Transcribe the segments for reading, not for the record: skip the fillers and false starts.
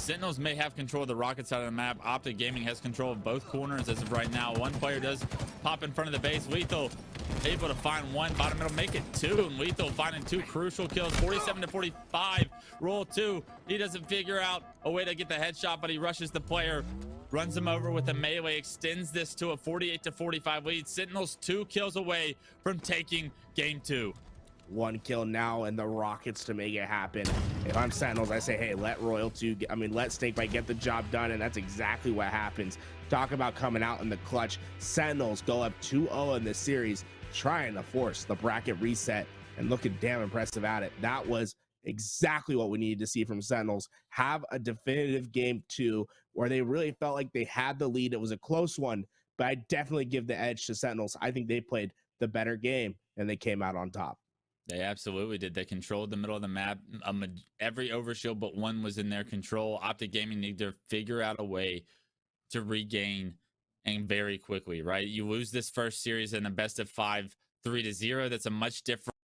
Sentinels may have control of the rocket side of the map. Optic Gaming has control of both corners as of right now. One player does pop in front of the base. Lethal able to find one, bottom middle, make it two, and Lethal finding two crucial kills. 47 to 45, roll two. He doesn't figure out a way to get the headshot, but he rushes the player, runs him over with a melee, extends this to a 48 to 45 lead. Sentinels 2 kills away from taking game 2. 1 kill now and the rockets to make it happen. If I'm Sentinels, I say, hey, let let Snakebite get the job done, and that's exactly what happens. Talk about coming out in the clutch. Sentinels go up 2-0 in this series, trying to force the bracket reset and looking damn impressive at it. That was exactly what we needed to see from Sentinels. Have a definitive game 2 where they really felt like they had the lead. It was a close one, but I definitely give the edge to Sentinels. I think they played the better game and they came out on top. They absolutely did. They controlled the middle of the map. Every overshield but one was in their control. Optic Gaming need to figure out a way to regain, and very quickly, right? You lose this first series in a best of 5, 3-0. That's a much different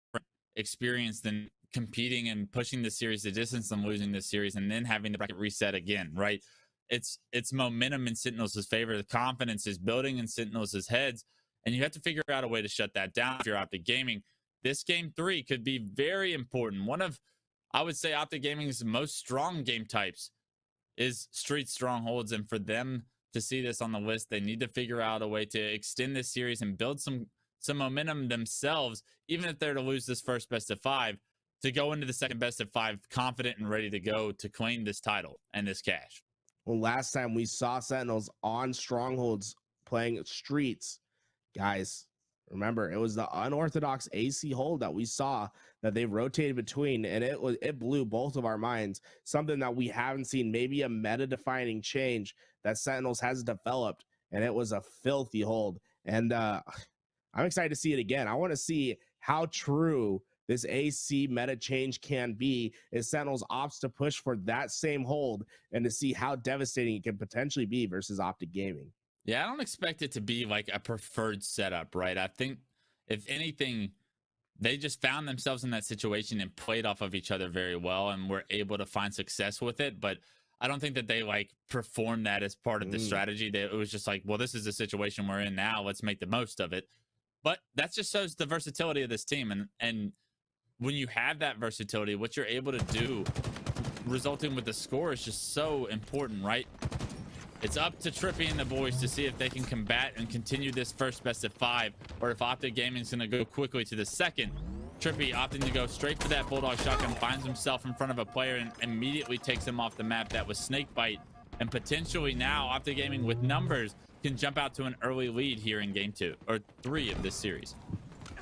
experience than competing and pushing the series the distance and losing this series and then having the bracket reset again, right? It's momentum in Sentinels' favor. The confidence is building in Sentinels' heads, and you have to figure out a way to shut that down if you're Optic Gaming. This game 3 could be very important. One of, I would say, Optic Gaming's most strong game types is Street Strongholds, and for them to see this on the list, they need to figure out a way to extend this series and build some momentum themselves, even if they're to lose this first best of 5, to go into the second best of 5 confident and ready to go to claim this title and this cash. Well, last time we saw Sentinels on Strongholds playing Streets, guys, remember, it was the unorthodox AC hold that we saw that they rotated between, and it blew both of our minds. Something that we haven't seen, maybe a meta-defining change that Sentinels has developed, and it was a filthy hold. And I'm excited to see it again. I want to see how true this AC meta change can be if Sentinels opts to push for that same hold, and to see how devastating it can potentially be versus Optic Gaming. Yeah, I don't expect it to be like a preferred setup, right? I think, if anything, they just found themselves in that situation and played off of each other very well and were able to find success with it. But I don't think that they like performed that as part of the strategy. It was just like, well, this is the situation we're in now. Let's make the most of it. But that just shows the versatility of this team. And when you have that versatility, what you're able to do resulting with the score is just so important, right? It's up to Trippy and the boys to see if they can combat and continue this first best of 5, or if Optic Gaming's going to go quickly to the second. Trippy opting to go straight for that Bulldog shotgun, finds himself in front of a player and immediately takes him off the map. That was Snakebite, and potentially now Optic Gaming with numbers can jump out to an early lead here in game 2 or 3 of this series.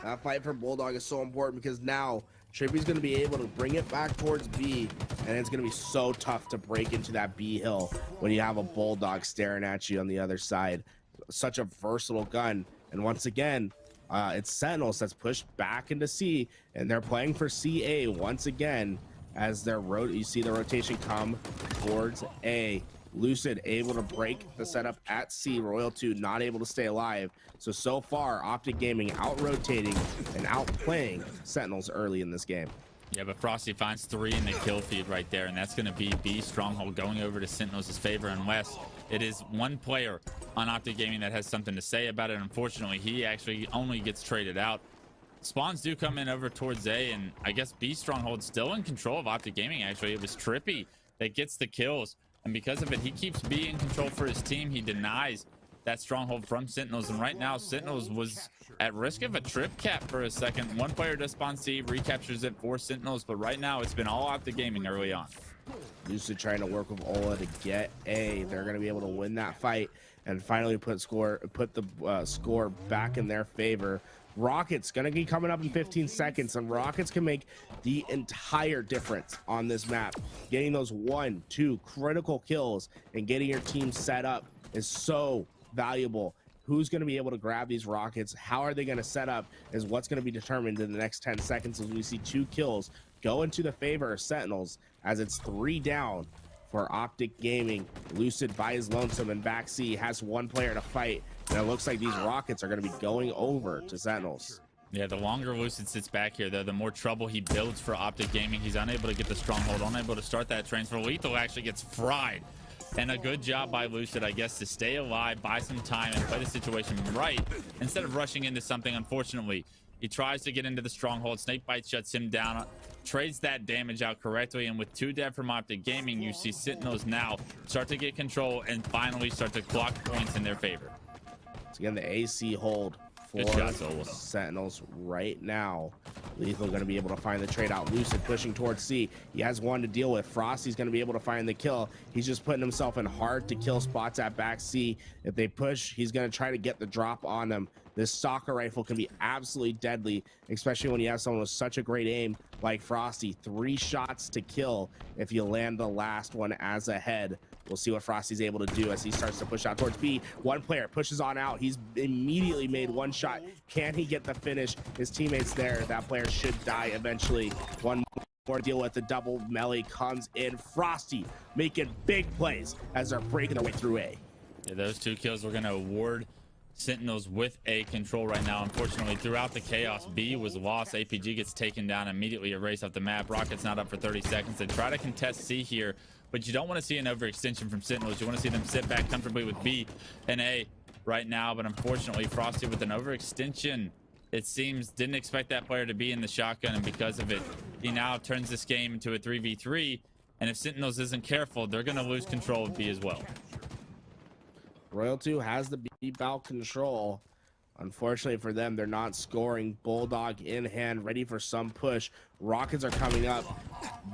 That fight for Bulldog is so important because now Trippy's going to be able to bring it back towards B, and it's going to be so tough to break into that B hill when you have a Bulldog staring at you on the other side. Such a versatile gun. And once again, it's Sentinels that's pushed back into C, and they're playing for CA once again as you see the rotation come towards A. Lucid able to break the setup at C. Royal 2 not able to stay alive. So far, Optic Gaming out-rotating and outplaying Sentinels early in this game. Yeah, but Frosty finds 3 in the kill feed right there, and that's going to be B Stronghold going over to Sentinels' favor. Unless it is one player on Optic Gaming that has something to say about it. Unfortunately, he actually only gets traded out. Spawns do come in over towards A, and I guess B Stronghold still in control of Optic Gaming. Actually, it was Trippy that gets the kills, and because of it, he keeps B in control for his team. He denies that stronghold from Sentinels, and right now Sentinels was at risk of a trip cap for a second. One player does spawn C, recaptures it for Sentinels, but right now it's been all Optic Gaming early on. Lucid trying to work with Ola to get A. They're going to be able to win that fight and finally put the score back in their favor. Rockets going to be coming up in 15 seconds, and Rockets can make the entire difference on this map. Getting those 1-2 critical kills and getting your team set up is so valuable. Who's going to be able to grab these Rockets? How are they going to set up is what's going to be determined in the next 10 seconds as we see 2 kills go into the favor of Sentinels as it's 3 down for Optic Gaming. Lucid by his lonesome in back C has 1 player to fight, and it looks like these Rockets are going to be going over to Sentinels. Yeah, the longer Lucid sits back here, though, the more trouble he builds for Optic Gaming. He's unable to get the stronghold, unable to start that transfer. Lethal actually gets fried. And a good job by Lucid, I guess, to stay alive, buy some time, and play the situation right instead of rushing into something. Unfortunately, he tries to get into the stronghold. Snakebite shuts him down, trades that damage out correctly, and with 2 dead from Optic Gaming, you see Sentinels now start to get control and finally start to clock points in their favor. So again, the AC hold for Sentinels right now. Lethal going to be able to find the trade out. Lucid pushing towards C. He has one to deal with. Frosty's going to be able to find the kill. He's just putting himself in hard to kill spots at back C. If they push, he's going to try to get the drop on them. This stalker rifle can be absolutely deadly, especially when you have someone with such a great aim like Frosty. 3 shots to kill if you land the last one as a head. We'll see what Frosty's able to do as he starts to push out towards B. One player pushes on out. He's immediately made 1 shot. Can he get the finish? His teammates there. That player should die eventually. One more deal with the double melee comes in. Frosty making big plays as they're breaking their way through A. Yeah, those 2 kills we're going to award Sentinels with A control right now. Unfortunately, throughout the chaos, B was lost. APG gets taken down, immediately erased off the map. Rocket's not up for 30 seconds. They try to contest C here, but you don't want to see an overextension from Sentinels. You want to see them sit back comfortably with B and A right now, but unfortunately, Frosty with an overextension, it seems, didn't expect that player to be in the shotgun, and because of it, he now turns this game into a 3v3, and if Sentinels isn't careful, they're going to lose control of B as well. Royal 2 has the B-bow control. Unfortunately for them, they're not scoring. Bulldog in hand, ready for some push. Rockets are coming up.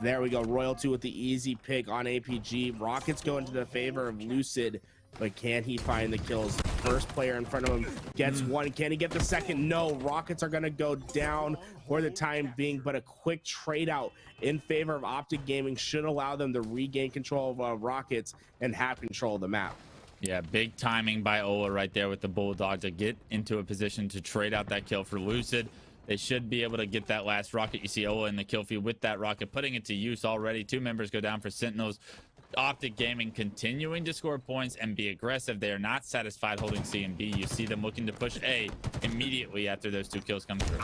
There we go. Royal 2 with the easy pick on APG. Rockets go into the favor of Lucid, but can he find the kills? First player in front of him gets 1. Can he get the second? No. Rockets are going to go down for the time being, but a quick trade out in favor of Optic Gaming should allow them to regain control of Rockets and have control of the map. Yeah, big timing by Ola right there with the Bulldog to get into a position to trade out that kill for Lucid. They should be able to get that last rocket. You see Ola in the kill feed with that rocket, putting it to use already. 2 members go down for Sentinels. Optic Gaming continuing to score points and be aggressive. They are not satisfied holding C and B. You see them looking to push A immediately after those 2 kills come through.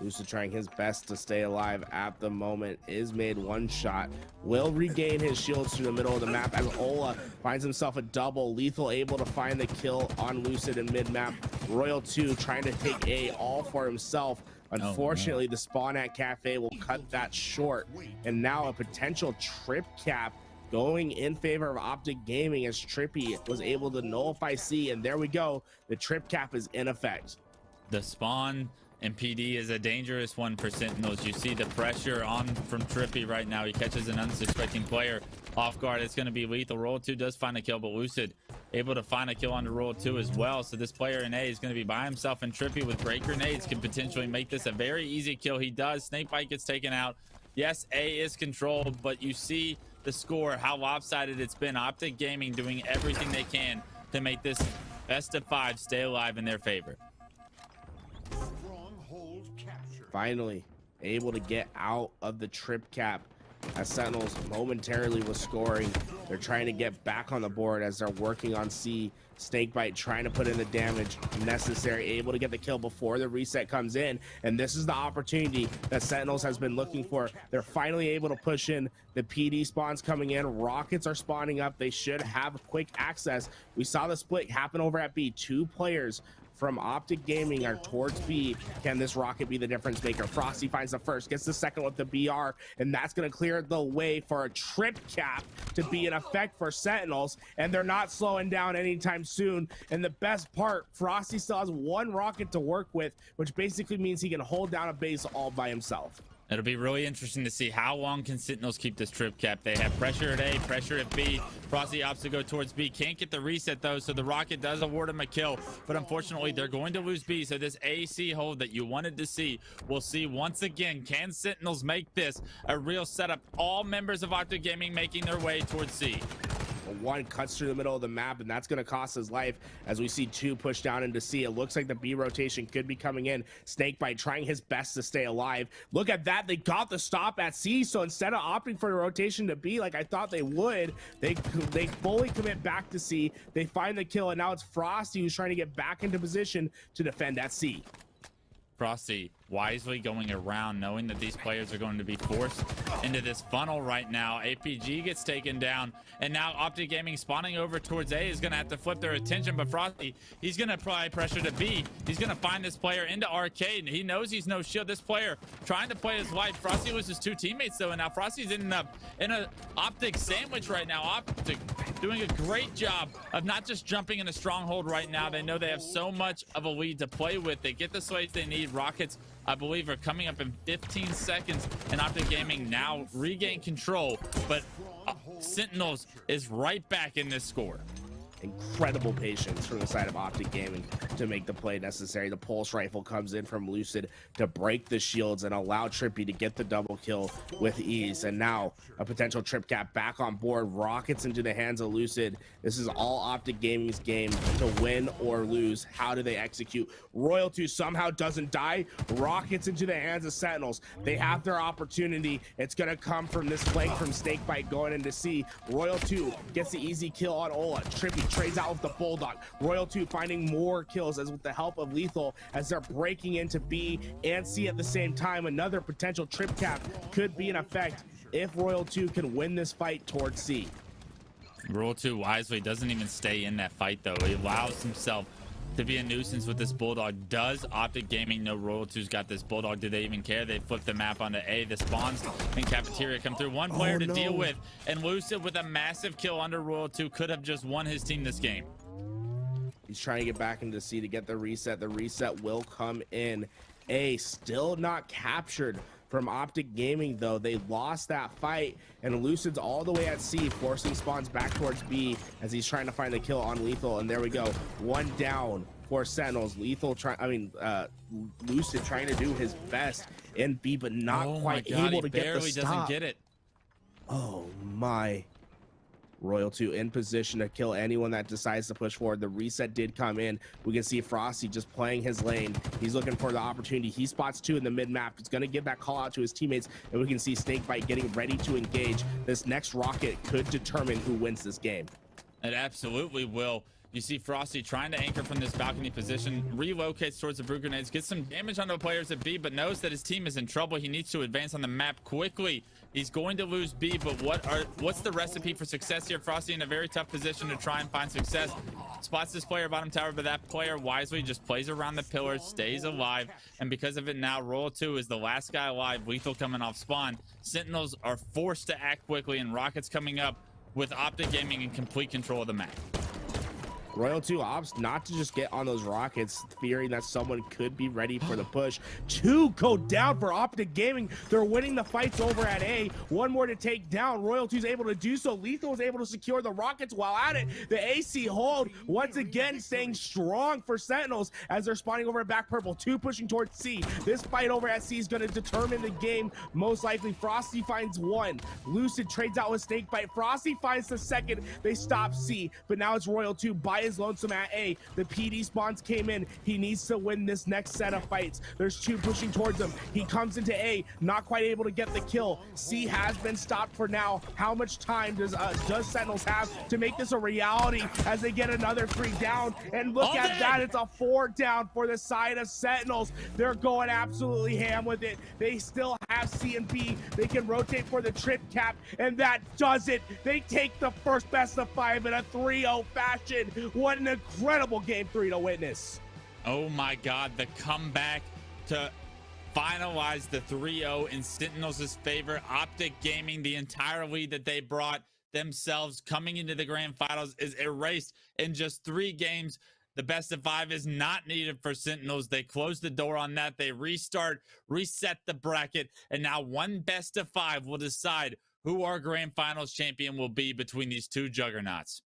Lucid trying his best to stay alive at the moment. Is made 1 shot. Will regain his shields through the middle of the map as Ola finds himself a double. Lethal able to find the kill on Lucid in mid-map. Royal 2 trying to take A all for himself. Unfortunately, the spawn at Cafe will cut that short. And now a potential trip cap going in favor of Optic Gaming as Trippy was able to nullify C. And there we go. The trip cap is in effect. The spawn and PD is a dangerous one for Sentinels. You see the pressure on from Trippy right now. He catches an unsuspecting player off guard. It's going to be lethal. Roll 2 does find a kill, but Lucid able to find a kill on the Roll 2 as well. So this player in A is going to be by himself, and Trippy with great grenades can potentially make this a very easy kill. He does. Snakebite gets taken out. Yes, A is controlled, but you see the score, how lopsided it's been. Optic Gaming doing everything they can to make this best of 5 stay alive in their favor. Finally able to get out of the trip cap as Sentinels momentarily was scoring. They're trying to get back on the board as they're working on C. Snakebite trying to put in the damage necessary, able to get the kill before the reset comes in, and this is the opportunity that Sentinels has been looking for. They're finally able to push in. The PD spawns coming in, rockets are spawning up. They should have quick access. We saw the split happen over at B. 2 players from Optic Gaming are towards B. Can this rocket be the difference maker? Frosty finds the first, gets the second with the BR, and that's going to clear the way for a trip cap to be in effect for Sentinels, and they're not slowing down anytime soon. And the best part, Frosty still has 1 rocket to work with, which basically means he can hold down a base all by himself. It'll be really interesting to see how long can Sentinels keep this trip cap. They have pressure at A, pressure at B. Frosty opts to go towards B. Can't get the reset though, so the rocket does award him a kill. But unfortunately, they're going to lose B. So this AC hold that you wanted to see, we'll see once again. Can Sentinels make this a real setup? All members of Optic Gaming making their way towards C. 1 cuts through the middle of the map, and that's going to cost his life as we see 2 push down into C. It looks like the B rotation could be coming in. Snakebite trying his best to stay alive. Look at that. They got the stop at C, so instead of opting for the rotation to B like I thought they would, they fully commit back to C. They find the kill, and now it's Frosty who's trying to get back into position to defend at C. Frosty wisely going around, knowing that these players are going to be forced into this funnel right now. APG gets taken down, and now Optic Gaming spawning over towards A is going to have to flip their attention, but Frosty, he's going to apply pressure to B. He's going to find this player into Arcade. He knows he's no shield. This player trying to play his life. Frosty loses 2 teammates, though, and now Frosty's in a Optic sandwich right now. Optic doing a great job of not just jumping in a stronghold right now. They know they have so much of a lead to play with. They get the slates they need. Rockets, I believe, are coming up in 15 seconds, and Optic Gaming now regain control, but Sentinels is right back in this score. Incredible patience from the side of Optic Gaming to make the play necessary. The pulse rifle comes in from Lucid to break the shields and allow Trippy to get the double kill with ease. And now a potential trip cap back on board. Rockets into the hands of Lucid. This is all Optic Gaming's game to win or lose. How do they execute? Royal 2 somehow doesn't die. Rockets into the hands of Sentinels. They have their opportunity. It's going to come from this flank from Snakebite going into C. Royal 2 gets the easy kill on Ola. Trippy trades out with the Bulldog. Royal 2 finding more kills as with the help of Lethal as they're breaking into B and C at the same time. Another potential trip cap could be in effect if Royal 2 can win this fight towards C. Royal 2 wisely doesn't even stay in that fight, though. He allows himself to be a nuisance with this Bulldog. Does Optic Gaming know Royal 2's got this Bulldog? Do they even care? They flip the map onto A. The spawns and Cafeteria come through. One player to deal with, and Lucid with a massive kill under Royal 2 could have just won his team this game. He's trying to get back into C to get the reset. The reset will come in. A still not captured from Optic Gaming, though. They lost that fight, and Lucid's all the way at C, forcing spawns back towards B as he's trying to find the kill on Lethal. And there we go, 1 down for Sentinels. Lucid trying to do his best in B, but not quite able to get the stop. Doesn't get it. Oh my. Royal 2 in position to kill anyone that decides to push forward. The reset did come in. We can see Frosty just playing his lane. He's looking for the opportunity. He spots 2 in the mid map. He's going to give that call out to his teammates, and we can see Snakebite getting ready to engage. This next rocket could determine who wins this game. It absolutely will. You see Frosty trying to anchor from this balcony position, relocates towards the brew grenades, gets some damage on the players at B, but knows that his team is in trouble. He needs to advance on the map quickly. He's going to lose B, but what's the recipe for success here? Frosty in a very tough position to try and find success. Spots this player bottom tower, but that player wisely just plays around the pillars, stays alive, and because of it now, Royal 2 is the last guy alive. Lethal coming off spawn. Sentinels are forced to act quickly, and Rockets coming up with Optic Gaming in complete control of the map. Royal 2 opts not to just get on those rockets, fearing that someone could be ready for the push. 2 go down for Optic Gaming. They're winning the fights over at A. 1 more to take down. Royal 2 is able to do so. Lethal is able to secure the rockets while at it. The AC hold once again staying strong for Sentinels as they're spawning over at back purple. 2 pushing towards C. This fight over at C is going to determine the game. Most likely Frosty finds 1. Lucid trades out with Snakebite. Frosty finds the 2nd. They stop C, but now it's Royal 2 by his lonesome at A. The PD spawns came in. He needs to win this next set of fights. There's 2 pushing towards him. He comes into A, not quite able to get the kill. C has been stopped for now. How much time does Sentinels have to make this a reality as they get another 3 down? And look at that, it's a 4 down for the side of Sentinels. They're going absolutely ham with it. They still have C and B. They can rotate for the trip cap, and that does it. They take the first best of 5 in a 3-0 fashion. What an incredible game 3 to witness. Oh my God, the comeback to finalize the 3-0 in Sentinels' favor. Optic Gaming, the entire lead that they brought themselves coming into the grand finals is erased in just 3 games. The best of 5 is not needed for Sentinels. They close the door on that. They restart, reset the bracket, and now 1 best of 5 will decide who our grand finals champion will be between these 2 juggernauts.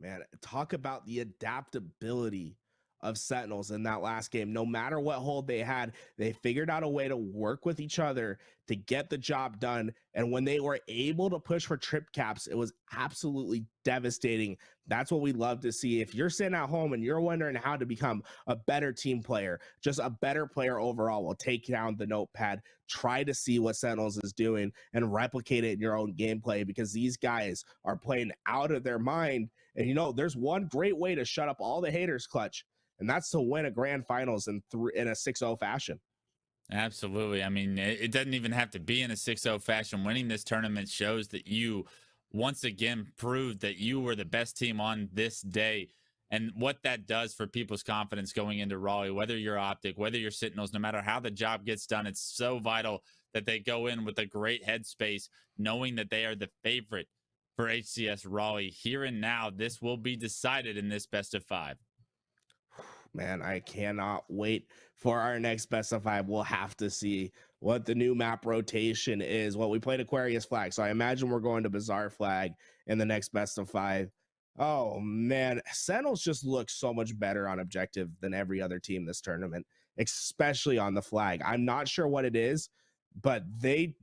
Man, talk about the adaptability of Sentinels in that last game. No matter what hold they had, they figured out a way to work with each other to get the job done. And when they were able to push for trip caps, it was absolutely devastating. That's what we love to see. If you're sitting at home and you're wondering how to become a better team player, just a better player overall, well, take down the notepad, try to see what Sentinels is doing and replicate it in your own gameplay, because these guys are playing out of their mind. And you know, there's one great way to shut up all the haters, Clutch. and that's to win a grand finals in a 6-0 fashion. Absolutely. I mean, it doesn't even have to be in a 6-0 fashion. Winning this tournament shows that you once again proved that you were the best team on this day. And what that does for people's confidence going into Raleigh, whether you're Optic, whether you're Sentinels, no matter how the job gets done, it's so vital that they go in with a great headspace, knowing that they are the favorite for HCS Raleigh. Here and now, this will be decided in this best of 5. Man, I cannot wait for our next best of 5. We'll have to see what the new map rotation is. Well, we played Aquarius flag, so I imagine we're going to Bazaar flag in the next best of 5. Oh man, Sentinels just look so much better on objective than every other team this tournament, especially on the flag. I'm not sure what it is, but they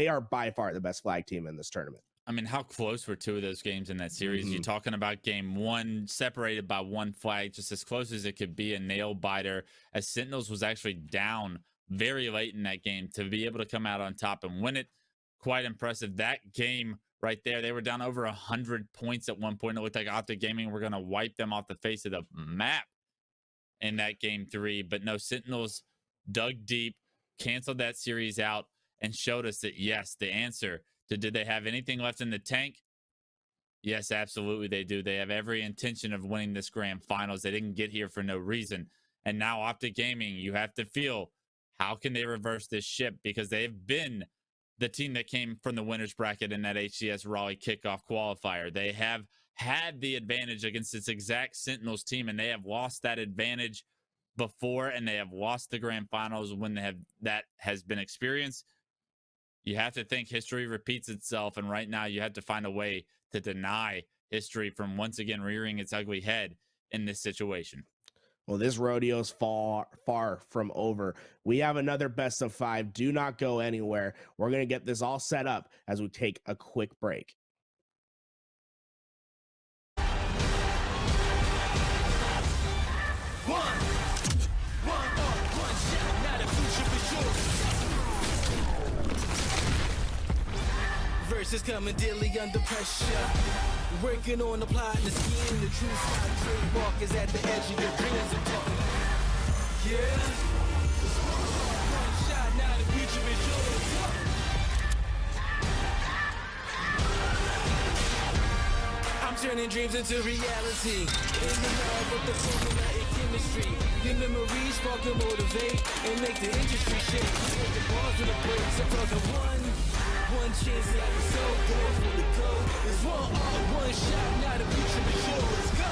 are by far the best flag team in this tournament. I mean, how close were 2 of those games in that series? You're talking about game 1 separated by 1 flag, just as close as it could be, a nail biter, as Sentinels was actually down very late in that game to be able to come out on top and win it. Quite impressive. That game right there, they were down over 100 points at one point. It looked like Optic Gaming were going to wipe them off the face of the map in that game 3. But no, Sentinels dug deep, canceled that series out, and showed us that, yes, the answer to did they have anything left in the tank? Yes, absolutely they do. They have every intention of winning this grand finals. They didn't get here for no reason. And now Optic Gaming, you have to feel, how can they reverse this ship? Because they've been the team that came from the winner's bracket in that HCS Raleigh kickoff qualifier. They have had the advantage against this exact Sentinels team, and they have lost that advantage before, and they have lost the grand finals when that has been experienced. You have to think history repeats itself, and right now you have to find a way to deny history from once again rearing its ugly head in this situation. Well, this rodeo is far from over. We have another best of 5. Do not go anywhere. We're going to get this all set up as we take a quick break. Versus coming daily under pressure. Working on the plot and the scheme. The true spot trademark is at the edge of your dreams. I'm talking. Yeah. One shot, now the future is yours. I'm turning dreams into reality. In the love of the formula and chemistry. Your memories spark and motivate and make the industry shake. With the bars with the breaks, I'm talking one chance that was so born for the goal. It's one shot, now the future is yours. Let's go.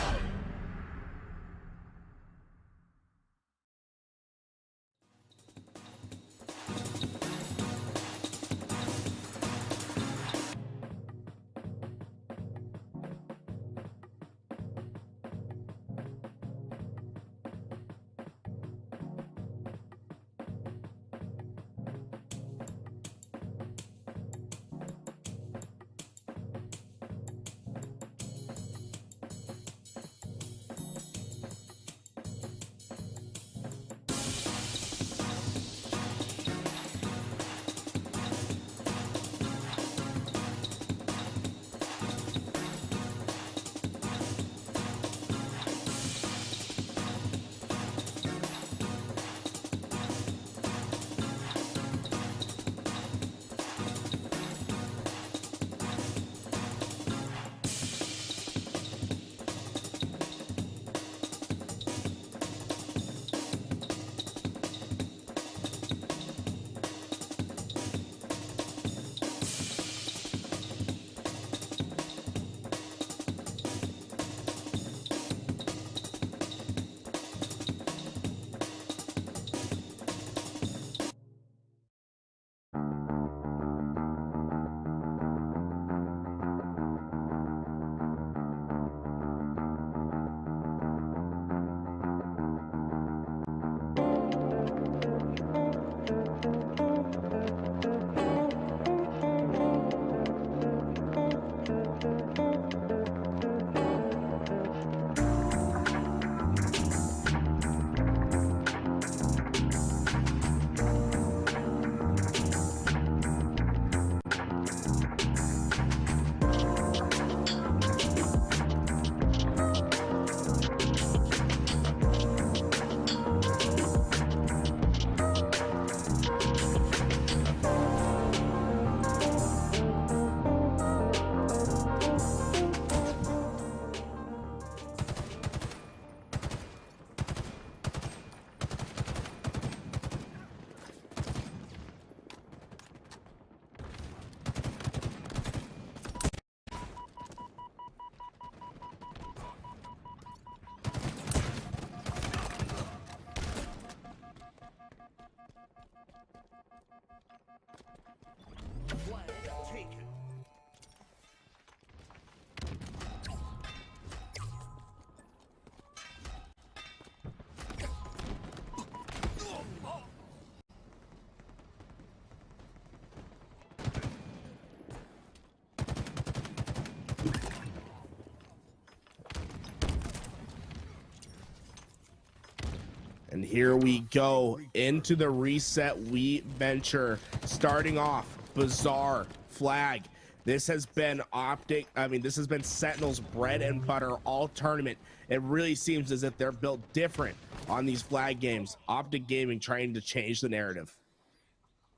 And here we go into the reset. We venture, starting off Bazaar flag. This has been this has been Sentinels bread and butter all tournament. It really seems as if they're built different on these flag games. Optic Gaming trying to change the narrative.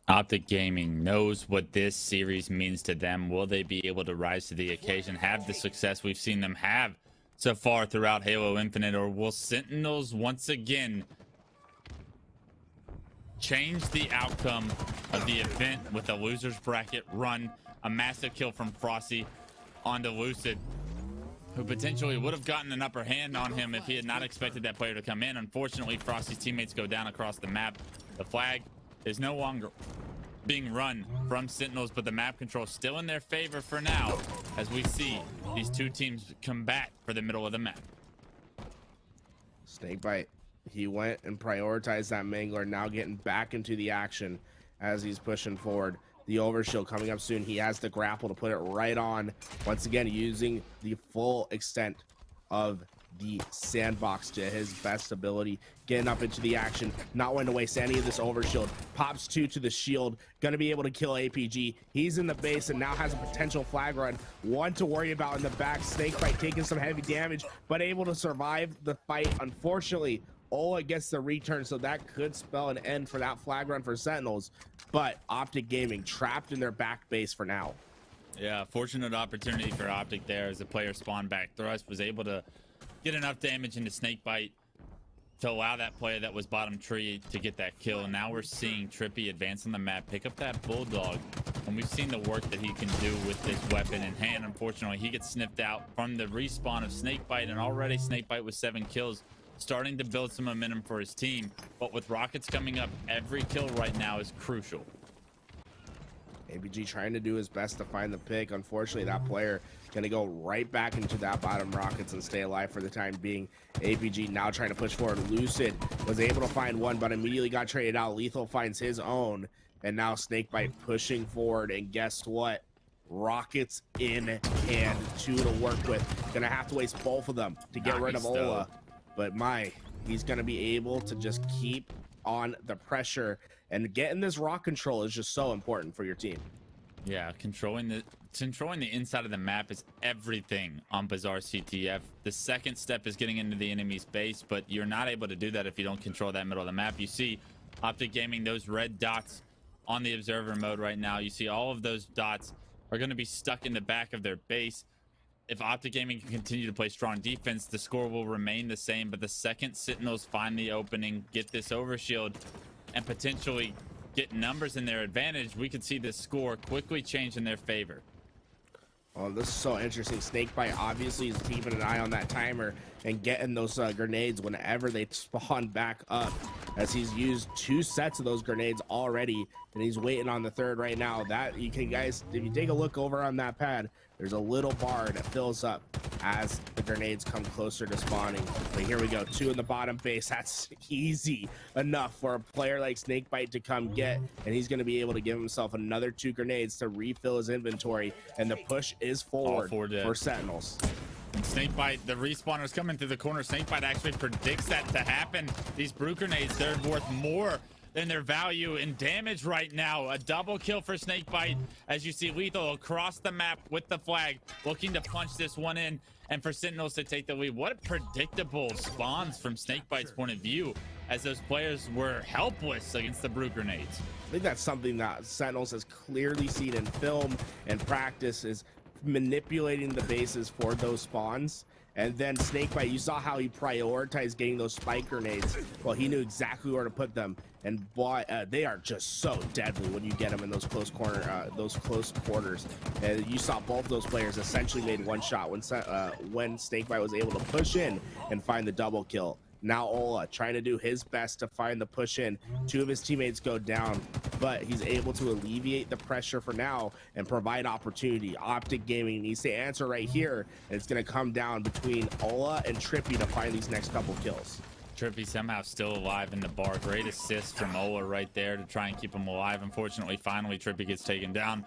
Optic Gaming knows what this series means to them. Will they be able to rise to the occasion, have the success we've seen them have so far throughout Halo Infinite, or will Sentinels once again change the outcome of the event with a loser's bracket run, a massive kill from Frosty onto Lucid, who potentially would have gotten an upper hand on him if he had not expected that player to come in. Unfortunately, Frosty's teammates go down across the map. The flag is no longer being run from Sentinels, but the map control still in their favor for now, as we see these two teams combat for the middle of the map. Snakebite, he went and prioritized that Mangler, now getting back into the action as he's pushing forward. The overshield coming up soon. He has the grapple to put it right on. Once again, using the full extent of the sandbox to his best ability, getting up into the action, not wanting to waste any of this overshield. Pops 2 to the shield, gonna be able to kill APG. He's in the base and now has a potential flag run. One to worry about in the back. Snakebite taking some heavy damage, but able to survive the fight. Unfortunately, Ola gets the return, so that could spell an end for that flag run for Sentinels. But Optic Gaming trapped in their back base for now. Yeah, fortunate opportunity for Optic there as the player spawned back. Thrust was able to get enough damage into Snakebite to allow that player that was bottom tree to get that kill. And now we're seeing Trippy advance on the map, pick up that Bulldog, and we've seen the work that he can do with this weapon in hand. Unfortunately, he gets sniffed out from the respawn of Snakebite, and already Snakebite with 7 kills, starting to build some momentum for his team. But with rockets coming up, every kill right now is crucial. APG trying to do his best to find the pick. Unfortunately, that player gonna go right back into that bottom rockets and stay alive for the time being. APG now trying to push forward. Lucid was able to find one, but immediately got traded out. Lethal finds his own, and now Snakebite pushing forward. And guess what? Rockets in hand, 2 to work with. Gonna have to waste both of them to get rid of Ola. But he's gonna be able to just keep on the pressure, and getting this rock control is just so important for your team. Yeah, controlling the inside of the map is everything on Bazaar CTF. The second step is getting into the enemy's base, but you're not able to do that if you don't control that middle of the map. You see Optic Gaming, those red dots on the observer mode right now. You see all of those dots are going to be stuck in the back of their base. If Optic Gaming can continue to play strong defense, the score will remain the same. But the second Sentinels find the opening, get this overshield, and potentially get numbers in their advantage, we could see this score quickly change in their favor. Oh, this is so interesting. Snakebite obviously is keeping an eye on that timer and getting those grenades whenever they spawn back up, as he's used 2 sets of those grenades already, and he's waiting on the third right now. That you can, guys, if you take a look over on that pad, there's a little bar that fills up as the grenades come closer to spawning. But here we go, 2 in the bottom base. That's easy enough for a player like Snakebite to come get, and he's going to be able to give himself another 2 grenades to refill his inventory, and the push is forward for Sentinels. Snakebite, the respawner's coming through the corner. Snakebite actually predicts that to happen. These brew grenades, they're worth more than their value in damage right now. A double kill for Snakebite, as you see Lethal across the map with the flag, looking to punch this one in, and for Sentinels to take the lead. What predictable spawns from Snakebite's point of view, as those players were helpless against the brew grenades. I think that's something that Sentinels has clearly seen in film and practice, is manipulating the bases for those spawns. And then Snakebite, you saw how he prioritized getting those spike grenades. Well, he knew exactly where to put them, and boy, they are just so deadly when you get them in those close quarters. And you saw both those players essentially made one shot when Snakebite was able to push in and find the double kill. Now Ola trying to do his best to find the push in. 2 of his teammates go down, but he's able to alleviate the pressure for now and provide opportunity. Optic Gaming needs to answer right here, and it's going to come down between Ola and Trippy to find these next couple kills. Trippy somehow still alive in the bar. Great assist from Ola right there to try and keep him alive. Unfortunately, finally Trippy gets taken down.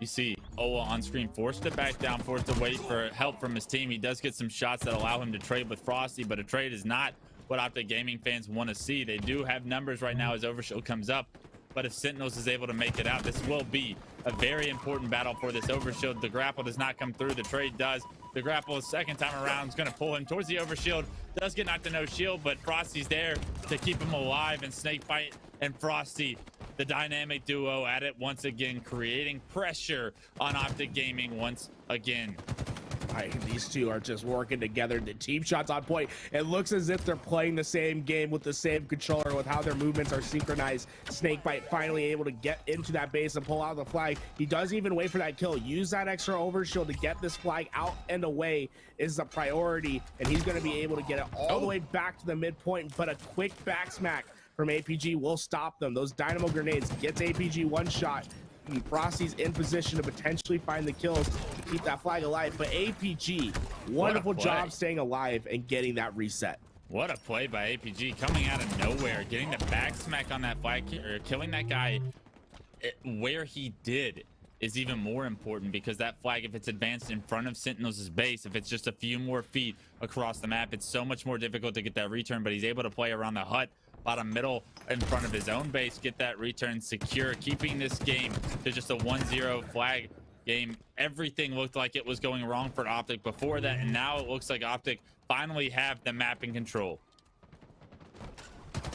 You see Ola on screen, forced to back down, forced to wait for help from his team. He does get some shots that allow him to trade with Frosty, but a trade is not what Optic Gaming fans want to see. They do have numbers right now as Overshield comes up, but if Sentinels is able to make it out, this will be a very important battle for this Overshield. The grapple does not come through. The trade does. The grapple second time around is going to pull him towards the Overshield. Does get knocked to no shield, but Frosty's there to keep him alive. And Snakebite and Frosty, the dynamic duo at it once again, creating pressure on Optic Gaming once again. These two are just working together. The team shots on point. It looks as if they're playing the same game with the same controller, with how their movements are synchronized. Snakebite finally able to get into that base and pull out the flag. He doesn't even wait for that kill. Use that extra overshield to get this flag out and away is the priority, and he's going to be able to get it all the way back to the midpoint, but a quick back smack from APG will stop them. Those dynamo grenades gets APG one shot. Frosty's in position to potentially find the kills to keep that flag alive, but APG, wonderful job staying alive and getting that reset. What a play by APG, coming out of nowhere, getting the back smack on that flag, or killing that guy where he did is even more important, because that flag, if it's advanced in front of Sentinels' base, if it's just a few more feet across the map, it's so much more difficult to get that return, but he's able to play around the hut, bottom middle in front of his own base, get that return secure, keeping this game to just a 1-0 flag game. Everything looked like it was going wrong for Optic before that, and now it looks like Optic finally have the map in control.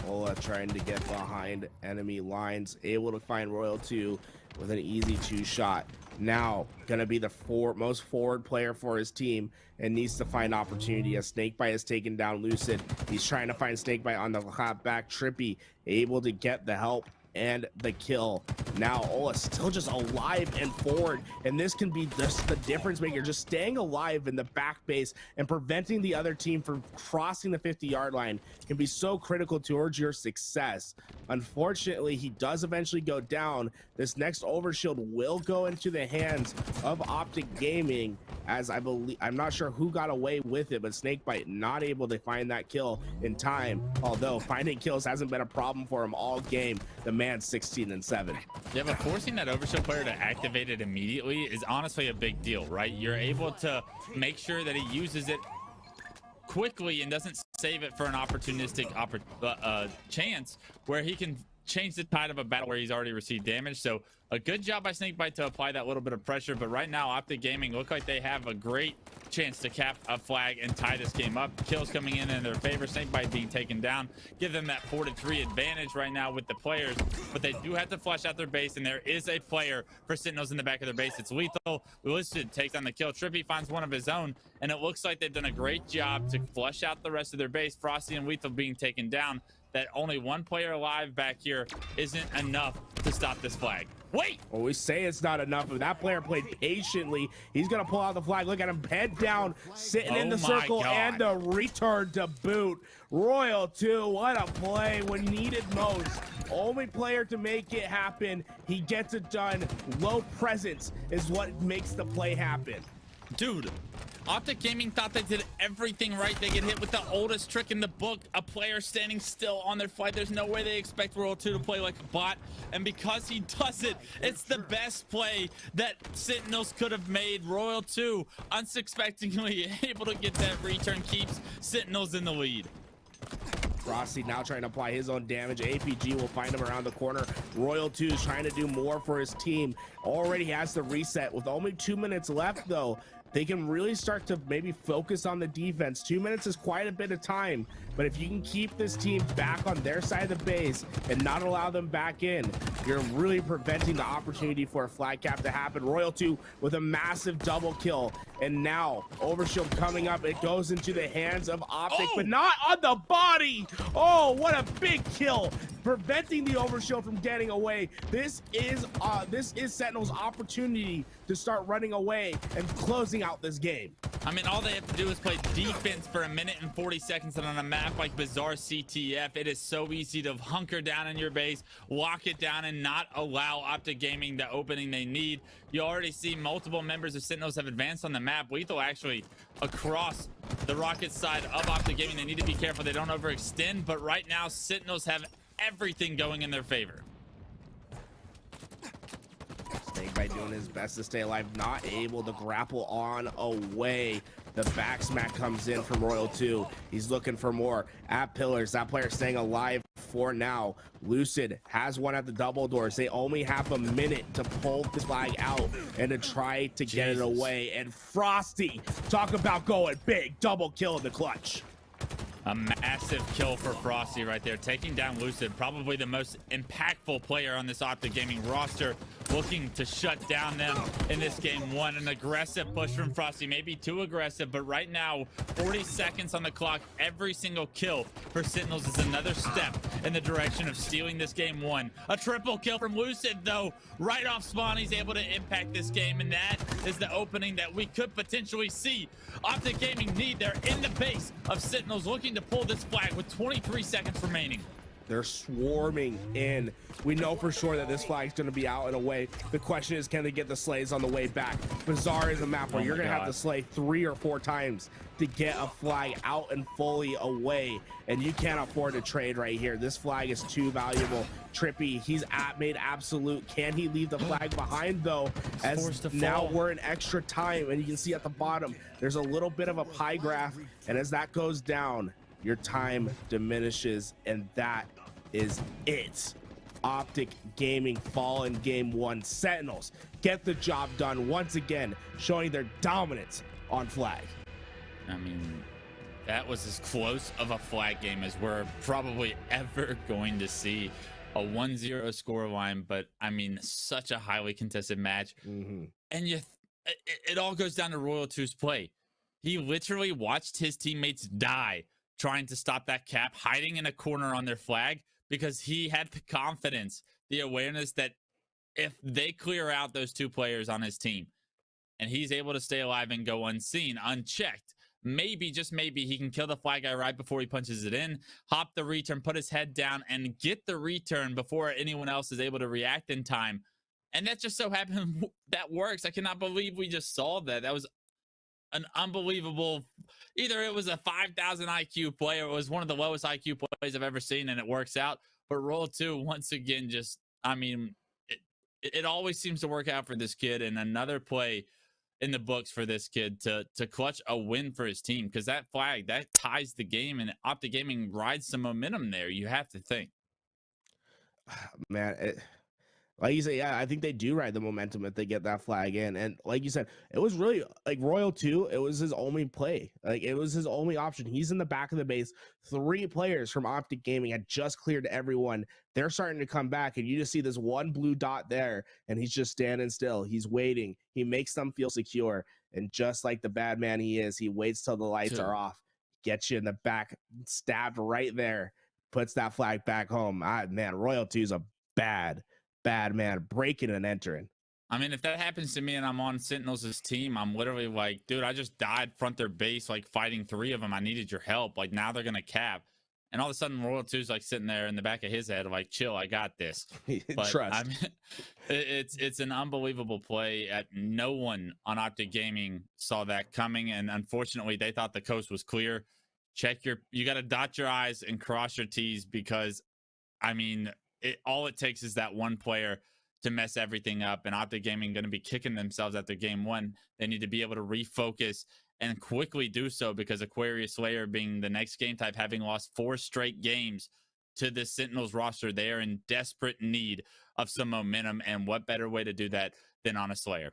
Ola trying to get behind enemy lines, able to find Royal 2 with an easy 2-shot. Now gonna be the most forward player for his team and needs to find opportunity as Snakebite has taken down Lucid. He's trying to find Snakebite on the hot back. Trippy able to get the help and the kill. Now Ola still just alive and forward, and this can be just the difference maker, just staying alive in the back base and preventing the other team from crossing the 50-yard line can be so critical towards your success. Unfortunately, he does eventually go down. This next overshield will go into the hands of Optic Gaming, as I believe, I'm not sure who got away with it, but Snakebite not able to find that kill in time, although finding kills hasn't been a problem for him all game. The man's 16-7. Yeah, but forcing that overshield player to activate it immediately is honestly a big deal, right? You're able to make sure that he uses it quickly and doesn't save it for an opportunistic chance where he can change the tide of a battle where he's already received damage. So a good job by Snakebite to apply that little bit of pressure, but right now Optic Gaming look like they have a great chance to cap a flag and tie this game up. Kills coming in their favor, Snakebite being taken down, give them that 4-3 advantage right now with the players, but they do have to flush out their base, and there is a player for Sentinels in the back of their base. It's Lethal. Lucid takes on the kill. Trippy finds one of his own, and it looks like they've done a great job to flush out the rest of their base. Frosty and Lethal being taken down. That only one player alive back here isn't enough to stop this flag. Wait! Well, we say it's not enough, but that player played patiently. He's gonna pull out the flag. Look at him, head down, sitting in the circle, and the return to boot. Royal 2, what a play when needed most. Only player to make it happen. He gets it done. Low presence is what makes the play happen. Dude, Optic Gaming thought they did everything right. They get hit with the oldest trick in the book, a player standing still on their flight. There's no way they expect Royal 2 to play like a bot, and because he does it, it's the best play that Sentinels could have made. Royal 2 unsuspectingly able to get that return, keeps Sentinels in the lead. Frosty now trying to apply his own damage. APG will find him around the corner. Royal 2 is trying to do more for his team. Already has the reset. With only 2 minutes left, though, they can really start to maybe focus on the defense. 2 minutes is quite a bit of time, but if you can keep this team back on their side of the base and not allow them back in, you're really preventing the opportunity for a flag cap to happen. Royal 2 with a massive double kill, and now Overshield coming up. It goes into the hands of Optic, but not on the body. Oh, what a big kill, preventing the Overshield from getting away. This is Sentinel's opportunity to start running away and closing out this game. I mean, all they have to do is play defense for 1 minute and 40 seconds, and on a map like Bazaar CTF, it is so easy to hunker down in your base, lock it down, and not allow Optic Gaming the opening they need. You already see multiple members of Sentinels have advanced on the map. Lethal actually across the rocket side of Optic Gaming. They need to be careful they don't overextend, but right now Sentinels have everything going in their favor. By doing his best to stay alive, not able to grapple on away. The back smack comes in from Royal 2. He's looking for more at pillars. That player staying alive for now. Lucid has one at the double doors. They only have a minute to pull this flag out and to try to get it away. And Frosty, talk about going big. Double kill in the clutch. A massive kill for Frosty right there, taking down Lucid, probably the most impactful player on this Optic Gaming roster, looking to shut down them in this game one. An aggressive push from Frosty, maybe too aggressive, but right now, 40 seconds on the clock. Every single kill for Sentinels is another step in the direction of stealing this game one. A triple kill from Lucid, though, right off spawn. He's able to impact this game, and that is the opening that we could potentially see. Optic Gaming need, they're in the base of Sentinels, looking to pull this flag with 23 seconds remaining. They're swarming in. We know for sure that this flag is going to be out and away. The question is, can they get the slays on the way back? Bazaar is a map where you're going to have to slay 3 or 4 times to get a flag out and fully away, and you can't afford to trade right here. This flag is too valuable. Trippy, he's made absolute. Can he leave the flag behind, though? As now we're in extra time, and you can see at the bottom there's a little bit of a pie graph, and as that goes down, your time diminishes, and that is it. Optic Gaming fall in game one. Sentinels get the job done once again, showing their dominance on flag. I mean, that was as close of a flag game as we're probably ever going to see. A 1-0 scoreline, but I mean, such a highly contested match. And it all goes down to Royal 2's play. He literally watched his teammates die trying to stop that cap, hiding in a corner on their flag, because he had the confidence, the awareness that if they clear out those 2 players on his team and he's able to stay alive and go unseen, unchecked, maybe, just maybe, he can kill the flag guy right before he punches it in, hop the return, put his head down, and get the return before anyone else is able to react in time. And that just so happened that works. I cannot believe we just saw that. That was an unbelievable, either it was a 5,000 IQ play or it was one of the lowest IQ plays I've ever seen, and it works out. But Roll 2, once again, just, I mean, it always seems to work out for this kid, and another play in the books for this kid to clutch a win for his team, because that flag, that ties the game, and Optic Gaming rides some momentum there, you have to think. Man, like you say, yeah, I think they do ride the momentum if they get that flag in. And like you said, it was really like Royal 2, it was his only play. Like, it was his only option. He's in the back of the base. 3 players from Optic Gaming had just cleared everyone. They're starting to come back, and you just see this one blue dot there, and he's just standing still. He's waiting. He makes them feel secure. And just like the bad man he is, he waits till the lights are off, gets you in the back, stabbed right there, puts that flag back home. Man, Royal 2's a bad man, breaking and entering. I mean, if that happens to me and I'm on Sentinels' team, I'm literally like, dude, I just died front their base, like fighting 3 of them. I needed your help. Like, now they're gonna cap, and all of a sudden Royal 2's like sitting there in the back of his head, like, chill, I got this. But Trust. I mean, it's an unbelievable play. No one on Optic Gaming saw that coming, and unfortunately they thought the coast was clear. You got to dot your I's and cross your T's, because I mean, all it takes is that one player to mess everything up, and Optic Gaming going to be kicking themselves after game one. They need to be able to refocus and quickly do so, because Aquarius Slayer being the next game type, having lost 4 straight games to the Sentinels roster, they are in desperate need of some momentum, and what better way to do that than on a Slayer?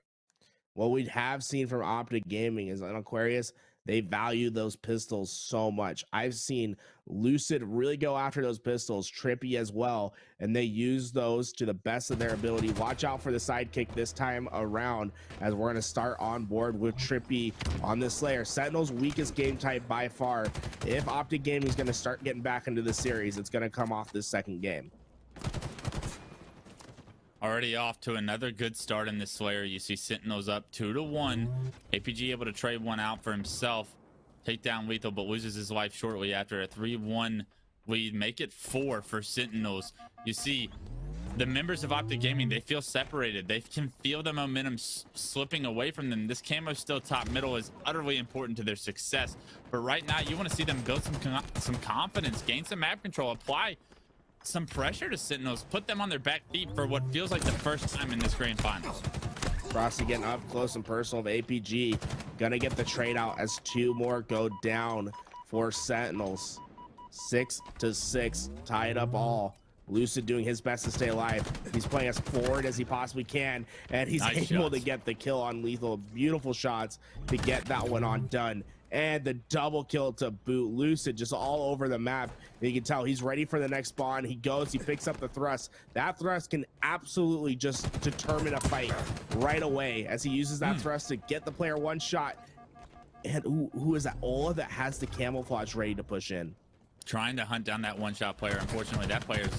What we have seen from Optic Gaming is on Aquarius, they value those pistols so much. I've seen Lucid really go after those pistols, Trippy as well, and they use those to the best of their ability. Watch out for the sidekick this time around, as we're going to start on board with Trippy on this Slayer. Sentinel's weakest game type by far. If Optic Gaming is going to start getting back into the series, it's going to come off this second game. Already off to another good start in this Slayer. You see Sentinels up 2-1. APG able to trade one out for himself, take down Lethal, but loses his life shortly after a 3-1 lead. Make it 4 for Sentinels. You see the members of Optic Gaming, they feel separated. They can feel the momentum slipping away from them. This camo still top middle is utterly important to their success, but right now you want to see them build some confidence, gain some map control, apply some pressure to Sentinels, put them on their back feet for what feels like the first time in this grand finals. Frosty getting up close and personal of APG. Gonna get the trade out as 2 more go down for Sentinels. 6-6, tie it up all. Lucid doing his best to stay alive. He's playing as forward as he possibly can, and he's able to get the kill on Lethal. Beautiful shots to get that one on done. And the double kill to boot. Lucid just all over the map. You can tell he's ready for the next spawn. He goes, he picks up the thrust. That thrust can absolutely just determine a fight right away as he uses that thrust to get the player one shot. And who is that? Ola that has the camouflage ready to push in. Trying to hunt down that one-shot player. Unfortunately, that player's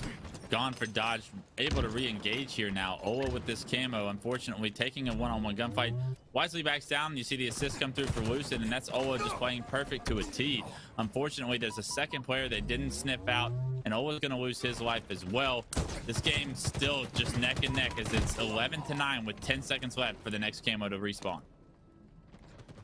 gone for dodge, able to re-engage here now. Ola with this camo, unfortunately taking a one-on-one gunfight. Wisely backs down. You see the assist come through for Lucid, and that's Ola just playing perfect to a T. Unfortunately, there's a second player they didn't sniff out, and Ola's going to lose his life as well. This game's still just neck and neck as it's 11-9 with 10 seconds left for the next camo to respawn.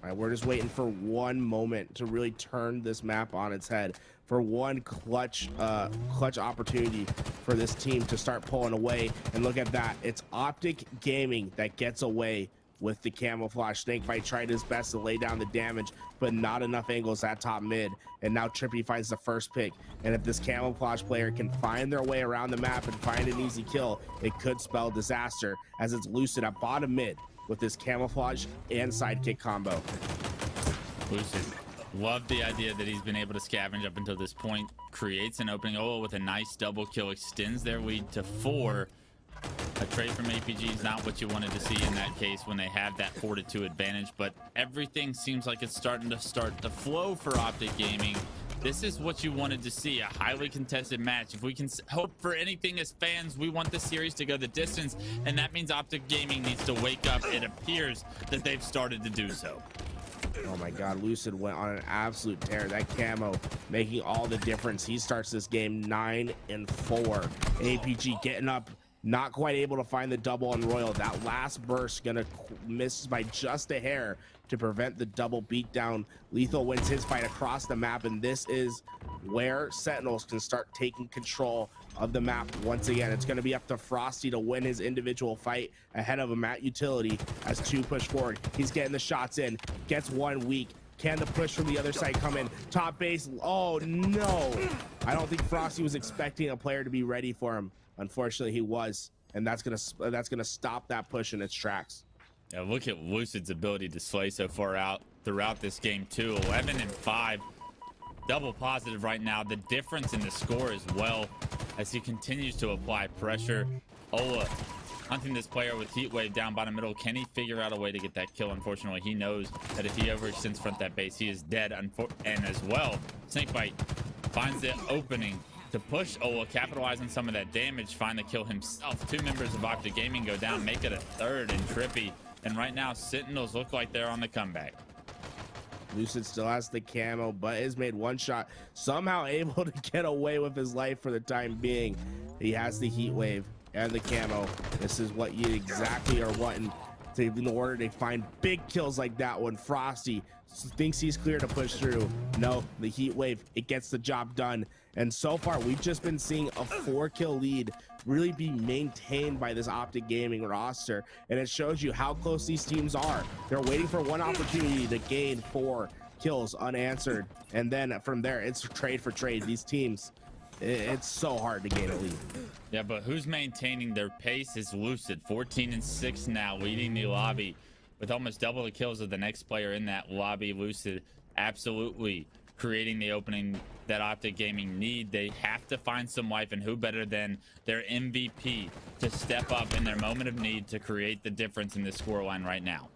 All right, we're just waiting for one moment to really turn this map on its head, for one clutch opportunity for this team to start pulling away. And look at that, it's Optic Gaming that gets away with the camouflage. Snakebite tried his best to lay down the damage, but not enough angles at top mid. And now Trippy finds the first pick. And if this camouflage player can find their way around the map and find an easy kill, it could spell disaster, as it's Lucid at bottom mid with this camouflage and sidekick combo. Lucid, love the idea that he's been able to scavenge up until this point. Creates an opening. Ola with a nice double kill, extends their lead to 4. A trade from APG is not what you wanted to see in that case when they have that 4-2 advantage, but everything seems like it's starting to flow for Optic Gaming. This is what you wanted to see, a highly contested match. If we can hope for anything as fans, we want this series to go the distance, and that means Optic Gaming needs to wake up. It appears that they've started to do so. Oh my god, Lucid went on an absolute tear. That camo making all the difference. He starts this game 9-4. APG getting up, not quite able to find the double on Royal. That last burst gonna miss by just a hair to prevent the double beatdown. Lethal wins his fight across the map, and this is where Sentinels can start taking control of the map once again. It's going to be up to Frosty to win his individual fight ahead of him at utility as 2 push forward. He's getting the shots in, gets 1 weak. Can the push from the other side come in? Top base. Oh no, I don't think Frosty was expecting a player to be ready for him. Unfortunately, he was, and that's gonna stop that push in its tracks. Yeah, look at Lucid's ability to slay so far out throughout this game too. 11-5, double positive right now. The difference in the score as well as he continues to apply pressure. Ola hunting this player with heat wave down bottom middle. Can he figure out a way to get that kill? Unfortunately, he knows that if he overextends front that base, he is dead. And as well, Snakebite finds the opening to push Ola, capitalize on some of that damage, find the kill himself. 2 members of Optic Gaming go down, make it a 3rd, and Trippy. And right now, Sentinels look like they're on the comeback. Lucid still has the camo, but has made 1 shot, somehow able to get away with his life for the time being. He has the heat wave and the camo. This is what you exactly are wanting in order to find big kills like that one. Frosty thinks he's clear to push through. No, the heat wave, it gets the job done. And so far, we've just been seeing a 4-kill lead really be maintained by this Optic Gaming roster, and it shows you how close these teams are. They're waiting for one opportunity to gain 4 kills unanswered, and then from there, it's trade for trade. These teams, it's so hard to gain a lead. Yeah, but who's maintaining their pace is Lucid. 14-6 now, leading the lobby with almost double the kills of the next player in that lobby. Lucid absolutely creating the opening that Optic Gaming need. They have to find some life, and who better than their MVP to step up in their moment of need to create the difference in this scoreline right now.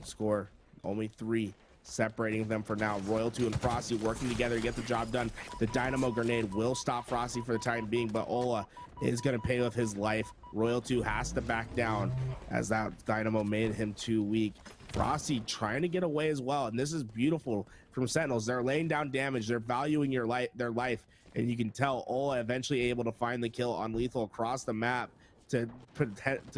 Score only 3 separating them for now. Royal2 and Frosty working together to get the job done. The Dynamo grenade will stop Frosty for the time being, but Ola is going to pay with his life. Royal2 has to back down as that Dynamo made him too weak. Frosty trying to get away as well, and this is beautiful from Sentinels. They're laying down damage, they're valuing their life, and you can tell Ola eventually able to find the kill on Lethal across the map to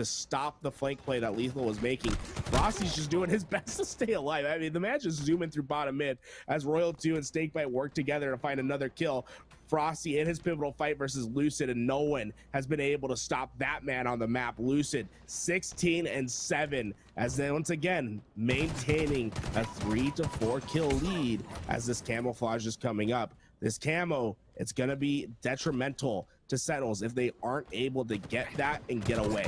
stop the flank play that Lethal was making. Frosty's just doing his best to stay alive. I mean, the match is zooming through bottom mid as Royal2 and Snakebite work together to find another kill. Frosty in his pivotal fight versus Lucid, and no one has been able to stop that man on the map. Lucid 16-7, as they once again maintaining a 3 to 4 kill lead as this camouflage is coming up. This camo, it's gonna be detrimental to Sentinels if they aren't able to get that and get away.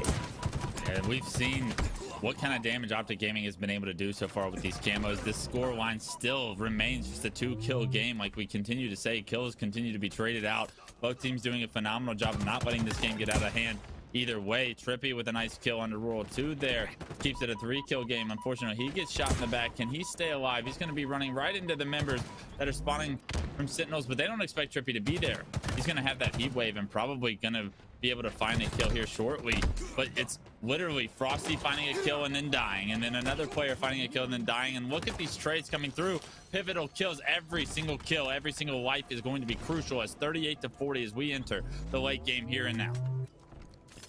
Yeah, we've seen what kind of damage Optic Gaming has been able to do so far with these camos. This score line still remains just a 2-kill game. Like we continue to say, kills continue to be traded out. Both teams doing a phenomenal job of not letting this game get out of hand either way. Trippy with a nice kill under Royal 2 there keeps it a 3-kill game. Unfortunately, he gets shot in the back. Can he stay alive? He's going to be running right into the members that are spawning from Sentinels, but they don't expect Trippy to be there. He's going to have that heat wave and probably going to be able to find a kill here shortly, but it's literally Frosty finding a kill and then dying, and then another player finding a kill and then dying. And look at these trades coming through. Pivotal kills. Every single kill, every single life is going to be crucial, as 38 to 40 as we enter the late game here and now.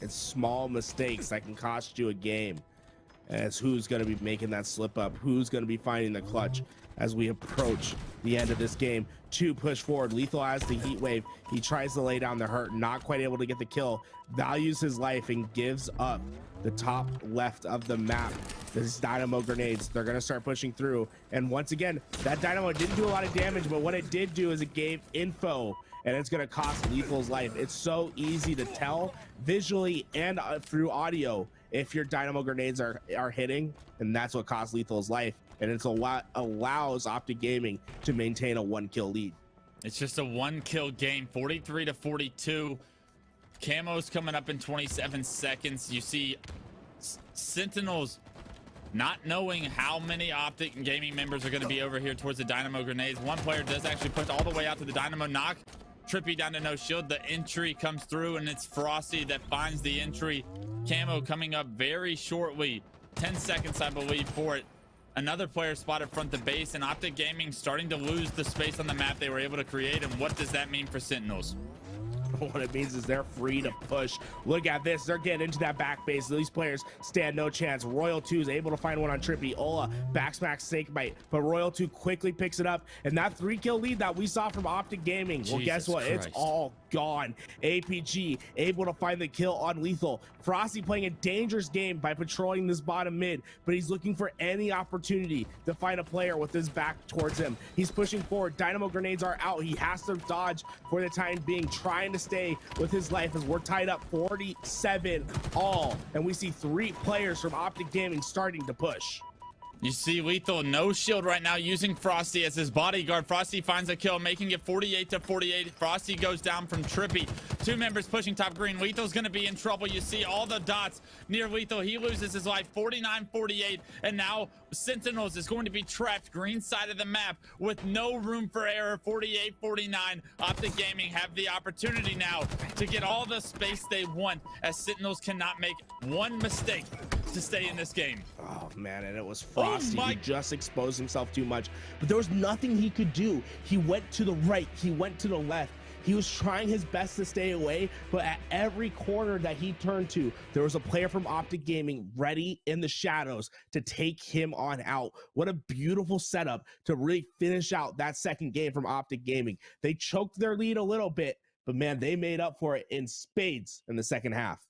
It's small mistakes that can cost you a game, as who's going to be making that slip up, who's going to be finding the clutch as we approach the end of this game. 2 push forward. Lethal has the heat wave. He tries to lay down the hurt, not quite able to get the kill, values his life and gives up the top left of the map. This dynamo grenades, they're going to start pushing through, and once again that dynamo didn't do a lot of damage, but what it did do is it gave info, and it's going to cost Lethal's life. It's so easy to tell visually and through audio if your dynamo grenades are hitting, and that's what costs Lethal's life. And it's allows Optic Gaming to maintain a 1-kill lead. It's just a 1-kill game, 43 to 42. Camo's coming up in 27 seconds. You see Sentinels not knowing how many Optic Gaming members are going to be over here towards the dynamo grenades. One player does actually push all the way out to the dynamo, knock Trippy down to no shield. The entry comes through, and it's Frosty that finds the entry. Camo coming up very shortly. 10 seconds, I believe, for it. Another player spotted front the base, and Optic Gaming starting to lose the space on the map they were able to create. And what does that mean for Sentinels? What it means is they're free to push. Look at this. They're getting into that back base. These players stand no chance. Royal 2 is able to find one on Trippy. Ola backsmack snakebite, but Royal 2 quickly picks it up. And that 3-kill lead that we saw from Optic Gaming, well, guess what? Christ. It's all gone. APG able to find the kill on Lethal. Frosty playing a dangerous game by patrolling this bottom mid, but he's looking for any opportunity to find a player with his back towards him. He's pushing forward. Dynamo grenades are out. He has to dodge for the time being, trying to stay with his life as we're tied up 47 all, and we see 3 players from Optic Gaming starting to push. You see Lethal no shield right now, using Frosty as his bodyguard. Frosty finds a kill, making it 48 to 48. Frosty goes down from Trippy. 2 members pushing top green. Lethal's going to be in trouble. You see all the dots near Lethal. He loses his life, 49-48. And now Sentinels is going to be trapped green side of the map with no room for error, 48-49. Optic Gaming have the opportunity now to get all the space they want, as Sentinels cannot make one mistake to stay in this game. Oh man, and it was Frosty who just exposed himself too much, but there was nothing he could do. He went to the right, he went to the left. He was trying his best to stay away, but at every corner that he turned to, there was a player from Optic Gaming ready in the shadows to take him on out. What a beautiful setup to really finish out that second game from Optic Gaming. They choked their lead a little bit, but man, they made up for it in spades in the second half.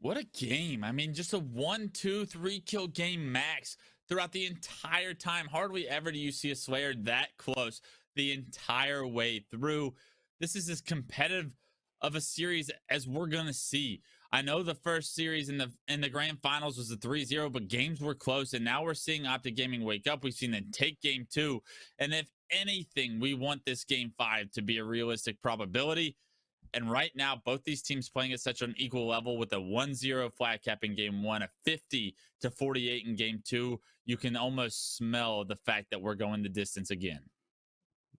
What a game. I mean, just a 1, 2, 3 kill game max throughout the entire time. Hardly ever do you see a Slayer that close the entire way through. This is as competitive of a series as we're going to see. I know the first series in the grand finals was a 3-0, but games were close, and now we're seeing Optic Gaming wake up. We've seen them take game 2, and if anything, we want this game 5 to be a realistic probability. And right now, both these teams playing at such an equal level, with a 1-0 flat cap in game 1, a 50-48 in game 2. You can almost smell the fact that we're going the distance again.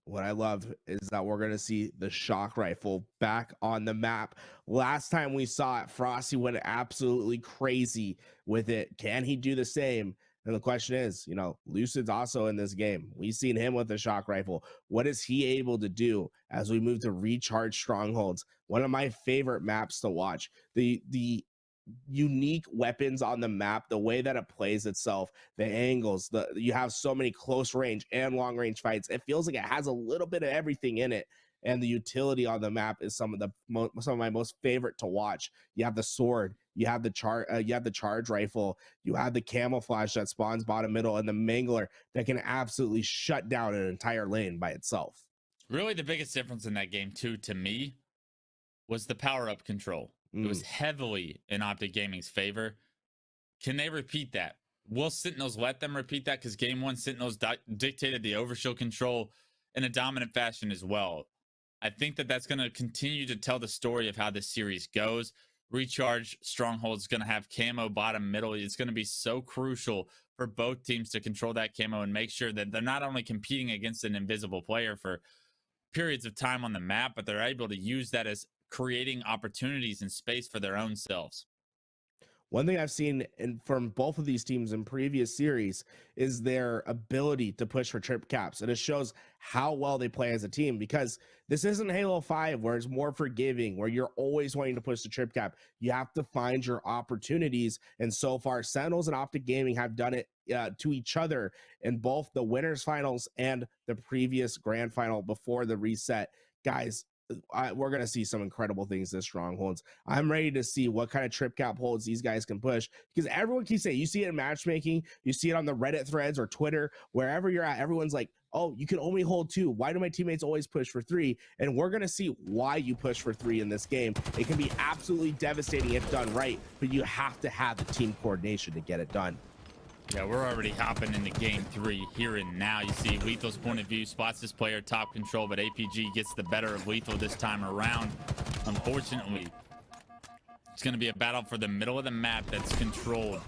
What I love is that we're going to see the shock rifle back on the map. Last time we saw it, Frosty went absolutely crazy with it. Can he do the same? And the question is, you know, Lucid's also in this game. We've seen him with the shock rifle. What is he able to do as we move to recharge Strongholds? One of my favorite maps to watch. The unique weapons on the map, the way that it plays itself, the angles, you have so many close range and long range fights. It feels like it has a little bit of everything in it. and the utility on the map is some of my most favorite to watch. You have the sword, you have the charge rifle, you have the camouflage that spawns bottom middle, and the mangler that can absolutely shut down an entire lane by itself. Really, the biggest difference in that game too, to me, was the power-up control. It was heavily in Optic Gaming's favor. Can they repeat that? Will Sentinels let them repeat that? Because game one, Sentinels dictated the overshield control in a dominant fashion as well. I think that that's going to continue to tell the story of how this series goes. Recharge Strongholds is going to have camo bottom middle. It's going to be so crucial for both teams to control that camo and make sure that they're not only competing against an invisible player for periods of time on the map, but they're able to use that as creating opportunities and space for their own selves. One thing I've seen from both of these teams in previous series is their ability to push for trip caps. And it shows how well they play as a team, because this isn't Halo 5 where it's more forgiving, where you're always wanting to push the trip cap. You have to find your opportunities. And so far, Sentinels and Optic Gaming have done it to each other in both the winners finals and the previous grand final before the reset. Guys, we're going to see some incredible things this Strongholds. I'm ready to see what kind of trip cap holds these guys can push, because everyone keeps saying, you see it in matchmaking, you see it on the Reddit threads or Twitter, wherever you're at, everyone's like, oh, you can only hold 2. Why do my teammates always push for 3? And we're going to see why you push for 3 in this game. It can be absolutely devastating if done right, but you have to have the team coordination to get it done. Yeah, we're already hopping into game 3 here and now. You see Lethal's point of view, spots this player top control, but APG gets the better of Lethal this time around. Unfortunately, it's going to be a battle for the middle of the map that's controlled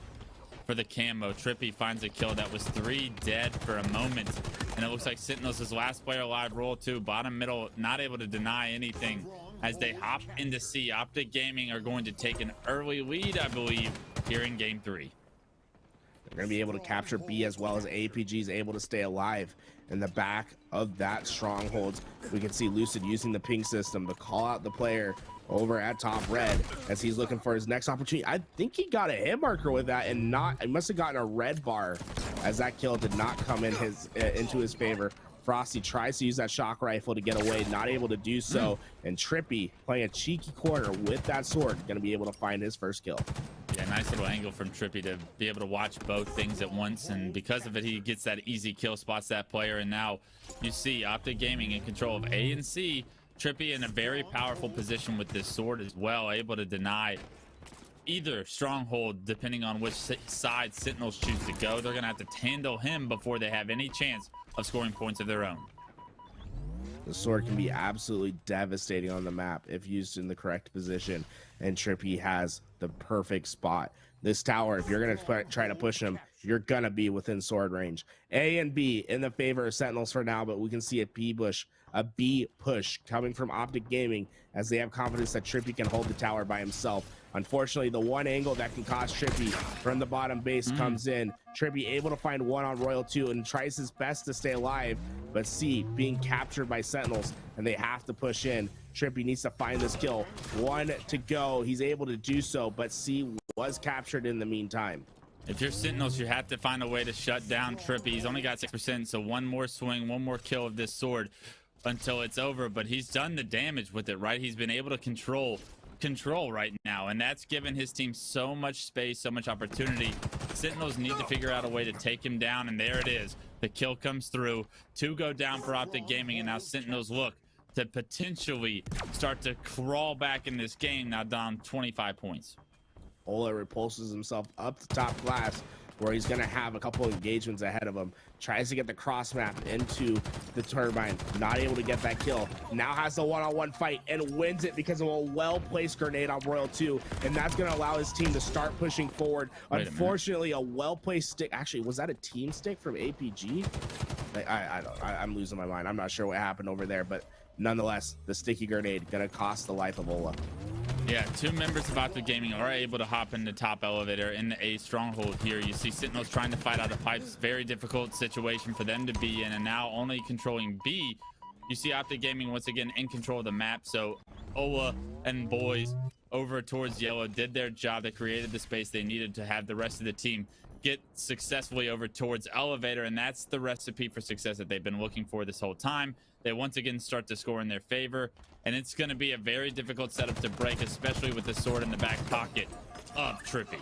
for the camo. Trippy finds a kill. That was 3 dead for a moment, and it looks like Sentinels is last player alive. Roll 2, bottom middle, not able to deny anything as they hop into C. Optic Gaming are going to take an early lead, I believe, here in game 3. They're going to be able to capture B, as well as APG is able to stay alive in the back of that Strongholds. We can see Lucid using the ping system to call out the player over at top red as he's looking for his next opportunity. I think he got a hit marker with that, and he must have gotten a red bar, as that kill did not come in into his favor. Frosty tries to use that shock rifle to get away, not able to do so, and Trippy playing a cheeky corner with that sword, going to be able to find his first kill. Yeah, nice little angle from Trippy to be able to watch both things at once, and because of it, he gets that easy kill, spots that player, and now you see Optic Gaming in control of A and C. Trippy in a very powerful position with this sword as well, able to deny either Stronghold, depending on which side Sentinels choose to go. They're going to have to handle him before they have any chance of scoring points of their own. The sword can be absolutely devastating on the map if used in the correct position, and Trippy has the perfect spot. This tower, if you're going to try to push him, you're going to be within sword range. A and B in the favor of Sentinels for now, but we can see a B push coming from Optic Gaming as they have confidence that Trippy can hold the tower by himself. Unfortunately, the one angle that can cost Trippy from the bottom base comes in. Trippy able to find one on Royal 2 and tries his best to stay alive, but C being captured by Sentinels, and they have to push in. Trippy needs to find this kill. 1 to go. He's able to do so, but C was captured in the meantime. If you're Sentinels, you have to find a way to shut down Trippy. He's only got 6%, so one more swing, one more kill of this sword until it's over, but he's done the damage with it, right? He's been able to control right now, and that's given his team so much space, so much opportunity. Sentinels need to figure out a way to take him down, and there it is. The kill comes through. 2 go down for Optic Gaming, and now Sentinels look to potentially start to crawl back in this game, now down 25 points. Ola repulses himself up the top glass, where he's going to have a couple engagements ahead of him. Tries to get the cross map into the turbine, not able to get that kill. Now has the one-on-one fight and wins it because of a well-placed grenade on Royal 2, and that's going to allow his team to start pushing forward. Unfortunately, a well-placed stick. Actually, was that a team stick from APG? I'm losing my mind. I'm not sure what happened over there, but nonetheless, the sticky grenade going to cost the life of Ola. Yeah, 2 members of Optic Gaming are able to hop in the top elevator in the A Stronghold here. You see Sentinels trying to fight out of pipes. Very difficult situation for them to be in, and now only controlling B. You see Optic Gaming once again in control of the map. So Ola and boys over towards yellow did their job. They created the space they needed to have the rest of the team get successfully over towards elevator, and that's the recipe for success that they've been looking for this whole time. They once again start to score in their favor, and it's going to be a very difficult setup to break, especially with the sword in the back pocket of Trippy.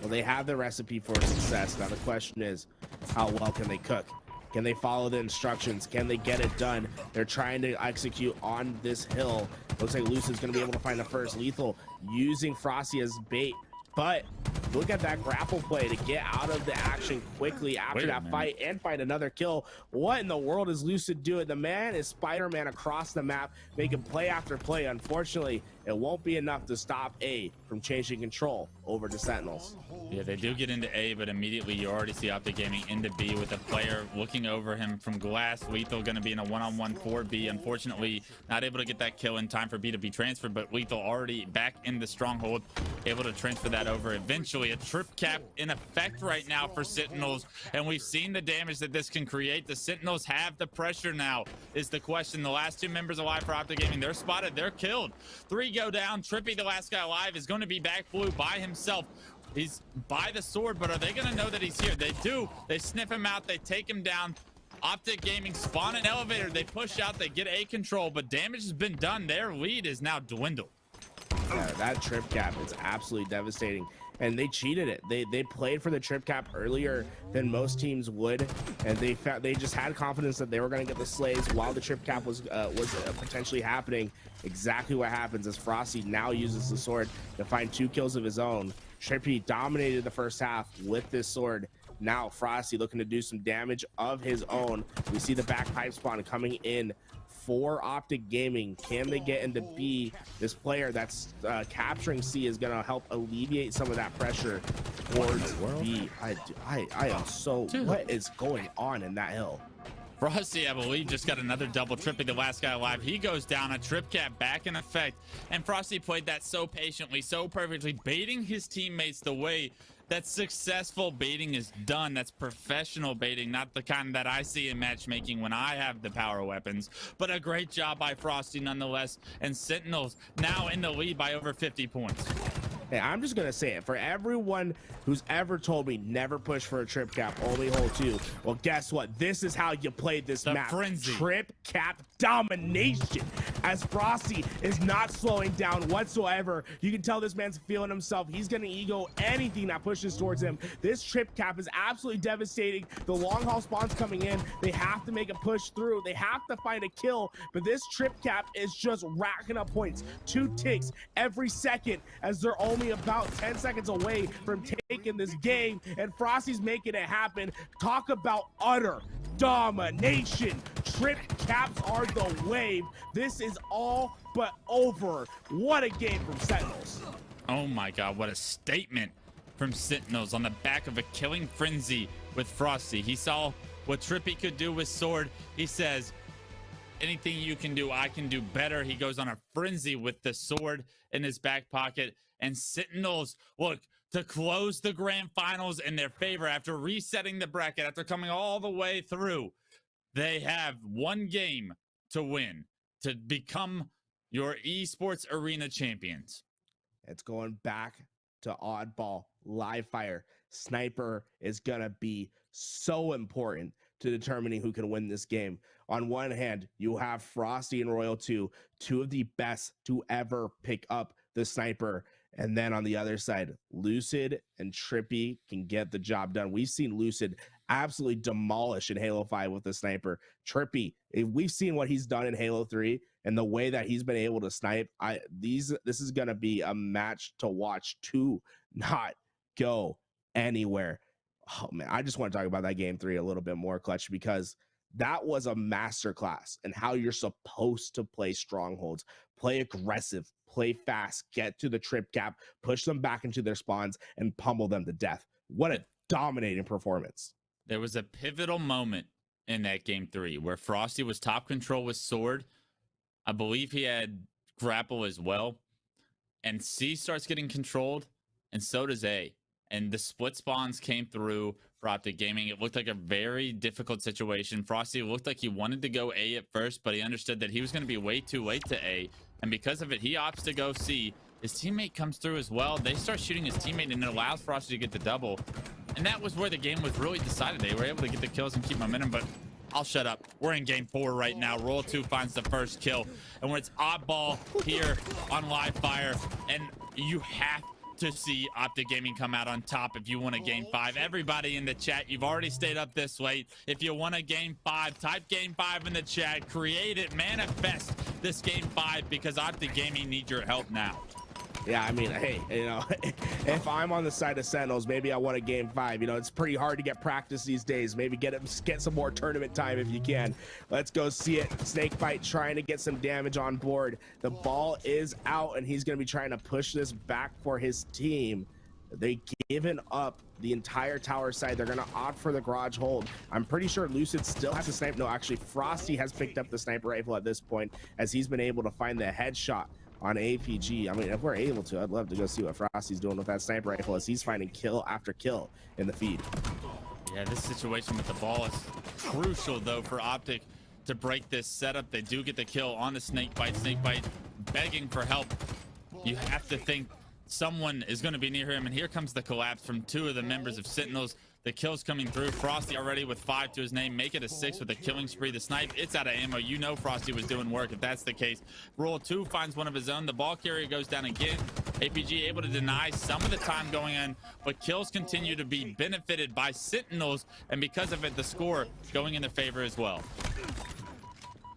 Well, they have the recipe for success. Now the question is, how well can they cook? Can they follow the instructions? Can they get it done? They're trying to execute on this hill. Looks like Lucid's going to be able to find the first lethal using Frosty as bait. But look at that grapple play to get out of the action quickly after that fight and find another kill. What in the world is Lucid doing? The man is Spider-Man across the map, making play after play. Unfortunately, it won't be enough to stop A from changing control over to Sentinels. Yeah, they do get into A, but immediately you already see Optic Gaming into B with a player looking over him from glass. Lethal going to be in a one-on-one for B. Unfortunately, not able to get that kill in time for B to be transferred, but Lethal already back in the stronghold, able to transfer that over. Eventually, a trip cap in effect right now for Sentinels, and we've seen the damage that this can create. The Sentinels have the pressure now, is the question. The last two members alive for Optic Gaming, they're spotted, they're killed. 3 go down. Trippy, the last guy alive, is going to be back blue by himself. He's by the sword, but are they going to know that he's here? They do. They sniff him out. They take him down. Optic Gaming spawn an elevator. They push out. They get A control, but damage has been done. Their lead is now dwindled. Yeah, that trip cap is absolutely devastating, and they cheated it. They played for the trip cap earlier than most teams would, and they just had confidence that they were going to get the slays while the trip cap was potentially happening. Exactly what happens as Frosty now uses the sword to find 2 kills of his own. Trippy dominated the first half with this sword. Now Frosty looking to do some damage of his own. We see the back pipe spawn coming in for Optic Gaming. Can they get into B? This player that's capturing C is going to help alleviate some of that pressure towards B. I am so... Dude, what is going on in that hill? Frosty, I believe, just got another double. Trippy, the last guy alive, he goes down. A trip cap back in effect, and Frosty played that so patiently, so perfectly, baiting his teammates the way that successful baiting is done. That's professional baiting, not the kind that I see in matchmaking when I have the power weapons, but a great job by Frosty nonetheless. And Sentinels now in the lead by over 50 points. Hey, I'm just gonna say it for everyone who's ever told me never push for a trip cap, only hold 2. Well, guess what? This is how you play this map. Frenzy. Trip cap domination, as Frosty is not slowing down whatsoever. You can tell this man's feeling himself. He's gonna ego anything that pushes towards him. This trip cap is absolutely devastating. The long haul spawns coming in. They have to make a push through. They have to find a kill, but this trip cap is just racking up points. 2 ticks every second, as they're only about 10 seconds away from taking this game, and Frosty's making it happen. Talk about utter domination. Trip caps are the wave. This is all but over. What a game from Sentinels. Oh my god, what a statement from Sentinels on the back of a killing frenzy with Frosty. He saw what Trippy could do with sword. He says, anything you can do, I can do better. He goes on a frenzy with the sword in his back pocket, and Sentinels look to close the grand finals in their favor after resetting the bracket, after coming all the way through. They have 1 game to win to become your esports arena champions. It's going back to Oddball. Live fire. Sniper is gonna be so important to determining who can win this game. On one hand, you have Frosty and Royal 2 of the best to ever pick up the sniper. And then on the other side, Lucid and Trippy can get the job done. We've seen Lucid absolutely demolish in Halo 5 with the sniper. Trippy, we've seen what he's done in Halo 3 and the way that he's been able to snipe. This is going to be a match to watch, to not go anywhere. Oh man, I just want to talk about that game 3 a little bit more, Clutch, because that was a masterclass in how you're supposed to play Strongholds. Play aggressive, play fast, get to the trip cap, push them back into their spawns, and pummel them to death. What a dominating performance. There was a pivotal moment in that game 3 where Frosty was top control with sword. I believe he had grapple as well. And C starts getting controlled, and so does A. And the split spawns came through for Optic Gaming. It looked like a very difficult situation. Frosty looked like he wanted to go A at first, but he understood that he was going to be way too late to A. And because of it, he opts to go C. his teammate comes through as well. They start shooting his teammate, and it allows Frosty to get the double. And that was where the game was really decided. They were able to get the kills and keep momentum, but I'll shut up. We're in game 4 right now. Royal 2 finds the first kill. And when it's Oddball here on live fire, and you have to see Optic Gaming come out on top if you want a game 5. Everybody in the chat, you've already stayed up this late. If you want a game 5, type game 5 in the chat. Create it, manifest this game 5, because Optic Gaming needs your help now. Yeah, I mean, hey, you know, if I'm on the side of Sentinels, maybe I want a game 5. You know, it's pretty hard to get practice these days. Maybe get some more tournament time if you can. Let's go see it. Snakebite trying to get some damage on board. The ball is out, and he's going to be trying to push this back for his team. They given up the entire tower side. They're going to opt for the garage hold. I'm pretty sure Lucid still has a snipe. No, actually, Frosty has picked up the sniper rifle at this point, as he's been able to find the headshot on APG. I mean, if we're able to, I'd love to go see what Frosty's doing with that sniper rifle, as he's finding kill after kill in the feed. Yeah, this situation with the ball is crucial, though, for Optic to break this setup. They do get the kill on the Snakebite. Snakebite begging for help. You have to think someone is going to be near him, and here comes the collapse from 2 of the members of Sentinels. The kills coming through. Frosty already with 5 to his name. Make it a 6 with a killing spree. The snipe, it's out of ammo. You know Frosty was doing work if that's the case. Roll 2 finds one of his own. The ball carrier goes down again. APG able to deny some of the time going in, but kills continue to be benefited by Sentinels, and because of it, the score going in their favor as well.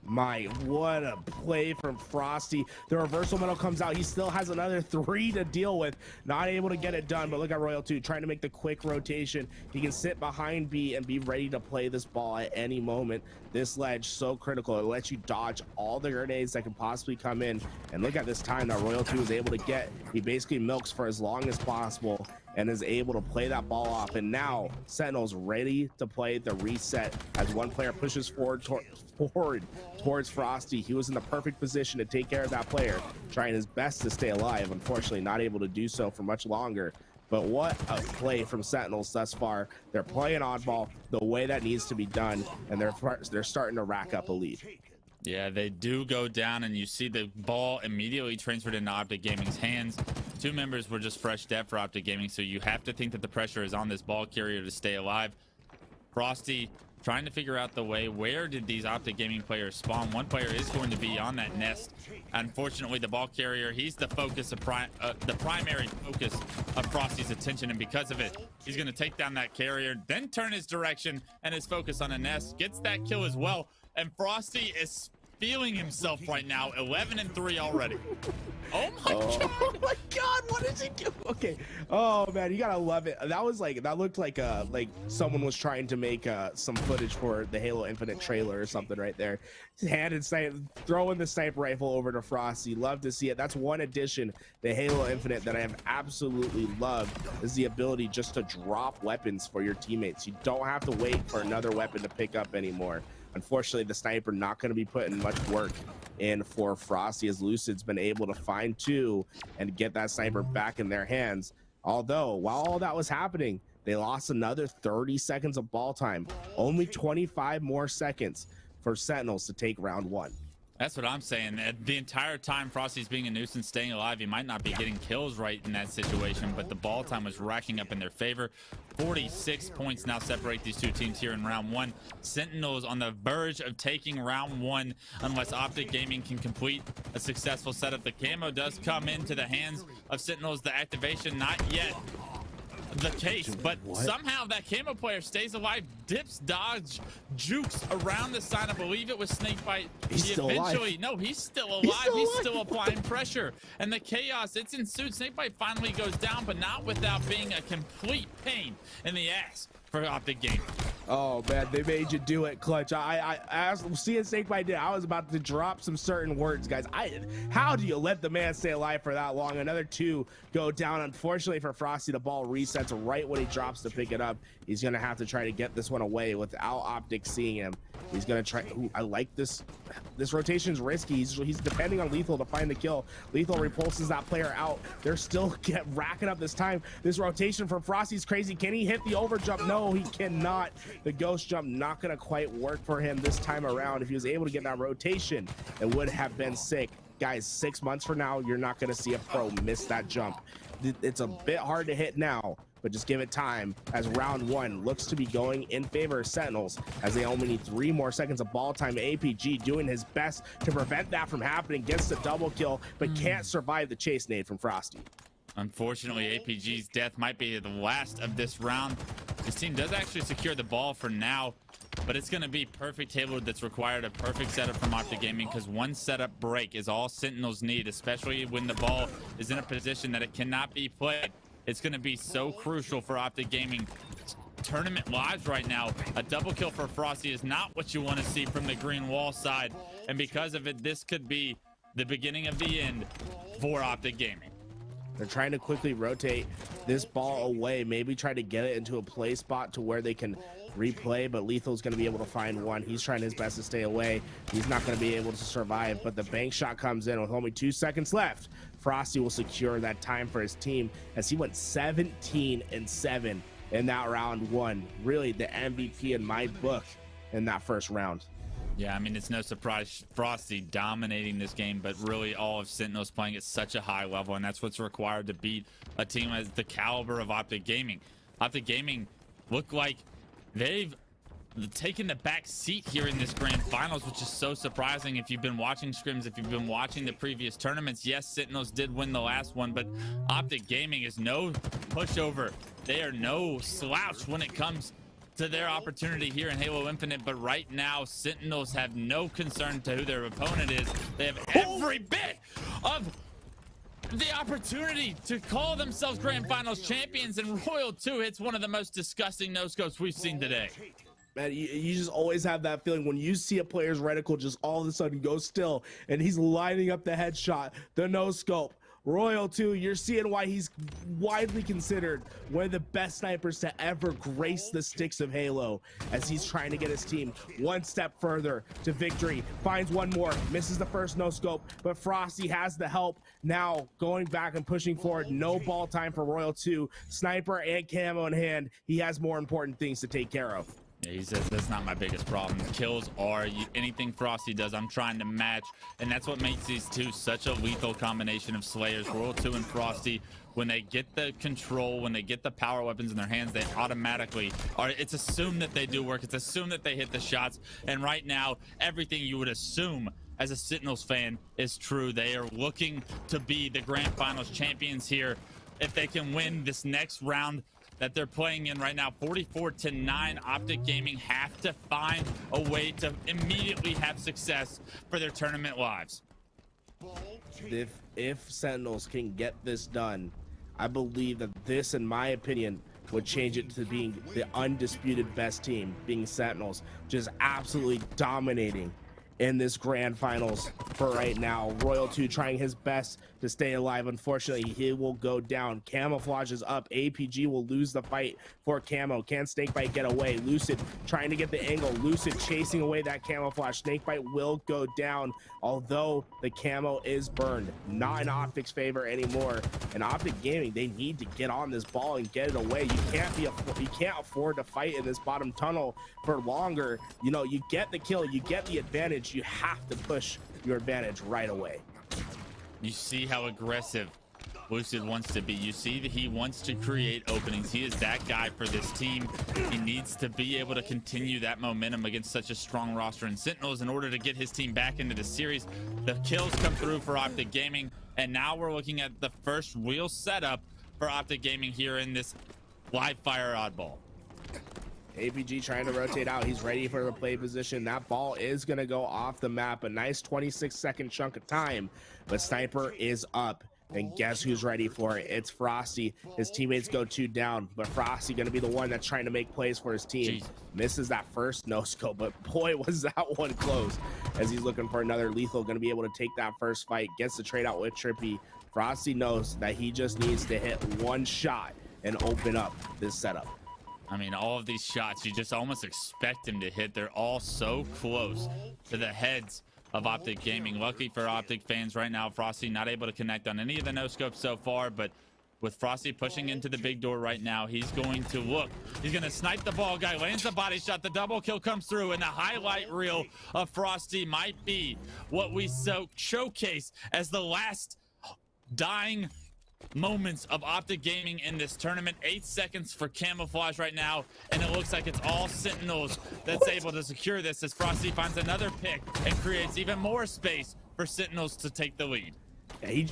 My, what a play from Frosty. The reversal medal comes out. He still has another 3 to deal with. Not able to get it done, but look at Royal 2 trying to make the quick rotation. He can sit behind B and be ready to play this ball at any moment. This ledge, so critical. It lets you dodge all the grenades that can possibly come in. And look at this time that Royal 2 is able to get. He basically milks for as long as possible and is able to play that ball off. And now Sentinel's ready to play the reset as one player pushes forward towards Frosty. He was in the perfect position to take care of that player, trying his best to stay alive. Unfortunately, not able to do so for much longer. But what a play from Sentinels thus far. They're playing Oddball the way that needs to be done, and they're starting to rack up a lead. Yeah, they do go down, and you see the ball immediately transferred into Optic Gaming's hands. 2 members were just fresh dead for Optic Gaming, so you have to think that the pressure is on this ball carrier to stay alive. Frosty trying to figure out the way. Where did these Optic Gaming players spawn? One player is going to be on that nest. Unfortunately, the ball carrier, he's the focus of the primary focus of Frosty's attention, and because of it, he's going to take down that carrier, then turn his direction and his focus on the nest. Gets that kill as well, and Frosty is feeling himself right now. 11-3 already. Oh my god, what is he doing? Okay, oh man, you gotta love it. That was like, that looked like someone was trying to make some footage for the Halo Infinite trailer or something right there. Handed snipe, throwing the sniper rifle over to Frosty. Love to see it. That's one addition to Halo Infinite that I have absolutely loved, is the ability just to drop weapons for your teammates. You don't have to wait for another weapon to pick up anymore. Unfortunately, the sniper not going to be putting much work in for Frosty, as Lucid's been able to find 2 and get that sniper back in their hands. Although, while all that was happening, they lost another 30 seconds of ball time. Only 25 more seconds for Sentinels to take round 1. That's what I'm saying. The entire time Frosty's being a nuisance, staying alive, he might not be getting kills right in that situation, but the ball time was racking up in their favor. 46 points now separate these 2 teams here in round 1. Sentinels on the verge of taking round 1 unless Optic Gaming can complete a successful setup. The camo does come into the hands of Sentinels. The activation not yet the case, but somehow that camo player stays alive, dips, dodge, jukes around the sign. I believe it was Snakebite. He's still alive. No, he's still alive. He's still applying pressure, and the chaos, it's ensued. Snakebite finally goes down, but not without being a complete pain in the ass for Optic Gaming. Oh man, they made you do it, Clutch. I was seeing Snakebite did. I was about to drop some certain words, guys. How do you let the man stay alive for that long? Another 2 go down. Unfortunately for Frosty, the ball resets right when he drops to pick it up. He's gonna have to try to get this one away without Optic seeing him. He's gonna try. Ooh, I like this. This rotation's risky. He's depending on Lethal to find the kill. Lethal repulses that player out. They're still racking up this time. This rotation from Frosty's crazy. Can he hit the overjump? No, he cannot. The ghost jump not gonna quite work for him this time around. If he was able to get that rotation, it would have been sick. guys, 6 months from now, you're not going to see a pro miss that jump. It's a bit hard to hit now, but just give it time, as round 1 looks to be going in favor of Sentinels, as they only need 3 more seconds of ball time. APG doing his best to prevent that from happening, gets the double kill, but can't survive the chase nade from Frosty. Unfortunately, APG's death might be the last of this round. His team does actually secure the ball for now, but it's going to be perfect table that's required, a perfect setup from Optic Gaming, because one setup break is all Sentinels need, especially when the ball is in a position that it cannot be played. It's going to be so crucial for Optic Gaming tournament lives right now. A double kill for Frosty is not what you want to see from the green wall side, and because of it, this could be the beginning of the end for Optic Gaming. They're trying to quickly rotate this ball away, maybe try to get it into a play spot to where they can replay, but Lethal's going to be able to find one. He's trying his best to stay away. He's not going to be able to survive, but the bank shot comes in with only 2 seconds left. Frosty will secure that time for his team, as he went 17-7 in that round 1. Really the MVP in my book in that first round. Yeah, I mean, it's no surprise Frosty dominating this game, but really all of Sentinels playing at such a high level, and that's what's required to beat a team as the caliber of Optic Gaming. Optic Gaming look like they've taken the back seat here in this grand finals, which is so surprising. If you've been watching scrims, if you've been watching the previous tournaments, yes, Sentinels did win the last one, but Optic Gaming is no pushover. They are no slouch when it comes to their opportunity here in Halo Infinite, but right now Sentinels have no concern to who their opponent is. They have every bit of the opportunity to call themselves grand finals champions, and Royal 2 hits one of the most disgusting no-scopes we've seen today. Man, you just always have that feeling when you see a player's reticle just all of a sudden go still, and he's lining up the headshot, the no-scope. Royal 2, you're seeing why he's widely considered one of the best snipers to ever grace the sticks of Halo, as he's trying to get his team one step further to victory. Finds one more, misses the first no scope, but Frosty has the help. Now going back and pushing forward, no ball time for Royal 2. Sniper and camo in hand. He has more important things to take care of. Yeah, he says that's not my biggest problem. Kills are anything Frosty does, I'm trying to match, and that's what makes these two such a lethal combination of slayers. Royal 2 and Frosty, when they get the control, when they get the power weapons in their hands, they automatically are, it's assumed that they do work, it's assumed that they hit the shots, and right now everything you would assume as a Sentinels fan is true. They are looking to be the grand finals champions here. If they can win this next round that they're playing in right now, 44-9, Optic Gaming have to find a way to immediately have success for their tournament lives. If Sentinels can get this done, I believe that this, in my opinion, would change it to being the undisputed best team, being Sentinels, just absolutely dominating in this grand finals for right now. Royal 2 trying his best to stay alive. Unfortunately, he will go down. Camouflage is up. APG will lose the fight for Camo. Can Snakebite get away? Lucid trying to get the angle. Lucid chasing away that camouflage. Snakebite will go down, although the camo is burned. Not in Optic's favor anymore. And Optic Gaming, they need to get on this ball and get it away. You can't afford to fight in this bottom tunnel for longer. You know, you get the kill, you get the advantage. You have to push your advantage right away. You see how aggressive Lucid wants to be. You see that he wants to create openings. He is that guy for this team. He needs to be able to continue that momentum against such a strong roster in Sentinels in order to get his team back into the series. The kills come through for Optic Gaming, and now we're looking at the first real setup for Optic Gaming here in this live fire oddball. APG trying to rotate out. He's ready for the play position. That ball is going to go off the map. A nice 26-second chunk of time, but Sniper is up. And guess who's ready for it? It's Frosty. His teammates go 2 down, but Frosty going to be the one that's trying to make plays for his team. Jesus. Misses that first no-scope, but boy, was that one close, as he's looking for another lethal. Going to be able to take that first fight. Gets the trade out with Trippy. Frosty knows that he just needs to hit one shot and open up this setup. I mean, all of these shots, you just almost expect him to hit. They're all so close to the heads of Optic Gaming. Lucky for Optic fans right now, Frosty not able to connect on any of the no-scopes so far, but with Frosty pushing into the big door right now. He's going to look. He's going to snipe the ball guy, lands the body shot. The double kill comes through, and the highlight reel of Frosty might be what we showcase as the last dying moments of Optic Gaming in this tournament. 8 seconds for camouflage right now, and it looks like it's all Sentinels that's able to secure this as Frosty finds another pick and creates even more space for Sentinels to take the lead. Yeah,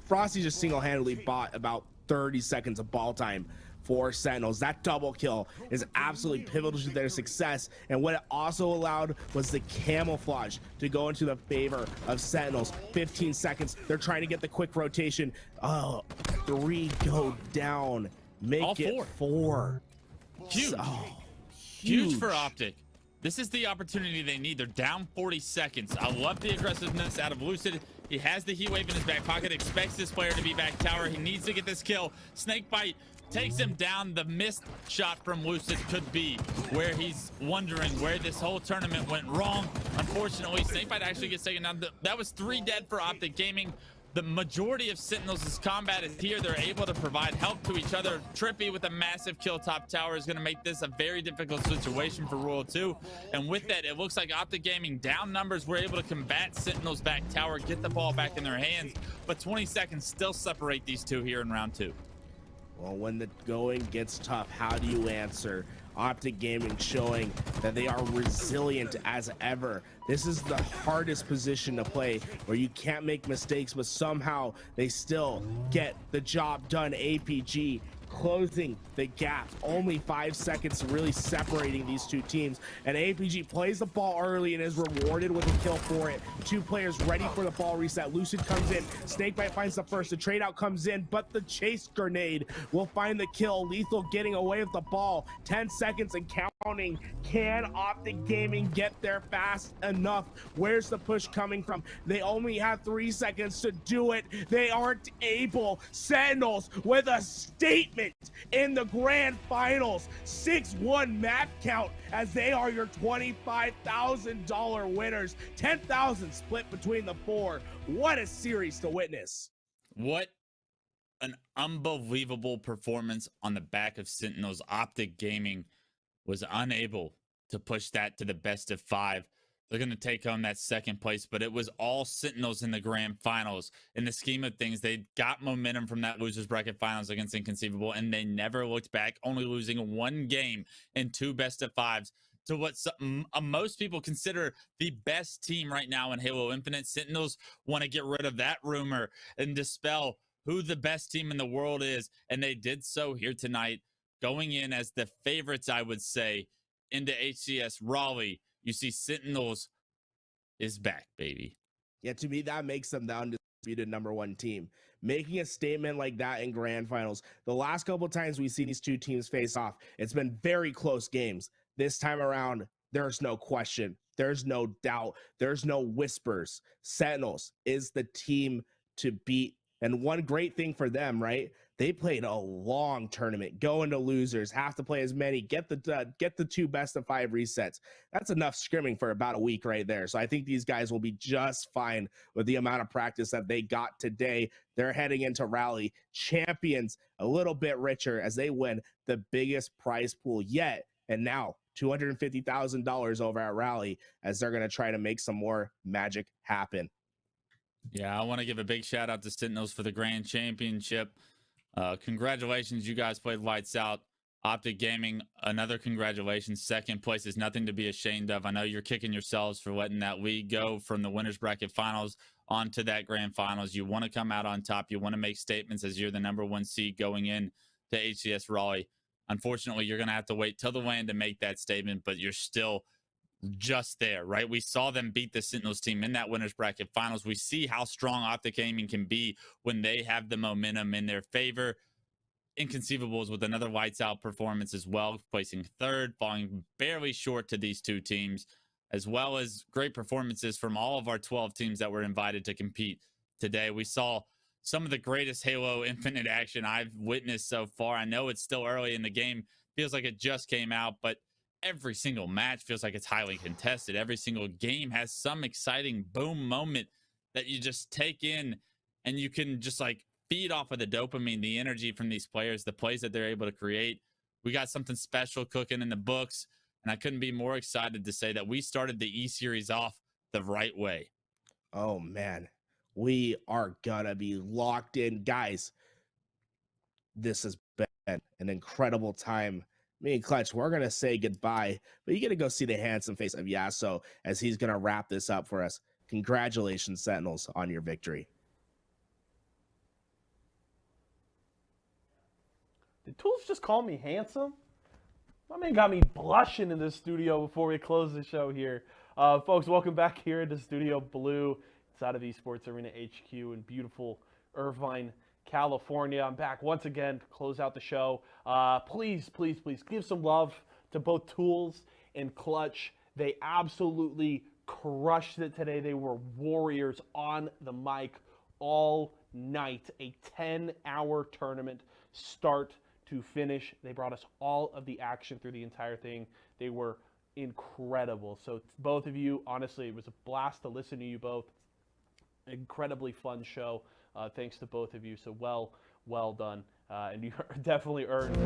Frosty just single-handedly bought about 30 seconds of ball time for Sentinels. That double kill is absolutely pivotal to their success, and what it also allowed was the camouflage to go into the favor of Sentinels. 15 seconds, they're trying to get the quick rotation. 3 go down, make all it 4. Huge. Huge for Optic. This is the opportunity they need. They're down 40 seconds. I love the aggressiveness out of Lucid. He has the heat wave in his back pocket, expects this player to be back tower. He needs to get this kill. Snakebite takes him down. The missed shot from Lucid could be where he's wondering where this whole tournament went wrong. Unfortunately, Snakebite actually gets taken down. That was 3 dead for Optic Gaming. The majority of Sentinels' combat is here. They're able to provide help to each other. Trippy with a massive kill top tower is going to make this a very difficult situation for Royal 2. And with that, it looks like Optic Gaming down numbers were able to combat Sentinels' back tower, get the ball back in their hands. But 20 seconds still separate these two here in round 2. Well, when the going gets tough, how do you answer? Optic Gaming showing that they are resilient as ever. This is the hardest position to play, where you can't make mistakes, but somehow they still get the job done. APG closing the gap. Only 5 seconds really separating these two teams, and APG plays the ball early and is rewarded with a kill for it. 2 players ready for the ball reset. Lucid comes in, Snakebite finds the first, the trade out comes in, but the chase grenade will find the kill. Lethal getting away with the ball. 10 seconds and counting. Can Optic Gaming get there fast enough? Where's the push coming from? They only have 3 seconds to do it. They aren't able. Sentinels with a statement in the grand finals. 6-1 map count as they are your $25,000 winners. 10,000 split between the 4. What a series to witness. What an unbelievable performance on the back of Sentinels. Optic Gaming was unable to push that to the best of 5. They're going to take home that 2nd place, but it was all Sentinels in the grand finals. In the scheme of things, they got momentum from that losers bracket finals against Inconceivable, and they never looked back, only losing 1 game in 2 best of 5s to what most people consider the best team right now in Halo Infinite. Sentinels want to get rid of that rumor and dispel who the best team in the world is, and they did so here tonight, going in as the favorites, I would say, into HCS Raleigh. You see Sentinels is back, baby. Yeah, to me, that makes them the undisputed #1 team. Making a statement like that in grand finals. The last couple of times we see these two teams face off, it's been very close games. This time around, there's no question. There's no doubt. There's no whispers. Sentinels is the team to beat. And one great thing for them, right? They played a long tournament, go into losers, have to play as many, get the 2 best of 5 resets. That's enough scrimming for about a week right there. So I think these guys will be just fine with the amount of practice that they got today. They're heading into Raleigh champions, a little bit richer as they win the biggest prize pool yet. And now $250,000 over at Raleigh as they're going to try to make some more magic happen. Yeah, I want to give a big shout out to Sentinels for the grand championship. Congratulations, you guys played lights out. Optic Gaming, another congratulations. 2nd place is nothing to be ashamed of. I know you're kicking yourselves for letting that league go from the winners bracket finals onto that grand finals. You want to come out on top. You want to make statements as you're the #1 seed going in to HCS Raleigh. Unfortunately, you're going to have to wait till the land to make that statement, but you're still just there, right? We saw them beat the Sentinels team in that winners bracket finals. We see how strong Optic Gaming can be when they have the momentum in their favor. Inconceivables with another lights out performance as well, placing 3rd, falling barely short to these 2 teams, as well as great performances from all of our 12 teams that were invited to compete today. We saw some of the greatest Halo Infinite action I've witnessed so far. I know it's still early in the game, feels like it just came out, but every single match feels like it's highly contested. Every single game has some exciting boom moment that you just take in and you can just like feed off of the dopamine, the energy from these players, the plays that they're able to create. We got something special cooking in the books, and I couldn't be more excited to say that we started the E series off the right way. Oh man, we are gonna be locked in, guys. This has been an incredible time. Me and Clutch, we're gonna say goodbye, but you gotta go see the handsome face of Yasso as he's gonna wrap this up for us. Congratulations, Sentinels, on your victory. Did Tools just call me handsome? My man got me blushing in the studio before we close the show here. Folks, welcome back here into Studio Blue inside of Esports Arena HQ in beautiful Irvine, California. I'm back once again to close out the show. Please, please, please give some love to both Tools and Clutch. They absolutely crushed it today. They were warriors on the mic all night. A 10-hour tournament, start to finish. They brought us all of the action through the entire thing. They were incredible. So both of you, honestly, it was a blast to listen to you both. Incredibly fun show. Thanks to both of you. So well done. And you definitely earned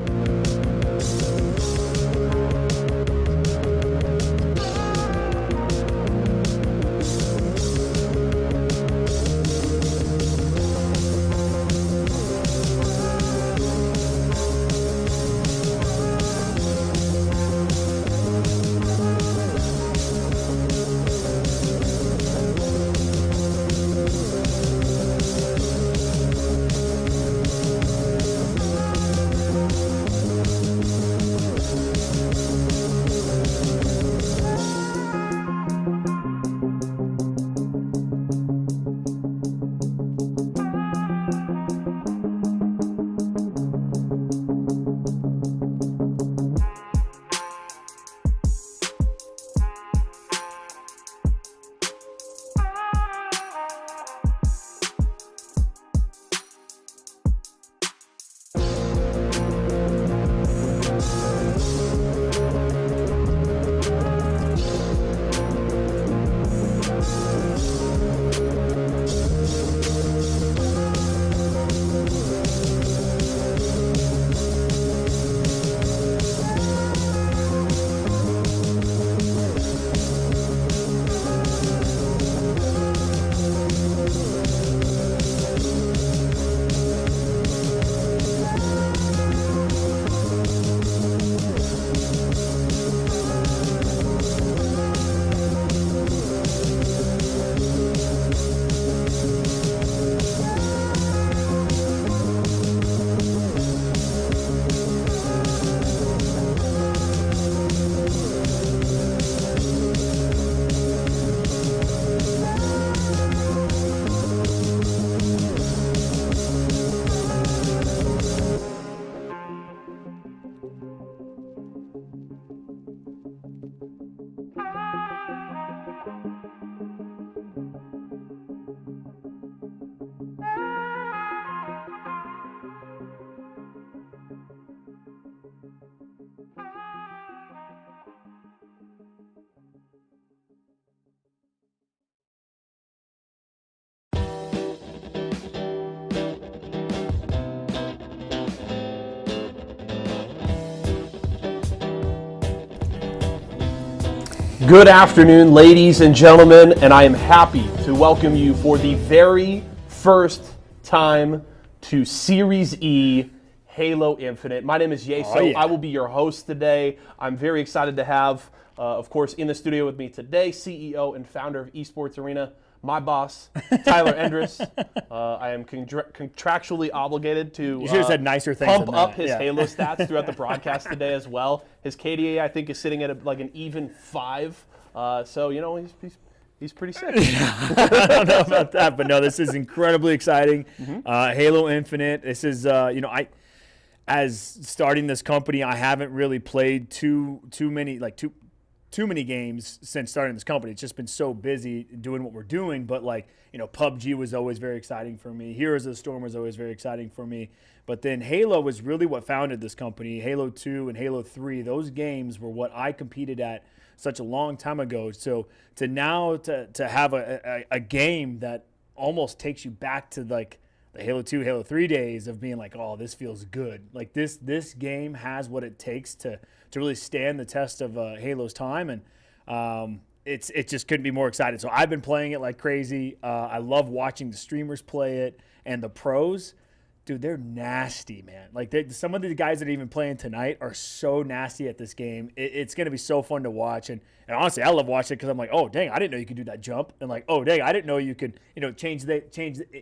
Good afternoon, ladies and gentlemen, and I am happy to welcome you for the very first time to Series E Halo Infinite. My name is Yaso. Oh, yeah. I will be your host today. I'm very excited to have, of course, in the studio with me today, CEO and founder of Esports Arena, my boss, Tyler Endress. I am contractually obligated to You should have said nicer things pump than up that. his Yeah. Halo stats throughout the broadcast today as well. His KDA, I think, is sitting at like an even 5. So, you know, he's pretty sick. I don't know about that, but no, this is incredibly exciting. Halo Infinite. This is, as starting this company, I haven't really played too many games since starting this company. It's just been so busy doing what we're doing. But PUBG was always very exciting for me. Heroes of the Storm was always very exciting for me. But then Halo was really what founded this company. Halo 2 and Halo 3, those games were what I competed at such a long time ago. So to now to have a game that almost takes you back to the the Halo 2, Halo 3 days of being like, oh, this feels good. Like this game has what it takes to really stand the test of Halo's time, and it just couldn't be more excited. So I've been playing it like crazy. I love watching the streamers play it and the pros. Dude, they're nasty, man. Like some of the guys that are even playing tonight are so nasty at this game. It's going to be so fun to watch. And honestly, I love watching it because I'm like, oh, dang, I didn't know you could do that jump. And like, oh, dang, I didn't know you could, change the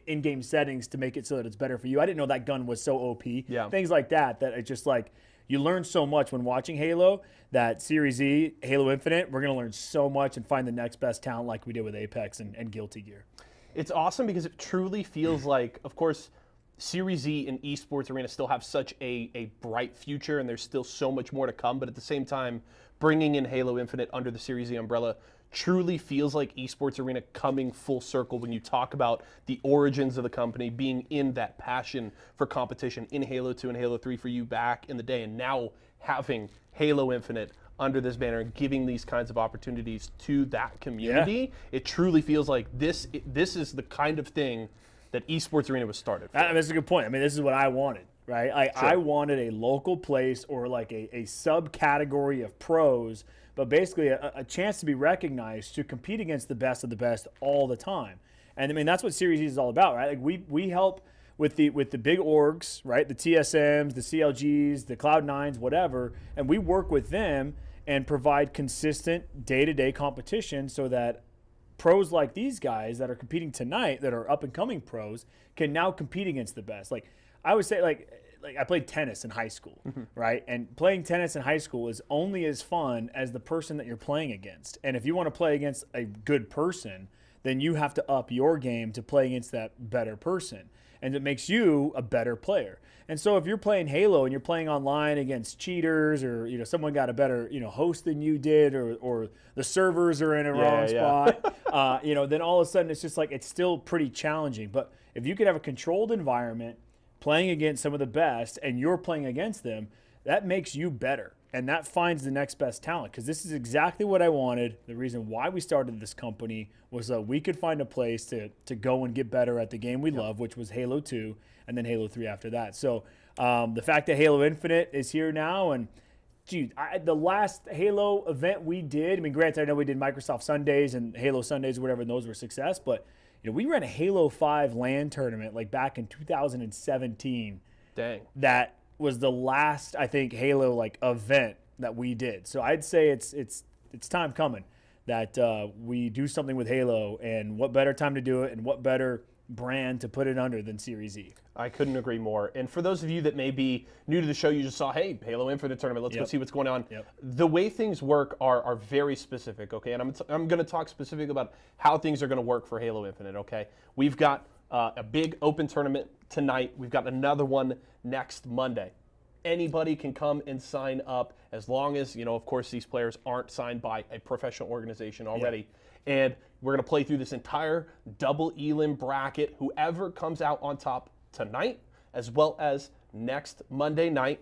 in-game settings to make it so that it's better for you. I didn't know that gun was so OP. Yeah. Things like that it's just like, you learn so much when watching Halo that Series E, Halo Infinite, we're going to learn so much and find the next best talent like we did with Apex and Guilty Gear. It's awesome because it truly feels like, of course, Series E and Esports Arena still have such a bright future, and there's still so much more to come. But at the same time, bringing in Halo Infinite under the Series E umbrella truly feels like Esports Arena coming full circle when you talk about the origins of the company being in that passion for competition in Halo 2 and Halo 3 for you back in the day, and now having Halo Infinite under this banner and giving these kinds of opportunities to that community. Yeah. It truly feels like this is the kind of thing that Esports Arena was started for. That's a good point. I mean, this is what I wanted, right? Sure. I wanted a local place or like a subcategory of pros, but basically a chance to be recognized to compete against the best of the best all the time. And I mean, that's what Series E is all about, right? Like we help with the big orgs, right? The TSMs, the CLGs, the Cloud9s, whatever, and we work with them and provide consistent day-to-day competition so that pros like these guys that are competing tonight, that are up-and-coming pros, can now compete against the best. Like, I would say, like I played tennis in high school, right? And playing tennis in high school is only as fun as the person that you're playing against. And if you want to play against a good person, then you have to up your game to play against that better person. And it makes you a better player. And so if you're playing Halo and you're playing online against cheaters, or someone got a better host than you did, or the servers are in a wrong spot, then all of a sudden it's just like it's still pretty challenging. But if you could have a controlled environment playing against some of the best and you're playing against them, that makes you better. And that finds the next best talent, because this is exactly what I wanted. The reason why we started this company was that we could find a place to go and get better at the game we love, which was Halo 2 and then Halo 3 after that. So the fact that Halo Infinite is here now, and the last Halo event we did, I mean, granted, I know we did Microsoft Sundays and Halo Sundays or whatever, and those were a success, but we ran a Halo 5 LAN tournament like back in 2017. Dang. That was the last, I think, Halo like event that we did. So I'd say it's time coming that we do something with Halo, and what better time to do it, and what better brand to put it under than Series E. I couldn't agree more. And for those of you that may be new to the show, you just saw, hey, Halo Infinite tournament, let's go see what's going on. Yep. The way things work are very specific, okay? And I'm going to talk specifically about how things are going to work for Halo Infinite, okay? We've got a big open tournament tonight. We've got another one next Monday. Anybody can come and sign up, as long as, of course, these players aren't signed by a professional organization already. Yeah. And we're going to play through this entire double elim bracket. Whoever comes out on top tonight, as well as next Monday night,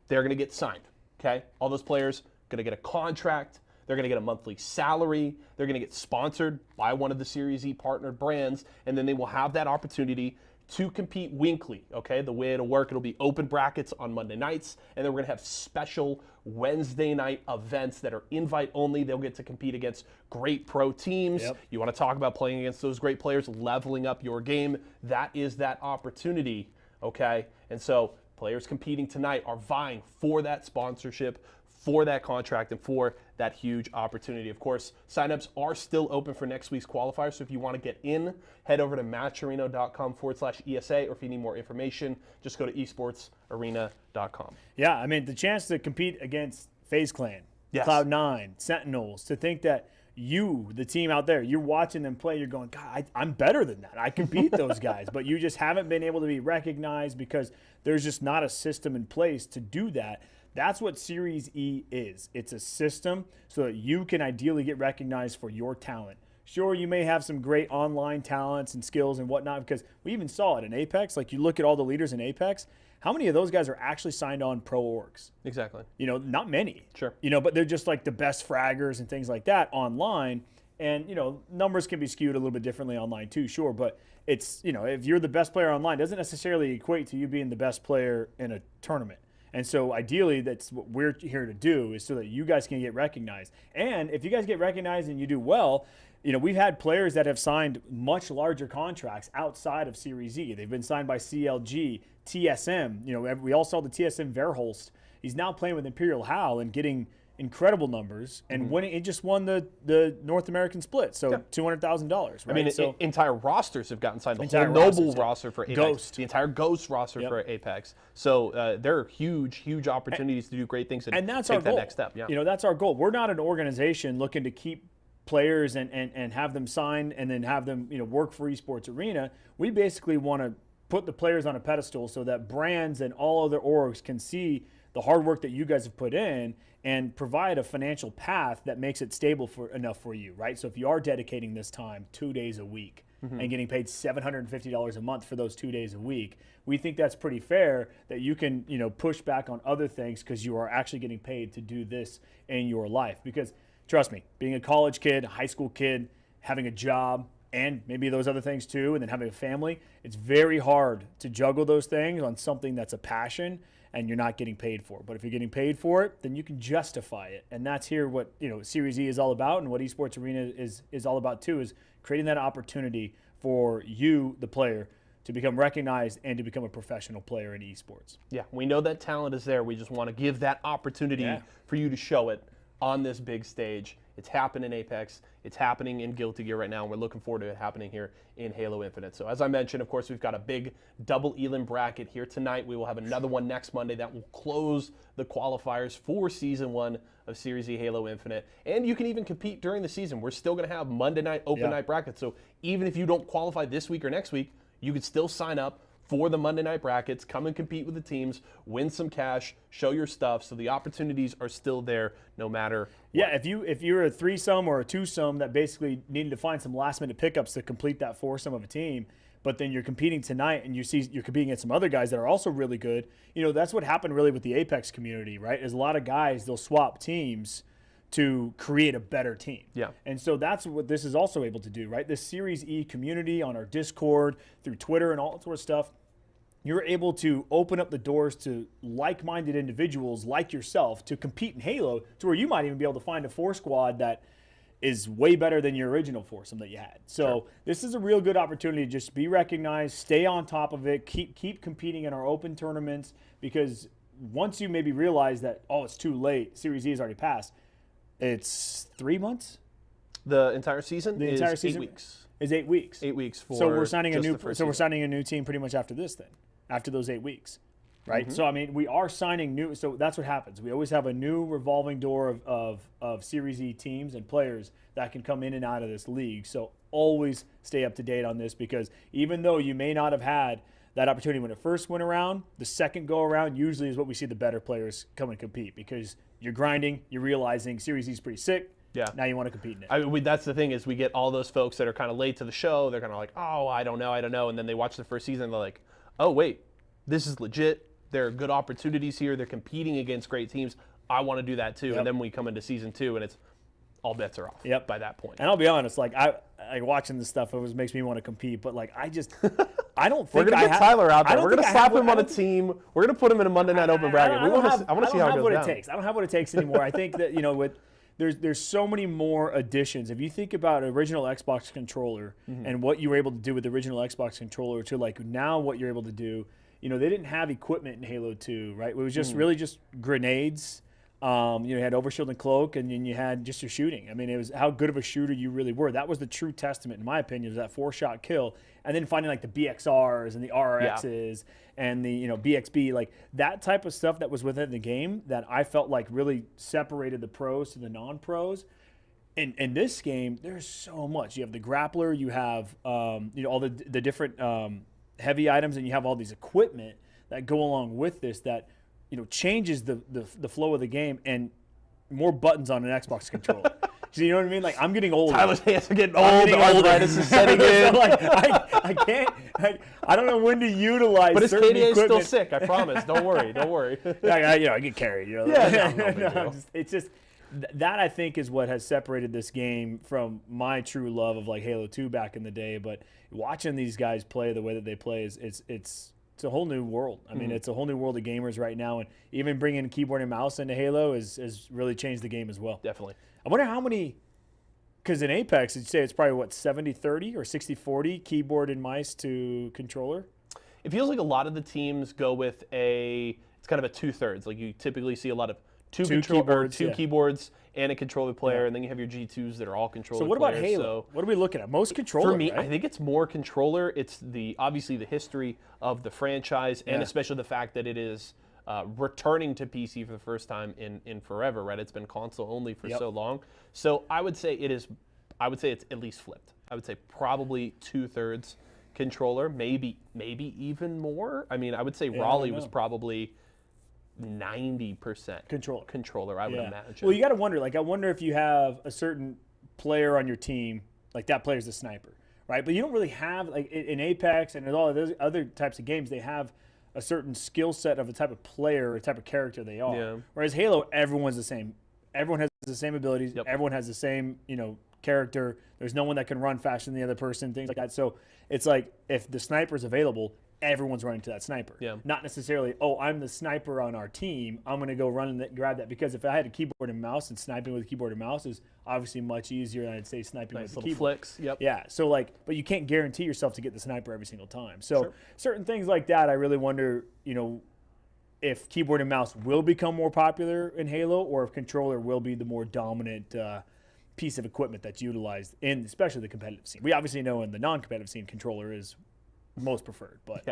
they're going to get signed, okay? All those players going to get a contract. They're going to get a monthly salary. They're going to get sponsored by one of the Series E partnered brands, and then they will have that opportunity to compete weekly, okay? The way it'll work, it'll be open brackets on Monday nights, and then we're gonna have special Wednesday night events that are invite only. They'll get to compete against great pro teams. Yep. You wanna talk about playing against those great players, leveling up your game, that is that opportunity, okay? And so players competing tonight are vying for that sponsorship, for that contract, and for that huge opportunity. Of course, signups are still open for next week's qualifier, so if you want to get in, head over to matchareno.com/ESA, or if you need more information, just go to esportsarena.com. Yeah, I mean, the chance to compete against FaZe Clan, Yes. Cloud9, Sentinels, to think that you, the team out there, you're watching them play, you're going, God, I'm better than that. I can beat those guys. But you just haven't been able to be recognized because there's just not a system in place to do that. That's what Series E is. It's a system so that you can ideally get recognized for your talent. Sure, you may have some great online talents and skills and whatnot, because we even saw it in Apex. Like, you look at all the leaders in Apex, how many of those guys are actually signed on pro orgs? Exactly. Not many. Sure. But they're just like the best fraggers and things like that online. And, numbers can be skewed a little bit differently online too, sure. But it's, if you're the best player online, it doesn't necessarily equate to you being the best player in a tournament. And so ideally, that's what we're here to do, is so that you guys can get recognized. And if you guys get recognized and you do well, we've had players that have signed much larger contracts outside of Series E. They've been signed by CLG, TSM. We all saw the TSM Verholst. He's now playing with Imperial Hal and getting incredible numbers, and winning. It just won the North American split, so $200,000. Right? I mean, so entire rosters have gotten signed. The entire whole Noble rosters, roster for Apex, Ghost. the entire Ghost roster for Apex. So there are huge opportunities to do great things and that's take our goal. that next step. Yeah. That's our goal. We're not an organization looking to keep players and have them sign and then have them work for Esports Arena. We basically want to put the players on a pedestal so that brands and all other orgs can see the hard work that you guys have put in and provide a financial path that makes it stable enough for you, right? So if you are dedicating this time 2 days a week and getting paid $750 a month for those 2 days a week, we think that's pretty fair that you can, push back on other things because you are actually getting paid to do this in your life. Because trust me, being a college kid, high school kid, having a job, and maybe those other things too, and then having a family, it's very hard to juggle those things on something that's a passion and you're not getting paid for it. But if you're getting paid for it, then you can justify it. And that's here what Series E is all about, and what Esports Arena is all about too, is creating that opportunity for you, the player, to become recognized and to become a professional player in esports. Yeah, we know that talent is there. We just want to give that opportunity for you to show it on this big stage. It's happening in Apex. It's happening in Guilty Gear right now, and we're looking forward to it happening here in Halo Infinite. So as I mentioned, of course, we've got a big double Elim bracket here tonight. We will have another one next Monday that will close the qualifiers for Season 1 of Series E Halo Infinite. And you can even compete during the season. We're still going to have Monday night open night brackets. So even if you don't qualify this week or next week, you could still sign up for the Monday night brackets, come and compete with the teams, win some cash, show your stuff. So the opportunities are still there no matter what. If you're a threesome or a twosome that basically needed to find some last minute pickups to complete that foursome of a team, but then you're competing tonight and you're competing against some other guys that are also really good, that's what happened really with the Apex community, right? Is a lot of guys, they'll swap teams to create a better team. Yeah. And so that's what this is also able to do, right? This Series E community on our Discord, through Twitter and all that sort of stuff, you're able to open up the doors to like-minded individuals like yourself to compete in Halo, to where you might even be able to find a four squad that is way better than your original foursome that you had. So this is a real good opportunity to just be recognized, stay on top of it, keep competing in our open tournaments, because once you maybe realize that, it's too late, Series E has already passed, it's 3 months? The entire season The is entire 8 season weeks. Is 8 weeks. 8 weeks for so we're signing just the first we're season. signing a new team pretty much after this then. After those 8 weeks, right? So, I mean, we are signing new. So that's what happens. We always have a new revolving door of Series E teams and players that can come in and out of this league. So always stay up to date on this, because even though you may not have had that opportunity when it first went around, the second go around usually is what we see the better players come and compete, because you're grinding, you're realizing Series E is pretty sick. Yeah. Now you want to compete in it. That's the thing, is we get all those folks that are kind of late to the show. They're kind of like, I don't know. And then they watch the first season and they're like, oh, wait, this is legit. There are good opportunities here. They're competing against great teams. I want to do that too. And then we come into season 2 and it's all bets are off by that point. And I'll be honest, like I watching this stuff, it makes me want to compete. But like I don't think we're gonna get Tyler out there. We're gonna slap him on a team. We're gonna put him in a Monday night open bracket. I want to see how it goes down. I don't have what it takes anymore. I think that there's so many more additions. If you think about original Xbox controller and what you were able to do with the original Xbox controller to like now what you're able to do, they didn't have equipment in Halo 2, right? It was just really just grenades. You had overshield and cloak, and then you had just your shooting. I mean, it was how good of a shooter you really were. That was the true testament, in my opinion, was that 4-shot kill. And then finding like the BXRs and the RRXs and the BXB, like that type of stuff that was within the game that I felt like really separated the pros to the non-pros. In this game, there's so much. You have the grappler, you have all the different heavy items, and you have all these equipment that go along with this that changes the flow of the game, and more buttons on an Xbox controller. So you know what I mean? Like, I'm getting older. Their hands are getting old. The arthritis is setting in. Like, I can't. I don't know when to utilize. But his certain KDA is equipment. still sick. I promise. Don't worry. I get carried. Yeah. No, it's just that I think is what has separated this game from my true love of like Halo 2 back in the day. But watching these guys play the way that they play it's a whole new world. I mean, it's a whole new world of gamers right now, and even bringing keyboard and mouse into Halo has really changed the game as well. Definitely. I wonder how many, because in Apex, you'd say it's probably what, 70-30 or 60-40 keyboard and mice to controller? It feels like a lot of the teams go with it's kind of a 2/3. Like you typically see a lot of two keyboards and a controller player, and then you have your G2s that are all controller players. So what about Halo? What are we looking at? Most controller, for me, right? I think it's more controller. It's obviously the history of the franchise, and especially the fact that it is returning to PC for the first time in forever, right? It's been console only for so long. So I would say it's at least flipped. I would say probably 2/3 controller, maybe even more. I mean, I would say Raleigh was probably 90% controller, I would imagine. Well, you got to wonder, like, I wonder if you have a certain player on your team, like that player's the sniper, right? But you don't really have, like, in Apex and in all of those other types of games, they have a certain skill set of a type of player or type of character they are. Yeah. Whereas Halo, everyone's the same. Everyone has the same abilities. Yep. Everyone has the same, character. There's no one that can run faster than the other person, things like that. So it's like if the sniper's available, everyone's running to that sniper. Yeah. Not necessarily, I'm the sniper on our team, I'm going to go run and grab that. Because if I had a keyboard and mouse, and sniping with a keyboard and mouse is obviously much easier than I'd say sniping with a keyboard. Flicks, yep. Yeah, so but you can't guarantee yourself to get the sniper every single time. So certain things like that, I really wonder, if keyboard and mouse will become more popular in Halo, or if controller will be the more dominant piece of equipment that's utilized in especially the competitive scene. We obviously know in the non-competitive scene, controller is most preferred, but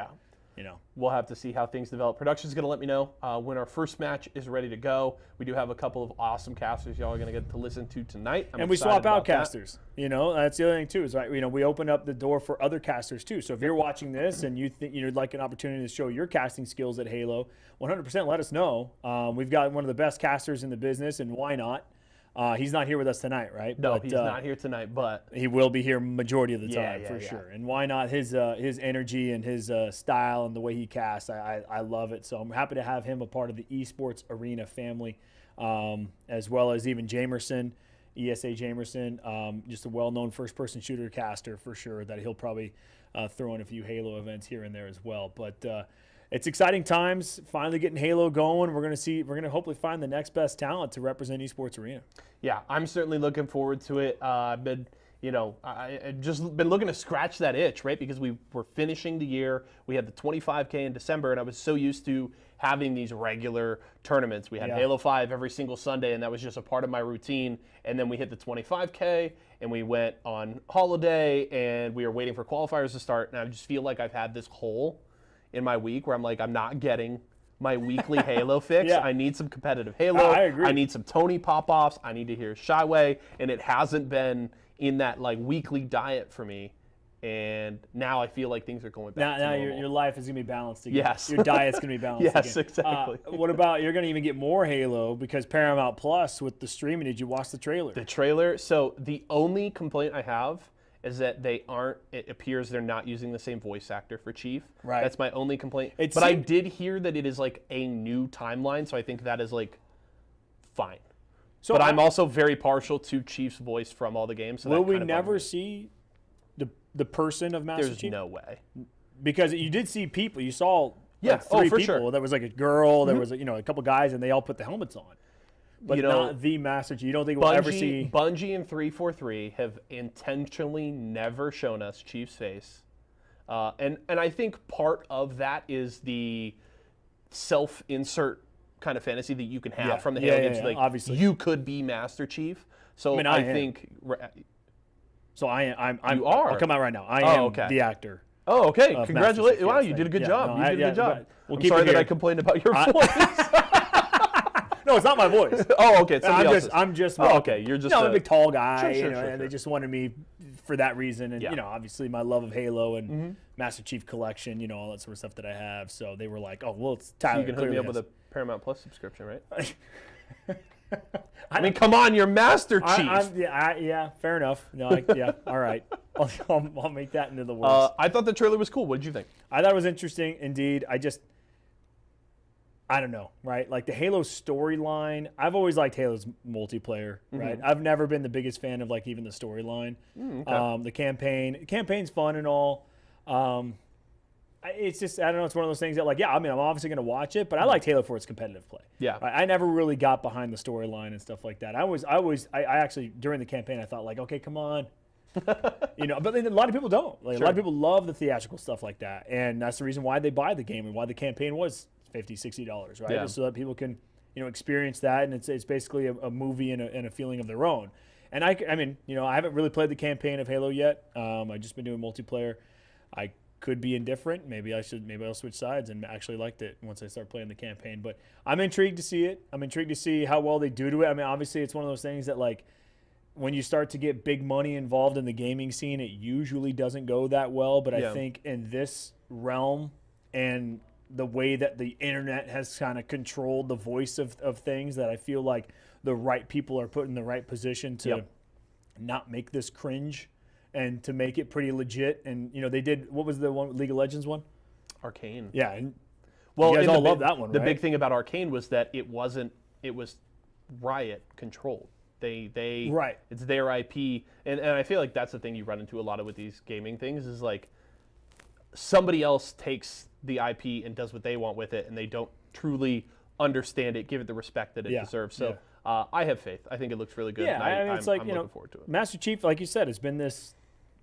we'll have to see how things develop. Production's going to let me know when our first match is ready to go. We do have a couple of awesome casters y'all are going to get to listen to tonight. And we swap out casters. That's the other thing too, is we open up the door for other casters too. So if you're watching this and you think you'd like an opportunity to show your casting skills at Halo, 100% let us know. We've got one of the best casters in the business, and why not? He's not here with us tonight, right? No, he's not here tonight, but he will be here majority of the time for sure. And why not? His energy and his style and the way he casts, I love it. So I'm happy to have him a part of the Esports Arena family, as well as even Jamerson, ESA Jamerson, just a well-known first-person shooter caster for sure. That he'll probably throw in a few Halo events here and there as well. But it's exciting times, finally getting Halo going. We're going to hopefully find the next best talent to represent Esports Arena. Yeah, I'm certainly looking forward to it. I've been, I've just been looking to scratch that itch, right? Because we were finishing the year. We had the 25K in December, and I was so used to having these regular tournaments. We had Halo 5 every single Sunday, and that was just a part of my routine. And then we hit the 25K, and we went on holiday, and we were waiting for qualifiers to start. And I just feel like I've had this hole in my week where I'm like, I'm not getting my weekly Halo fix. I need some competitive Halo. I agree. I need some Tony pop-offs. I need to hear Shyway, and it hasn't been in that weekly diet for me. And now I feel like things are going back to normal. Your life is going to be balanced again. Yes. Your diet's going to be balanced yes, again. exactly. What about, you're going to even get more Halo because Paramount Plus with the streaming, did you watch the trailer? The trailer, so the only complaint I have is that it appears they're not using the same voice actor for Chief. Right. That's my only complaint. But I did hear that it is a new timeline, so I think that is fine. So but I'm also very partial to Chief's voice from all the games. So will we never see the person of Master Chief? There's no way. Because you did see people. You saw for three people. Sure. There was a girl. There was a couple guys, and they all put the helmets on. But not the Master Chief. You don't think we'll ever see... Bungie and 343 have intentionally never shown us Chief's face. And I think part of that is the self-insert kind of fantasy that you can have from the Halo games. Obviously. You could be Master Chief. So I think... So I'm you are. I'll come out right now. I am the actor. Oh, okay. Congratulations. Wow, you did a good job. You did a good job. I'm sorry that I complained about your voice. No, it's not my voice. Oh, okay. I'm just. Oh, okay. You're just I'm a big tall guy, sure, and they just wanted me for that reason, and obviously my love of Halo and Master Chief collection, all that sort of stuff that I have. So they were like, "Oh, well, it's Tyler." So you can hook me up with a Paramount Plus subscription, right? I mean, come on, you're Master Chief. Yeah, fair enough. No, all right. I'll make that into the words. I thought the trailer was cool. What did you think? I thought it was interesting, indeed. I don't know, right? Like the Halo storyline, I've always liked Halo's multiplayer, right? I've never been the biggest fan of like even the storyline. The campaign's fun and all. It's just, I don't know, it's one of those things that like, yeah, I mean, I'm obviously going to watch it, but I liked Halo for its competitive play. Yeah. I never really got behind the storyline and stuff like that. I actually, during the campaign, I thought like, okay, come on. You know, but a lot of people don't. Like, a lot of people love the theatrical stuff like that. And that's the reason why they buy the game and why the campaign was $50, $60, right? Yeah. Just so that people can, you know, experience that. And it's basically a movie and a feeling of their own. And I mean, you know, I haven't really played the campaign of Halo yet. I've just been doing multiplayer. I could be indifferent. Maybe I'll switch sides and actually liked it once I start playing the campaign. But I'm intrigued to see it. I'm intrigued to see how well they do to it. I mean, obviously it's one of those things that like when you start to get big money involved in the gaming scene, it usually doesn't go that well. But I think in this realm and the way that the internet has kind of controlled the voice of things, that I feel like the right people are put in the right position to not make this cringe and to make it pretty legit. And, you know, they did, what was the one, League of Legends one? Arcane. Yeah. And well, you guys all love that one, The right? big thing about Arcane was that it was Riot controlled. Right. It's their IP. And I feel like that's the thing you run into a lot of with these gaming things is like somebody else takes the IP and does what they want with it, and they don't truly understand it, give it the respect that it deserves. So I have faith. I think it looks really good. Yeah, and I mean, it's like, I'm you looking know, forward to it. Master Chief, like you said, has been this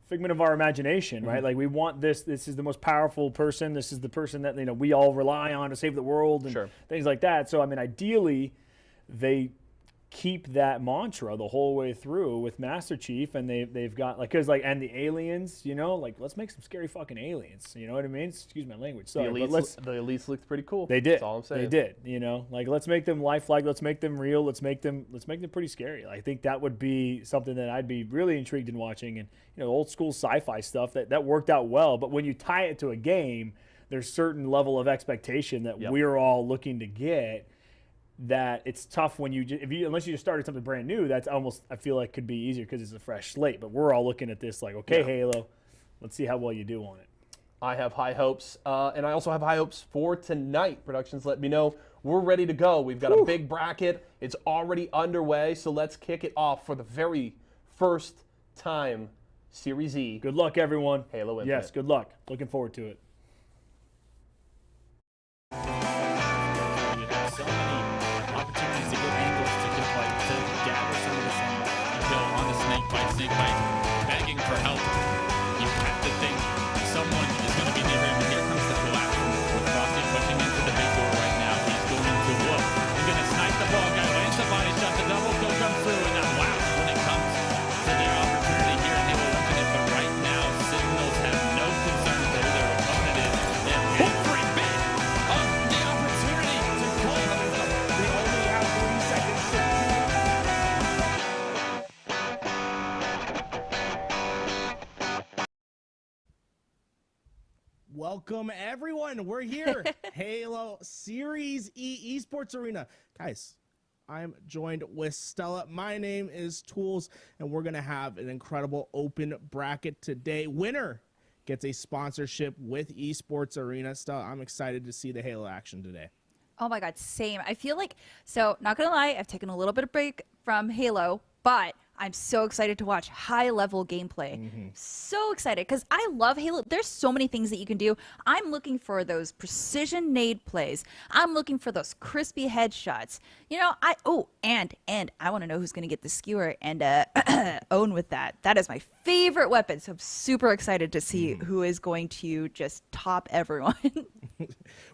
figment of our imagination, right? Like we want this. This is the most powerful person. This is the person that, you know, we all rely on to save the world and things like that. So I mean, ideally, they keep that mantra the whole way through with Master Chief, and they've got like, because like, and the aliens, you know, like let's make some scary fucking aliens, you know what I mean? Excuse my language. Sorry, the elites looked pretty cool. They did. That's all I'm saying. They did. You know, like let's make them lifelike. Let's make them real. Let's make them pretty scary. I think that would be something that I'd be really intrigued in watching. And you know, old school sci-fi stuff that worked out well. But when you tie it to a game, there's certain level of expectation that we're all looking to get. That it's tough when unless you just started something brand new. That's almost, I feel like, could be easier because it's a fresh slate. But we're all looking at this like, okay, Halo, let's see how well you do on it. I have high hopes, and I also have high hopes for tonight. Productions let me know we're ready to go. We've got a big bracket. It's already underway, so let's kick it off for the very first time. Series E. Good luck, everyone. Halo Infinite. Yes, good luck. Looking forward to it. So many opportunities to get angles to gather some of the kill on the snake bite, begging for help. You have to think someone is going to be near him. Here comes the collapse with Frosty pushing into the big door right now. He's going to look. He's going to snipe the ball guy, lands the body shot, the double kill comes through, and that laughs when it comes to their opportunity here in Halo Infinite. But right now, Sentinels have no concern for who their opponent is. They have every bit of the opportunity to call them. They only have 3 seconds to Welcome, everyone. We're here. Halo Series E Esports Arena. Guys, I'm joined with Stella. My name is Tools, and we're going to have an incredible open bracket today. Winner gets a sponsorship with Esports Arena. Stella, I'm excited to see the Halo action today. Oh my God, same. I feel like, so not gonna lie, I've taken a little bit of break from Halo, but I'm so excited to watch high level gameplay. So excited because I love Halo. There's so many things that you can do. I'm looking for those precision nade plays. I'm looking for those crispy headshots. You know, and I want to know who's going to get the skewer and own with that. That is my favorite weapon. So I'm super excited to see who is going to just top everyone.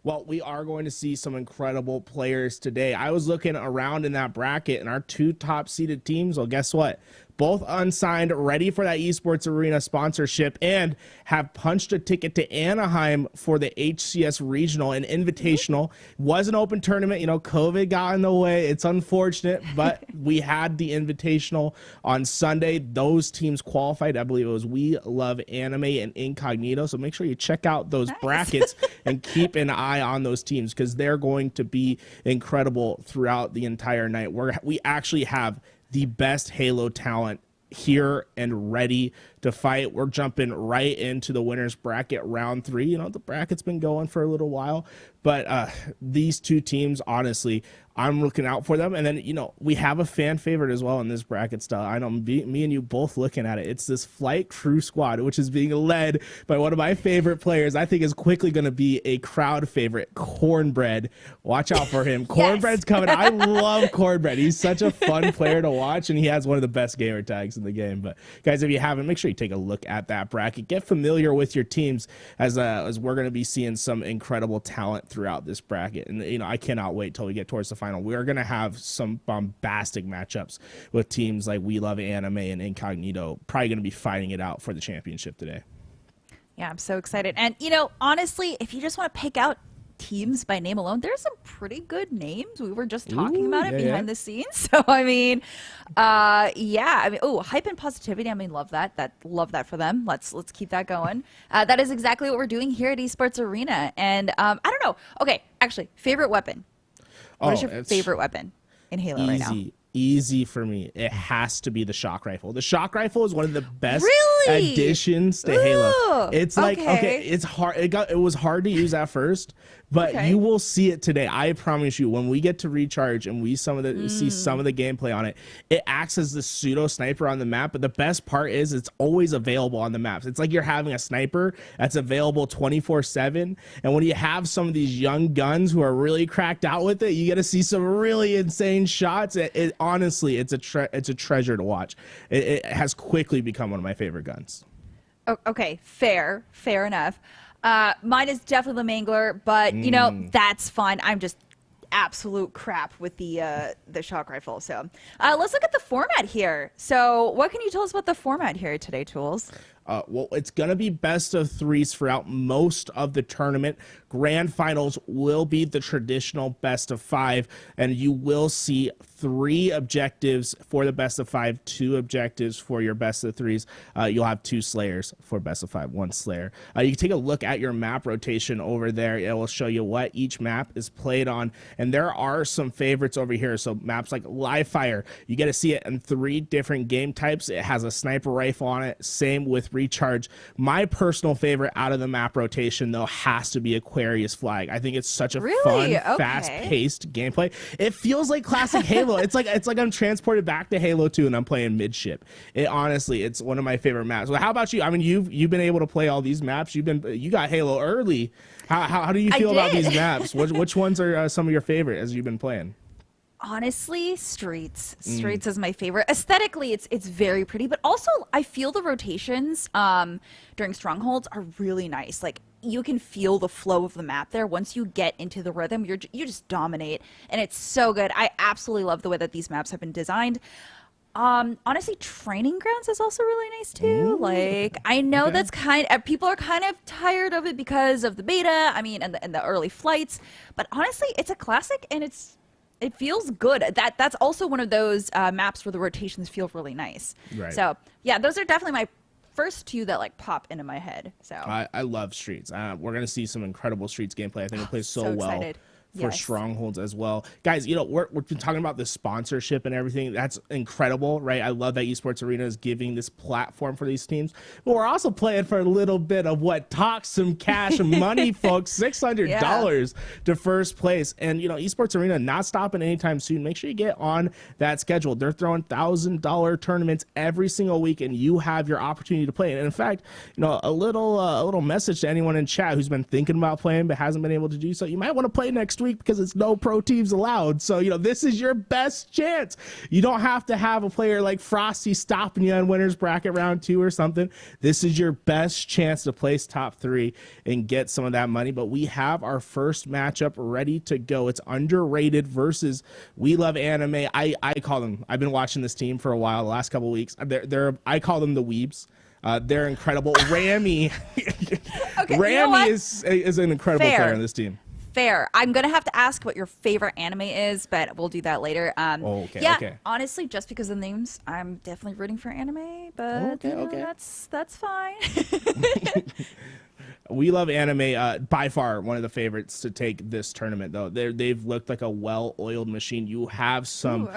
Well, we are going to see some incredible players today. I was looking around in that bracket, and our 2 top seeded teams, well, guess what? Both unsigned, ready for that Esports Arena sponsorship, and have punched a ticket to Anaheim for the HCS Regional and Invitational. Was an open tournament. You know, COVID got in the way. It's unfortunate, but we had the Invitational on Sunday. Those teams qualified. I believe it was We Love Anime and Incognito. So make sure you check out those brackets and keep an eye on those teams because they're going to be incredible throughout the entire night. We actually have the best Halo talent here and ready to fight. We're jumping right into the winners bracket round 3. You know, the bracket's been going for a little while, but these two teams, honestly, I'm looking out for them. And then, you know, we have a fan favorite as well in this bracket style. I know me and you both looking at it. It's this Flight Crew squad, which is being led by one of my favorite players. I think is quickly going to be a crowd favorite, Cornbread. Watch out for him. Cornbread's coming. I love Cornbread. He's such a fun player to watch, and he has one of the best gamer tags in the game. But guys, if you haven't, make sure you take a look at that bracket. Get familiar with your teams as we're going to be seeing some incredible talent throughout this bracket. And, you know, I cannot wait till we get towards the final. We're going to have some bombastic matchups with teams like We Love Anime and Incognito, probably going to be fighting it out for the championship today. Yeah, I'm so excited. And, you know, honestly, if you just want to pick out teams by name alone, there's some pretty good names. We were just talking about it behind the scenes. So, I mean, yeah, I mean, hype and positivity. I mean, love that for them. Let's keep that going. That is exactly what we're doing here at Esports Arena. And I don't know. Okay, actually, favorite weapon. What is your favorite weapon in Halo right now? Easy for me. It has to be the shock rifle. The shock rifle is one of the best Really? additions to Halo. It's like, okay, it's hard. It was hard to use at first, but you will see it today. I promise you, when we get to recharge and we see some of the gameplay on it, it acts as the pseudo sniper on the map. But the best part is it's always available on the maps. It's like you're having a sniper that's available 24/7. And when you have some of these young guns who are really cracked out with it, you get to see some really insane shots. Honestly, it's a treasure to watch. It has quickly become one of my favorite guns. Okay, fair enough. Mine is definitely the Mangler, but you know, that's fine. I'm just absolute crap with the shock rifle. So let's look at the format here. So what can you tell us about the format here today, Tools? Well, it's going to be best of 3s throughout most of the tournament. Grand finals will be the traditional best of 5, and you will see 3 objectives for the best of 5, 2 objectives for your best of 3s. You'll have 2 slayers for best of 5, 1 slayer. You can take a look at your map rotation over there. It will show you what each map is played on, and there are some favorites over here. So maps like Live Fire, you get to see it in 3 different game types. It has a sniper rifle on it. Same with Recharge. My personal favorite out of the map rotation, though, has to be Aquarius Flag. I think it's such a fun, fast-paced gameplay. It feels like classic Halo. It's like I'm transported back to Halo 2 and I'm playing midship. Honestly, it's one of my favorite maps. Well, how about you? I mean, you've been able to play all these maps. You got Halo early. How do you feel about these maps? Which ones are some of your favorite as you've been playing? Honestly, Streets is my favorite. Aesthetically, it's very pretty, but also I feel the rotations during Strongholds are really nice. Like, you can feel the flow of the map there. Once you get into the rhythm, you just dominate, and it's so good. I absolutely love the way that these maps have been designed. Honestly, Training Grounds is also really nice too. Like, I know that's people are kind of tired of it because of the beta. I mean, and the early flights, but honestly, it's a classic, and it feels good. That's also one of those maps where the rotations feel really nice. Right. So yeah, those are definitely my first 2 that like pop into my head. So I love Streets. We're gonna see some incredible Streets gameplay. I think it plays so well. Excited for Strongholds as well. Guys, you know, we've been talking about the sponsorship and everything. That's incredible, right? I love that Esports Arena is giving this platform for these teams. But we're also playing for a little bit of what talks some cash and money, folks. $600 to first place. And, you know, Esports Arena not stopping anytime soon. Make sure you get on that schedule. They're throwing $1,000 tournaments every single week, and you have your opportunity to play. And in fact, you know, a little message to anyone in chat who's been thinking about playing but hasn't been able to do so. You might want to play next week because it's no pro teams allowed. So, you know, this is your best chance. You don't have to have a player like Frosty stopping you on winners bracket round 2 or something. This is your best chance to place top 3 and get some of that money. But we have our first matchup ready to go. It's Underrated versus We Love Anime. I call them, I've been watching this team for a while, the last couple of weeks. I call them the Weebs. They're incredible. Rami Rami is an incredible player on this team. Fair. I'm going to have to ask what your favorite anime is, but we'll do that later. Honestly, just because of the names, I'm definitely rooting for anime, but that's fine. We Love Anime, by far one of the favorites to take this tournament, though. They've looked like a well-oiled machine. You have some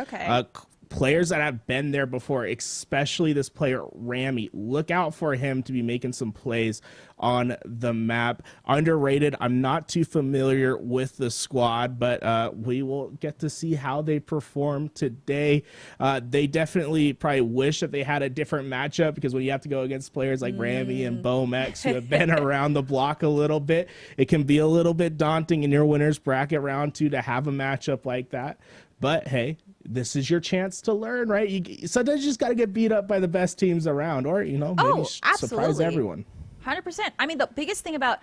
players that have been there before, especially this player Rami, look out for him to be making some plays on the map. Underrated. I'm not too familiar with the squad, but we will get to see how they perform today. They definitely probably wish that they had a different matchup, because when you have to go against players like Rami and Bomex, who have been around the block a little bit, it can be a little bit daunting in your winners bracket round 2 to have a matchup like that. But hey, this is your chance to learn, right? You sometimes you just got to get beat up by the best teams around, or maybe surprise everyone. 100%. I mean, the biggest thing about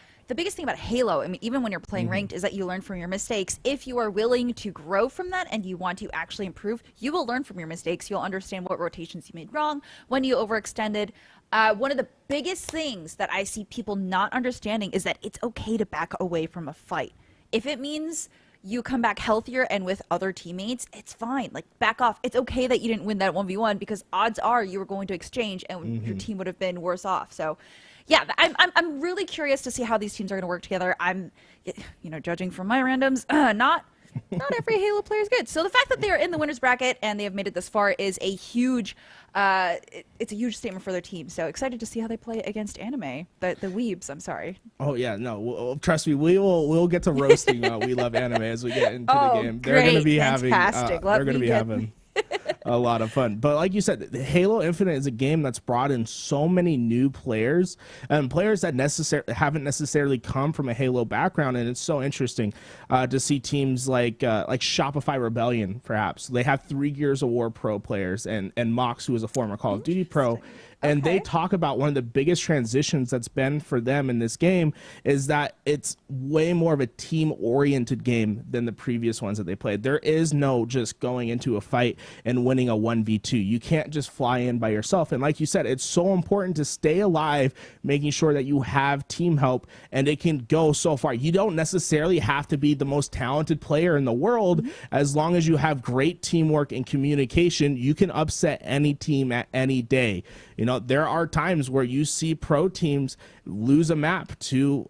Halo, I mean, even when you're playing ranked, is that you learn from your mistakes. If you are willing to grow from that and you want to actually improve, you will learn from your mistakes. You'll understand what rotations you made wrong, when you overextended. One of the biggest things that I see people not understanding is that it's okay to back away from a fight. If it means you come back healthier and with other teammates, it's fine. Like, back off. It's okay that you didn't win that 1v1, because odds are you were going to exchange and your team would have been worse off. So yeah, I'm really curious to see how these teams are going to work together. I'm, judging from my randoms, not every Halo player is good. So the fact that they are in the winners bracket and they have made it this far is a huge, it's a huge statement for their team. So excited to see how they play against anime, the weebs. I'm sorry. Oh yeah, no, trust me, we'll get to roasting. We love anime as we get into the game. They're going to be fantastic. having a lot of fun. But like you said, Halo Infinite is a game that's brought in so many new players, and players that haven't necessarily come from a Halo background. And it's so interesting to see teams like Shopify Rebellion, perhaps. They have 3 Gears of War pro players, and Mox, who is a former Call of Duty pro. And they talk about one of the biggest transitions that's been for them in this game is that it's way more of a team-oriented game than the previous ones that they played. There is no just going into a fight and winning a 1v2. You can't just fly in by yourself. And like you said, it's so important to stay alive, making sure that you have team help, and it can go so far. You don't necessarily have to be the most talented player in the world. As long as you have great teamwork and communication, you can upset any team at any day. There are times where you see pro teams lose a map to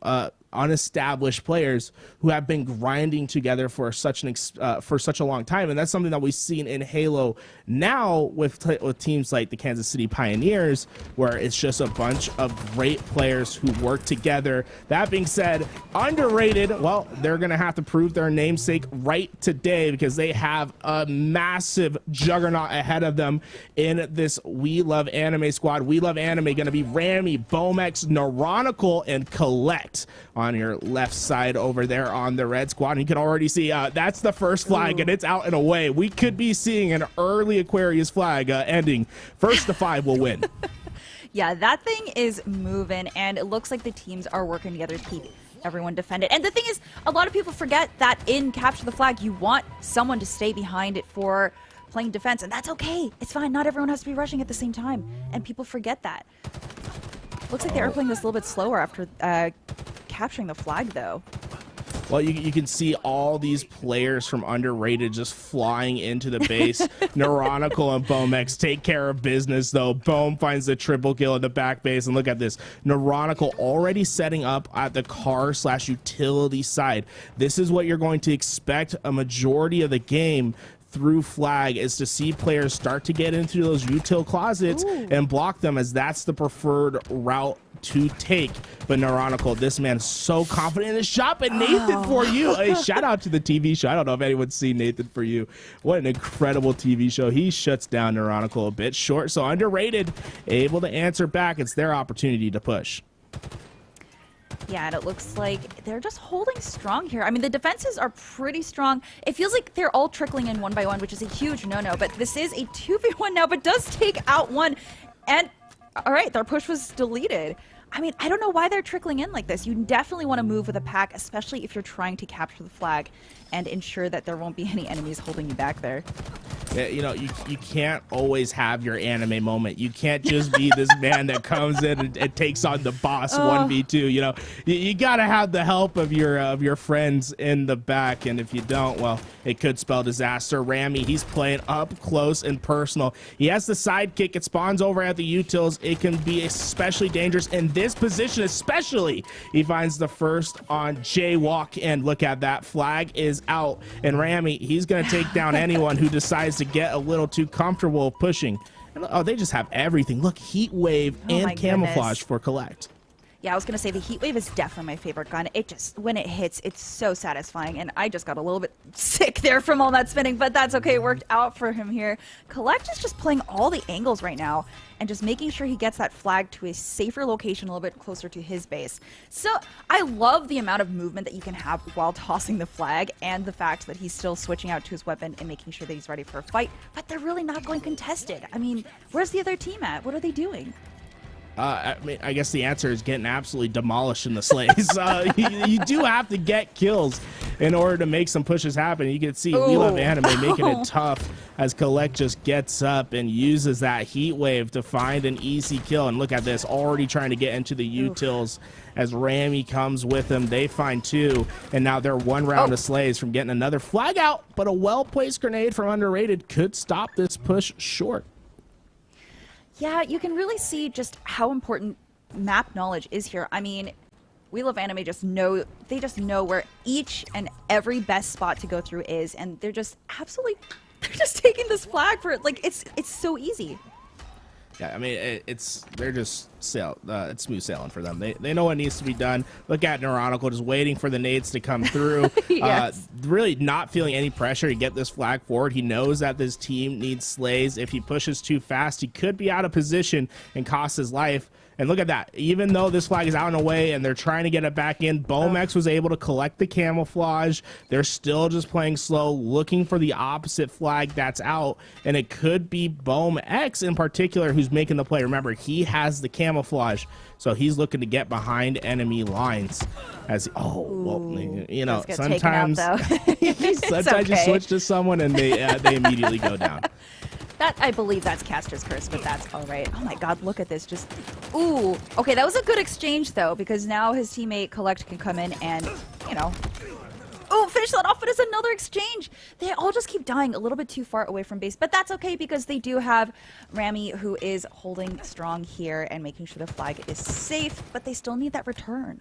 unestablished players who have been grinding together for such a long time, and that's something that we've seen in Halo now with teams like the Kansas City Pioneers, where it's just a bunch of great players who work together. That being said, underrated, well, they're gonna have to prove their namesake right today, because they have a massive juggernaut ahead of them in this We Love Anime squad. We Love Anime gonna be Rami, Bomex, Neuronical, and Collect on your left side over there on the red squad. And you can already see that's the first flag, and it's out and away. We could be seeing an early Aquarius flag ending. First to 5 will win. Yeah, that thing is moving, and it looks like the teams are working together to keep everyone defended. And the thing is, a lot of people forget that in Capture the Flag, you want someone to stay behind it for playing defense, and that's okay. It's fine. Not everyone has to be rushing at the same time, and people forget that. Looks like they are playing this a little bit slower after capturing the flag, though. Well, you can see all these players from Underrated just flying into the base. Neuronical and Bomex take care of business, though. Bome finds the triple kill in the back base, and look at this. Neuronical already setting up at the car/utility side. This is what you're going to expect a majority of the game through flag, is to see players start to get into those util closets and block them, as that's the preferred route to take. But Neuronical, this man is so confident in his shot. But Nathan For You, a shout out to the TV show. I don't know if anyone's seen Nathan For You. What an incredible TV show. He shuts down Neuronical a bit short, so Underrated able to answer back. It's their opportunity to push. Yeah, and it looks like they're just holding strong here. I mean, the defenses are pretty strong. It feels like they're all trickling in 1-by-1, which is a huge no-no, but this is a 2v1 now, but does take out one. And all right, their push was deleted. I mean, I don't know why they're trickling in like this. You definitely want to move with a pack, especially if you're trying to capture the flag and ensure that there won't be any enemies holding you back there. Yeah, you can't always have your anime moment. You can't just be this man that comes in and takes on the boss 1v2. You gotta have the help of your friends in the back, and if you don't, well, it could spell disaster. Rami, he's playing up close and personal. He has the sidekick. It spawns over at the utils. It can be especially dangerous in this position, especially. He finds the first on Jaywalk, and look at that, flag is out, and Rami, he's gonna take down anyone who decides to to get a little too comfortable pushing. And, oh, they just have everything. Look, heat wave and camouflage for collect. Yeah, I was going to say the heat wave is definitely my favorite gun. It just, when it hits, it's so satisfying. And I just got a little bit sick there from all that spinning, but that's okay. It worked out for him here. Collect is just playing all the angles right now and just making sure he gets that flag to a safer location a little bit closer to his base. So I love the amount of movement that you can have while tossing the flag and the fact that he's still switching out to his weapon and making sure that he's ready for a fight. But they're really not going contested. I mean, where's the other team at? What are they doing? I mean, I guess the answer is getting absolutely demolished in the sleighs. You do have to get kills in order to make some pushes happen. You can see We Love Anime making it tough as Collect just gets up and uses that heat wave to find an easy kill. And look at this, already trying to get into the utils as Rami comes with him. They find 2, and now they're 1 round of sleighs from getting another flag out. But a well-placed grenade from Underrated could stop this push short. Yeah, you can really see just how important map knowledge is here. I mean, We Love Anime just know where each and every best spot to go through is, and they're just absolutely, they're just taking this flag for it. Like, it's so easy. Yeah, I mean, they're just it's smooth sailing for them. They know what needs to be done. Look at Neuronical just waiting for the nades to come through. Yes. Really not feeling any pressure to get this flag forward. He knows that this team needs slays. If he pushes too fast, he could be out of position and cost his life. And look at that. Even though this flag is out and away and they're trying to get it back in, Bomex was able to collect the camouflage. They're still just playing slow, looking for the opposite flag that's out. And it could be Bomex in particular who's making the play. Remember, he has the camouflage, so he's looking to get behind enemy lines. As you know, sometimes you switch to someone and they immediately go down. I believe that's Caster's Curse, but that's all right. Oh my god, look at this. Just, ooh. Okay, that was a good exchange, though, because now his teammate Collect can come in and, you know, finish that off. But it's another exchange. They all just keep dying a little bit too far away from base, but that's okay because they do have Rami, who is holding strong here and making sure the flag is safe, but they still need that return.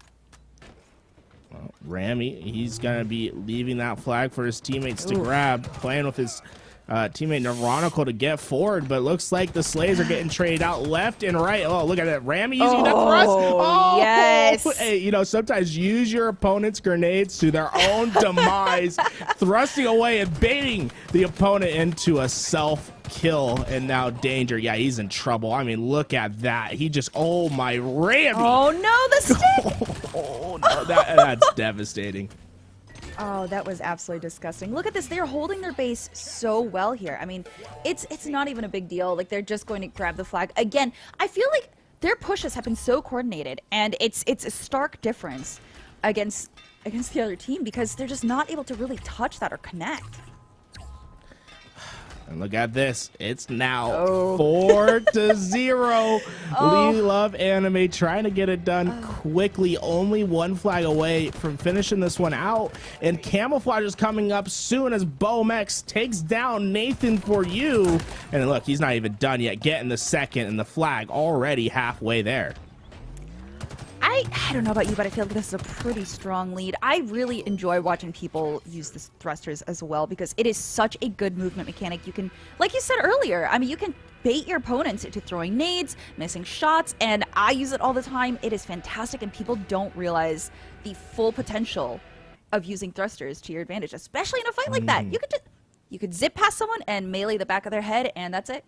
Well, Rami, he's going to be leaving that flag for his teammates to grab, playing with his teammate Neuronical to get forward, but looks like the slays are getting traded out left and right. Oh, look at that. Rami using that thrust. Oh, yes. Hey, you know, sometimes use your opponent's grenades to their own demise, thrusting away and baiting the opponent into a self-kill, and now danger. Yeah, he's in trouble. I mean, look at that. He just, oh, my Rami. Oh, no, the stick. Oh, no, that's devastating. Oh, that was absolutely disgusting. Look at this. They're holding their base so well here. I mean, it's not even a big deal. Like, they're just going to grab the flag. Again, I feel like their pushes have been so coordinated, and it's a stark difference against the other team because they're just not able to really touch that or connect. And look at this. It's now 4-0. We Love Anime trying to get it done quickly. Only 1 flag away from finishing this one out. And Camouflage is coming up soon as Bomex takes down Nathan for you. And look, he's not even done yet. Getting the second and the flag already halfway there. I don't know about you, but I feel like this is a pretty strong lead. I really enjoy watching people use the thrusters as well because it is such a good movement mechanic. You can, like you said earlier, I mean, you can bait your opponents into throwing nades, missing shots, and I use it all the time. It is fantastic, and people don't realize the full potential of using thrusters to your advantage, especially in a fight like that. You could zip past someone and melee the back of their head, and that's it.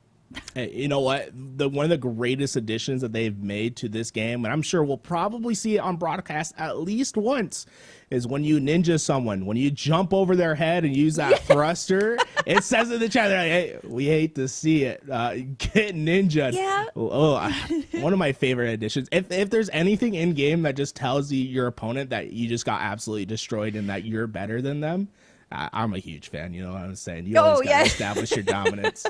Hey, you know what? One of the greatest additions that they've made to this game, and I'm sure we'll probably see it on broadcast at least once, is when you ninja someone, when you jump over their head and use that thruster. It says in the chat, like, hey, we hate to see it. Get ninja. Yeah. One of my favorite additions. If there's anything in game that just tells you your opponent that you just got absolutely destroyed and that you're better than them, I'm a huge fan. You know what I'm saying? You always gotta establish your dominance.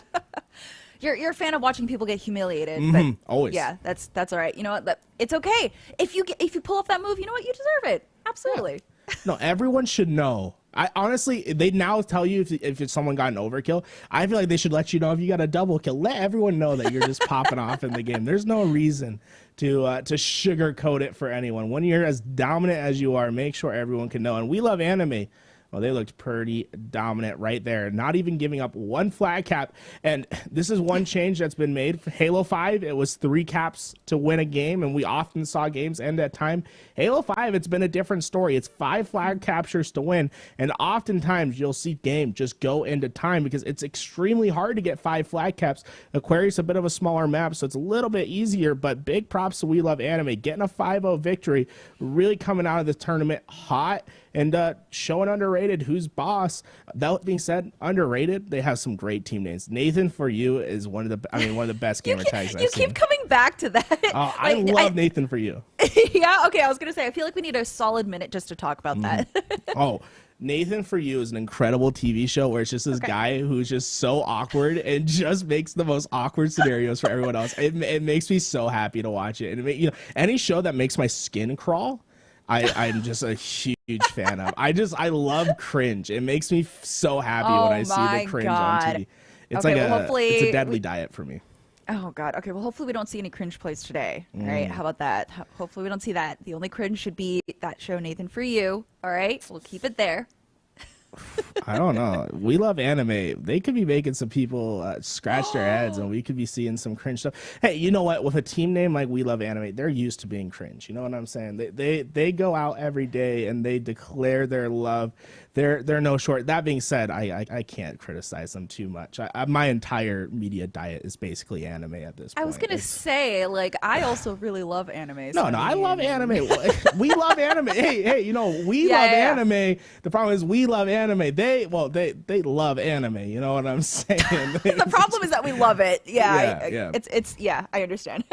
You're a fan of watching people get humiliated, but always. Yeah, that's all right. You know what? It's okay if you pull off that move. You know what? You deserve it. Absolutely. Yeah. No, everyone should know. I honestly, they now tell you if someone got an overkill. I feel like they should let you know if you got a double kill. Let everyone know that you're just popping off in the game. There's no reason to sugarcoat it for anyone. When you're as dominant as you are, make sure everyone can know. And We Love Anime. Well, they looked pretty dominant right there, not even giving up one flag cap. And this is one change that's been made. For Halo 5, it was 3 caps to win a game, and we often saw games end at time. Halo 5, it's been a different story. It's 5 flag captures to win, and oftentimes you'll see game just go into time because it's extremely hard to get 5 flag caps. Aquarius a bit of a smaller map, so it's a little bit easier, but big props to We Love Anime. Getting a 5-0 victory, really coming out of the tournament hot, and showing underrated who's boss. That being said, underrated, they have some great team names. Nathan For You is one of the best gamer tags I've seen. You keep coming back to that. I love Nathan For You. Yeah, okay, I was gonna say I feel like we need a solid minute just to talk about that. Oh, Nathan For You is an incredible TV show where it's just this guy who's just so awkward and just makes the most awkward scenarios for everyone else. It makes me so happy to watch it. And any show that makes my skin crawl, I'm just a huge fan of. I love cringe. It makes me so happy when I see the cringe on TV. It's it's a deadly diet for me. Oh God. Okay. Well, hopefully we don't see any cringe plays today. All right. How about that? Hopefully we don't see that. The only cringe should be that show Nathan For You. All right. We'll keep it there. I don't know. We Love Anime. They could be making some people scratch their heads, and we could be seeing some cringe stuff. Hey, you know what? With a team name like We Love Anime, they're used to being cringe. You know what I'm saying? They go out every day and they declare their love. They're no short. That being said, I can't criticize them too much. My entire media diet is basically anime at this point. I was gonna say, like, I also really love anime. So I love anime. We love anime. Hey, we love anime. The problem is we love anime. They love anime. You know what I'm saying? The problem is that we love it. Yeah. It's I understand.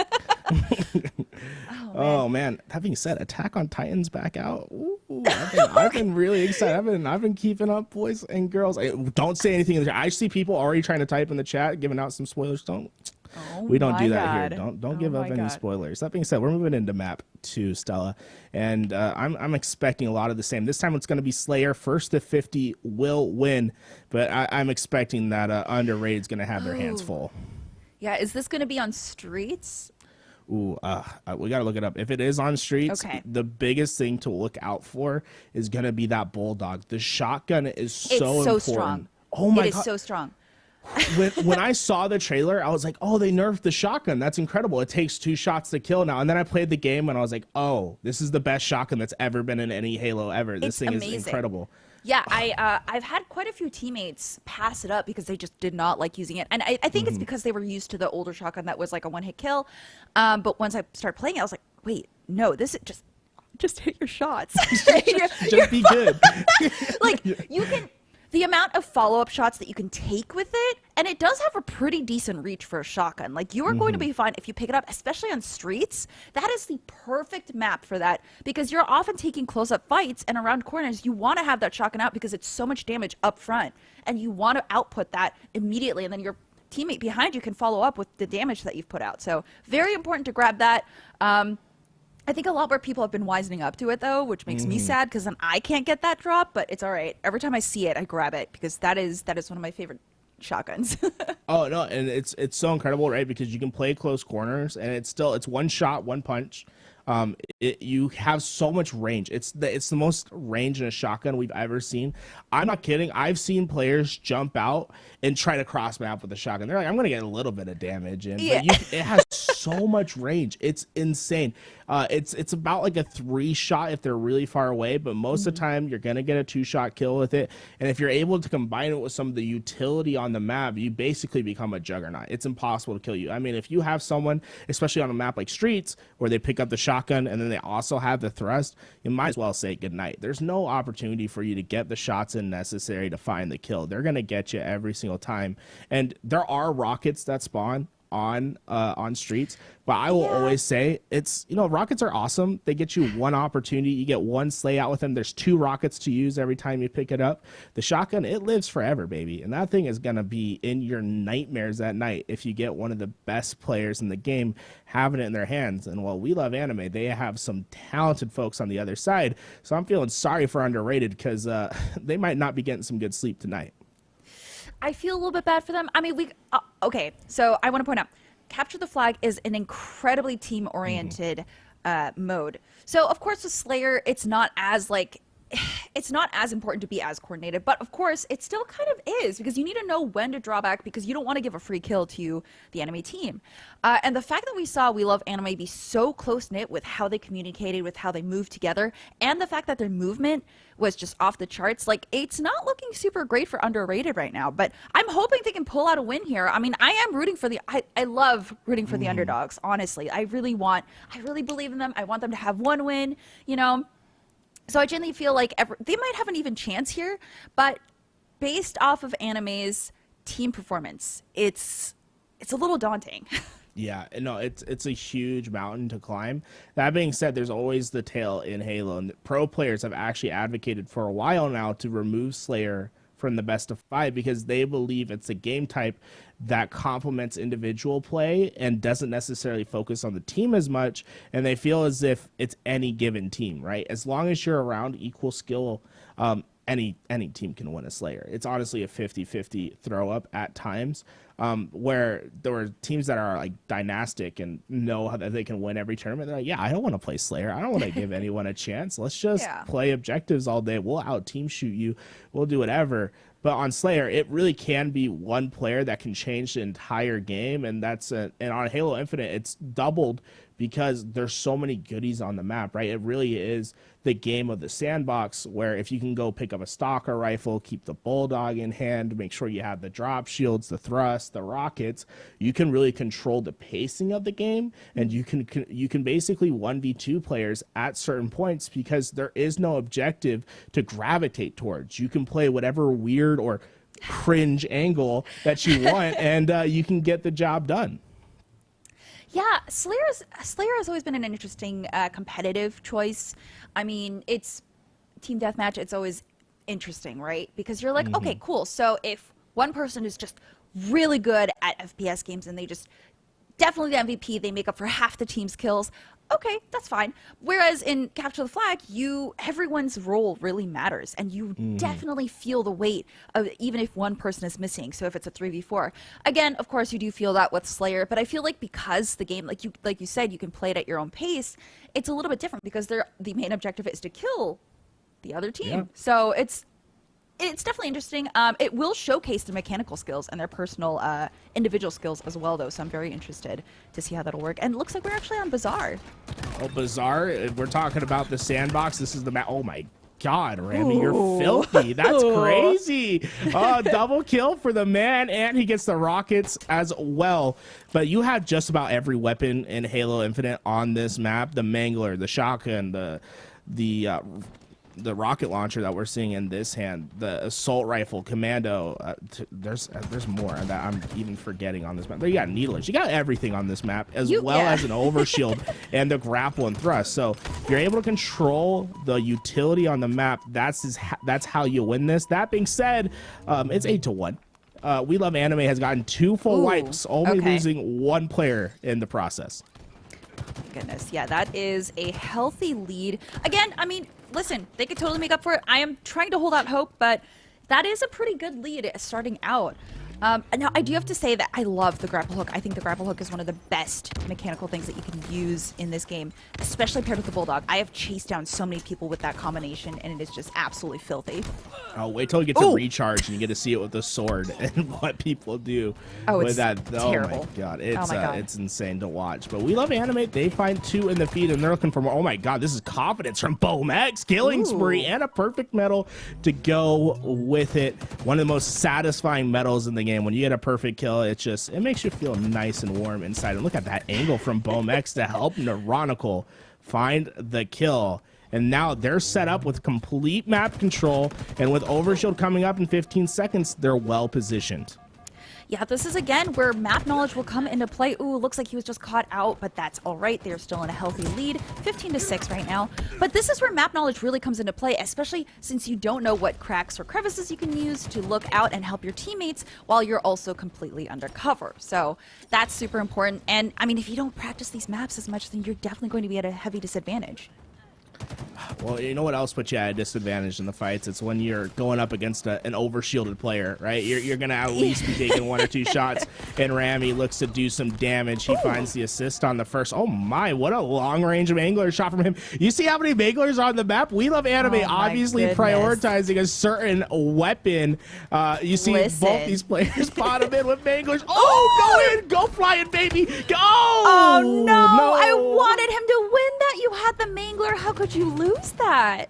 Oh man. That being said, Attack on Titan's back out. Ooh, I've been really excited. I've been keeping up, boys and girls. Don't say anything in the chat. I see people already trying to type in the chat, giving out some spoilers. We don't do that here. Don't give up any spoilers. That being said, we're moving into map 2, Stella, and I'm expecting a lot of the same. This time it's going to be Slayer. First to 50 will win, but I'm expecting that Underrated's going to have their hands full. Yeah, is this going to be on streets? Ooh, we got to look it up. If it is on streets, the biggest thing to look out for is going to be that Bulldog. The shotgun is so important. Strong. Oh my God. It is so strong. when I saw the trailer, I was like, oh, they nerfed the shotgun. That's incredible. It takes 2 shots to kill now. And then I played the game and I was like, oh, this is the best shotgun that's ever been in any Halo ever. This thing is incredible. Yeah, I've had quite a few teammates pass it up because they just did not like using it. And I think it's because they were used to the older shotgun that was like a one-hit kill. But once I started playing it, I was like, wait, no, this is just hit your shots. just be good. Like, you can... The amount of follow-up shots that you can take with it, and it does have a pretty decent reach for a shotgun. Like, you are going to be fine if you pick it up, especially on streets. That is the perfect map for that because you're often taking close-up fights, and around corners, you want to have that shotgun out because it's so much damage up front, and you want to output that immediately, and then your teammate behind you can follow up with the damage that you've put out. So, very important to grab that. I think a lot more people have been wisening up to it, though, which makes me sad because then I can't get that drop, but it's all right. Every time I see it, I grab it because that is one of my favorite shotguns. Oh, no, and it's so incredible, right? Because you can play close corners, and it's one shot, one punch. You have so much range. It's the most range in a shotgun we've ever seen. I'm not kidding. I've seen players jump out and try to cross map with a shotgun. They're like, I'm gonna get a little bit of damage in, but it has so much range. It's insane. It's about like a 3-shot if they're really far away, but most of the time you're gonna get a 2-shot kill with it. And if you're able to combine it with some of the utility on the map, you basically become a juggernaut. It's impossible to kill you. I mean, if you have someone, especially on a map like Streets, where they pick up the shotgun and then they also have the thrust, you might as well say goodnight. There's no opportunity for you to get the shots in necessary to find the kill. They're gonna get you every single time. And there are rockets that spawn on Streets, but I will always say it's, rockets are awesome. They get you one opportunity. You get one slay out with them. There's 2 rockets to use every time you pick it up. The shotgun, it lives forever, baby, and that thing is gonna be in your nightmares at night if you get one of the best players in the game having it in their hands. And while We Love Anime, they have some talented folks on the other side, so I'm feeling sorry for Underrated because they might not be getting some good sleep tonight. I feel a little bit bad for them. I mean, okay, so I want to point out, Capture the Flag is an incredibly team-oriented mode. So, of course, with Slayer, it's not as, like, it's not as important to be as coordinated, but of course it still kind of is, because you need to know when to draw back, because you don't want to give a free kill to the enemy team. And the fact that we love anime be so close knit with how they communicated, with how they moved together, and the fact that their movement was just off the charts, like, it's not looking super great for underrated right now, but I'm hoping they can pull out a win here. I mean, I am rooting for I love rooting for the underdogs, honestly. I really believe in them. I want them to have one win, you know. So I genuinely feel like they might have an even chance here, but based off of Anime's team performance, it's a little daunting. Yeah, no, it's a huge mountain to climb. That being said, there's always the tail in Halo, and pro players have actually advocated for a while now to remove Slayer from the best of 5 because they believe it's a game type that complements individual play and doesn't necessarily focus on the team as much, and they feel as if it's any given team, right? As long as you're around equal skill, any team can win a Slayer. It's honestly a 50-50 throw up at times, where there were teams that are like dynastic and know that they can win every tournament. They're like, yeah, I don't want to play Slayer. I don't want to give anyone a chance. Let's just play objectives all day. We'll out team shoot you. We'll do whatever. But on Slayer, it really can be one player that can change the entire game, and and on Halo Infinite, it's doubled because there's so many goodies on the map, right? It really is the game of the sandbox, where if you can go pick up a stalker rifle, keep the bulldog in hand, make sure you have the drop shields, the thrust, the rockets, you can really control the pacing of the game, and you can basically 1v2 players at certain points because there is no objective to gravitate towards. You can play whatever weird or cringe angle that you want, and you can get the job done. Yeah, Slayer has always been an interesting competitive choice. I mean, it's team deathmatch. It's always interesting, right? Because you're like, okay, cool. So if one person is just really good at FPS games and they just definitely the MVP, they make up for half the team's kills, okay, that's fine. Whereas in Capture the Flag, everyone's role really matters, and you definitely feel the weight of even if one person is missing. So if it's a 3v4, again, of course, you do feel that with Slayer, but I feel like because the game, like you said, you can play it at your own pace, it's a little bit different because the main objective is to kill the other team. Yeah. So it's definitely interesting. It will showcase their mechanical skills and their personal individual skills as well, though. So I'm very interested to see how that'll work. And it looks like we're actually on Bazaar. Oh, Bazaar. We're talking about the sandbox. This is the map. Oh, my God, Rami, you're filthy. That's crazy. Double kill for the man, and he gets the rockets as well. But you have just about every weapon in Halo Infinite on this map. The Mangler, the shotgun, the rocket launcher that we're seeing in this hand, the assault rifle, commando, there's more that I'm even forgetting on this map. But you got needlers, you got everything on this map, as well as an overshield and the grapple and thrust. So if you're able to control the utility on the map, that's how you win this. That being said, it's 8-1. We Love Anime has gotten 2 full wipes, only losing 1 player in the process. Goodness, yeah, that is a healthy lead. Again, I mean, listen, they could totally make up for it. I am trying to hold out hope, but that is a pretty good lead starting out. Now, I do have to say that I love the grapple hook. I think the grapple hook is one of the best mechanical things that you can use in this game, especially paired with the bulldog. I have chased down so many people with that combination, and it is just absolutely filthy. Oh, wait till you get to recharge and you get to see it with the sword and what people do with that. Terrible. Oh my God, it's insane to watch. But We Love Anime, they find 2 in the feed, and they're looking for more. Oh my God, this is confidence from Bomex, killing spree, and a perfect medal to go with it. One of the most satisfying medals in the game. When you get a perfect kill, it makes you feel nice and warm inside. And look at that angle from Bomex to help Neuronical find the kill. And now they're set up with complete map control, and with Overshield coming up in 15 seconds, they're well positioned. Yeah, this is, again, where map knowledge will come into play. Ooh, looks like he was just caught out, but that's all right. They're still in a healthy lead, 15-6 right now. But this is where map knowledge really comes into play, especially since you don't know what cracks or crevices you can use to look out and help your teammates while you're also completely undercover. So that's super important. And, I mean, if you don't practice these maps as much, then you're definitely going to be at a heavy disadvantage. Well, you know what else puts you at a disadvantage in the fights? It's when you're going up against an overshielded player, right? You're going to at least be taking 1 or 2 shots, and Rami looks to do some damage. He finds the assist on the first. Oh my, what a long-range mangler shot from him. You see how many manglers are on the map? We Love Anime obviously prioritizing a certain weapon. You see both these players bottom in with manglers. Oh, go in, go flying, baby. Go! Oh, no. I wanted him to win that. You had the mangler. How could you lose that?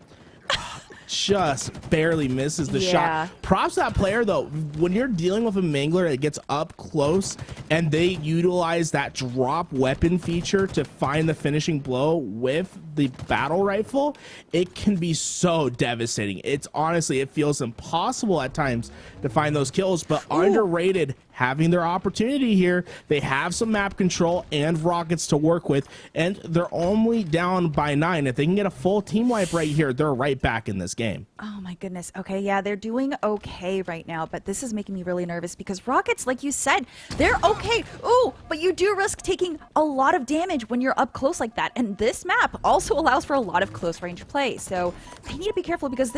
Just barely misses the shot. Props to that player, though. When you're dealing with a mangler that gets up close and they utilize that drop weapon feature to find the finishing blow with the battle rifle, it can be so devastating. It's honestly, it feels impossible at times to find those kills, but underrated having their opportunity here. They have some map control and rockets to work with, and they're only down by 9. If they can get a full team wipe right here, they're right back in this game. Oh my goodness. Okay, yeah, they're doing okay right now, but this is making me really nervous because rockets, like you said, they're okay. Ooh, but you do risk taking a lot of damage when you're up close like that, and this map also allows for a lot of close range play, so they need to be careful because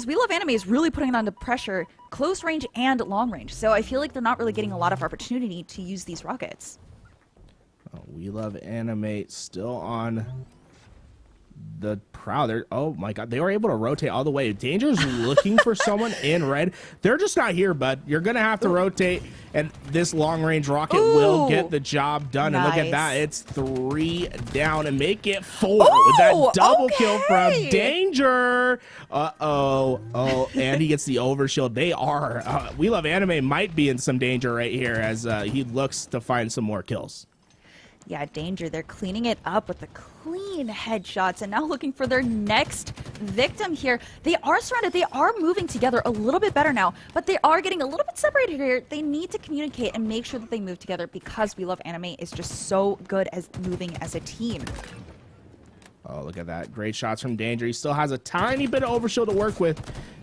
We Love Anime is really putting it under pressure, close range and long range. So I feel like they're not really getting a lot of opportunity to use these rockets. We Love Anime still on the prowl. Oh my god, they were able to rotate all the way. Danger's looking for someone in red. They're just not here, bud. You're gonna have to rotate, and this long range rocket will get the job done. And look at that, it's 3 down and make it 4 with that double kill from Danger. And he gets the overshield. They are We Love Anime might be in some danger right here as he looks to find some more kills. Yeah, Danger, they're cleaning it up with the clean headshots and now looking for their next victim here. They are surrounded. They are moving together a little bit better now, but they are getting a little bit separated here. They need to communicate and make sure that they move together because We Love Anime is just so good as moving as a team. Oh, look at that. Great shots from Danger. He still has a tiny bit of overshield to work with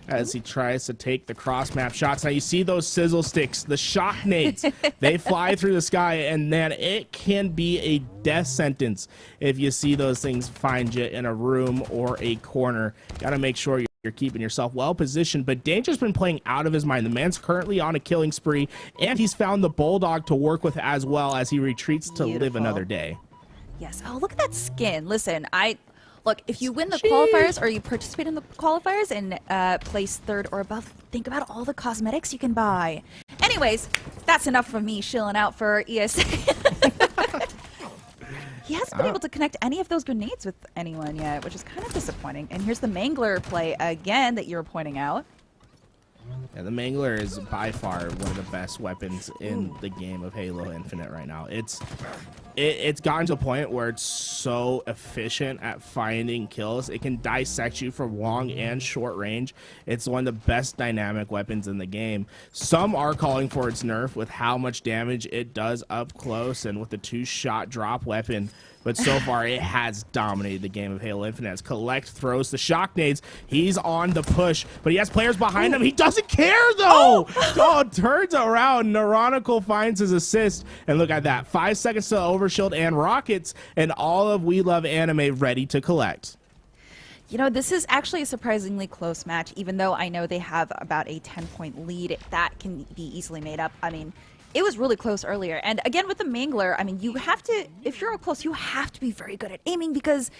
as he tries to take the cross-map shots. Now, you see those sizzle sticks, the shock nades. They fly through the sky, and then it can be a death sentence if you see those things find you in a room or a corner. Got to make sure you're keeping yourself well positioned, but Danger's been playing out of his mind. The man's currently on a killing spree, and he's found the Bulldog to work with as well as he retreats to live another day. Yes. Oh, look at that skin. Listen, look, if you win the qualifiers or you participate in the qualifiers and place 3rd or above, think about all the cosmetics you can buy. Anyways, that's enough from me shilling out for ESA. He hasn't been able to connect any of those grenades with anyone yet, which is kind of disappointing. And here's the Mangler play again that you were pointing out. Yeah, the Mangler is by far one of the best weapons in the game of Halo Infinite right now. It's gotten to a point where it's so efficient at finding kills. It can dissect you from long and short range. It's one of the best dynamic weapons in the game. Some are calling for its nerf with how much damage it does up close and with the 2-shot drop weapon. But so far, it has dominated the game of Halo Infinite. As Collect throws the shock nades, he's on the push, but he has players behind him. He doesn't care, though. Turns around. Neuronical finds his assist. And look at that. 5 seconds to overshield and rockets, and all of We Love Anime ready to collect. You know, this is actually a surprisingly close match, even though I know they have about a 10-point lead. That can be easily made up. I mean, it was really close earlier. And again, with the Mangler, I mean, you have to, if you're up close, you have to be very good at aiming because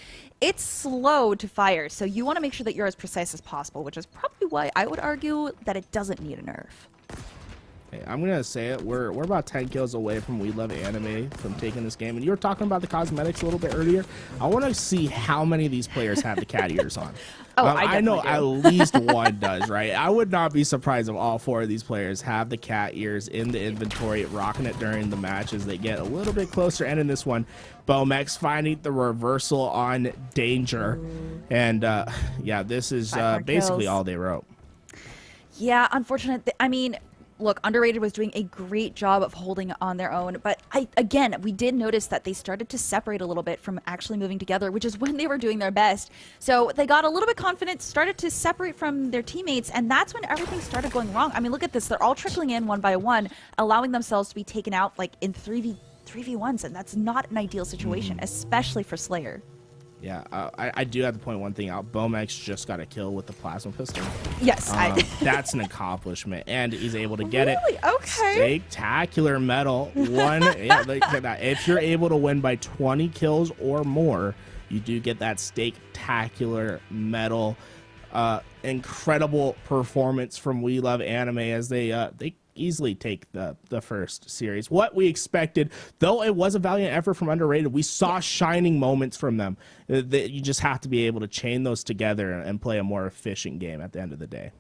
it's slow to fire. So you want to make sure that you're as precise as possible, which is probably why I would argue that it doesn't need a nerf. Hey, I'm going to say it. We're about 10 kills away from We Love Anime from taking this game. And you were talking about the cosmetics a little bit earlier. I want to see how many of these players have the cat ears on. I know at least one does, right? I would not be surprised if all 4 of these players have the cat ears in the inventory, rocking it during the match as they get a little bit closer. And in this one, Bomex finding the reversal on Danger. And yeah, this is basically all they wrote. Yeah, unfortunate. I mean, look, Underrated was doing a great job of holding on their own, but again, we did notice that they started to separate a little bit from actually moving together, which is when they were doing their best. So they got a little bit confident, started to separate from their teammates, and that's when everything started going wrong. I mean, look at this. They're all trickling in one by one, allowing themselves to be taken out like in 3v1s, and that's not an ideal situation, especially for Slayer. Yeah, I do have to point one thing out. Bomex just got a kill with the plasma pistol. Yes, That's an accomplishment, and he's able to get Really? it. Okay. Spectacular medal. Yeah, look at that. If you're able to win by 20 kills or more, you do get that spectacular medal. Incredible performance from We Love Anime as they easily take the first series. What we expected, though it was a valiant effort from Underrated, we saw shining moments from them. You just have to be able to chain those together and play a more efficient game at the end of the day.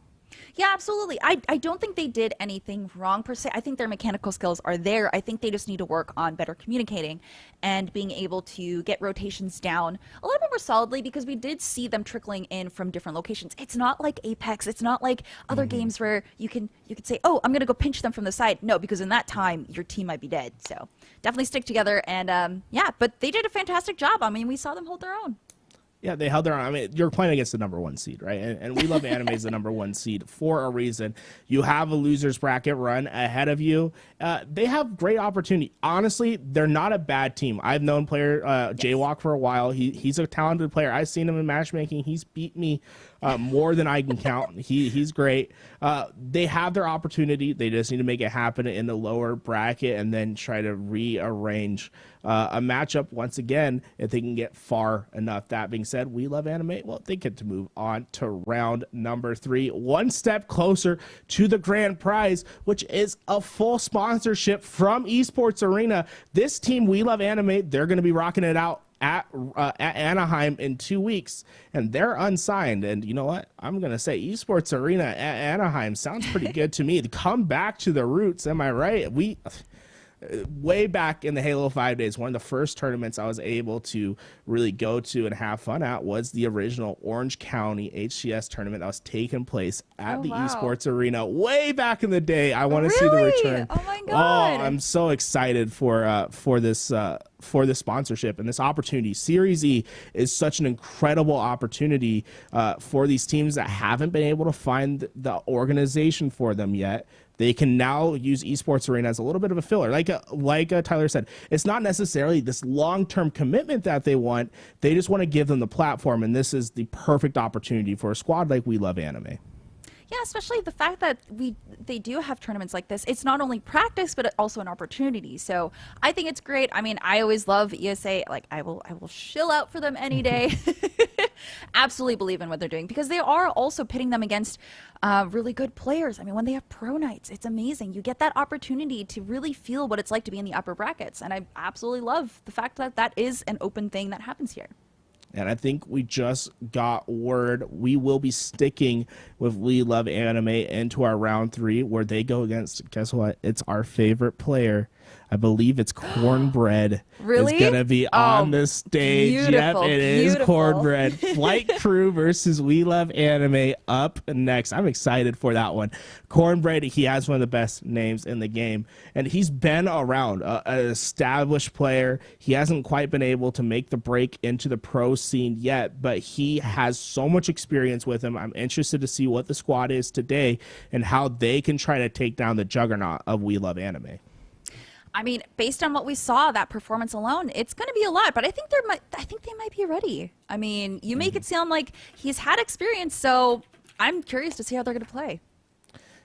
Yeah, absolutely. I don't think they did anything wrong per se. I think their mechanical skills are there. I think they just need to work on better communicating and being able to get rotations down a little bit more solidly, because we did see them trickling in from different locations. It's not like Apex. It's not like other games where you could say, oh, I'm going to go pinch them from the side. No, because in that time, your team might be dead. So definitely stick together. And yeah, but they did a fantastic job. I mean, we saw them hold their own. Yeah, they held their own. I mean, you're playing against the #1 seed, right? And We Love Anime is the #1 seed for a reason. You have a losers bracket run ahead of you. They have great opportunity. Honestly, they're not a bad team. I've known player Jaywalk for a while. He's a talented player. I've seen him in matchmaking. He's beat me more than I can count. He's great. They have their opportunity. They just need to make it happen in the lower bracket and then try to rearrange a matchup once again if they can get far enough. That being said, We Love Anime, well, they get to move on to round number 3, one step closer to the grand prize, which is a full sponsorship from Esports Arena. This team, We Love Anime, they're going to be rocking it out at Anaheim in 2 weeks, and they're unsigned. And you know what? I'm going to say Esports Arena at Anaheim sounds pretty good to me. To come back to the roots, am I right? Way back in the Halo 5 days, one of the first tournaments I was able to really go to and have fun at was the original Orange County HCS tournament that was taking place at the Esports Arena way back in the day. I want to see the return. Oh my god! Oh, I'm so excited for this sponsorship and this opportunity. Series E is such an incredible opportunity for these teams that haven't been able to find the organization for them yet. They can now use Esports Arena as a little bit of a filler. Like Tyler said, it's not necessarily this long-term commitment that they want. They just want to give them the platform, and this is the perfect opportunity for a squad like We Love Anime. Yeah, especially the fact that they do have tournaments like this. It's not only practice, but also an opportunity. So I think it's great. I mean, I always love ESA. Like, I will shill out for them any day. Absolutely believe in what they're doing, because they are also pitting them against really good players. I mean, when they have pro nights, it's amazing. You get that opportunity to really feel what it's like to be in the upper brackets. And I absolutely love the fact that that is an open thing that happens here. And I think we just got word we will be sticking with We Love Anime into our round 3, where they go against, guess what? It's our favorite player. I believe it's Cornbread. Really? It's going to be on the stage. Beautiful, yep, it is Cornbread. Flight Crew versus We Love Anime up next. I'm excited for that one. Cornbread, he has one of the best names in the game, and he's been around, an established player. He hasn't quite been able to make the break into the pro scene yet, but he has so much experience with him. I'm interested to see what the squad is today and how they can try to take down the juggernaut of We Love Anime. I mean, based on what we saw, that performance alone, it's going to be a lot. But I think they might be ready. I mean, you make it sound like he's had experience, so I'm curious to see how they're going to play.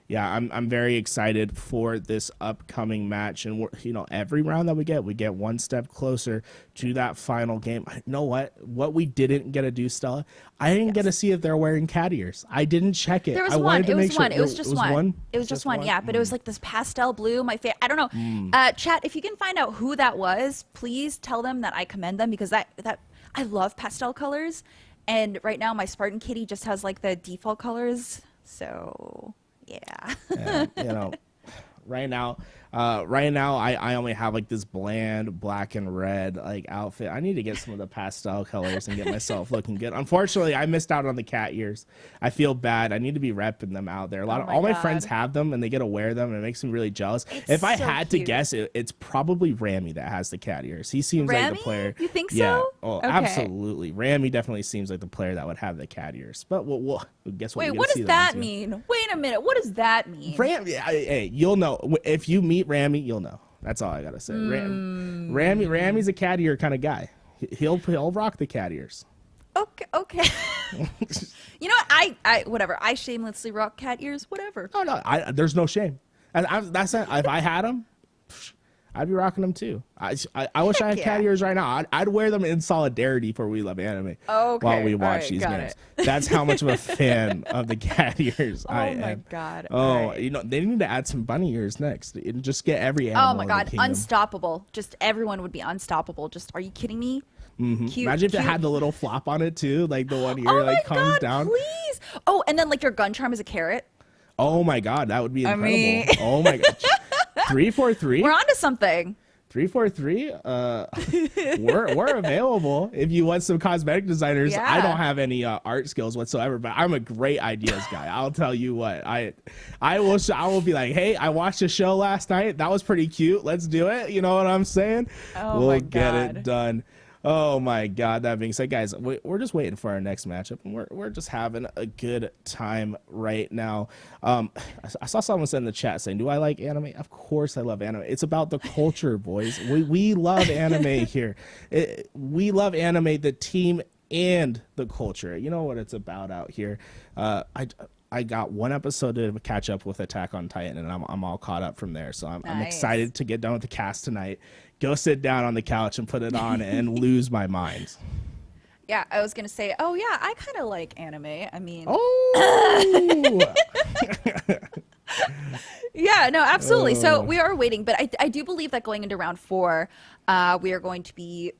Yeah, I'm very excited for this upcoming match, and every round that we get one step closer to that final game. You know what we didn't get to do, Stella? I didn't get to see if they're wearing cat ears. I didn't check it. There was I one. It was just one. It was just one. Yeah, but it was like this pastel blue. My favorite. I don't know. Chat, if you can find out who that was, please tell them that I commend them, because that I love pastel colors, and right now my Spartan Kitty just has like the default colors. So yeah. Right now I only have like this bland black and red like outfit. I need to get some of the pastel colors and get myself looking good. Unfortunately, I missed out on the cat ears. I feel bad. I need to be repping them out there. My friends have them and they get to wear them, and it makes me really jealous. If I had to guess, it's probably Rami that has the cat ears. He seems like the player. You think yeah. so? Oh, okay. Absolutely. Rami definitely seems like the player that would have the cat ears. But we'll guess what? Wait, what does that mean? Wait a minute. What does that mean? Rami, hey, you'll know if you meet Rami, you'll know. That's all I gotta say. Rami's a cat ear kind of guy. He'll rock the cat ears. Okay. You know what? I whatever. I shamelessly rock cat ears. Whatever. Oh no, there's no shame. That's not, if I had them, I'd be rocking them too. I wish I had cat ears right now. I'd wear them in solidarity for We Love Anime while we watch these games. That's how much of a fan of the cat ears I am. Oh my god. Oh, you know, they need to add some bunny ears next. And just get every animal. Oh my god, in the kingdom. unstoppable. Just everyone would be unstoppable. Just, are you kidding me? Cute, Imagine if it had the little flop on it too, like the one ear like comes down. Please. Oh, and then like your gun charm is a carrot. Oh my god, that would be incredible. Oh my god. 343. We're onto something. 343. We're available if you want some cosmetic designers. Yeah. I don't have any art skills whatsoever, but I'm a great ideas guy. I'll tell you what. I will be like, hey, I watched a show last night. That was pretty cute. Let's do it. You know what I'm saying? Oh we'll get it done. Oh my god. That being said, guys, we're just waiting for our next matchup, and we're just having a good time right now. I saw someone said in the chat saying, do I like anime? Of course I love anime. It's about the culture, boys. We love anime here. We love anime, the team and the culture. You know what it's about out here. I got one episode to catch up with Attack on Titan, and I'm all caught up from there. So I'm excited to get done with the cast tonight, go sit down on the couch and put it on and lose my mind. Yeah, I was gonna say, oh yeah, I kind of like anime. I mean, yeah, no, absolutely. So we are waiting, but I do believe that going into round 4, we are going to be,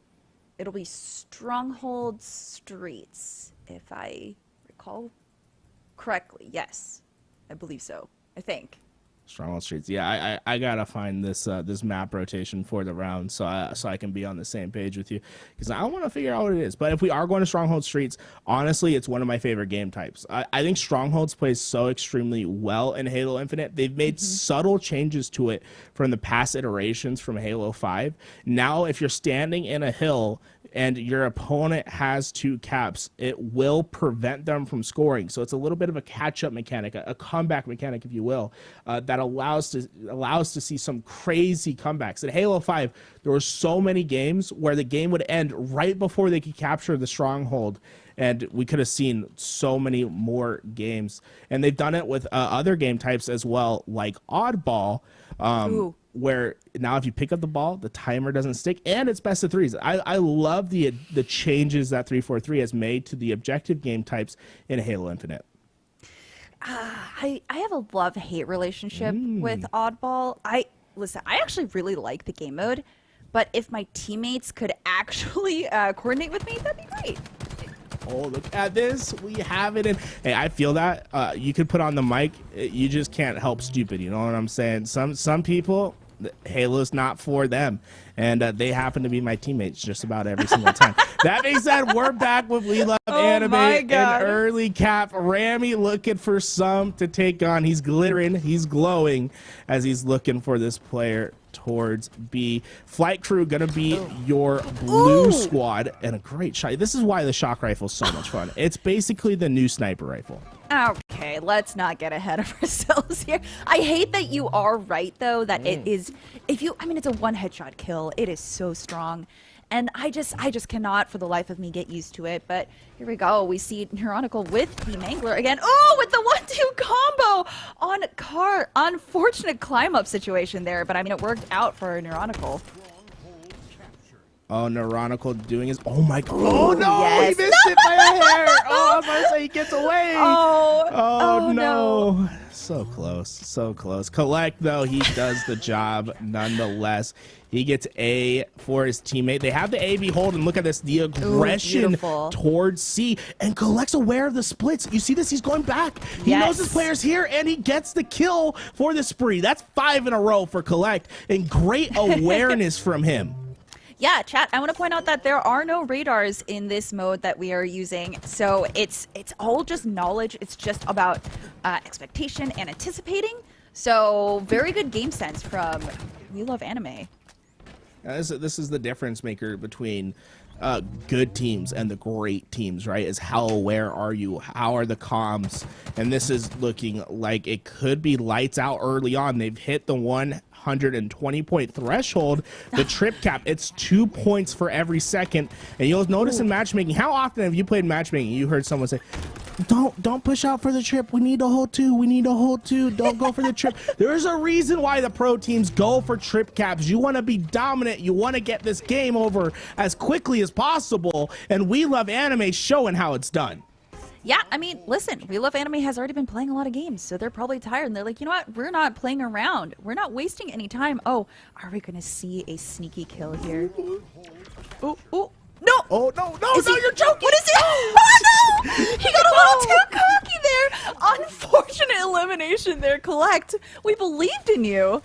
it'll be Strongholds Streets, if I recall correctly. Yes, I believe so. I think. Stronghold Streets. Yeah, I gotta find this this map rotation for the round so I can be on the same page with you, because I want to figure out what it is. But if we are going to Stronghold Streets, honestly, it's one of my favorite game types. I think Strongholds plays so extremely well in Halo Infinite. They've made subtle changes to it from the past iterations from Halo 5. Now, if you're standing in a hill and your opponent has 2 caps, it will prevent them from scoring. So it's a little bit of a catch-up mechanic, a comeback mechanic, if you will, that allows to see some crazy comebacks. In Halo 5, there were so many games where the game would end right before they could capture the stronghold, and we could have seen so many more games. And they've done it with other game types as well, like Oddball, where now if you pick up the ball, the timer doesn't stick, and it's best of 3s. I love the changes that 343 has made to the objective game types in Halo Infinite. I have a love-hate relationship with Oddball. I actually really like the game mode, but if my teammates could actually coordinate with me, that'd be great. Oh, look at this. We have it in. Hey, I feel that. You could put on the mic. You just can't help stupid. You know what I'm saying? Some people, Halo's not for them. And they happen to be my teammates just about every single time. That being said, we're back with We Love Anime. And early cap. Rami looking for some to take on. He's glittering. He's glowing as he's looking for this player towards B. Flight Crew gonna be your blue squad, and a great shot. This is why the shock rifle is so much fun. It's basically the new sniper rifle. Okay, let's not get ahead of ourselves here. I hate that you are right though, that it is, it's a one headshot kill. It is so strong. And I just cannot for the life of me get used to it. But here we go. We see Neuronical with the Mangler again. Oh, with the 1-2 combo on Car. Unfortunate climb up situation there, but I mean it worked out for Neuronical. Oh, Neuronical doing his. Oh my god. Oh no, yes. He missed it by a hair. Oh, I was about to say he gets away. Oh no. So close. So close. Collect, though, he does the job nonetheless. He gets A for his teammate. They have the A/B hold, and look at this, the aggression towards C. And Collect's aware of the splits. You see this? He's going back. He knows his player's here, and he gets the kill for the spree. That's 5 in a row for Collect, and great awareness from him. Yeah, chat, I want to point out that there are no radars in this mode that we are using. So it's all just knowledge. It's just about expectation and anticipating. So very good game sense from We Love Anime. This is the difference maker between good teams and the great teams, right, is how aware are you? How are the comms? And this is looking like it could be lights out early on. They've hit the 120-point threshold. The trip cap, it's 2 points for every second. And you'll notice in matchmaking, how often have you played matchmaking? You heard someone say, don't push out for the trip. We need to hold 2. We need to hold 2. Don't go for the trip. There's a reason why the pro teams go for trip caps. You want to be dominant. You want to get this game over as quickly as possible. And We Love Anime showing how it's done. Yeah, I mean, listen, We Love Anime has already been playing a lot of games, so they're probably tired. And they're like, you know what? We're not playing around. We're not wasting any time. Oh, are we going to see a sneaky kill here? Oh, no! Oh, no, you're joking! What is it? Oh, no! He got a little too cocky there. Unfortunate elimination there, Collect. We believed in you.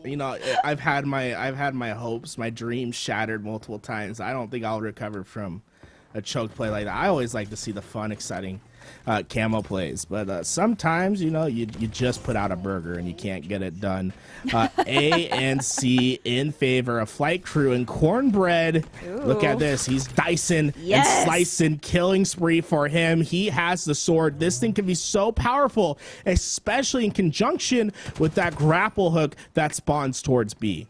You know, I've had my hopes, my dreams shattered multiple times. I don't think I'll recover from a choke play like that. I always like to see the fun, exciting camo plays, but sometimes, you know, you just put out a burger and you can't get it done. A and C in favor of Flight Crew and Cornbread. Ooh. Look at this. He's dicing and slicing, killing spree for him. He has the sword. This thing can be so powerful, especially in conjunction with that grapple hook that spawns towards B.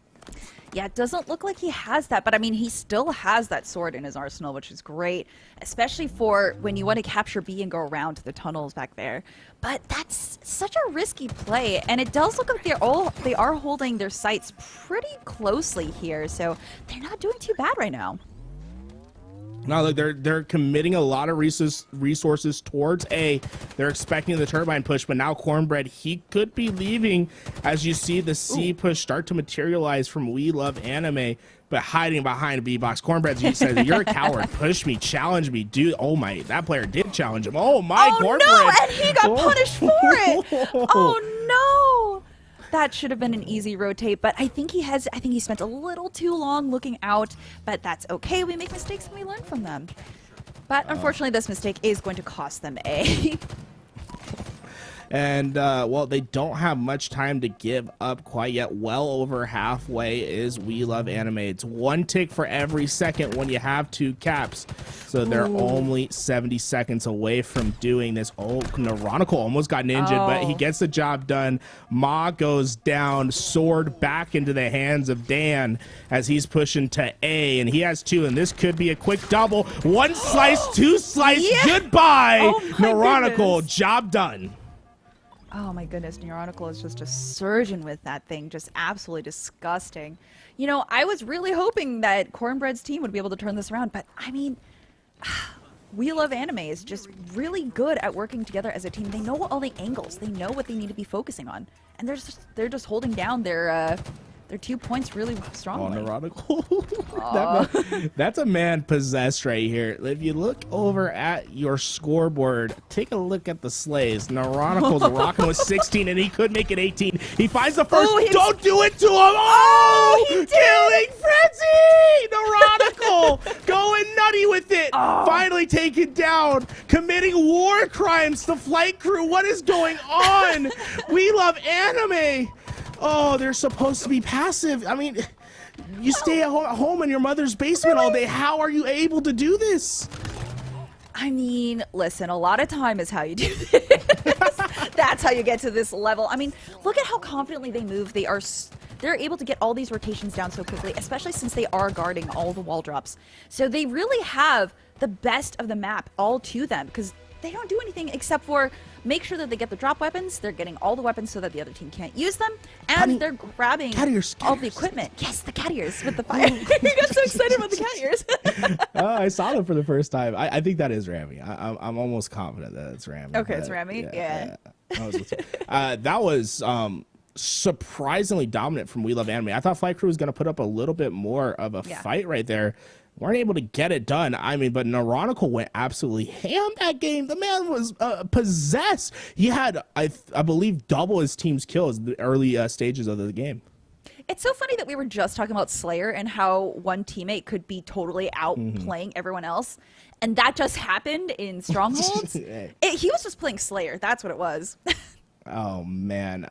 Yeah, it doesn't look like he has that, but I mean, he still has that sword in his arsenal, which is great, especially for when you want to capture B and go around to the tunnels back there. But that's such a risky play, and it does look like they are holding their sights pretty closely here, so they're not doing too bad right now. No, look, they're committing a lot of resources towards A. They're expecting the turbine push, but now Cornbread, he could be leaving as you see the C push start to materialize from We Love Anime, but hiding behind a B box. Cornbread says, "You're a coward. Push me, challenge me, dude." Oh my, that player did challenge him. Oh my, Cornbread. No, and he got punished for it. Oh no. That should have been an easy rotate, but I think he spent a little too long looking out, but that's okay. We make mistakes and we learn from them. But unfortunately, this mistake is going to cost them A. And, well, they don't have much time to give up quite yet. Well over halfway is We Love Anime. It's 1 tick for every second when you have 2 caps. So they're only 70 seconds away from doing this. Oh, Neuronical almost got ninja, but he gets the job done. Ma goes down, sword back into the hands of Dan as he's pushing to A, and he has 2, and this could be a quick double. 1 slice, 2 slice, goodbye. Oh Neuronical, goodness. job done. Oh my goodness, Neuronical is just a surgeon with that thing, just absolutely disgusting. You know, I was really hoping that Cornbread's team would be able to turn this around, but I mean, We Love Anime is just really good at working together as a team. They know all the angles, they know what they need to be focusing on, and they're just holding down their 2 points really strongly. Neuronical. That's a man possessed right here. If you look over at your scoreboard, take a look at the slays. Neuronical's rocking with 16, and he could make it 18. He finds the first. Don't do it to him. Oh, killing frenzy. Neuronical going nutty with it. Finally taken down, committing war crimes to Flight Crew. What is going on? We Love Anime. Oh, they're supposed to be passive. I mean, you stay at home in your mother's basement all day. How are you able to do this? I mean, listen, a lot of time is how you do this. That's how you get to this level. I mean, look at how confidently they move. They're able to get all these rotations down so quickly, especially since they are guarding all the wall drops. So they really have the best of the map all to them because they don't do anything except for make sure that they get the drop weapons. They're getting all the weapons so that the other team can't use them. And they're grabbing all the equipment. Yes, the cat ears with the fire. You got so excited about the cat ears. I saw them for the first time. I think that is Rami. I'm almost confident that it's Rami. Okay, it's Rami? Yeah. That was surprisingly dominant from We Love Anime. I thought Flight Crew was going to put up a little bit more of a fight right there. Weren't able to get it done. I mean, but Neuronical went absolutely ham that game. The man was possessed. He had, I believe, double his team's kills in the early stages of the game. It's so funny that we were just talking about Slayer and how one teammate could be totally outplaying everyone else. And that just happened in Strongholds. He was just playing Slayer. That's what it was. Oh, man.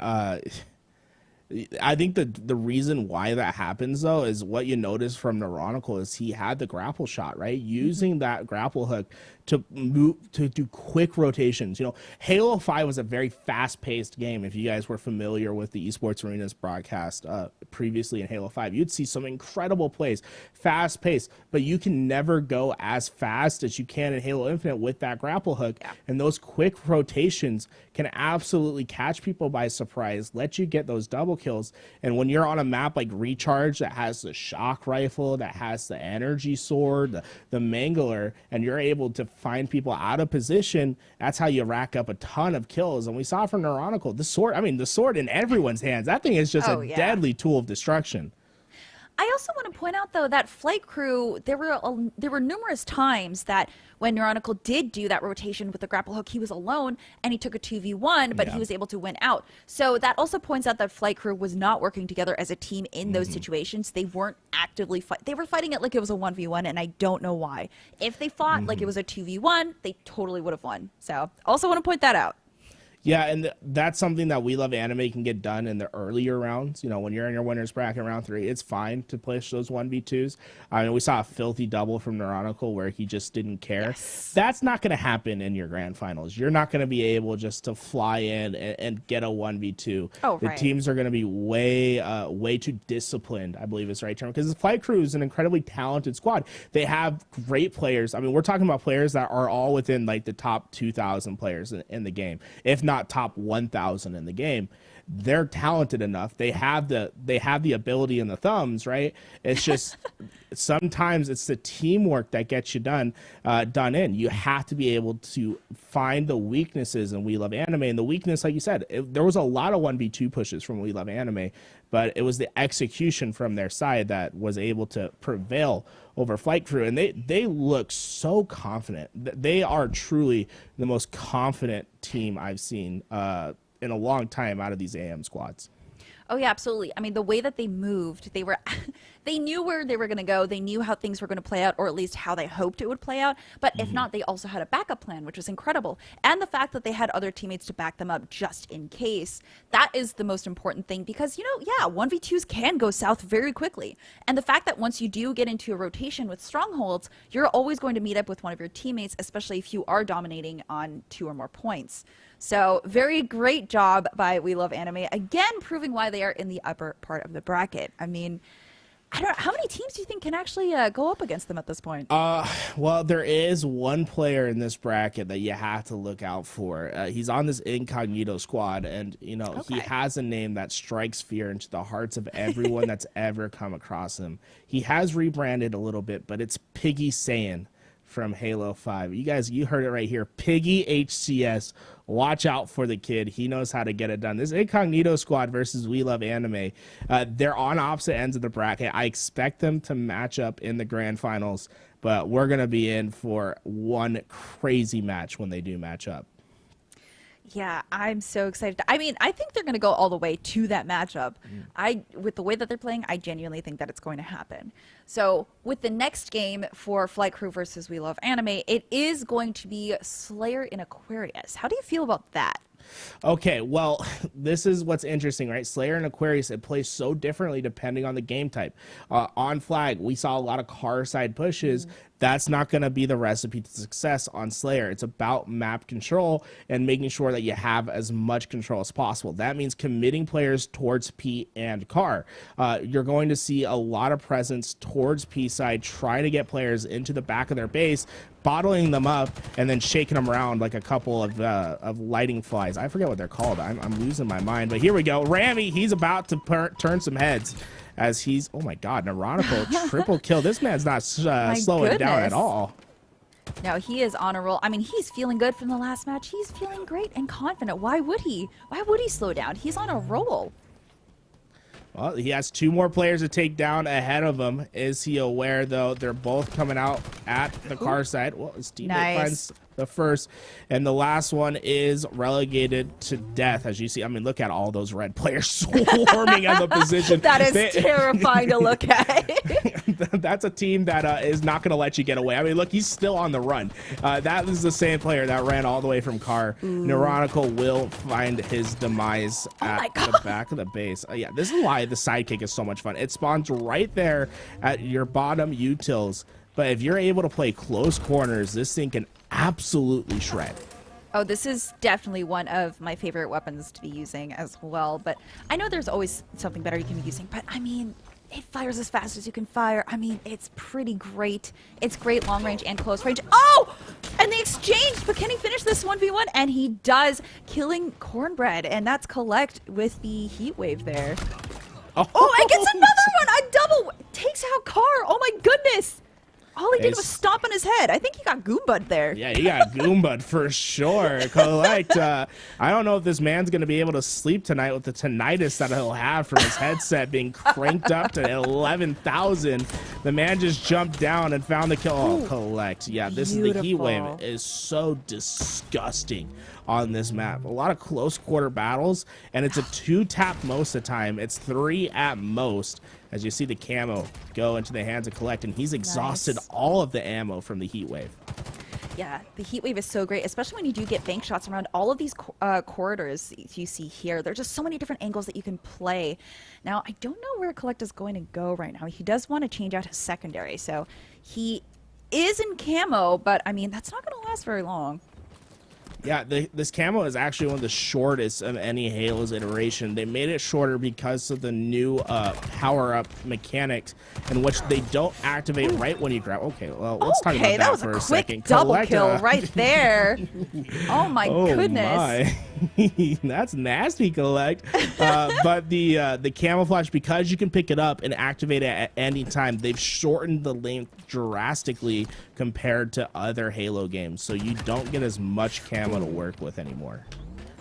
I think the reason why that happens though is what you notice from Neurotical is he had the grapple shot, right? Using that grapple hook to move to do quick rotations. You know, Halo 5 was a very fast-paced game. If you guys were familiar with the Esports Arenas broadcast previously in Halo 5, you'd see some incredible plays, fast-paced, but you can never go as fast as you can in Halo Infinite with that grapple hook. Yeah. And those quick rotations can absolutely catch people by surprise, let you get those double kills. And when you're on a map like Recharge that has the shock rifle, that has the energy sword, the mangler, and you're able to find people out of position, that's how you rack up a ton of kills. And we saw from Neurotical, the sword, I mean, the sword in everyone's hands, that thing is just a deadly tool of destruction. I also want to point out, though, that flight crew, there were numerous times that when Neurotical did do that rotation with the grapple hook, he was alone and he took a 2v1, but he was able to win out. So that also points out that flight crew was not working together as a team in those situations. They weren't actively they were fighting it like it was a 1v1, and I don't know why. If they fought like it was a 2v1, they totally would have won. So also want to point that out. Yeah, and that's something that We Love Anime can get done in the earlier rounds. You know, when you're in your winners bracket round 3, it's fine to push those 1v2s. I mean, we saw a filthy double from Neurotical where he just didn't care. Yes. That's not going to happen in your grand finals. You're not going to be able just to fly in and get a 1v2. Oh, the right. teams are going to be way too disciplined, I believe is the right term, because the Flight Crew is an incredibly talented squad. They have great players. I mean, we're talking about players that are all within like the top 2,000 players in the game, if not top 1,000 in the game. They're talented enough. They have the ability and the thumbs, right? It's just sometimes it's the teamwork that gets you done in. You have to be able to find the weaknesses in We Love Anime. And the weakness, like you said, there was a lot of 1v2 pushes from We Love Anime, but it was the execution from their side that was able to prevail over Flight Crew. And they look so confident. They are truly the most confident team I've seen in a long time out of these AM squads. Oh yeah, absolutely. I mean, the way that they moved, they knew where they were going to go. They knew how things were going to play out, or at least how they hoped it would play out. But if not, they also had a backup plan, which was incredible. And the fact that they had other teammates to back them up just in case, that is the most important thing, because, you know, yeah, 1v2s can go south very quickly. And the fact that once you do get into a rotation with Strongholds, you're always going to meet up with one of your teammates, especially if you are dominating on 2 or more points. So very great job by We Love Anime, again proving why they are in the upper part of the bracket. I mean, I don't know, how many teams do you think can actually go up against them at this point? Well, there is one player in this bracket that you have to look out for. He's on this incognito squad, and you know he has a name that strikes fear into the hearts of everyone that's ever come across him. He has rebranded a little bit, but it's Piggy Saiyan from Halo 5. You guys, you heard it right here. Piggy HCS. Watch out for the kid. He knows how to get it done. This incognito squad versus We Love Anime. They're on opposite ends of the bracket. I expect them to match up in the grand finals, but we're going to be in for one crazy match when they do match up. Yeah, I'm so excited. I mean, I think they're going to go all the way to that matchup. With the way that they're playing, I genuinely think that it's going to happen. So with the next game for Flight Crew versus We Love Anime, it is going to be Slayer in Aquarius. How do you feel about that? Okay, well, this is what's interesting, right? Slayer and Aquarius, it plays so differently depending on the game type. On Flag, we saw a lot of car side pushes. That's not going to be the recipe to success on Slayer. It's about map control and making sure that you have as much control as possible. That means committing players towards P and car. You're going to see a lot of presence towards P side, trying to get players into the back of their base, bottling them up, and then shaking them around like a couple of lighting flies. I forget what they're called. I'm losing my mind. But here we go. Rami, he's about to turn some heads. As he's, oh my God, Neurotical triple kill. This man's not slowing down at all. No, he is on a roll. I mean, he's feeling good from the last match. He's feeling great and confident. Why would he? Why would he slow down? He's on a roll. Well, he has 2 more players to take down ahead of him. Is he aware, though? They're both coming out at the car side. Well, his teammate the first, and the last one is relegated to death. As you see, I mean, look at all those red players swarming on the position. That is terrifying to look at. That's a team that is not going to let you get away. I mean, look, he's still on the run. That is the same player that ran all the way from car. Neuronical will find his demise at the back of the base. Yeah, this is why the sidekick is so much fun. It spawns right there at your bottom utils. But if you're able to play close corners, this thing can absolutely shred. Oh, this is definitely one of my favorite weapons to be using as well. But I know there's always something better you can be using. But I mean, it fires as fast as you can fire. I mean, it's pretty great. It's great long range and close range. Oh! And they exchanged, but can he finish this 1v1? And he does, killing Cornbread. And that's Collect with the heat wave there. Oh, and gets another one! A double! Takes out Car! Oh my goodness! All he did was stomp on his head. I think he got Goombud there. Yeah, he got Goombud for sure. Collect. I don't know if this man's going to be able to sleep tonight with the tinnitus that he'll have from his headset being cranked up to 11,000. The man just jumped down and found the kill. Oh, Collect. Yeah, this is the heat wave. Is so disgusting on this map. A lot of close quarter battles, and it's a 2-tap most of the time. It's 3 at most. As you see the camo go into the hands of Collect, and he's exhausted all of the ammo from the heat wave. Yeah, the heat wave is so great, especially when you do get bank shots around all of these corridors you see here. There's just so many different angles that you can play. Now, I don't know where Collect is going to go right now. He does want to change out his secondary, so he is in camo, but I mean, that's not going to last very long. Yeah, this camo is actually one of the shortest of any Halo's iteration. They made it shorter because of the new power-up mechanics in which they don't activate right when you grab. Okay, well, let's talk about that for a second. Double kill right there. Oh my goodness. My. That's nasty, Collect. But the camouflage, because you can pick it up and activate it at any time, they've shortened the length drastically compared to other Halo games, so you don't get as much camo to work with anymore.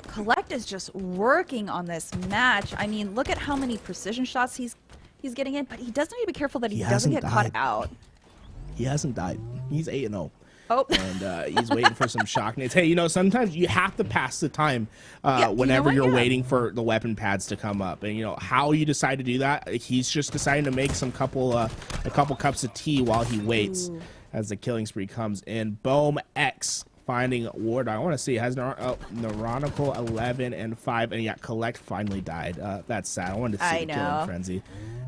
Collect is just working on this match. I mean, look at how many precision shots he's getting in, but he does need to be careful that he doesn't get caught out. He hasn't died. He's 8-0. Oh. And he's waiting for some shock nades. Hey, you know, sometimes you have to pass the time whenever you're waiting for the weapon pads to come up. And, you know, how you decide to do that, he's just deciding to make some a couple cups of tea while he waits as the killing spree comes in. Boom X finding Ward. I want to see, has Neuronical 11 and 5, and yeah, Collect finally died. That's sad. I wanted to see the killing frenzy.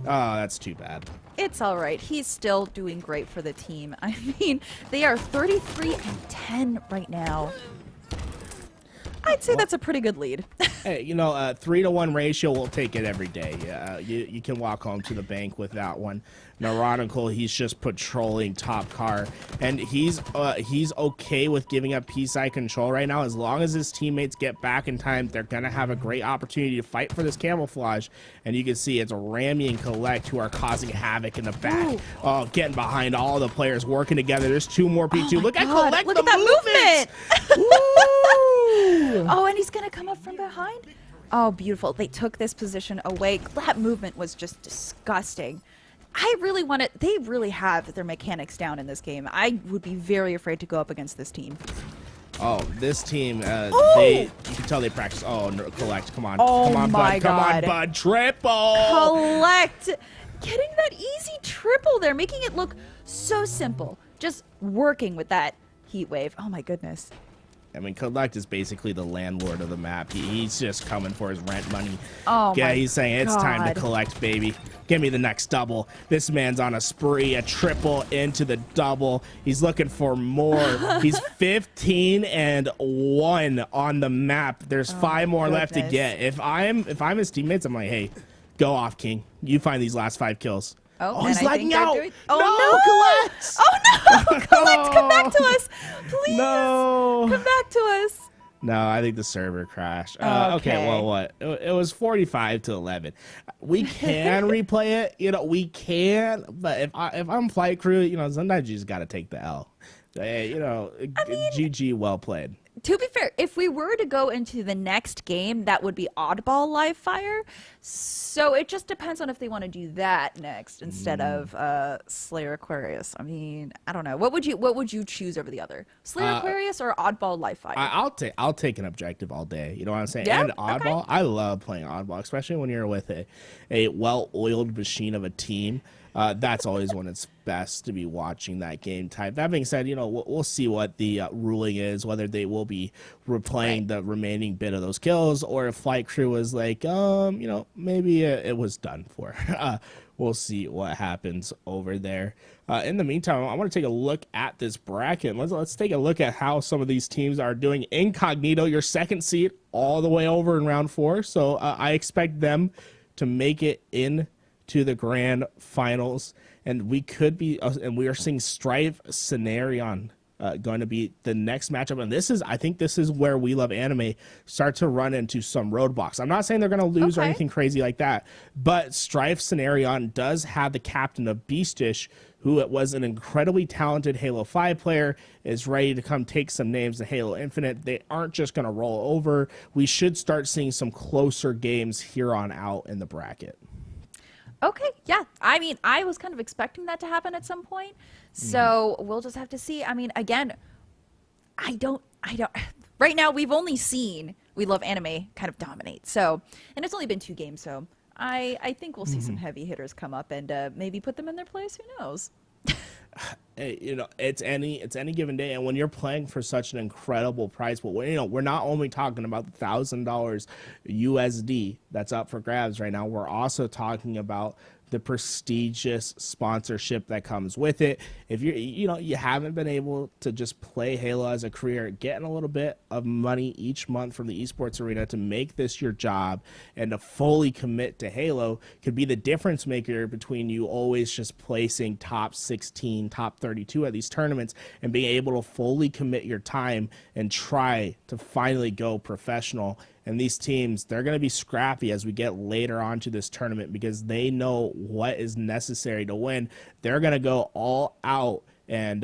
Oh, that's too bad. It's all right. He's still doing great for the team. I mean, they are 33 and 10 right now. I'd say that's a pretty good lead. Hey, you know, 3-to-1 ratio, we'll take it every day. You can walk home to the bank with that one. Neuronical, he's just patrolling top car, and he's okay with giving up P-side control right now. As long as his teammates get back in time, they're gonna have a great opportunity to fight for this camouflage. And you can see it's Ramy and Collect who are causing havoc in the back. Oh, getting behind all the players working together. There's 2 more P2. Look at Collect. Look at that movement. Oh, and he's gonna come up from behind. Oh, beautiful. They took this position away. That movement was just disgusting. I really want to. They really have their mechanics down in this game. I would be very afraid to go up against this team. Oh, this team, you can tell they practice. Oh, no, Collect, come on. Come on, bud. Come on, bud. Triple. Collect. Getting that easy triple there, making it look so simple. Just working with that heat wave. Oh, my goodness. I mean, Collect is basically the landlord of the map. He's just coming for his rent money. Oh, yeah, he's saying it's time to collect, baby. Give me the next double. This man's on a spree, a triple into the double. He's looking for more. He's 15 and 1 on the map. There's 5 more left to get. If I'm his teammates, I'm like, hey, go off, King. You find these last 5 kills. Oh, he's lagging out. Oh, no, Collect. Oh, no. Collect, come back to us. Please. No. Come back to us. No, I think the server crashed. Okay, well, what? It was 45 to 11. We can replay it. You know, we can. But if I'm flight crew, you know, sometimes you just got to take the L. You know, GG, well played. to be fair, if we were to go into the next game, that would be Oddball live fire. So it just depends on if they want to do that next instead of Slayer Aquarius. I mean, I don't know. What would you choose over the other? Slayer Aquarius or Oddball live fire? I'll take an objective all day. You know what I'm saying? Yeah? And Oddball, I love playing Oddball, especially when you're with a well-oiled machine of a team. That's always when it's best to be watching that game type. That being said, we'll see what the ruling is, whether they will be replaying the remaining bit of those kills, or if Flight Crew was like, maybe it was done for. We'll see what happens over there. In the meantime, I want to take a look at this bracket. Let's take a look at how some of these teams are doing. Incognito, your second seed, all the way over in round 4. So I expect them to make it in to the grand finals, and we are seeing Strife Scenarion going to be the next matchup, and I think this is where We Love Anime start to run into some roadblocks. I'm not saying they're going to lose or anything crazy like that, but Strife Scenarion does have the captain of Beastish, who was an incredibly talented Halo 5 player, is ready to come take some names in Halo Infinite. They aren't just going to roll over. We should start seeing some closer games here on out in the bracket. Okay, yeah. I mean, I was kind of expecting that to happen at some point. So we'll just have to see. I mean, again, I don't. Right now, we've only seen We Love Anime kind of dominate. So, and it's only been 2 games. So I think we'll see some heavy hitters come up and maybe put them in their place. Who knows? It's any given day, and when you're playing for such an incredible prize pool, we're not only talking about the $1,000 USD that's up for grabs right now. We're also talking about the prestigious sponsorship that comes with it. If you haven't been able to just play Halo as a career, getting a little bit of money each month from the esports arena to make this your job and to fully commit to Halo could be the difference maker between you always just placing top 16, top 32 at these tournaments and being able to fully commit your time and try to finally go professional. And these teams, they're going to be scrappy as we get later on to this tournament because they know what is necessary to win. They're going to go all out, and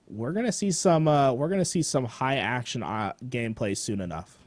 we're going to see some high action gameplay soon enough.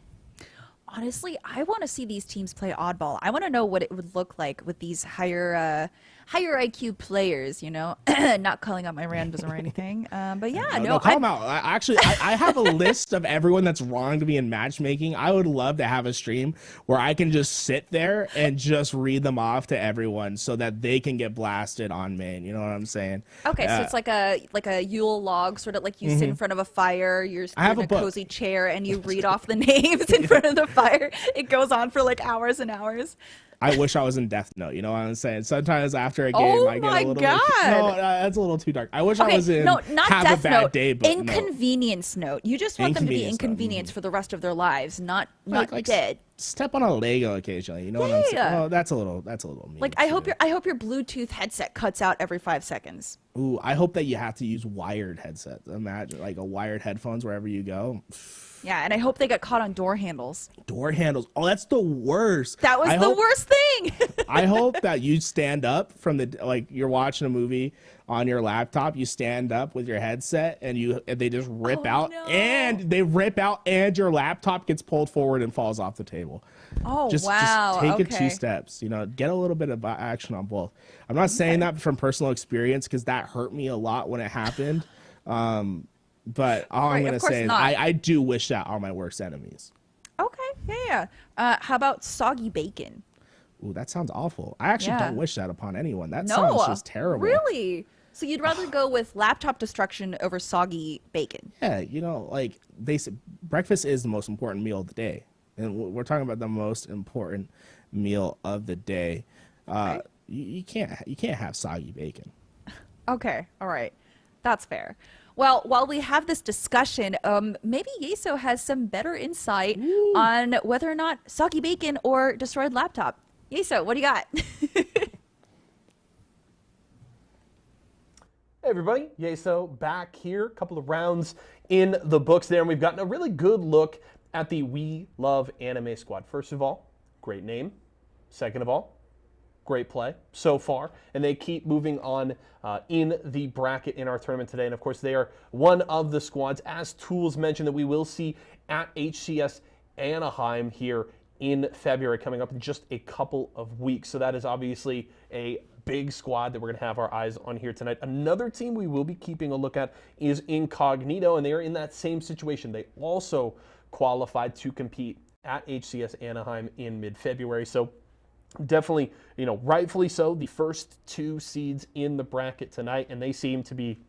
Honestly, I want to see these teams play Oddball. I want to know what it would look like with these higher IQ players, not calling out my randoms or anything. But yeah, no, call them out. I have a list of everyone that's wrong to be in matchmaking. I would love to have a stream where I can just sit there and just read them off to everyone so that they can get blasted on main. You know what I'm saying? Okay, so it's like a Yule log, sort of like you sit in front of a fire, you're in a cozy chair, and you read off the names in front of the fire. It goes on for like hours and hours. I wish I was in Death Note. You know what I'm saying? Sometimes after a game, I get a little. God. No, that's a little too dark. I wish I was in. No, not Have Death a Bad Note. Day, but Inconvenience Note. You just want them to be inconvenienced for the rest of their lives, not dead. Step on a Lego occasionally. You know what I'm saying? Oh, that's a little mean. Like I hope your Bluetooth headset cuts out every 5 seconds. Ooh, I hope that you have to use wired headsets. Imagine like a wired headphones wherever you go. Yeah, and I hope they get caught on door handles. Door handles. Oh, that's the worst. That was the worst thing. I hope that you stand up from you're watching a movie on your laptop. You stand up with your headset and they just rip out. No. And they rip out and your laptop gets pulled forward and falls off the table. Oh, Just take it 2 steps. Get a little bit of action on both. I'm not saying that from personal experience because that hurt me a lot when it happened. But all I'm going to say is I do wish that on my worst enemies. Okay, yeah. How about soggy bacon? Ooh, that sounds awful. I actually don't wish that upon anyone. That sounds just terrible. Really? So you'd rather go with laptop destruction over soggy bacon? Yeah, they say breakfast is the most important meal of the day. And we're talking about the most important meal of the day. Okay. You can't have soggy bacon. Okay, all right. That's fair. Well, while we have this discussion, maybe Yeso has some better insight on whether or not soggy bacon or destroyed laptop. Yeso, what do you got? Hey everybody, Yeso back here. A couple of rounds in the books there, and we've gotten a really good look at the We Love Anime squad. First of all, great name. Second of all, great play so far, and they keep moving on in the bracket in our tournament today. And of course, they are one of the squads, as Tools mentioned, that we will see at HCS Anaheim here in February, coming up in just a couple of weeks. So that is obviously a big squad that we're going to have our eyes on here tonight. Another team we will be keeping a look at is Incognito, and they are in that same situation. They also qualified to compete at HCS Anaheim in mid-February. So definitely, rightfully so, the first 2 seeds in the bracket tonight, and they seem to be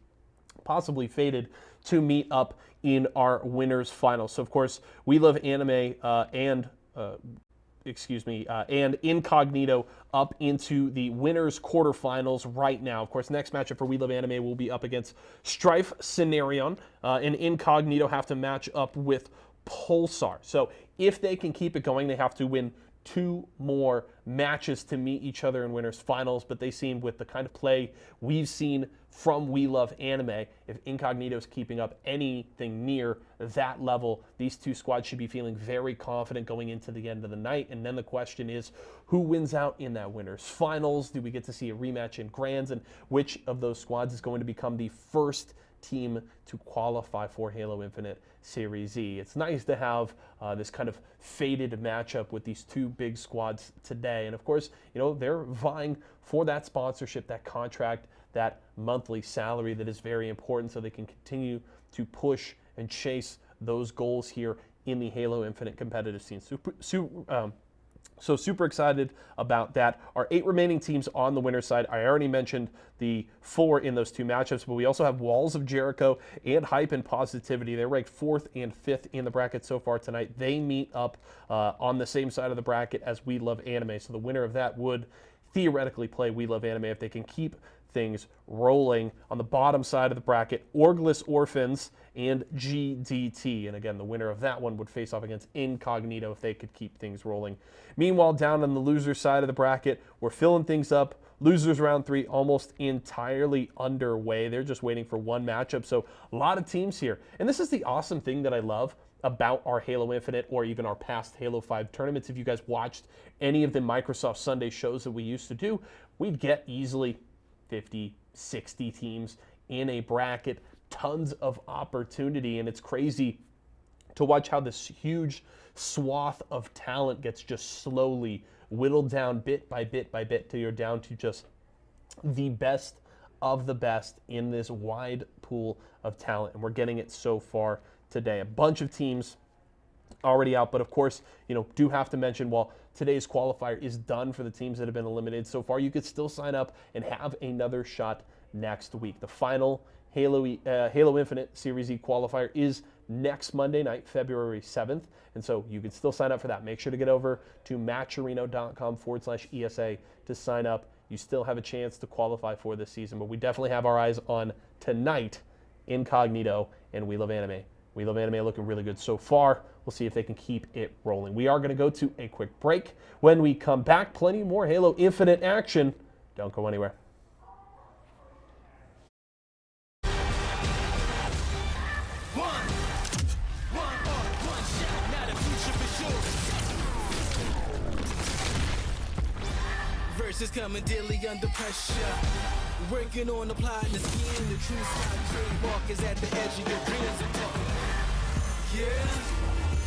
possibly fated to meet up in our winners final. So of course, We Love Anime and Incognito up into the winners quarterfinals right now. Of course, next matchup for We Love Anime will be up against Strife Scenarion, and Incognito have to match up with Pulsar. So if they can keep it going, they have to win 2 more matches to meet each other in winners finals, but they seem, with the kind of play we've seen from We Love Anime, if Incognito is keeping up anything near that level, these 2 squads should be feeling very confident going into the end of the night. And then the question is, who wins out in that winners finals? Do we get to see a rematch in grands? And which of those squads is going to become the first team to qualify for Halo Infinite Series Z? It's nice to have this kind of faded matchup with these 2 big squads today. And of course, they're vying for that sponsorship, that contract, that monthly salary that is very important, so they can continue to push and chase those goals here in the Halo Infinite competitive scene. So super excited about that. Our 8 remaining teams on the winner's side, I already mentioned the 4 in those 2 matchups, but we also have Walls of Jericho and Hype and Positivity. They're ranked 4th and 5th in the bracket so far tonight. They meet up on the same side of the bracket as We Love Anime. So the winner of that would theoretically play We Love Anime if they can keep things rolling. On the bottom side of the bracket, Orgless Orphans and GDT. And again, the winner of that one would face off against Incognito if they could keep things rolling. Meanwhile, down on the loser side of the bracket, we're filling things up. Losers round 3 almost entirely underway. They're just waiting for one matchup. So a lot of teams here. And this is the awesome thing that I love about our Halo Infinite or even our past Halo 5 tournaments. If you guys watched any of the Microsoft Sunday shows that we used to do, we'd get easily 50, 60 teams in a bracket, tons of opportunity, and it's crazy to watch how this huge swath of talent gets just slowly whittled down bit by bit by bit till you're down to just the best of the best in this wide pool of talent, and we're getting it so far today. A bunch of teams already out, but of course, do have to mention, while today's qualifier is done for the teams that have been eliminated so far, you could still sign up and have another shot next week. The final Halo Infinite Series E qualifier is next Monday night, February 7th, and so you can still sign up for that. Make sure to get over to matcherino.com/ESA to sign up. You still have a chance to qualify for this season, but we definitely have our eyes on tonight, Incognito and We Love Anime. We Love Anime looking really good so far. We'll see if they can keep it rolling. We are going to go to a quick break. When we come back, plenty more Halo Infinite action. Don't go anywhere. Versus coming daily under pressure. Working on applying the scheme. The true style trademark is at the edge of your dreams. Yeah.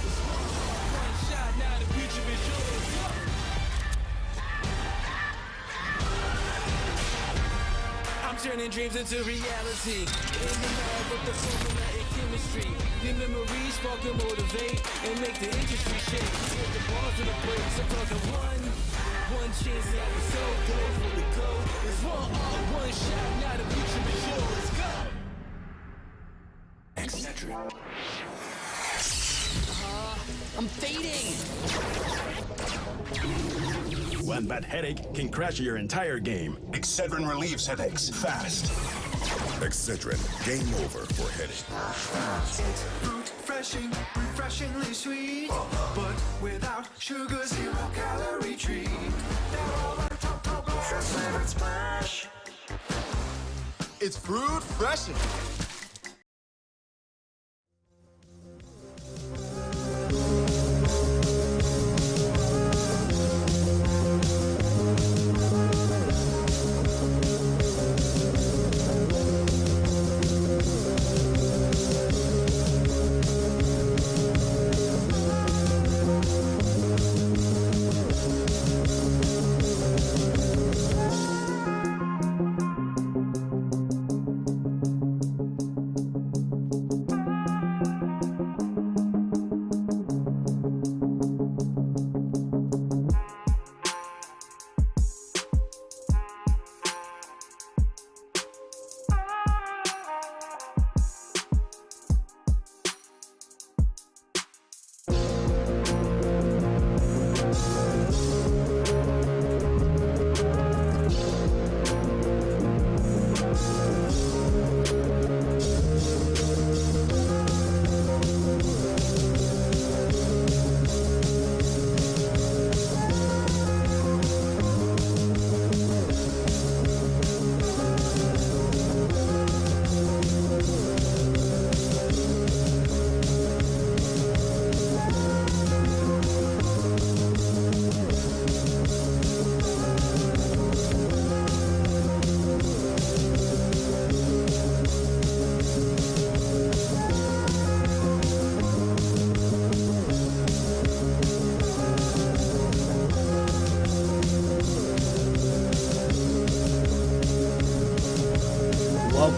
One shot, now the future is yours. I'm turning dreams into reality. In the lab with the formula and chemistry. Your memories spark and motivate and make the industry shake. Put the bars in the brakes. I'm talking one chance that was so good for the goal. It's one shot, now the future is yours. Go! Excedrin. I'm fading. One bad headache can crash your entire game. Excedrin relieves headaches fast. Excedrin, game over for headache. It's fruit refreshingly sweet, but without sugar, 0 calorie treat. Now all our top flavored splash. It's fruit freshen.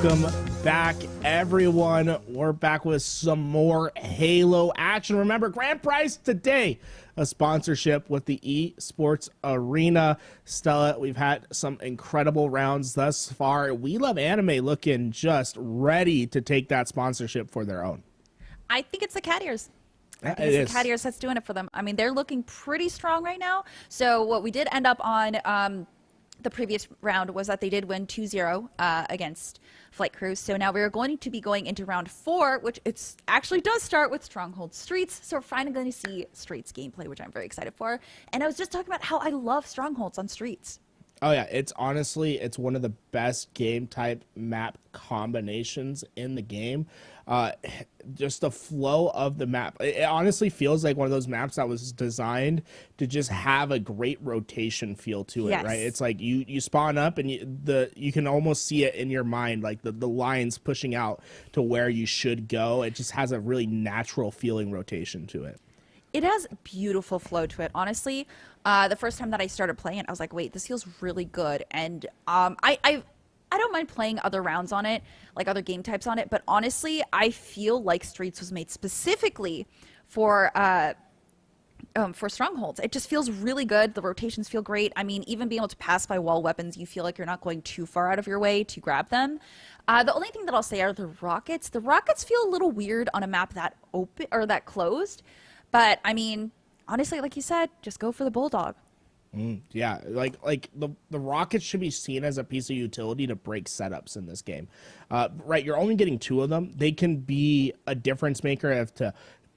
Welcome back, everyone. We're back with some more Halo action. Remember, grand prize today, a sponsorship with the Esports Arena. Stella, we've had some incredible rounds thus far. We Love Anime looking just ready to take that sponsorship for their own. I think it's the cat ears. I think It it's is. the cat ears that's doing it for them. I mean, they're looking pretty strong right now. So what we did end up on the previous round was that they did win 2-0 against Flight Crew. So now we're going to be going into round 4, which it's actually does start with Strongholds Streets. So we're finally going to see Streets gameplay, which I'm very excited for. And I was just talking about how I love Strongholds on Streets. Oh yeah, it's honestly, it's one of the best game type map combinations in the game. Just the flow of the map. It honestly feels like one of those maps that was designed to just have a great rotation feel to it, Yes. right? It's like you spawn up and you can almost see it in your mind, like the lines pushing out to where you should go. It just has a really natural feeling rotation to it. It has beautiful flow to it, honestly. The first time that I started playing it, I was like, wait, this feels really good. And I don't mind playing other rounds on it, like other game types on it. But honestly, I feel like Streets was made specifically for Strongholds. It just feels really good. The rotations feel great. I mean, even being able to pass by wall weapons, you feel like you're not going too far out of your way to grab them. The only thing that I'll say are the rockets. The rockets feel a little weird on a map that open or that closed. But I mean, honestly, like you said, just go for the Bulldog. Yeah, like the rockets should be seen as a piece of utility to break setups in this game. Right, you're only getting 2 of them. They can be a difference maker as to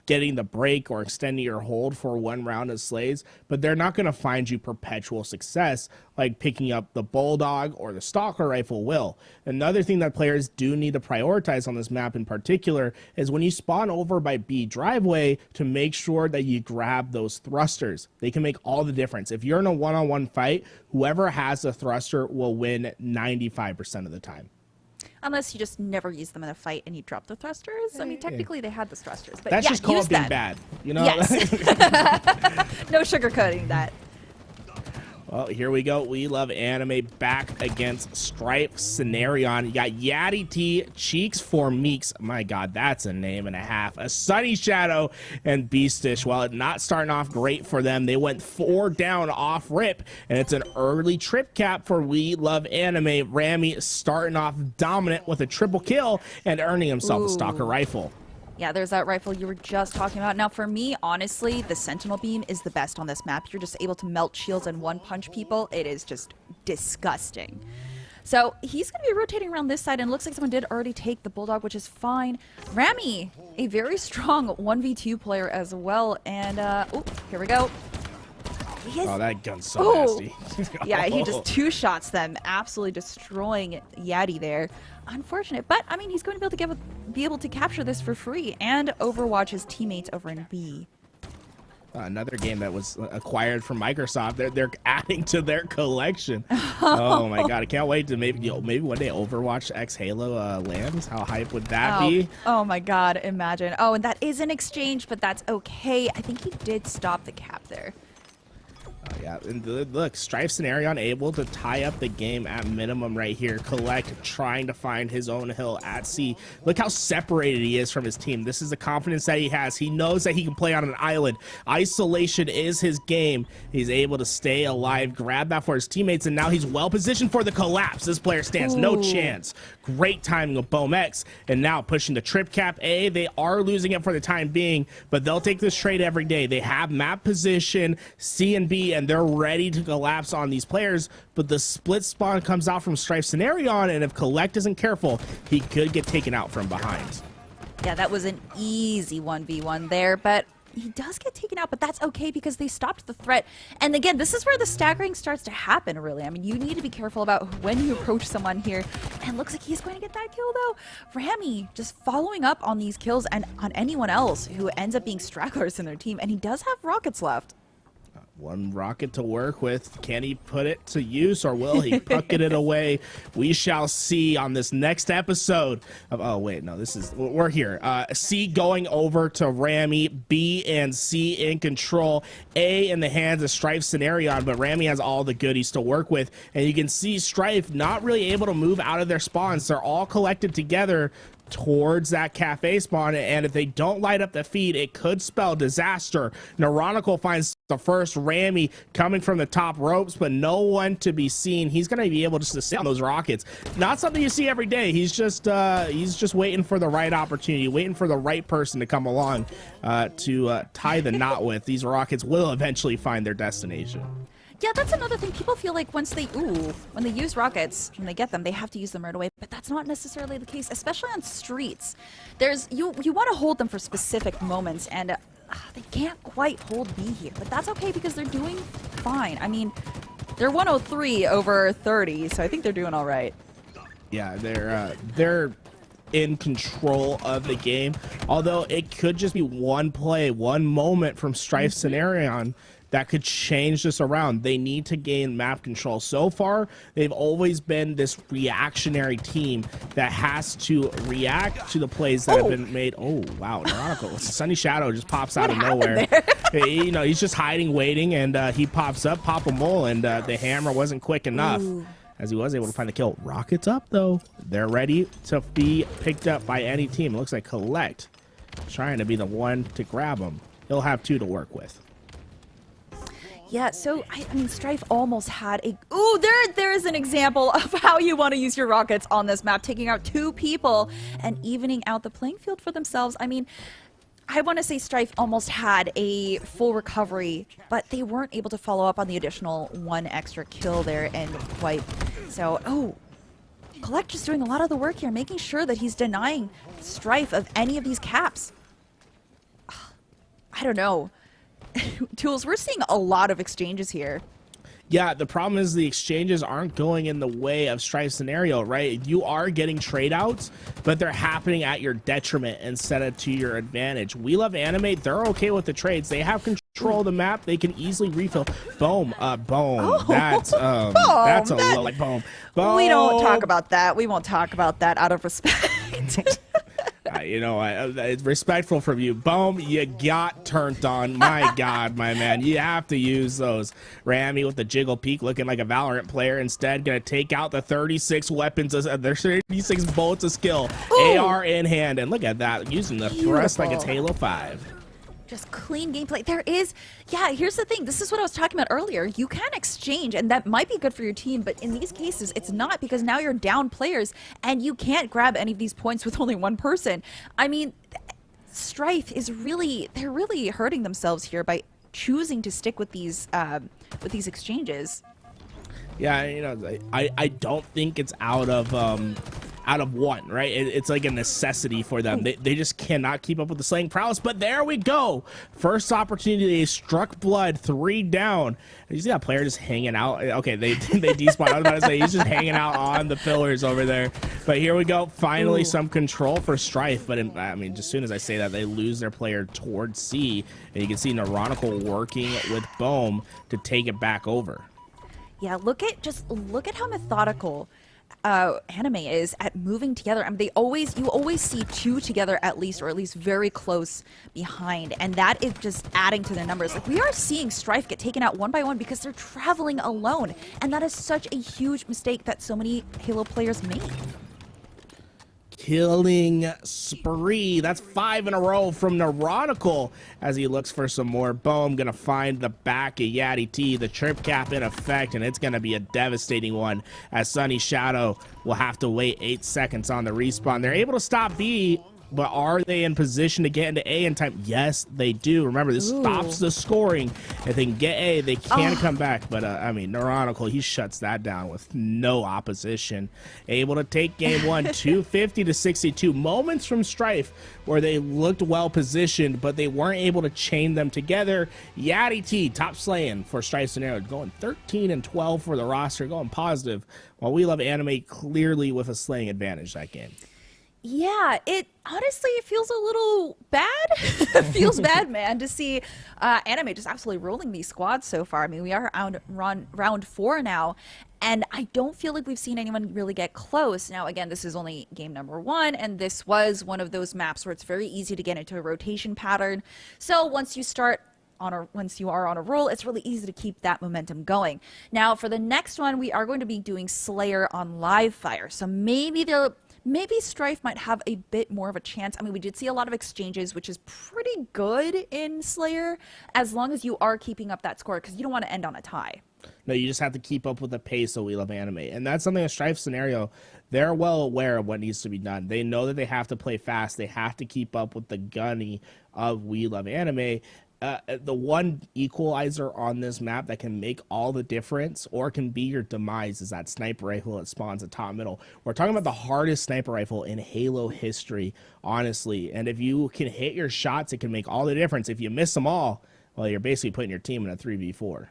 getting the break or extending your hold for one round of slays, but they're not going to find you perpetual success like picking up the Bulldog or the Stalker rifle will. Another thing that players do need to prioritize on this map in particular is when you spawn over by B driveway to make sure that you grab those thrusters. They can make all the difference. If you're in a one-on-one fight, whoever has the thruster will win 95% of the time. Unless you just never use them in a fight and you drop the thrusters. I mean, technically they had the thrusters, but That's yeah, just called use being them. bad, you know? Yes. No sugarcoating that. Well, here we go. We Love Anime back against Strife Scenarion. You got Yaddy T, Cheeks for Meeks. My God, that's a name and a half. A Sunny Shadow and Beastish. While it not starting off great for them, they went 4 down off rip, and it's an early trip cap for We Love Anime. Rami starting off dominant with a triple kill and earning himself a Stalker rifle. Yeah, there's that rifle you were just talking about. Now, for me, honestly, the Sentinel beam is the best on this map. You're just able to melt shields and one-punch people. It is just disgusting. So he's going to be rotating around this side, and it looks like someone did already take the Bulldog, which is fine. Rami, a very strong 1v2 player as well. And, oh, here we go. Oh, that gun's so nasty. Yeah, he just 2-shots them, absolutely destroying Yaddy there. Unfortunate, but I mean, he's going to be able to capture this for free and overwatch his teammates over in B. Another game that was acquired from Microsoft. They're adding to their collection. Oh my God, I can't wait to maybe one day Overwatch X Halo lands. How hype would that be? Oh my God, imagine. Oh, and that is an exchange, but that's okay. I think he did stop the cap there. Yeah, and look, Strife Scenarion able to tie up the game at minimum right here. Collect trying to find his own hill at C. Look how separated he is from his team. This is the confidence that he has. He knows that he can play on an island. Isolation is his game. He's able to stay alive, grab that for his teammates, and now he's well positioned for the collapse. This player stands no chance. Great timing of Bomex, and now pushing the trip cap A. They are losing it for the time being, but they'll take this trade every day. They have map position, C and B, and they're ready to collapse on these players, but the split spawn comes out from Strife Scenarion, and if Collect isn't careful, he could get taken out from behind. Yeah, that was an easy 1v1 there, but he does get taken out, but that's okay because they stopped the threat. And again, this is where the staggering starts to happen, really. I mean, you need to be careful about when you approach someone here. And looks like he's going to get that kill, though. Rami just following up on these kills and on anyone else who ends up being stragglers in their team, and he does have rockets left. One rocket to work with. Can he put it to use, or will he bucket it away? We shall see on this next episode of, oh wait, no, we're here. C going over to Rami, B and C in control, A in the hands of Strife Scenarion, but Rami has all the goodies to work with, and you can see Strife not really able to move out of their spawns. They're all collected together towards that cafe spawn, and if they don't light up the feed, it could spell disaster. Neuronical finds the first Rami coming from the top ropes, but no one to be seen. He's going to be able just to sit on those rockets. Not something you see every day. He's just waiting for the right opportunity, waiting for the right person to come along to tie the knot with. These rockets will eventually find their destination. Yeah, that's another thing. People feel like when they use rockets, when they get them, they have to use them right away. But that's not necessarily the case, especially on streets. You want to hold them for specific moments, and they can't quite hold B here. But that's okay because they're doing fine. I mean, they're 103 over 30, so I think they're doing all right. Yeah, they're in control of the game. Although it could just be one play, one moment from Strife Scenarion that could change this around. They need to gain map control. So far, they've always been this reactionary team that has to react to the plays that have been made. Oh, wow. Neuronical. Sunny Shadow just pops out of nowhere. You know, he's just hiding, waiting, and he pops up, pop a mole, and the hammer wasn't quick enough. As he was able to find the kill. Rockets up, though. They're ready to be picked up by any team. It looks like Collect trying to be the one to grab them. He'll have two to work with. Yeah, so, I mean, Strife almost had a... Ooh, there is an example of how you want to use your rockets on this map, taking out two people and evening out the playing field for themselves. I mean, I want to say Strife almost had a full recovery, but they weren't able to follow up on the additional one extra kill there and wipe. So, Collect just doing a lot of the work here, making sure that he's denying Strife of any of these caps. I don't know. Tools, we're seeing a lot of exchanges here. Yeah, the problem is the exchanges aren't going in the way of Strife Scenario, right? You are getting trade outs, but they're happening at your detriment instead of to your advantage. We Love Anime, they're okay with the trades. They have control of the map. They can easily refill. Boom, boom. Oh, that's boom. That's a little like boom. Boom. We don't talk about that. We won't talk about that out of respect. You know, it's respectful from you. Boom, you got turned on. My God, my man. You have to use those. Rami with the jiggle peek looking like a Valorant player. Instead, going to take out the 36 weapons. There's 36 bullets of skill. Ooh. AR in hand. And look at that. Using the thrust like it's Halo 5. Just clean gameplay. There is, yeah, here's the thing. This is what I was talking about earlier. You can exchange, and that might be good for your team, but in these cases, it's not, because now you're down players, and you can't grab any of these points with only one person. I mean, Strife is they're really hurting themselves here by choosing to stick with these exchanges. Yeah, you know, I don't think it's out of one, right? It's like a necessity for them. They just cannot keep up with the slaying prowess. But there we go. First opportunity. They struck blood. 3 down. You see that player just hanging out? Okay, they despawned. I was about to say he's just hanging out on the pillars over there. But here we go. Finally, some control for Strife. But I mean, as soon as I say that, they lose their player towards C, and you can see Neuronical working with Bohm to take it back over. Yeah, look at how methodical anime is at moving together. I mean, you always see two together at least, or at least very close behind, and that is just adding to their numbers. Like, we are seeing Strife get taken out one by one because they're traveling alone, and that is such a huge mistake that so many Halo players make. Killing spree. That's 5 in a row from Neuronical as he looks for some more. Boom, gonna find the back of Yaddy T. The trip cap in effect, and it's gonna be a devastating one as Sunny Shadow will have to wait 8 seconds on the respawn. They're able to stop B, but are they in position to get into A in time? Yes, they do. Remember, this stops the scoring. If they can get A, they can come back. But, I mean, Neuronical, he shuts that down with no opposition. Able to take game one, 250 to 62. Moments from Strife where they looked well positioned, but they weren't able to chain them together. Yaddy T, top slaying for Strife Scenario, going 13 and 12 for the roster, going positive, while We Love Anime clearly with a slaying advantage that game. Yeah, it honestly it feels a little bad. It feels bad, man, to see anime just absolutely rolling these squads so far. I mean, we are on round 4 now, and I don't feel like we've seen anyone really get close. Now, again, this is only game number 1, and this was one of those maps where it's very easy to get into a rotation pattern. So once you are on a roll, it's really easy to keep that momentum going. Now, for the next one, we are going to be doing Slayer on live fire. So maybe Strife might have a bit more of a chance. I mean, we did see a lot of exchanges, which is pretty good in Slayer, as long as you are keeping up that score, because you don't want to end on a tie. No, you just have to keep up with the pace of We Love Anime. And that's something a Strife scenario, they're well aware of what needs to be done. They know that they have to play fast. They have to keep up with the gunny of We Love Anime. The one equalizer on this map that can make all the difference or can be your demise is that sniper rifle that spawns at top middle. We're talking about the hardest sniper rifle in Halo history, honestly. And if you can hit your shots, it can make all the difference. If you miss them all, well, you're basically putting your team in a 3v4.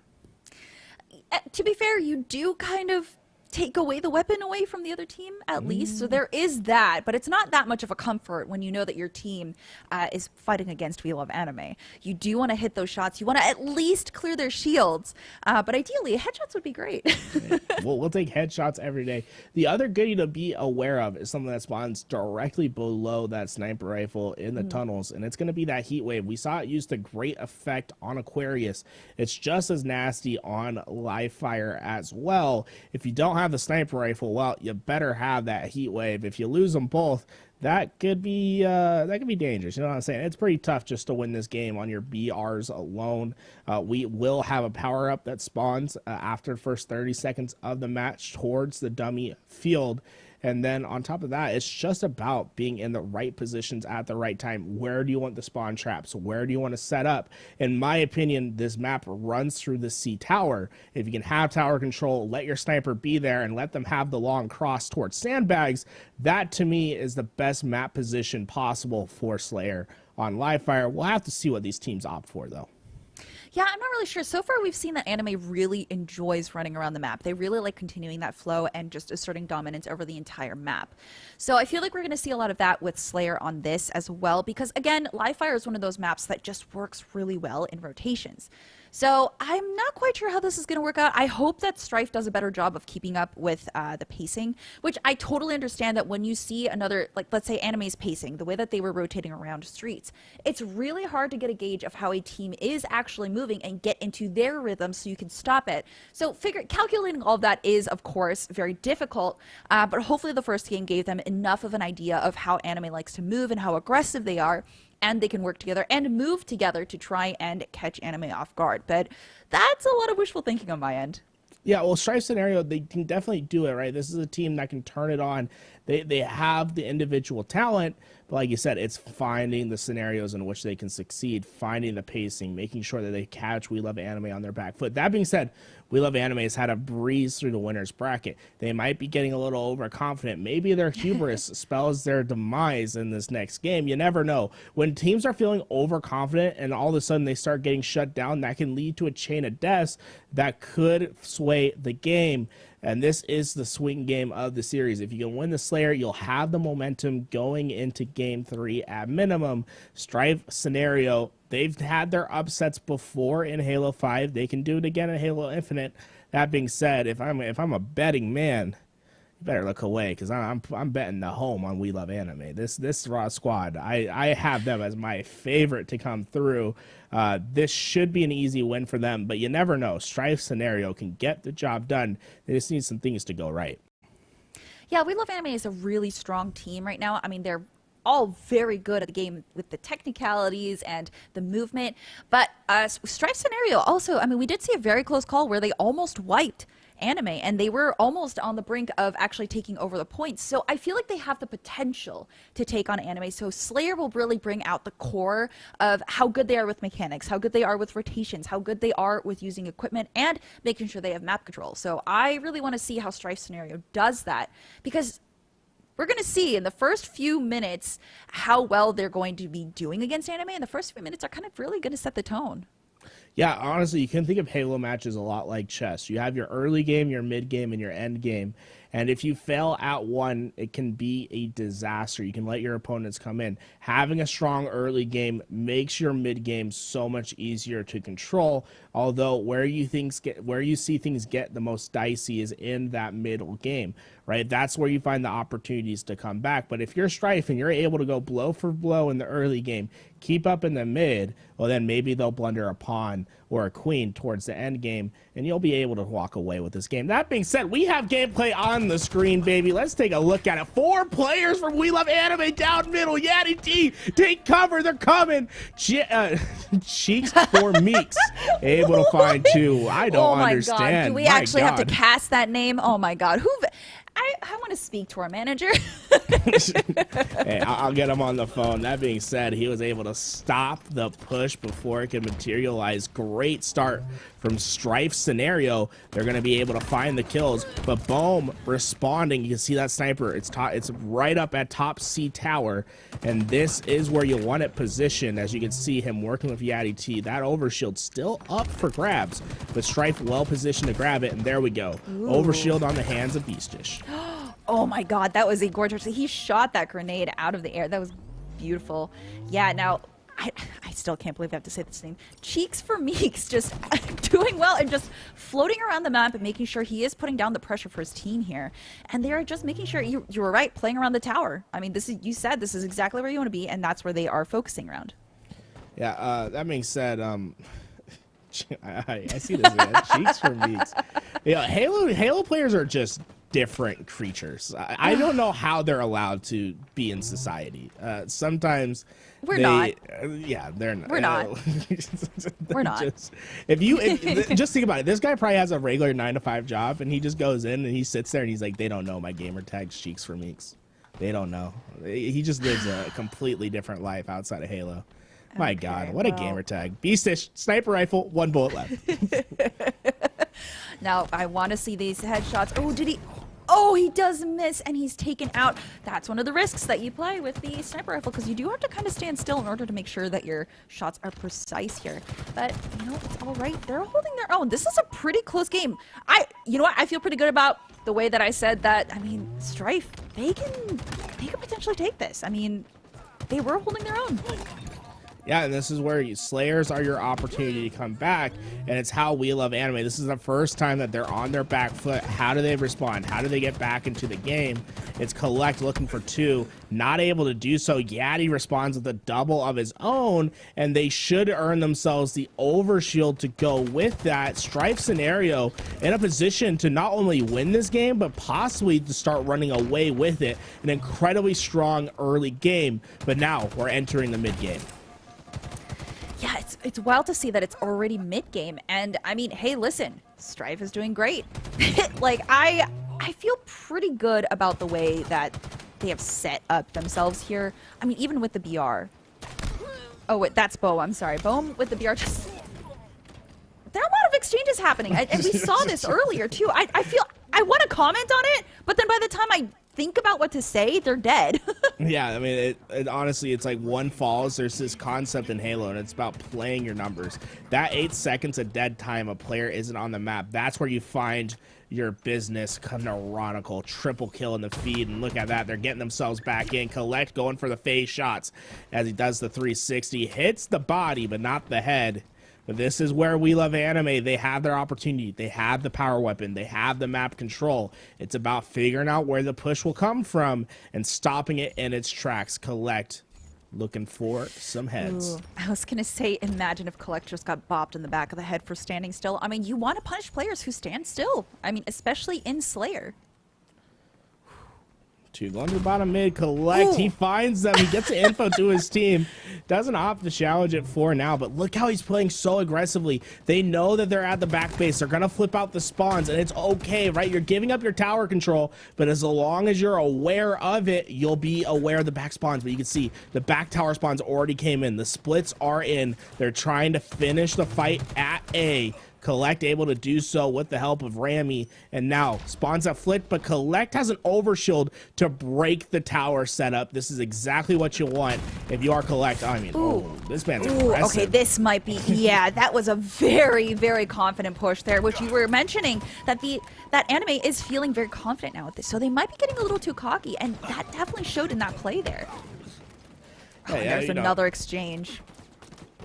To be fair, you do kind of take away the weapon away from the other team, at least. So there is that, but it's not that much of a comfort when you know that your team is fighting against We Love Anime. You do want to hit those shots. You want to at least clear their shields, but ideally, headshots would be great. We'll take headshots every day. The other goodie to be aware of is something that spawns directly below that sniper rifle in the tunnels, and it's going to be that heat wave. We saw it used to great effect on Aquarius. It's just as nasty on live fire as well. If you don't have the sniper rifle, well, you better have that heat wave. If you lose them both, that could be dangerous. You know what I'm saying? It's pretty tough just to win this game on your BRs alone. We will have a power up that spawns after the first 30 seconds of the match towards the dummy field. And then on top of that, it's just about being in the right positions at the right time. Where do you want the spawn traps? Where do you want to set up? In my opinion, this map runs through the C tower. If you can have tower control, let your sniper be there and let them have the long cross towards sandbags, that to me is the best map position possible for Slayer on live fire. We'll have to see what these teams opt for, though. Yeah, I'm not really sure. So far, we've seen that anime really enjoys running around the map. They really like continuing that flow and just asserting dominance over the entire map. So I feel like we're going to see a lot of that with Slayer on this as well, because again, live fire is one of those maps that just works really well in rotations. So I'm not quite sure how this is going to work out. I hope that Strife does a better job of keeping up with the pacing, which I totally understand that when you see another, like let's say Anime's pacing, the way that they were rotating around streets, it's really hard to get a gauge of how a team is actually moving and get into their rhythm so you can stop it. So calculating all of that is, of course, very difficult, but hopefully the first game gave them enough of an idea of how Anime likes to move and how aggressive they are, and they can work together and move together to try and catch Anime off guard. But that's a lot of wishful thinking on my end. Yeah, well, Strife scenario, they can definitely do it, right? This is a team that can turn it on. They have the individual talent, but like you said, it's finding the scenarios in which they can succeed, finding the pacing, making sure that they catch We Love Anime on their back foot. That being said, We Love Anime has had a breeze through the winner's bracket. They might be getting a little overconfident. Maybe their hubris spells their demise in this next game. You never know. When teams are feeling overconfident and all of a sudden they start getting shut down, that can lead to a chain of deaths that could sway the game. And this is the swing game of the series. If you can win the Slayer, you'll have the momentum going into game 3 at minimum. Strife scenario, they've had their upsets before in Halo 5. They can do it again in Halo Infinite. That being said, if I'm a betting man, you better look away, because I'm betting the home on We Love Anime. This Raw squad, I have them as my favorite to come through. This should be an easy win for them, but you never know. Strife scenario can get the job done. They just need some things to go right. Yeah, We Love Anime is a really strong team right now. I mean, they're all very good at the game with the technicalities and the movement. But Strife scenario also, I mean, we did see a very close call where they almost wiped Anime, and they were almost on the brink of actually taking over the points. So I feel like they have the potential to take on Anime. So Slayer will really bring out the core of how good they are with mechanics, how good they are with rotations, how good they are with using equipment, and making sure they have map control. So I really want to see how Strife scenario does that, because we're going to see in the first few minutes how well they're going to be doing against Anime, and the first few minutes are kind of really going to set the tone. Yeah, honestly, you can think of Halo matches a lot like chess. You have your early game, your mid game, and your end game. And if you fail at one, it can be a disaster. You can let your opponents come in. Having a strong early game makes your mid game so much easier to control. Although where you see things get the most dicey is in that middle game, right? That's where you find the opportunities to come back. But if you're Strife and you're able to go blow for blow in the early game, keep up in the mid, well, then maybe they'll blunder a pawn or a queen towards the end game, and you'll be able to walk away with this game. That being said, we have gameplay on the screen, baby. Let's take a look at it. 4 players from We Love Anime down middle. Yaddy T, take cover. They're coming. Cheeks for Meeks. Able to find 2. I don't understand. God. Do we actually have to cast that name? Oh my God. I want to speak to our manager. Hey, I'll get him on the phone. That being said, he was able to stop the push before it could materialize. Great start from Strife scenario. They're going to be able to find the kills, but boom, responding. You can see that sniper. It's right up at top C tower, and this is where you want it positioned. As you can see him working with Yaddy T. That overshield still up for grabs, but Strife well positioned to grab it, and there we go. Ooh. Overshield on the hands of Beastish. Oh my God, that was a gorgeous. He shot that grenade out of the air. That was beautiful. Yeah, now I still can't believe I have to say this name. Cheeks for Meeks, just doing well and just floating around the map and making sure he is putting down the pressure for his team here. And they are just making sure you were right, playing around the tower. I mean, you said this is exactly where you want to be, and that's where they are focusing around. Yeah, that being said, I see this man. Cheeks for Meeks. Yeah, Halo players are just different creatures. I don't know how they're allowed to be in society. Sometimes we're not. Yeah, they're not. We're not. We're not. Just think about it. This guy probably has a regular 9-to-5 job, and he just goes in and he sits there and he's like, they don't know my gamer tag's Cheeks for Meeks. They don't know. He just lives a completely different life outside of Halo. My God, what a gamer tag. Beastish, sniper rifle, 1 bullet left. Now, I want to see these headshots. Oh, did he? Oh, he does miss, and he's taken out. That's one of the risks that you play with the sniper rifle, because you do have to kind of stand still in order to make sure that your shots are precise here. But, you know, it's all right. They're holding their own. This is a pretty close game. You know what? I feel pretty good about the way that I said that. I mean, Strife, they can potentially take this. I mean, they were holding their own. Yeah, and this is where Slayers are your opportunity to come back, and it's how We Love Anime. This is the first time that they're on their back foot. How do they respond? How do they get back into the game? It's Collect looking for 2, not able to do so. Yaddy responds with a double of his own, and they should earn themselves the overshield to go with that. Strife scenario in a position to not only win this game, but possibly to start running away with it. An incredibly strong early game, but now we're entering the mid game. Yeah, it's wild to see that it's already mid-game, and I mean, hey, listen, Strife is doing great. Like, I feel pretty good about the way that they have set up themselves here. I mean, even with the BR. Oh, wait, that's Bo, I'm sorry. Bo with the BR, just... There are a lot of exchanges happening, and we saw this earlier, too. I feel... I want to comment on it, but then by the time I think about what to say, they're dead. Yeah, I mean, it honestly, it's like one falls. There's this concept in Halo, and it's about playing your numbers. That 8 seconds of dead time a player isn't on the map, that's where you find your business canonical triple kill in the feed. And look at that, they're getting themselves back in. Collect going for the phase shots as he does the 360. Hits the body, but not the head. But this is where We Love Anime. They have their opportunity. They have the power weapon. They have the map control. It's about figuring out where the push will come from and stopping it in its tracks. Collect, looking for some heads. Ooh, I was going to say, imagine if Collect just got bopped in the back of the head for standing still. I mean, you want to punish players who stand still. I mean, especially in Slayer. 2 going to the bottom mid. Collect. Ooh. He finds them. He gets the info to his team. Doesn't opt to challenge it for now, but look how he's playing so aggressively. They know that they're at the back base. They're going to flip out the spawns, and it's okay, right? You're giving up your tower control, but as long as you're aware of it, you'll be aware of the back spawns. But you can see the back tower spawns already came in. The splits are in. They're trying to finish the fight at A. Collect able to do so with the help of Rami, and now spawns at Flick, but Collect has an overshield to break the tower setup. This is exactly what you want if you are Collect. I mean, this man's aggressive. Okay, this might be, yeah, that was a very, very confident push there, which you were mentioning that that anime is feeling very confident now with this, so they might be getting a little too cocky, and that definitely showed in that play there. There's another exchange.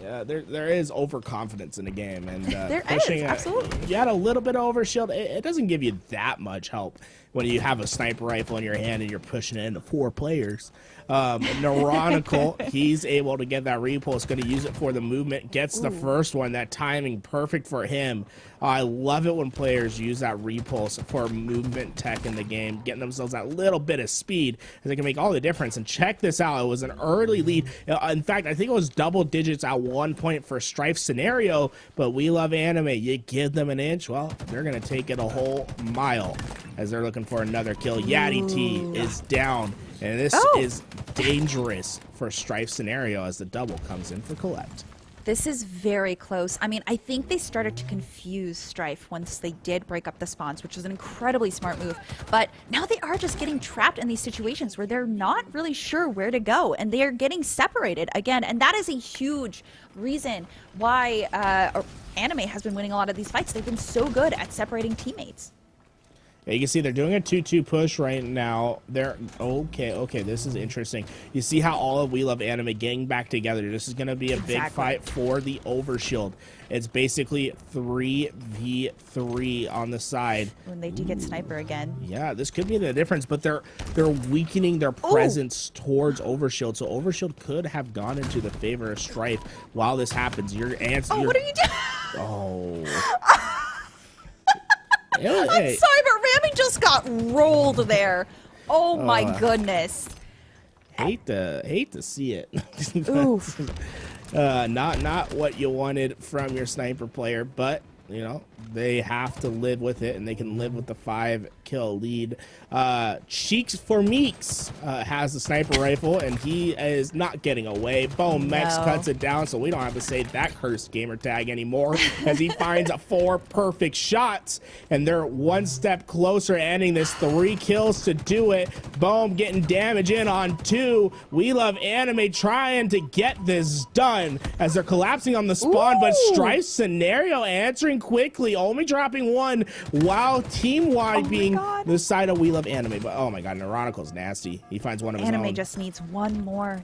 Yeah, there is overconfidence in the game, and there pushing is, absolutely. You had a little bit of overshield. It doesn't give you that much help when you have a sniper rifle in your hand and you're pushing it into 4 players. Neuronical, he's able to get that repulse, going to use it for the movement, gets the first one. That timing perfect for him. I love it when players use that repulse for movement tech in the game, getting themselves that little bit of speed, as it can make all the difference. And check this out, it was an early lead. In fact, I think it was double digits at one point for Strife scenario, but We Love Anime, you give them an inch, well, they're going to take it a whole mile as they're looking for another kill. Yaddy T is down, and this is dangerous for Strife scenario as the double comes in for Collect. This is very close. I mean, I think they started to confuse Strife once they did break up the spawns, which was an incredibly smart move. But now they are just getting trapped in these situations where they're not really sure where to go, and they are getting separated again. And that is a huge reason why Anime has been winning a lot of these fights. They've been so good at separating teammates. Yeah, you can see they're doing a 2-2 push right now. They're okay, this is interesting. You see how all of We Love Anime getting back together. This is going to be a big fight for the overshield. It's basically 3v3 on the side. When they do get sniper again. Yeah, this could be the difference, but they're weakening their presence towards overshield. So overshield could have gone into the favor of Strife while this happens. Your answer. What are you doing? I'm sorry, but Rami just got rolled there. Oh my goodness. Hate to see it. Oof. Not what you wanted from your sniper player, but you know, they have to live with it, and they can live with the 5-kill lead. Cheeks for Meeks has the sniper rifle, and he is not getting away. Boom, Mex cuts it down, so we don't have to say that cursed gamer tag anymore, as he finds 4 perfect shots, and they're one step closer to ending this. 3 kills to do it. Boom, getting damage in on 2. We Love Anime trying to get this done as they're collapsing on the spawn, but Strife scenario answering quickly, only dropping 1 while team wiping the side of We Love Anime. But oh my god, Neuronical's nasty. He finds one of his own. Anime just needs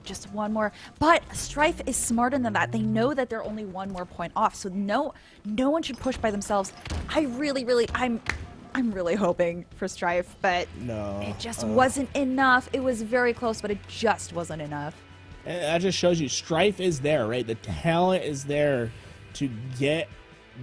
just one more. But Strife is smarter than that. They know that they're only 1 more point off, so no one should push by themselves. I'm really hoping for Strife, but it just wasn't enough. It was very close, but it just wasn't enough. And that just shows you Strife is there, right? The talent is there to get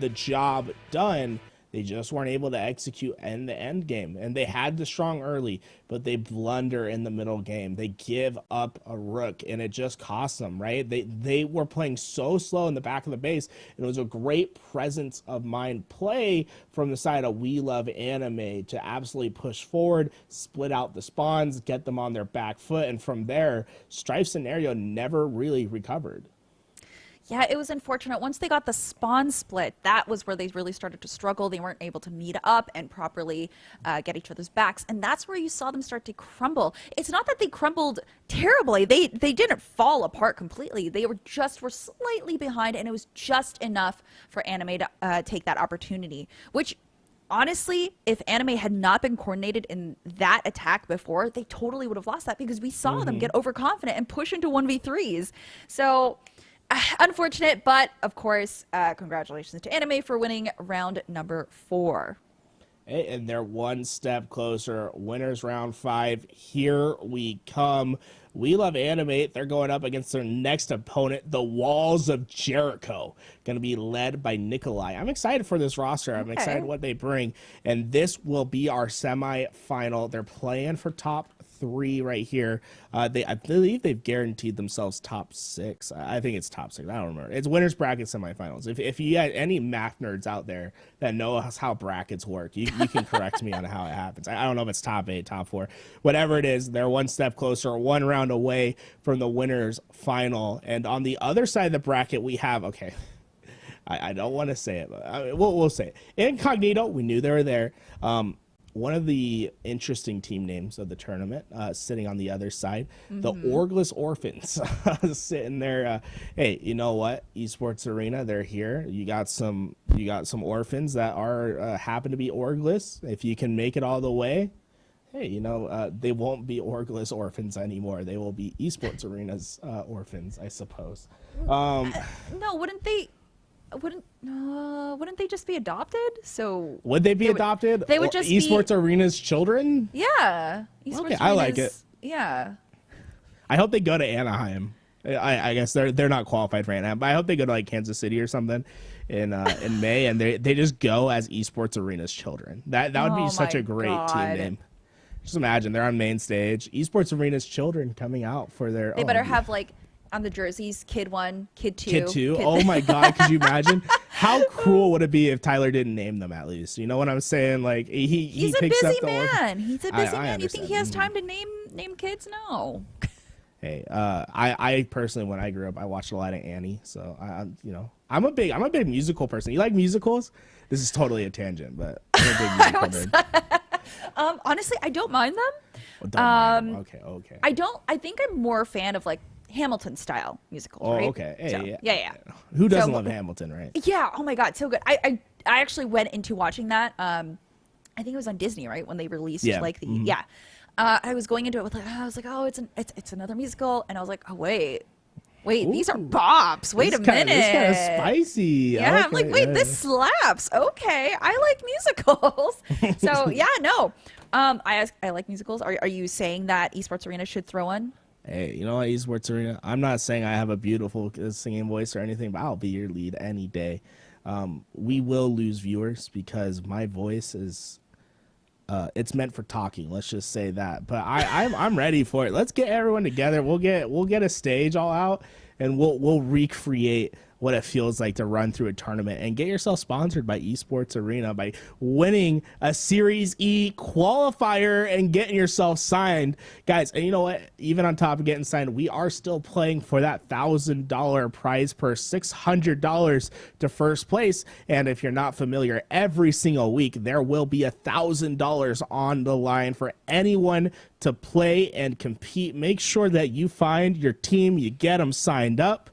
the job done. They just weren't able to execute in the end game, and they had the strong early, but they blunder in the middle game. They give up a rook, and it just cost them, right? They were playing so slow in the back of the base, and it was a great presence of mind play from the side of We Love Anime to absolutely push forward, split out the spawns, get them on their back foot, and from there, Strife scenario never really recovered. Yeah, it was unfortunate. Once they got the spawn split, that was where they really started to struggle. They weren't able to meet up and properly get each other's backs. And that's where you saw them start to crumble. It's not that they crumbled terribly. They didn't fall apart completely. They were slightly behind, and it was just enough for Anime to take that opportunity, which honestly, if Anime had not been coordinated in that attack before, they totally would have lost that, because we saw them get overconfident and push into 1v3s. So unfortunate, but of course, congratulations to Anime for winning round number 4. Hey, and they're one step closer. Winners round 5. Here we come. We Love Anime. They're going up against their next opponent, the Walls of Jericho. Going to be led by Nikolai. I'm excited for this roster. I'm excited what they bring. And this will be our semi-final. They're playing for top 3 right here. I believe they've guaranteed themselves top 6. I think it's top 6. I don't remember. It's winners bracket semifinals. If you got any math nerds out there that know how brackets work, you can correct me on how it happens. I don't know if it's top 8, top 4, whatever it is. They're one step closer, 1 round away from the winners final. And on the other side of the bracket, we have I don't want to say it, but we'll say it. Incognito, we knew they were there. One of the interesting team names of the tournament, sitting on the other side, the Orgless Orphans, sitting there. Hey, you know what? Esports Arena, they're here. You got some orphans that are happen to be Orgless. If you can make it all the way, hey, you know, they won't be Orgless Orphans anymore. They will be Esports Arena's orphans, I suppose. No, wouldn't they? Wouldn't they just be adopted? So would they be adopted? They would just Esports Arena's children. Yeah. Esports okay, I like it. Yeah. I hope they go to Anaheim. I guess they're not qualified for Anaheim, but I hope they go to like Kansas City or something in May, and they just go as Esports Arena's children. That would be such a great team name. Just imagine they're on main stage, Esports Arena's children coming out for their. They better have like. On the jerseys, kid 1, kid 2. Kid 2. Oh my God, could you imagine? How cruel would it be if Tyler didn't name them at least? You know what I'm saying? Like he's picks a busy up the man. He's a busy man. You think he has understand. time to name kids? No. Hey, I personally, when I grew up, I watched a lot of Annie. So I'm a big musical person. You like musicals? This is totally a tangent, but I'm a big musical nerd. Honestly, I don't mind them. Well, don't mind them. Okay. I think I'm more a fan of like Hamilton style musicals, right? Okay. Hey, so, yeah. Who doesn't love Hamilton, right? Yeah. Oh my God, so good. I actually went into watching that. I think it was on Disney, right, when they released like the I was going into it with like I was like, oh, it's another musical, and I was like, oh wait, these are bops. Wait a minute, this kind of spicy. Yeah, I'm like, wait, this slaps. Okay, I like musicals. So yeah, no. I like musicals. Are you saying that Esports Arena should throw one? Hey, you know what, Esports Arena? I'm not saying I have a beautiful singing voice or anything, but I'll be your lead any day. We will lose viewers because my voice is it's meant for talking. Let's just say that. But I'm ready for it. Let's get everyone together. We'll get a stage all out, and we'll recreate what it feels like to run through a tournament and get yourself sponsored by Esports Arena by winning a Series E qualifier and getting yourself signed. Guys, and you know what? Even on top of getting signed, we are still playing for that $1,000 prize purse, $600 to first place. And if you're not familiar, every single week there will be $1,000 on the line for anyone to play and compete. Make sure that you find your team, you get them signed up,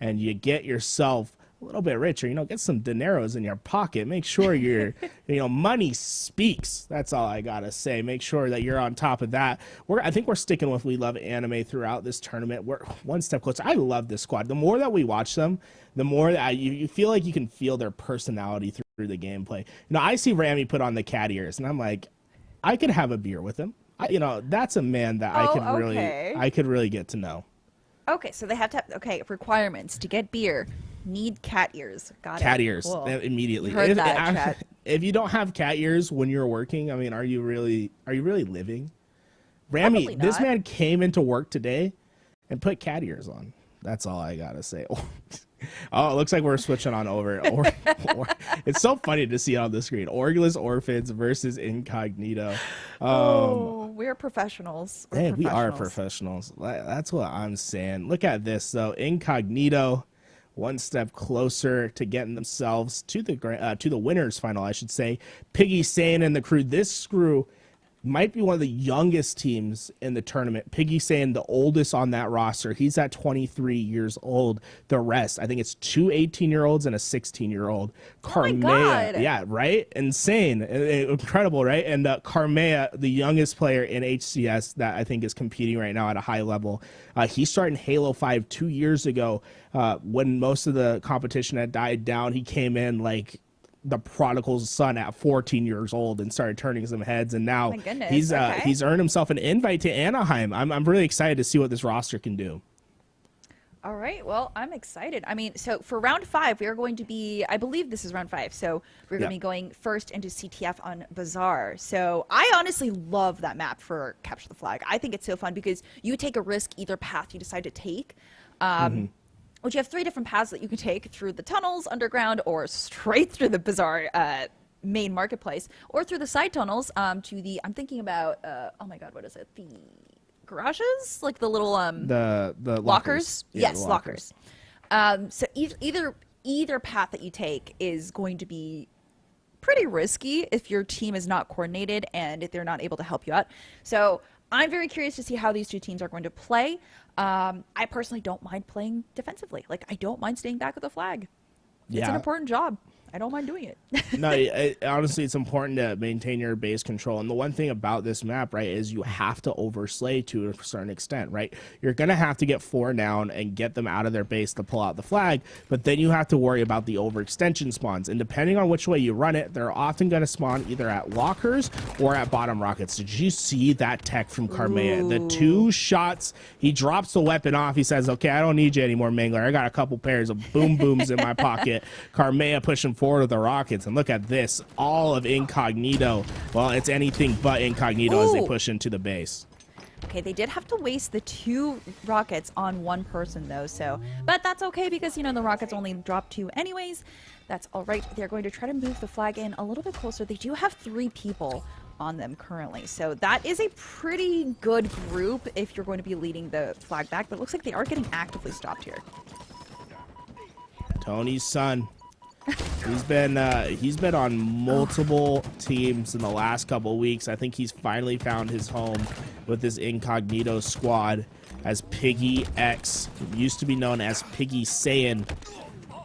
and you get yourself a little bit richer. You know, get some dineros in your pocket. Make sure your money speaks. That's all I gotta say. Make sure that you're on top of that. I think we're sticking with We Love Anime throughout this tournament. We're one step closer. I love this squad. The more that we watch them, the more that you feel like you can feel their personality through the gameplay. You know, I see Rami put on the cat ears, and I'm like, I could have a beer with him. That's a man that I could really get to know. Okay, so they have to have, requirements to get beer. Need cat ears. Got it. Cat ears, cool. Immediately. Heard that, chat. If you don't have cat ears when you're working, I mean, are you really living? Rami, this man came into work today and put cat ears on. That's all I gotta say. Oh, it looks like we're switching on over. It's so funny to see on the screen. Orgless Orphans versus Incognito. We're professionals. We are professionals. That's what I'm saying. Look at this, though. Incognito, one step closer to getting themselves to the winners final, I should say. Peaky, Sane, and the crew. This crew might be one of the youngest teams in the tournament. Peaky saying the oldest on that roster. He's at 23 years old. The rest, I think it's 2 18-year-olds and a 16-year-old. Carmea, yeah, right? Insane. Incredible, right? And Carmea, the youngest player in HCS that I think is competing right now at a high level. He started in Halo 5 2 years ago when most of the competition had died down. He came in like the prodigal son at 14 years old and started turning some heads, and now he's earned himself an invite to Anaheim. I'm really excited to see what this roster can do. All right, well, I'm excited. I mean, so for round 5, we are going to be, I believe this is round 5, so we're going to be going first into CTF on Bazaar. So I honestly love that map for Capture the Flag. I think it's so fun because you take a risk either path you decide to take. Which you have 3 different paths that you can take through the tunnels, underground, or straight through the Bazaar main marketplace, or through the side tunnels to the, I'm thinking about, oh my God, what is it? The garages? Like the little... the lockers. Yes, lockers. So either either path that you take is going to be pretty risky if your team is not coordinated and if they're not able to help you out. So I'm very curious to see how these two teams are going to play. I personally don't mind playing defensively. Like, I don't mind staying back with a flag. It's an important job. I don't mind doing it. No, honestly, it's important to maintain your base control. And the one thing about this map, right, is you have to overslay to a certain extent, right? You're going to have to get 4 down and get them out of their base to pull out the flag, but then you have to worry about the overextension spawns. And depending on which way you run it, they're often going to spawn either at lockers or at bottom rockets. Did you see that tech from Karmea? The 2 shots, he drops the weapon off. He says, okay, I don't need you anymore, Mangler. I got a couple pairs of boom booms in my pocket. Karmea pushing forward with the rockets, and look at this, all of Incognito. Well, it's anything but Incognito as they push into the base. Okay, they did have to waste the 2 rockets on 1 person though, so, but that's okay because, you know, the rockets only drop 2 anyways. That's all right. They're going to try to move the flag in a little bit closer. They do have 3 people on them currently, so that is a pretty good group if you're going to be leading the flag back, but it looks like they are getting actively stopped here. Tony's son. He's been on multiple teams in the last couple weeks. I think he's finally found his home with his Incognito squad as Piggy X, used to be known as Piggy Saiyan.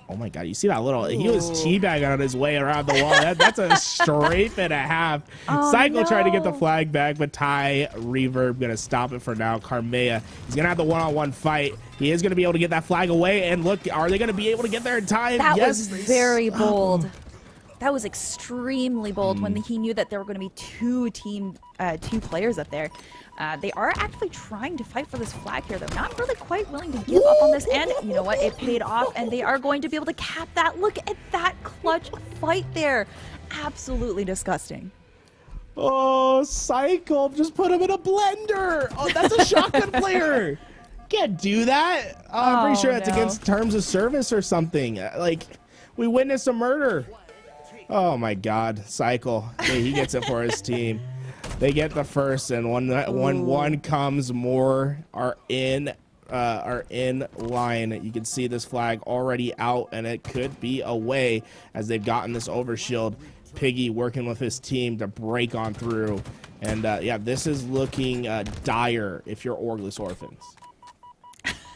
Oh my God, you see that little, he was teabagging on his way around the wall. That's a strafe and a half. Cycle tried to get the flag back, but Ty Reverb gonna stop it for now. Karmea, he's gonna have the one-on-one fight. He is gonna be able to get that flag away, and look, are they gonna be able to get there in time? That Yes, was very bold. That was extremely bold when he knew that there were going to be 2 players up there. They are actually trying to fight for this flag here, though. Not really quite willing to give up on this. And you know what? It paid off, and they are going to be able to cap that. Look at that clutch fight there. Absolutely disgusting. Oh, Cycle, just put him in a blender. Oh, that's a shotgun player. Can't do that. I'm pretty sure that's against terms of service or something. Like, we witnessed a murder. Oh my God, Cycle. Yeah, he gets it for his team. They get the first, and when one comes, more are in line. You can see this flag already out, and it could be away as they've gotten this overshield. Piggy working with his team to break on through, and yeah, this is looking dire if you're Orgless Orphans.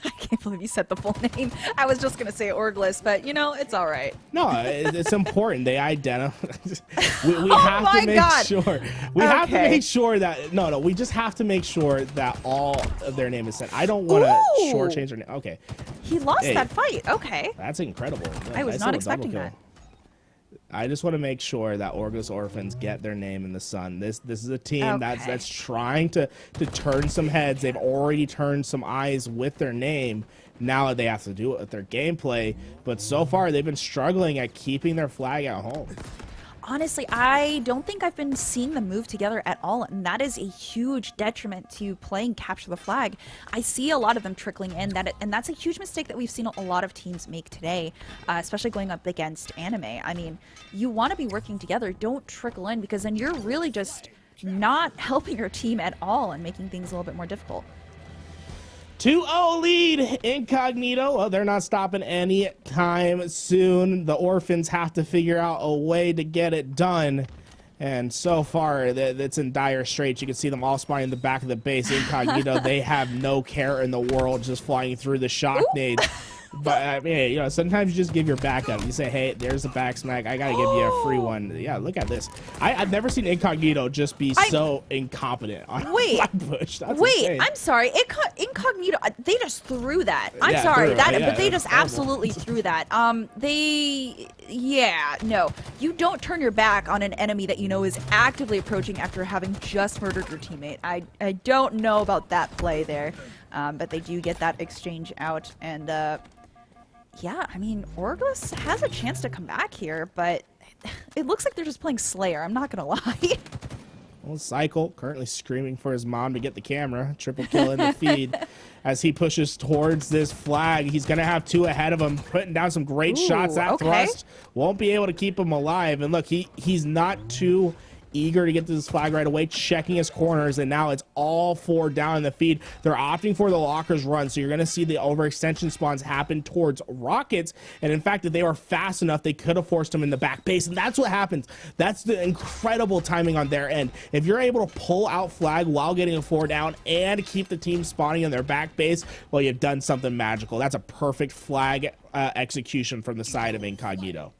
I can't believe you said the full name. I was just gonna say Orgless, but you know, it's all right. No, it's important. They identify. we have to make sure. We have to make sure that we just have to make sure that all of their name is sent. I don't want to shortchange their name. Okay. He lost that fight. Okay. That's incredible. I was not expecting that. I just want to make sure that Orgless Orphans get their name in the sun. This is a team that's trying to turn some heads. They've already turned some eyes with their name. Now they have to do it with their gameplay. But so far, they've been struggling at keeping their flag at home. Honestly, I don't think I've been seeing them move together at all, and that is a huge detriment to playing Capture the Flag. I see a lot of them trickling in, and that's a huge mistake that we've seen a lot of teams make today, especially going up against anime. I mean, you want to be working together. Don't trickle in, because then you're really just not helping your team at all and making things a little bit more difficult. 2-0 lead, Incognito. Well, they're not stopping any time soon. The Orphans have to figure out a way to get it done. And so far, it's in dire straits. You can see them all spawning in the back of the base. Incognito, they have no care in the world, just flying through the shock nades. But I mean, you know, sometimes you just give your backup. You say, hey, there's a back smack. I got to give you a free one. Yeah, look at this. I've never seen Incognito just be so incompetent on flag push. That's insane. I'm sorry. Incognito, they just threw that. I'm sorry. But they just absolutely threw that. No. You don't turn your back on an enemy that you know is actively approaching after having just murdered your teammate. I don't know about that play there. But they do get that exchange out, and yeah, I mean, Orgless has a chance to come back here, but it looks like they're just playing Slayer. I'm not gonna lie. Well, Cycle currently screaming for his mom to get the camera. Triple kill in the feed as he pushes towards this flag. He's gonna have 2 ahead of him, putting down some great shots at thrust. Won't be able to keep him alive. And look, he's not too eager to get to this flag right away, checking his corners, and now it's all 4 down in the feed. They're opting for the lockers run, so you're going to see the overextension spawns happen towards Rockets, and in fact, if they were fast enough, they could have forced them in the back base, and that's what happens. That's the incredible timing on their end. If you're able to pull out flag while getting a 4 down and keep the team spawning in their back base, well, you've done something magical. That's a perfect flag execution from the side of Incognito.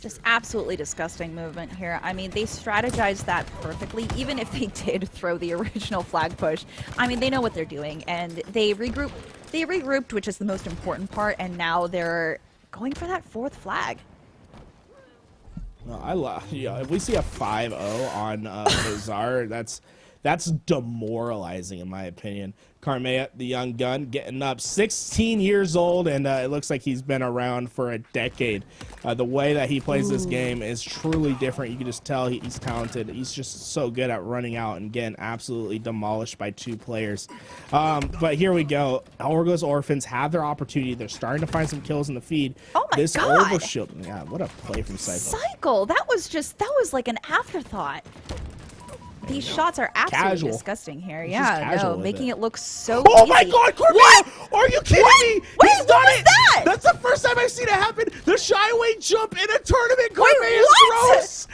Just absolutely disgusting movement here. I mean, they strategized that perfectly, even if they did throw the original flag push. I mean, they know what they're doing, and they regrouped, which is the most important part, and now they're going for that 4th flag. Well, I love, if we see a 5-0 on Bazaar, that's demoralizing in my opinion. Carmea, the young gun, getting up, 16 years old, and it looks like he's been around for a decade. The way that he plays this game is truly different. You can just tell he's talented. He's just so good at running out and getting absolutely demolished by 2 players. But here we go. Orgos Orphans have their opportunity. They're starting to find some kills in the feed. Oh my this God. Overshield, yeah, what a play from Cycle. That was like an afterthought. These shots are absolutely disgusting here. Yeah, no, making it look so Oh easy. my God, Carmea! What? Are you kidding me? Wait, He's what done was it! that? That's the first time I've seen it happen. The shy away jump in a tournament. Wait, Carmea is what? gross.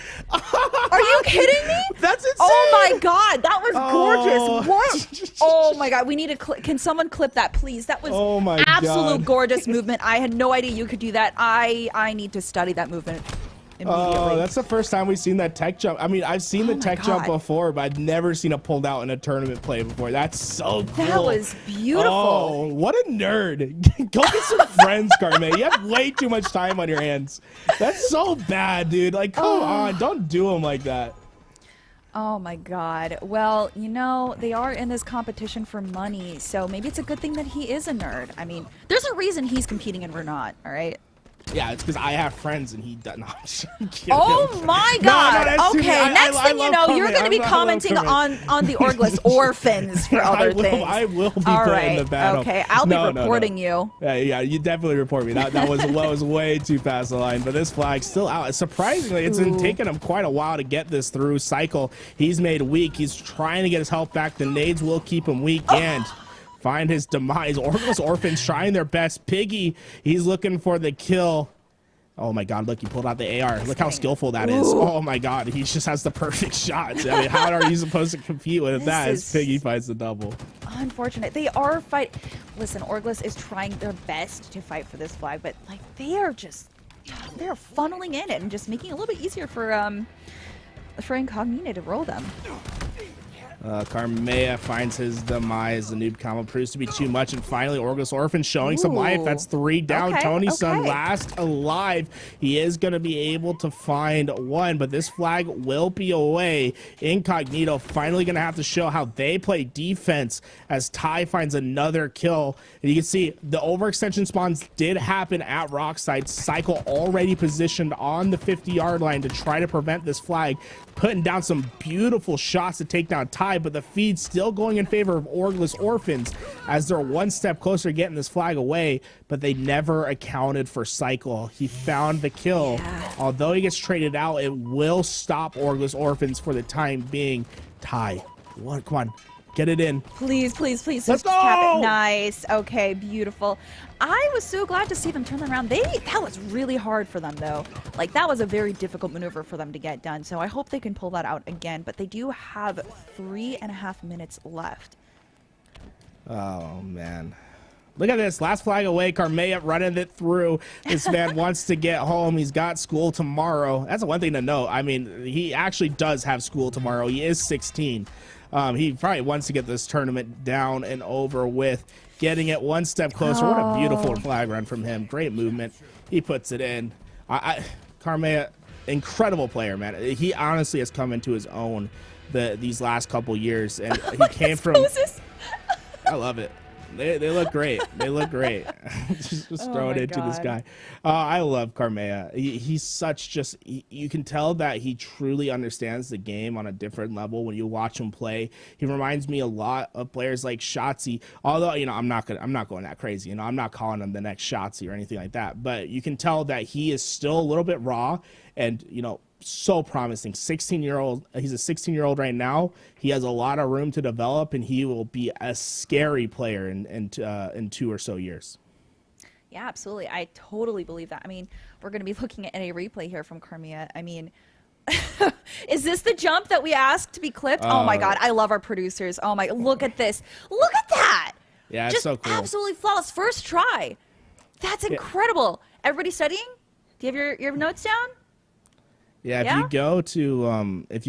Are you kidding me? That's insane. Oh my God, that was Oh. gorgeous. What? Oh my God, we need to can someone clip that, please? That was absolute God. gorgeous movement. I had no idea you could do that. I need to study that movement immediately. Oh, that's the first time we've seen that tech jump. I mean, I've seen the tech jump before, but I've never seen it pulled out in a tournament play before. That's so cool. That was beautiful. Oh, what a nerd. Go get some friends, Carmea. You have way too much time on your hands. That's so bad, dude. Like, come on. Don't do them like that. Oh my God. Well, you know, they are in this competition for money, so maybe it's a good thing that he is a nerd. I mean, there's a reason he's competing and we're not, all right? Yeah, it's because I have friends and he does not. Oh my God! Okay, next thing you know, you're going to be commenting on the Orgless orphans for other things. I will be all put right. in the battle. Okay, I'll be reporting you. Yeah, you definitely report me. That was way too past the line. But this flag's still out. Surprisingly, it's been taking him quite a while to get this through. Cycle, he's made weak. He's trying to get his health back. The nades will keep him weak and find his demise. Orgos Orphans trying their best. Piggy, he's looking for the kill. Oh my God, look, he pulled out the AR. Look how skillful that is. Oh my God, he just has the perfect shot. I mean, how are you supposed to compete with that as Piggy fights the double? Unfortunate. They are fight. Listen, Orgless is trying their best to fight for this flag, but like they're funneling in it and just making it a little bit easier for Incognito to roll them. Carmea finds his demise. The noob combo proves to be too much. And finally, Orgos Orphan showing some life. That's 3 down. Okay, Tony's son last alive. He is going to be able to find one, but this flag will be away. Incognito finally going to have to show how they play defense as Ty finds another kill. And you can see the overextension spawns did happen at Rockside. Cycle already positioned on the 50-yard line to try to prevent this flag, putting down some beautiful shots to take down Ty, but the feed's still going in favor of Orgless Orphans as they're one step closer to getting this flag away, but they never accounted for Cycle. He found the kill. Although he gets traded out, it will stop Orgless Orphans for the time being. Ty, come on. Get it in. Please, please, please. Let's go! Cap it. Nice. Okay, beautiful. I was so glad to see them turn that around. That was really hard for them, though. Like, that was a very difficult maneuver for them to get done. So I hope they can pull that out again. But they do have 3.5 minutes left. Oh, man. Look at this. Last flag away. Carmea running it through. This man wants to get home. He's got school tomorrow. That's one thing to note. I mean, he actually does have school tomorrow. He is 16. He probably wants to get this tournament down and over with, getting it one step closer. What a beautiful flag run from him. Great movement. He puts it in. Carmea, incredible player, man. He honestly has come into his own these last couple years, and he came from. I love it. They look great. They look great. just throw it into this guy. I love Carmea. He's such you can tell that he truly understands the game on a different level when you watch him play. He reminds me a lot of players like Shotzi. Although, I'm not going that crazy. I'm not calling him the next Shotzi or anything like that. But you can tell that he is still a little bit raw and, so promising. 16-year-old. He's a 16-year-old right now. He has a lot of room to develop, and he will be a scary player in 2 or so years. Yeah, absolutely. I totally believe that. I mean, we're going to be looking at a replay here from Carmia. I mean, is this the jump that we asked to be clipped? Oh my God, I love our producers. Oh my, look at this. Look at that. Yeah, it's just so cool. Absolutely flawless. First try. That's incredible. Everybody studying? Do you have your notes down? Yeah, if you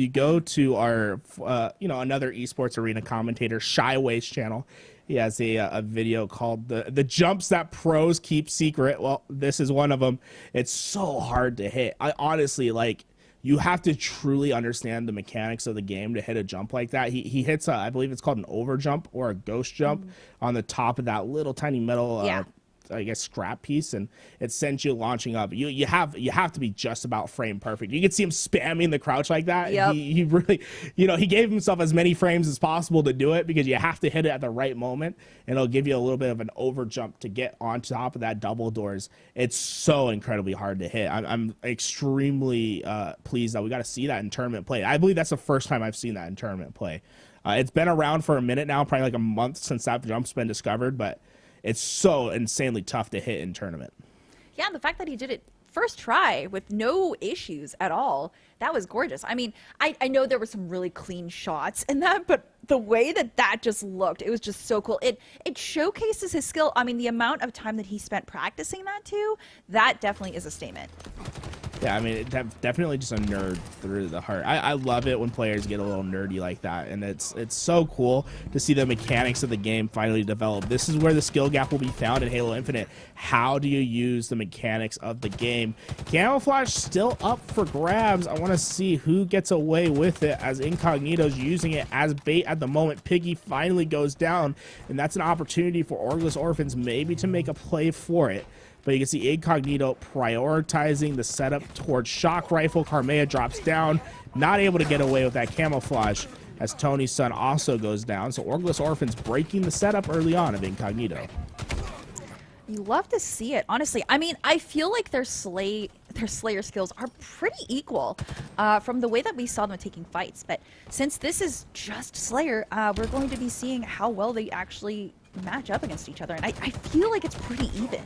go to our another esports arena commentator, Shyway's channel, he has a video called the jumps that pros keep secret. Well, this is one of them. It's so hard to hit. I honestly, like, you have to truly understand the mechanics of the game to hit a jump like that. He hits I believe it's called an over jump or a ghost jump on the top of that little tiny metal I guess scrap piece, and it sends you launching up. You have to be just about frame perfect. You can see him spamming the crouch like that. Yep. He really, he gave himself as many frames as possible to do it, because you have to hit it at the right moment, and it'll give you a little bit of an over jump to get on top of that double doors. It's so incredibly hard to hit. I'm extremely pleased that we got to see that in tournament play. I believe that's the first time I've seen that in tournament play. It's been around for a minute now, probably like a month since that jump's been discovered, but it's so insanely tough to hit in tournament. Yeah, and the fact that he did it first try with no issues at all, that was gorgeous. I mean, I know there were some really clean shots in that, but the way that just looked, it was just so cool. It showcases his skill. I mean, the amount of time that he spent practicing that too, that definitely is a statement. Yeah, I mean, definitely just a nerd through the heart. I love it when players get a little nerdy like that, and it's so cool to see the mechanics of the game finally develop. This is where the skill gap will be found in Halo Infinite. How do you use the mechanics of the game? Camouflage still up for grabs. I want to see who gets away with it, as Incognito's using it as bait at the moment. Piggy finally goes down, and that's an opportunity for Orgless Orphans maybe to make a play for it. But you can see Incognito prioritizing the setup towards shock rifle. Carmea drops down, not able to get away with that camouflage, as Tony's son also goes down. So Orgless Orphans breaking the setup early on of Incognito. You love to see it, honestly. I mean, I feel like their Slayer skills are pretty equal from the way that we saw them taking fights. But since this is just Slayer, we're going to be seeing how well they actually match up against each other. And I feel like it's pretty even.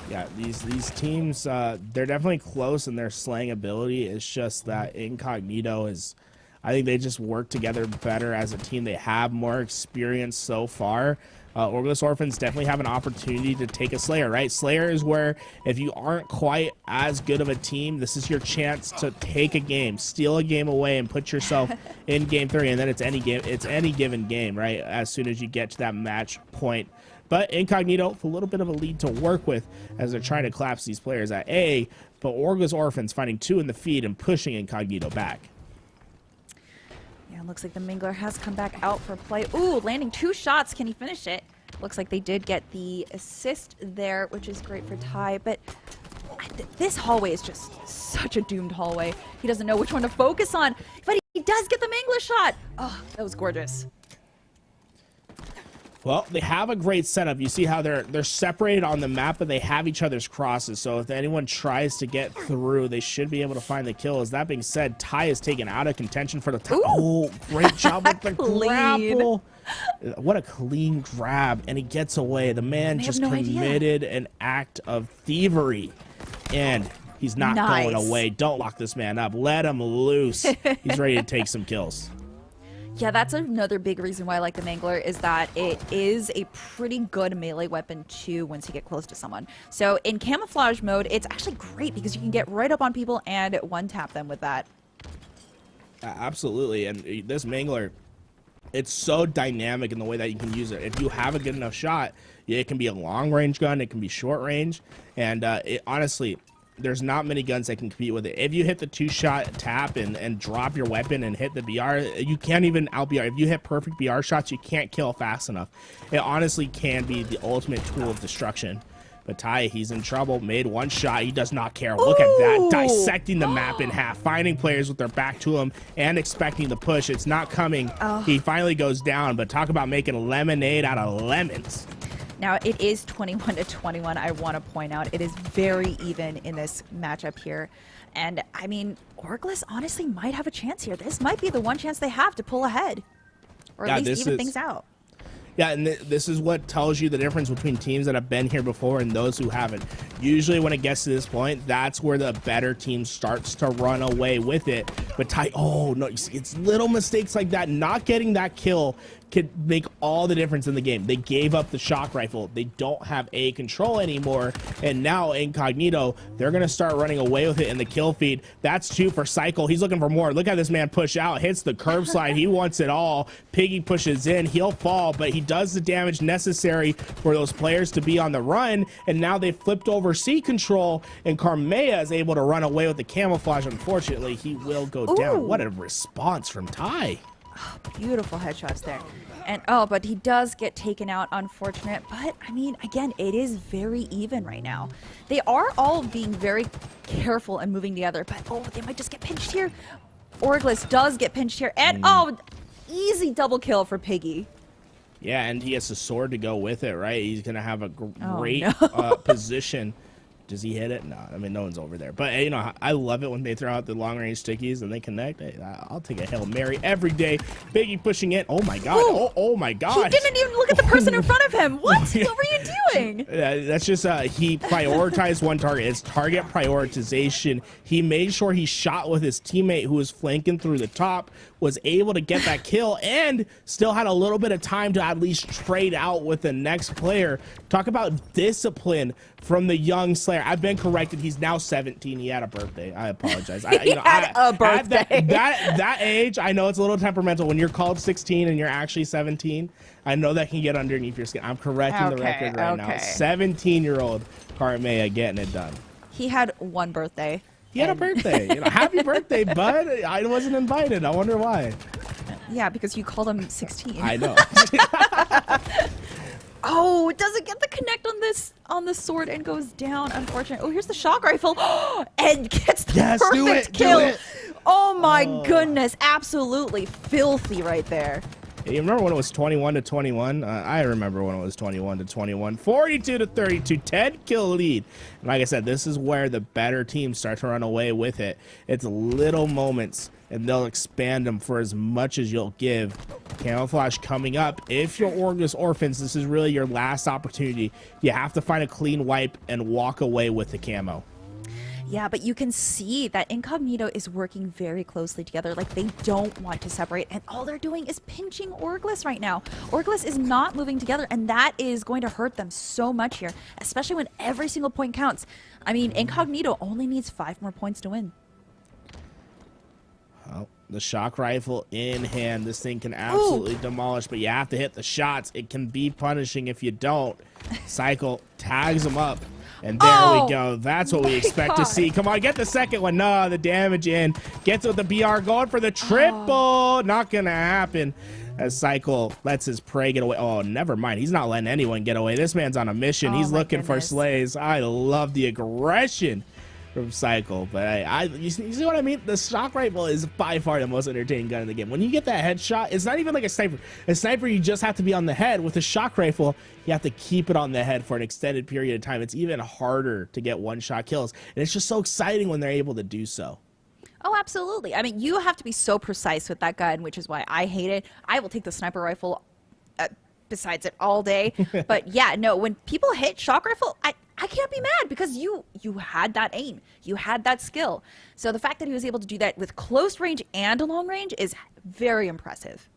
Yeah, these teams, they're definitely close in their slaying ability. It's just that Incognito is, I think they just work together better as a team. They have more experience so far. Orgless Orphans definitely have an opportunity to take a Slayer, right? Slayer is where if you aren't quite as good of a team, this is your chance to take a game, steal a game away, and put yourself in game 3, and then it's any given game, right? As soon as you get to that match point. But Incognito with a little bit of a lead to work with as they're trying to collapse these players at A, but Orgless Orphans finding 2 in the feed and pushing Incognito back. Yeah, it looks like the Mingler has come back out for play. Ooh, landing 2 shots. Can he finish it? Looks like they did get the assist there, which is great for Ty, but this hallway is just such a doomed hallway. He doesn't know which one to focus on, but he does get the Mingler shot. Oh, that was gorgeous. Well, they have a great setup. You see how they're separated on the map, but they have each other's crosses. So if anyone tries to get through, they should be able to find the kills. That being said, Ty is taken out of contention for the top. Oh, great job with the grapple. What a clean grab, and he gets away. The man just committed an act of thievery, and he's not going away. Don't lock this man up. Let him loose. He's ready to take some kills. Yeah, that's another big reason why I like the Mangler, is that it is a pretty good melee weapon too once you get close to someone. So in camouflage mode, it's actually great because you can get right up on people and one-tap them with that. Absolutely, and this Mangler, it's so dynamic in the way that you can use it. If you have a good enough shot, it can be a long-range gun, it can be short-range, and honestly, there's not many guns that can compete with it. If you hit the 2-shot tap and drop your weapon and hit the BR, you can't even out-BR. If you hit perfect BR shots, you can't kill fast enough. It honestly can be the ultimate tool of destruction. But Ty, he's in trouble. Made 1 shot. He does not care. Look at that. Dissecting the map in half. Finding players with their back to him and expecting the push. It's not coming. He finally goes down. But talk about making lemonade out of lemons. Now, it is 21-21, I want to point out. It is very even in this matchup here. And, I mean, Orglis honestly might have a chance here. This might be the one chance they have to pull ahead. Or at least even things out. Yeah, and this is what tells you the difference between teams that have been here before and those who haven't. Usually when it gets to this point, that's where the better team starts to run away with it. But oh, no, it's little mistakes like that. Not getting that kill could make all the difference in the game. They gave up the shock rifle. They don't have A control anymore. And now Incognito, they're going to start running away with it in the kill feed. That's 2 for Cycle. He's looking for more. Look at this man push out, hits the curb slide. He wants it all. Piggy pushes in. He'll fall, but he does the damage necessary for those players to be on the run. And now they flipped over C control, and Carmea is able to run away with the camouflage. Unfortunately, he will go down. What a response from Ty. Oh, beautiful headshots there. And but he does get taken out, unfortunate. But I mean, again, it is very even right now. They are all being very careful and moving together, but they might just get pinched here. Orglis does get pinched here, and easy double kill for Piggy. Yeah, and he gets the sword to go with it, right? He's gonna have a great position. Does he hit it? No, I mean, no one's over there. But, you know, I love it when they throw out the long-range stickies and they connect. I'll take a Hail Mary every day. Biggie pushing it. Oh, my God. Oh, my God. He didn't even look at the person in front of him. What? What were you doing? That's just, he prioritized one target. It's target prioritization. He made sure he shot with his teammate who was flanking through the top, was able to get that kill, and still had a little bit of time to at least trade out with the next player. Talk about discipline from the young Slayer. I've been corrected. He's now 17. He had a birthday. I apologize. He had a birthday. At that age, I know it's a little temperamental. When you're called 16 and you're actually 17, I know that can get underneath your skin. I'm correcting the record right now. 17-year-old Carmea getting it done. He had one birthday. He had a birthday. You know, happy birthday, bud. I wasn't invited. I wonder why. Yeah, because you called him 16. I know. Oh, it doesn't get the connect on the sword and goes down. Unfortunate. Oh, here's the shock rifle. And gets the perfect kill. Oh my goodness. Absolutely filthy right there. You remember when it was 21-21? I remember when it was 21-21. 42-32, 10 kill lead. And like I said, this is where the better teams start to run away with it. It's little moments, and they'll expand them for as much as you'll give. Camouflage coming up. If you're Orglis Orphans, this is really your last opportunity. You have to find a clean wipe and walk away with the camo. Yeah, but you can see that Incognito is working very closely together. Like, they don't want to separate, and all they're doing is pinching Orglis right now. Orglis is not moving together, and that is going to hurt them so much here, especially when every single point counts. I mean, Incognito only needs 5 more points to win. Oh, the shock rifle in hand. This thing can absolutely demolish, but you have to hit the shots. It can be punishing if you don't. Cycle tags him up. And there we go. That's what we expect to see. Come on, get the second one. No, the damage in. Gets with the BR, going for the triple. Not going to happen as Cycle lets his prey get away. Oh, never mind. He's not letting anyone get away. This man's on a mission. He's looking for slays. I love the aggression from Cycle. But you see what I mean? The shock rifle is by far the most entertaining gun in the game. When you get that headshot, it's not even like a sniper. A sniper, you just have to be on the head. With a shock rifle, you have to keep it on the head for an extended period of time. It's even harder to get one-shot kills. And it's just so exciting when they're able to do so. Oh, absolutely. I mean, you have to be so precise with that gun, which is why I hate it. I will take the sniper rifle besides it all day. But yeah, no, when people hit shock rifle, I can't be mad because you had that aim. You had that skill. So the fact that he was able to do that with close range and long range is very impressive.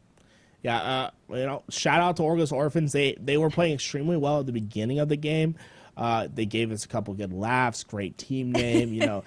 Yeah, you know, shout out to Orglis Orphans. They were playing extremely well at the beginning of the game. They gave us a couple good laughs, great team name. You know,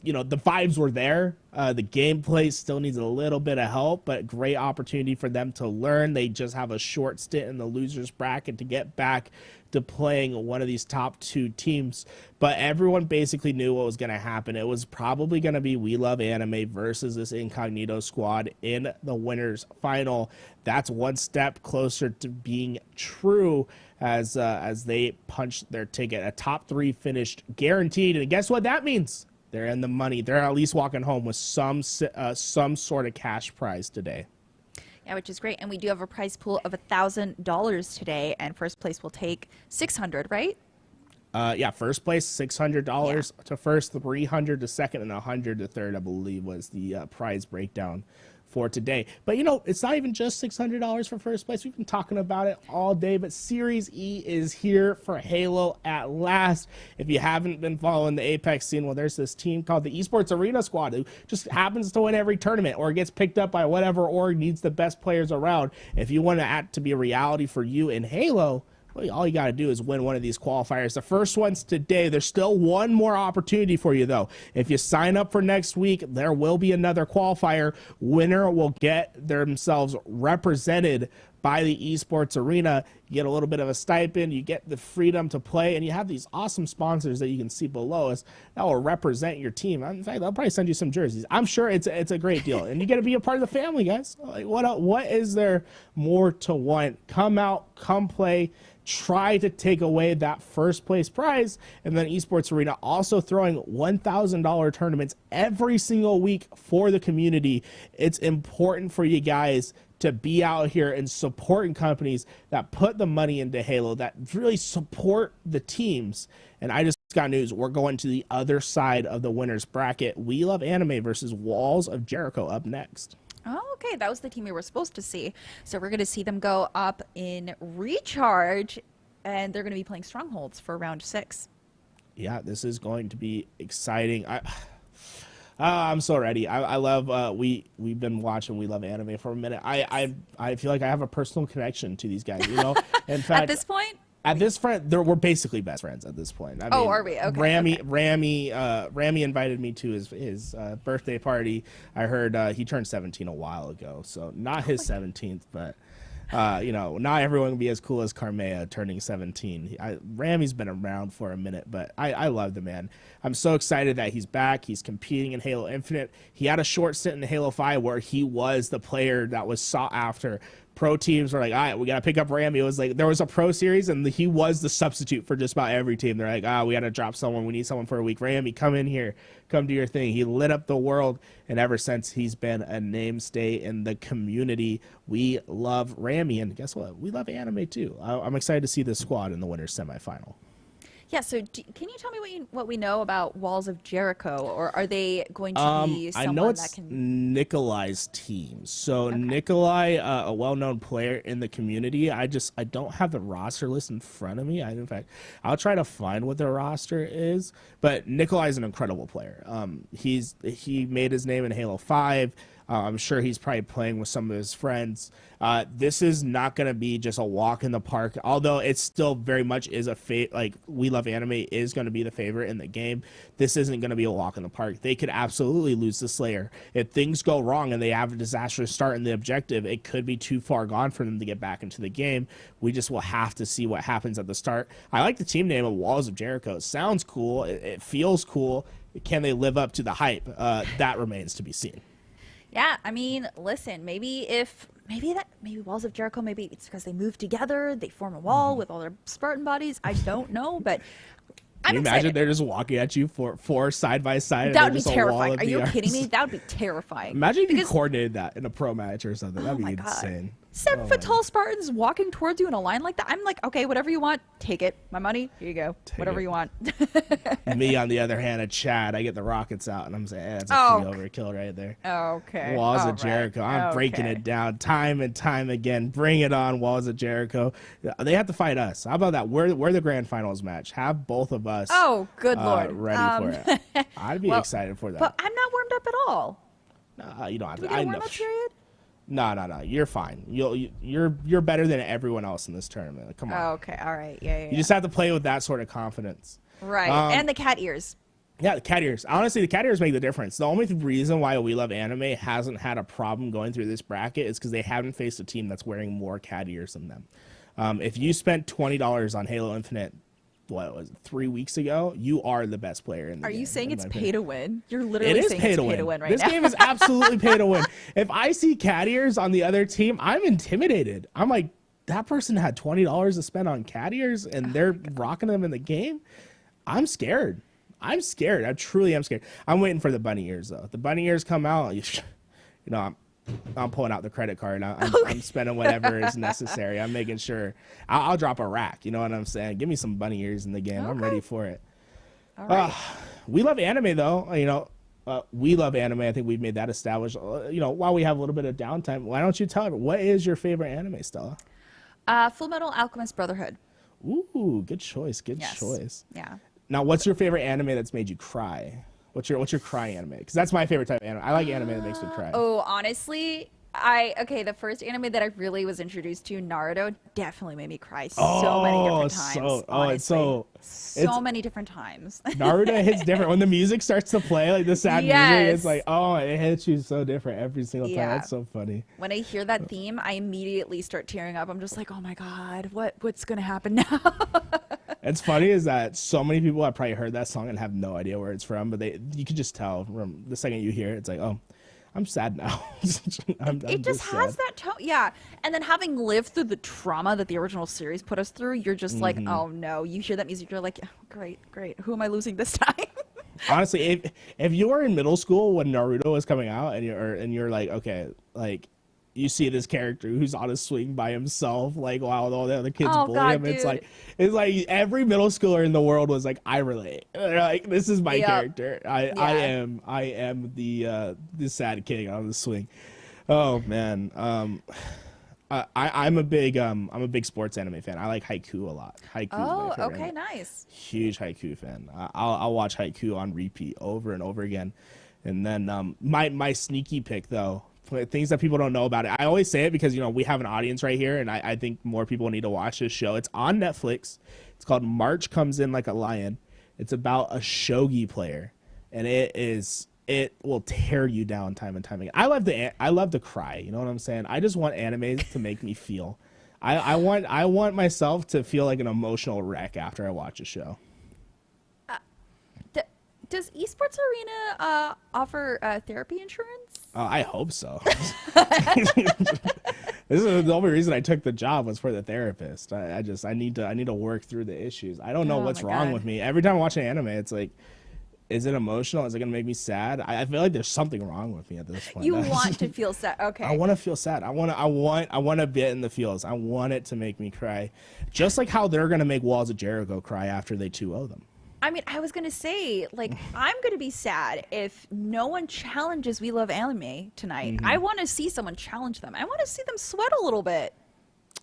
you know, the vibes were there. The gameplay still needs a little bit of help, but great opportunity for them to learn. They just have a short stint in the losers bracket to get back to playing one of these top 2 teams. But everyone basically knew what was going to happen. It was probably going to be We Love Anime versus this Incognito squad in the winners final. That's one step closer to being true as they punched their ticket. A top 3 finished guaranteed. And guess what that means? They're in the money. They're at least walking home with some sort of cash prize today. Yeah, which is great. And we do have a prize pool of $1,000 today, and first place will take $600, right? Yeah, first place $600 to first, 300 to second, and 100 to third, I believe, was the prize breakdown for today. But you know, it's not even just $600 for first place. We've been talking about it all day, but Series E is here for Halo at last. If you haven't been following the Apex scene, well, there's this team called the Esports Arena Squad who just happens to win every tournament or gets picked up by whatever org needs the best players around. If you want it to be a reality for you in Halo, well, all you got to do is win one of these qualifiers. The first one's today. There's still one more opportunity for you, though. If you sign up for next week, there will be another qualifier. Winner will get themselves represented by the Esports Arena. You get a little bit of a stipend. You get the freedom to play, and you have these awesome sponsors that you can see below us that will represent your team. In fact, they'll probably send you some jerseys. I'm sure it's a great deal, and you get to be a part of the family, guys. Like, what is there more to want? Come out, come play. Try to take away that first place prize. And then Esports Arena also throwing $1,000 tournaments every single week for the community. It's important for you guys to be out here and supporting companies that put the money into Halo, that really support the teams. And I just got news. We're going to the other side of the winner's bracket. We Love Anime versus Walls of Jericho up next. Oh, okay. That was the team we were supposed to see. So we're going to see them go up in Recharge, and they're going to be playing Strongholds for round 6. Yeah, this is going to be exciting. I'm so ready. I love. We've been watching We Love Anime for a minute. I feel like I have a personal connection to these guys. You know, in fact, at this point. At this point, we're basically best friends at this point. I mean, are we? Okay. Rami invited me to his birthday party. I heard he turned 17 a while ago, so not his 17th, but you know, not everyone can be as cool as Carmea turning 17. Rami's been around for a minute, but I love the man. I'm so excited that he's back. He's competing in Halo Infinite. He had a short stint in Halo 5 where he was the player that was sought after. Pro teams were like, all right, we got to pick up Rami. It was like there was a pro series, and he was the substitute for just about every team. They're like, we got to drop someone. We need someone for a week. Rami, come in here. Come do your thing. He lit up the world, and ever since, he's been a namestay in the community. We love Rami, and guess what? We love anime, too. I'm excited to see this squad in the winner's semifinal. Yeah, so can you tell me what we know about Walls of Jericho, or are they going to be someone I know it's that can... Nikolai's team. So okay. Nikolai, a well-known player in the community. I don't have the roster list in front of me. In fact, I'll try to find what the roster is. But Nikolai's an incredible player. He made his name in Halo 5. I'm sure he's probably playing with some of his friends. This is not going to be just a walk in the park, although it still very much is like We Love Anime is going to be the favorite in the game. This isn't going to be a walk in the park. They could absolutely lose the Slayer. If things go wrong and they have a disastrous start in the objective, it could be too far gone for them to get back into the game. We just will have to see what happens at the start. I like the team name of Walls of Jericho. It sounds cool. It feels cool. Can they live up to the hype? That remains to be seen. Yeah, I mean, listen, maybe Walls of Jericho, maybe it's because they move together, they form a wall with all their Spartan bodies. I don't know, but Can you imagine they're just walking at you four side by side? That would be terrifying. Are you kidding me? That would be terrifying. Imagine if you coordinated that in a pro match or something. That'd be insane. 7 foot tall Spartans walking towards you in a line like that. I'm like, okay, whatever you want, take it. My money, here you go. Whatever you want. Me, on the other hand, a Chad, I get the rockets out, and I'm saying, that's a free overkill right there. Okay. Walls of Jericho. I'm breaking it down time and time again. Bring it on, Walls of Jericho. They have to fight us. How about that? We're the grand finals match. Have both of us. Oh, good lord. Ready for it. I'd be excited for that. But I'm not warmed up at all. No, you don't have to. Do we get a warm-up period? No. You're fine. You're better than everyone else in this tournament. Come on. Oh, okay. All right. Yeah. You just have to play with that sort of confidence. Right. And the cat ears. Yeah, the cat ears. Honestly, the cat ears make the difference. The only reason why We Love Anime hasn't had a problem going through this bracket is because they haven't faced a team that's wearing more cat ears than them. If you spent $20 on Halo Infinite, what was it, 3 weeks ago, you are the best player in the game. Are you saying it's pay to win? You're literally saying it's pay to win right now. This game is absolutely pay to win. If I see cat ears on the other team, I'm intimidated. I'm like, that person had $20 to spend on cat ears and they're rocking them in the game. I'm scared. I truly am scared. I'm waiting for the bunny ears though. The bunny ears come out, I'm pulling out the credit card. I'm spending whatever is necessary. I'm making sure I'll drop a rack. You know what I'm saying? Give me some bunny ears in the game. I'm ready for it. All right. We love anime though. We love anime. I think we've made that established. While we have a little bit of downtime, why don't you tell me what is your favorite anime, Stella? Full Metal Alchemist Brotherhood. Ooh, good choice. Good Yes. choice. Yeah. Now, what's your favorite anime that's made you cry? What's your cry anime? Because that's my favorite type of anime. I like anime that makes me cry. Oh, honestly, the first anime that I really was introduced to, Naruto, definitely made me cry so many different times. So many different times. Naruto hits different when the music starts to play, like the sad music. It's like, it hits you so different every single time. That's so funny. When I hear that theme, I immediately start tearing up. I'm just like, oh my god, what's gonna happen now? It's funny is that so many people have probably heard that song and have no idea where it's from, but you can just tell from the second you hear it. It's like, oh, I'm sad now. It just has that tone. Yeah. And then having lived through the trauma that the original series put us through, you're just like, oh no. You hear that music, you're like, oh, great. Who am I losing this time? Honestly, if you were in middle school when Naruto was coming out and you're like, okay, like you see this character who's on a swing by himself, like while all the other kids bully him. Dude. It's like every middle schooler in the world was like, I relate. Like this is my character. I am the sad kid on the swing. Oh man. I'm a big sports anime fan. I like Haiku a lot. Haiku. Okay, nice. Huge Haiku fan. I'll watch Haiku on repeat over and over again. And then my sneaky pick though. Things that people don't know about it. I always say it because, we have an audience right here, and I think more people need to watch this show. It's on Netflix. It's called March Comes In Like a Lion. It's about a shogi player, and it will tear you down time and time again. I love to cry. You know what I'm saying? I just want anime to make me feel. I want myself to feel like an emotional wreck after I watch a show. Does Esports Arena offer therapy insurance? I hope so. This is the only reason I took the job was for the therapist. I need to work through the issues. I don't know what's wrong with me. Every time I watch an anime, it's like, is it emotional? Is it gonna make me sad? I feel like there's something wrong with me at this point. You want to feel sad? Okay. I want to feel sad. I want to be in the feels. I want it to make me cry, just like how they're gonna make Walls of Jericho cry after they 2-0 them. I mean, I was going to say, like, I'm going to be sad if no one challenges We Love Anime tonight. I want to see someone challenge them. I want to see them sweat a little bit.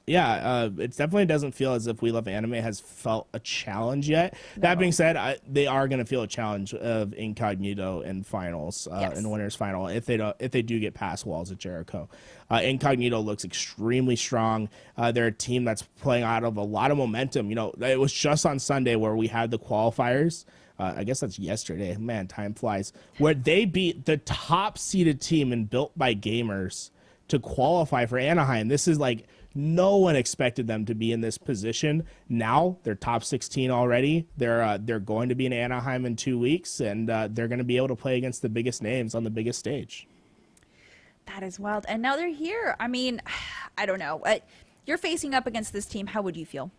Yeah, it definitely doesn't feel as if We Love Anime has felt a challenge yet. No. That being said, they are going to feel a challenge of Incognito in finals, in winners final, if they do get past Walls of Jericho. Incognito looks extremely strong. They're a team that's playing out of a lot of momentum. It was just on Sunday where we had the qualifiers. I guess that's yesterday. Man, time flies. Where they beat the top seeded team and Built by Gamers to qualify for Anaheim. This is like, no one expected them to be in this position. Now they're top 16 already. They're going to be in Anaheim in 2 weeks, and they're going to be able to play against the biggest names on the biggest stage. That is wild. And now they're here. I mean, I don't know. You're facing up against this team. How would you feel?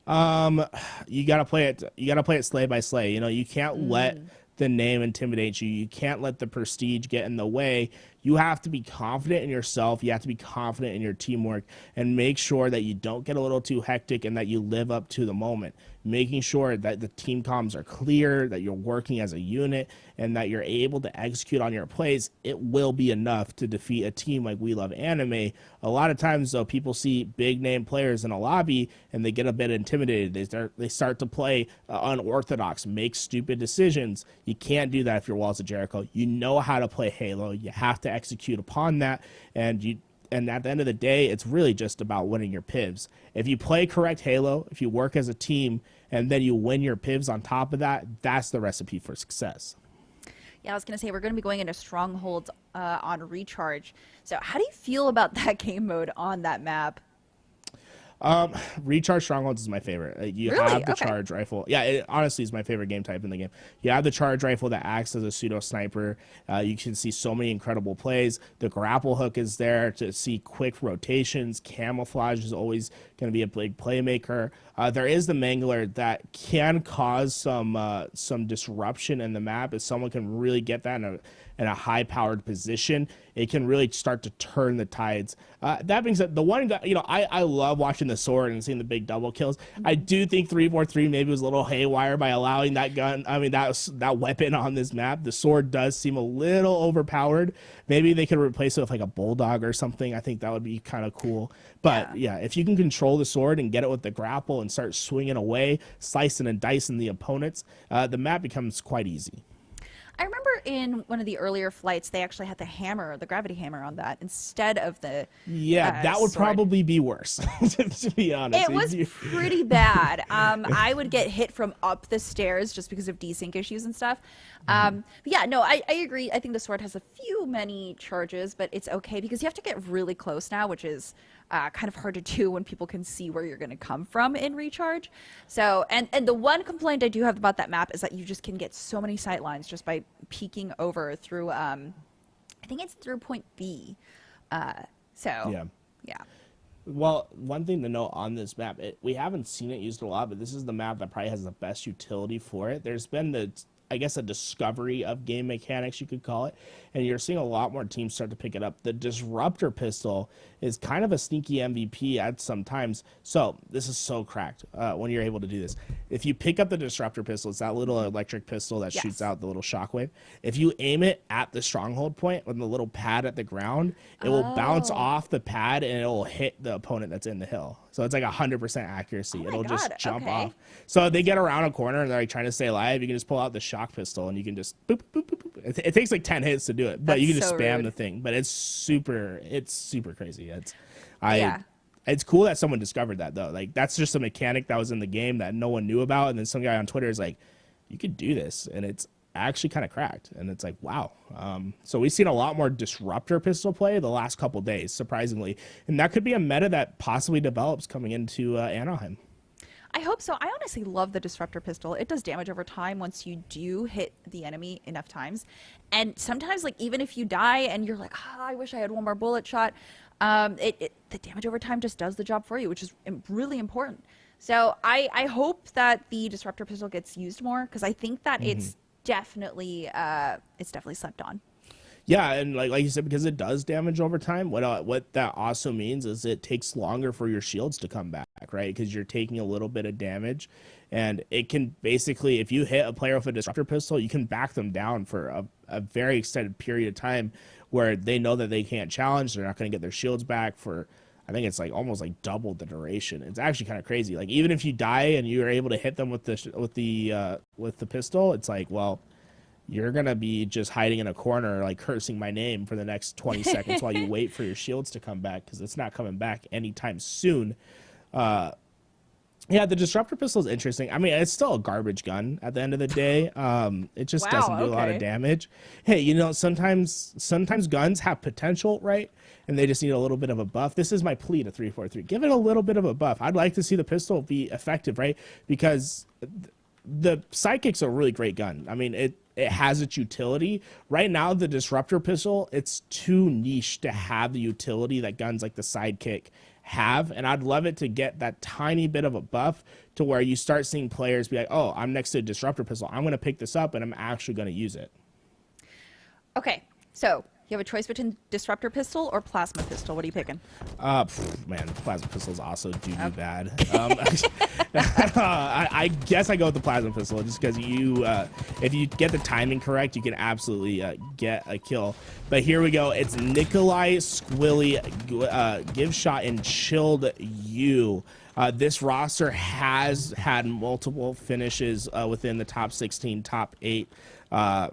You gotta play it. You gotta play it slay by slay. You can't let the name intimidate you. You can't let the prestige get in the way. You have to be confident in yourself. You have to be confident in your teamwork and make sure that you don't get a little too hectic and that you live up to the moment. Making sure that the team comms are clear, that you're working as a unit, and that you're able to execute on your plays. It will be enough to defeat a team like We Love Anime. A lot of times, though, people see big name players in a lobby and they get a bit intimidated. They start to play unorthodox, make stupid decisions. You can't do that if you're Walls of Jericho. You know how to play Halo. You have to execute upon that, and at the end of the day, it's really just about winning your pivs. If you play correct Halo, if you work as a team, and then you win your pivs on top of that, that's the recipe for success. Yeah, I was going to say, we're going to be going into Strongholds on Recharge. So how do you feel about that game mode on that map? Recharge Strongholds is my favorite. You really? have the charge rifle. Yeah, it honestly is my favorite game type in the game. You have the charge rifle that acts as a pseudo sniper. You can see so many incredible plays. The grapple hook is there to see quick rotations. Camouflage is always going to be a big playmaker. There is the Mangler that can cause some disruption in the map if someone can really get that in a high-powered position, it can really start to turn the tides. That being said, the one guy, you know, I love watching the sword and seeing the big double kills. I do think 343 maybe was a little haywire by allowing that gun. I mean, that weapon on this map. The sword does seem a little overpowered. Maybe they could replace it with like a bulldog or something. I think that would be kind of cool. But yeah, if you can control the sword and get it with the grapple and start swinging away, slicing and dicing the opponents, the map becomes quite easy. I remember in one of the earlier flights, they actually had the hammer, the gravity hammer on that instead of the that would sword. Probably be worse, to be honest. It was pretty bad. I would get hit from up the stairs just because of desync issues and stuff. But yeah, no, I agree. I think the sword has a few many charges, but it's okay because you have to get really close now, which is kind of hard to do when people can see where you're going to come from in recharge. So, and the one complaint I do have about that map is that you just can get so many sight lines just by peeking over through, I think it's through point B. Yeah. Well, one thing to note on this map, we haven't seen it used a lot, but this is the map that probably has the best utility for it. There's been I guess a discovery of game mechanics, you could call it, and you're seeing a lot more teams start to pick it up. The disruptor pistol is kind of a sneaky MVP at some times. So this is so cracked when you're able to do this. If you pick up the disruptor pistol, it's that little electric pistol that shoots out the little shockwave. If you aim it at the stronghold point on the little pad at the ground, it will bounce off the pad and it will hit the opponent that's in the hill. So it's like 100% accuracy. It'll just jump off. So they get around a corner and they're like trying to stay alive. You can just pull out the shock pistol and you can just boop, boop, boop, boop. It takes like 10 hits to do it, but you can just spam the thing. But it's super crazy. It's cool that someone discovered that though. Like that's just a mechanic that was in the game that no one knew about. And then some guy on Twitter is like, you could do this. And it's actually kind of cracked. And it's like, wow. So we've seen a lot more disruptor pistol play the last couple days, surprisingly. And that could be a meta that possibly develops coming into Anaheim. I hope so. I honestly love the disruptor pistol. It does damage over time once you do hit the enemy enough times. And sometimes, like, even if you die and you're like, I wish I had one more bullet shot, the damage over time just does the job for you, which is really important. So I hope that the disruptor pistol gets used more because I think that it's definitely slept on. Yeah, and like you said, because it does damage over time, what that also means is it takes longer for your shields to come back, right? Because you're taking a little bit of damage, and it can basically, if you hit a player with a disruptor pistol, you can back them down for a very extended period of time where they know that they can't challenge, they're not going to get their shields back for, I think it's like almost like double the duration. It's actually kind of crazy. Like even if you die and you are able to hit them with the pistol, it's like, well, you're going to be just hiding in a corner, like cursing my name for the next 20 seconds while you wait for your shields to come back because it's not coming back anytime soon. Yeah, the disruptor pistol is interesting. I mean, it's still a garbage gun at the end of the day. It just doesn't do a lot of damage. Hey, you know, sometimes guns have potential, right? And they just need a little bit of a buff. This is my plea to 343. Give it a little bit of a buff. I'd like to see the pistol be effective, right? Because the Sidekick's a really great gun. I mean, it has its utility. Right now, the disruptor pistol, it's too niche to have the utility that guns like the Sidekick have, and I'd love it to get that tiny bit of a buff to where you start seeing players be like, oh, I'm next to a disruptor pistol, I'm going to pick this up and I'm actually going to use it. Okay, so you have a choice between disruptor pistol or plasma pistol. What are you picking? Man, plasma pistols also do bad. I guess I go with the plasma pistol just because if you get the timing correct, you can absolutely get a kill. But here we go. It's Nikolai Squilly, Give Shot, and Chilled You. This roster has had multiple finishes within the top 16, top 8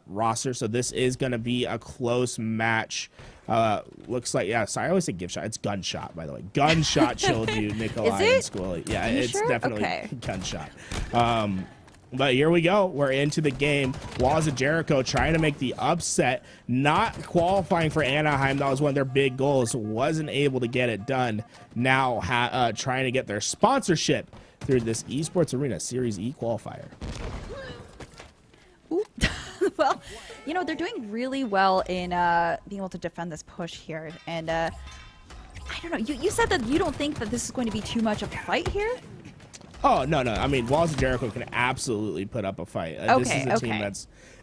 roster, so this is going to be a close match. Looks like, yeah, sorry, I always say Give Shot. It's Gunshot, by the way. Gunshot Chilled You, Nikolai and Squilly. Yeah, it's definitely Gunshot. But here we go. We're into the game. Walls of Jericho trying to make the upset, not qualifying for Anaheim. That was one of their big goals. Wasn't able to get it done. Now trying to get their sponsorship through this Esports Arena Series E qualifier. Ooh. Well, you know, they're doing really well in being able to defend this push here. And I don't know. You said that you don't think that this is going to be too much of a fight here? Oh no. I mean, Walls of Jericho can absolutely put up a fight. This is a team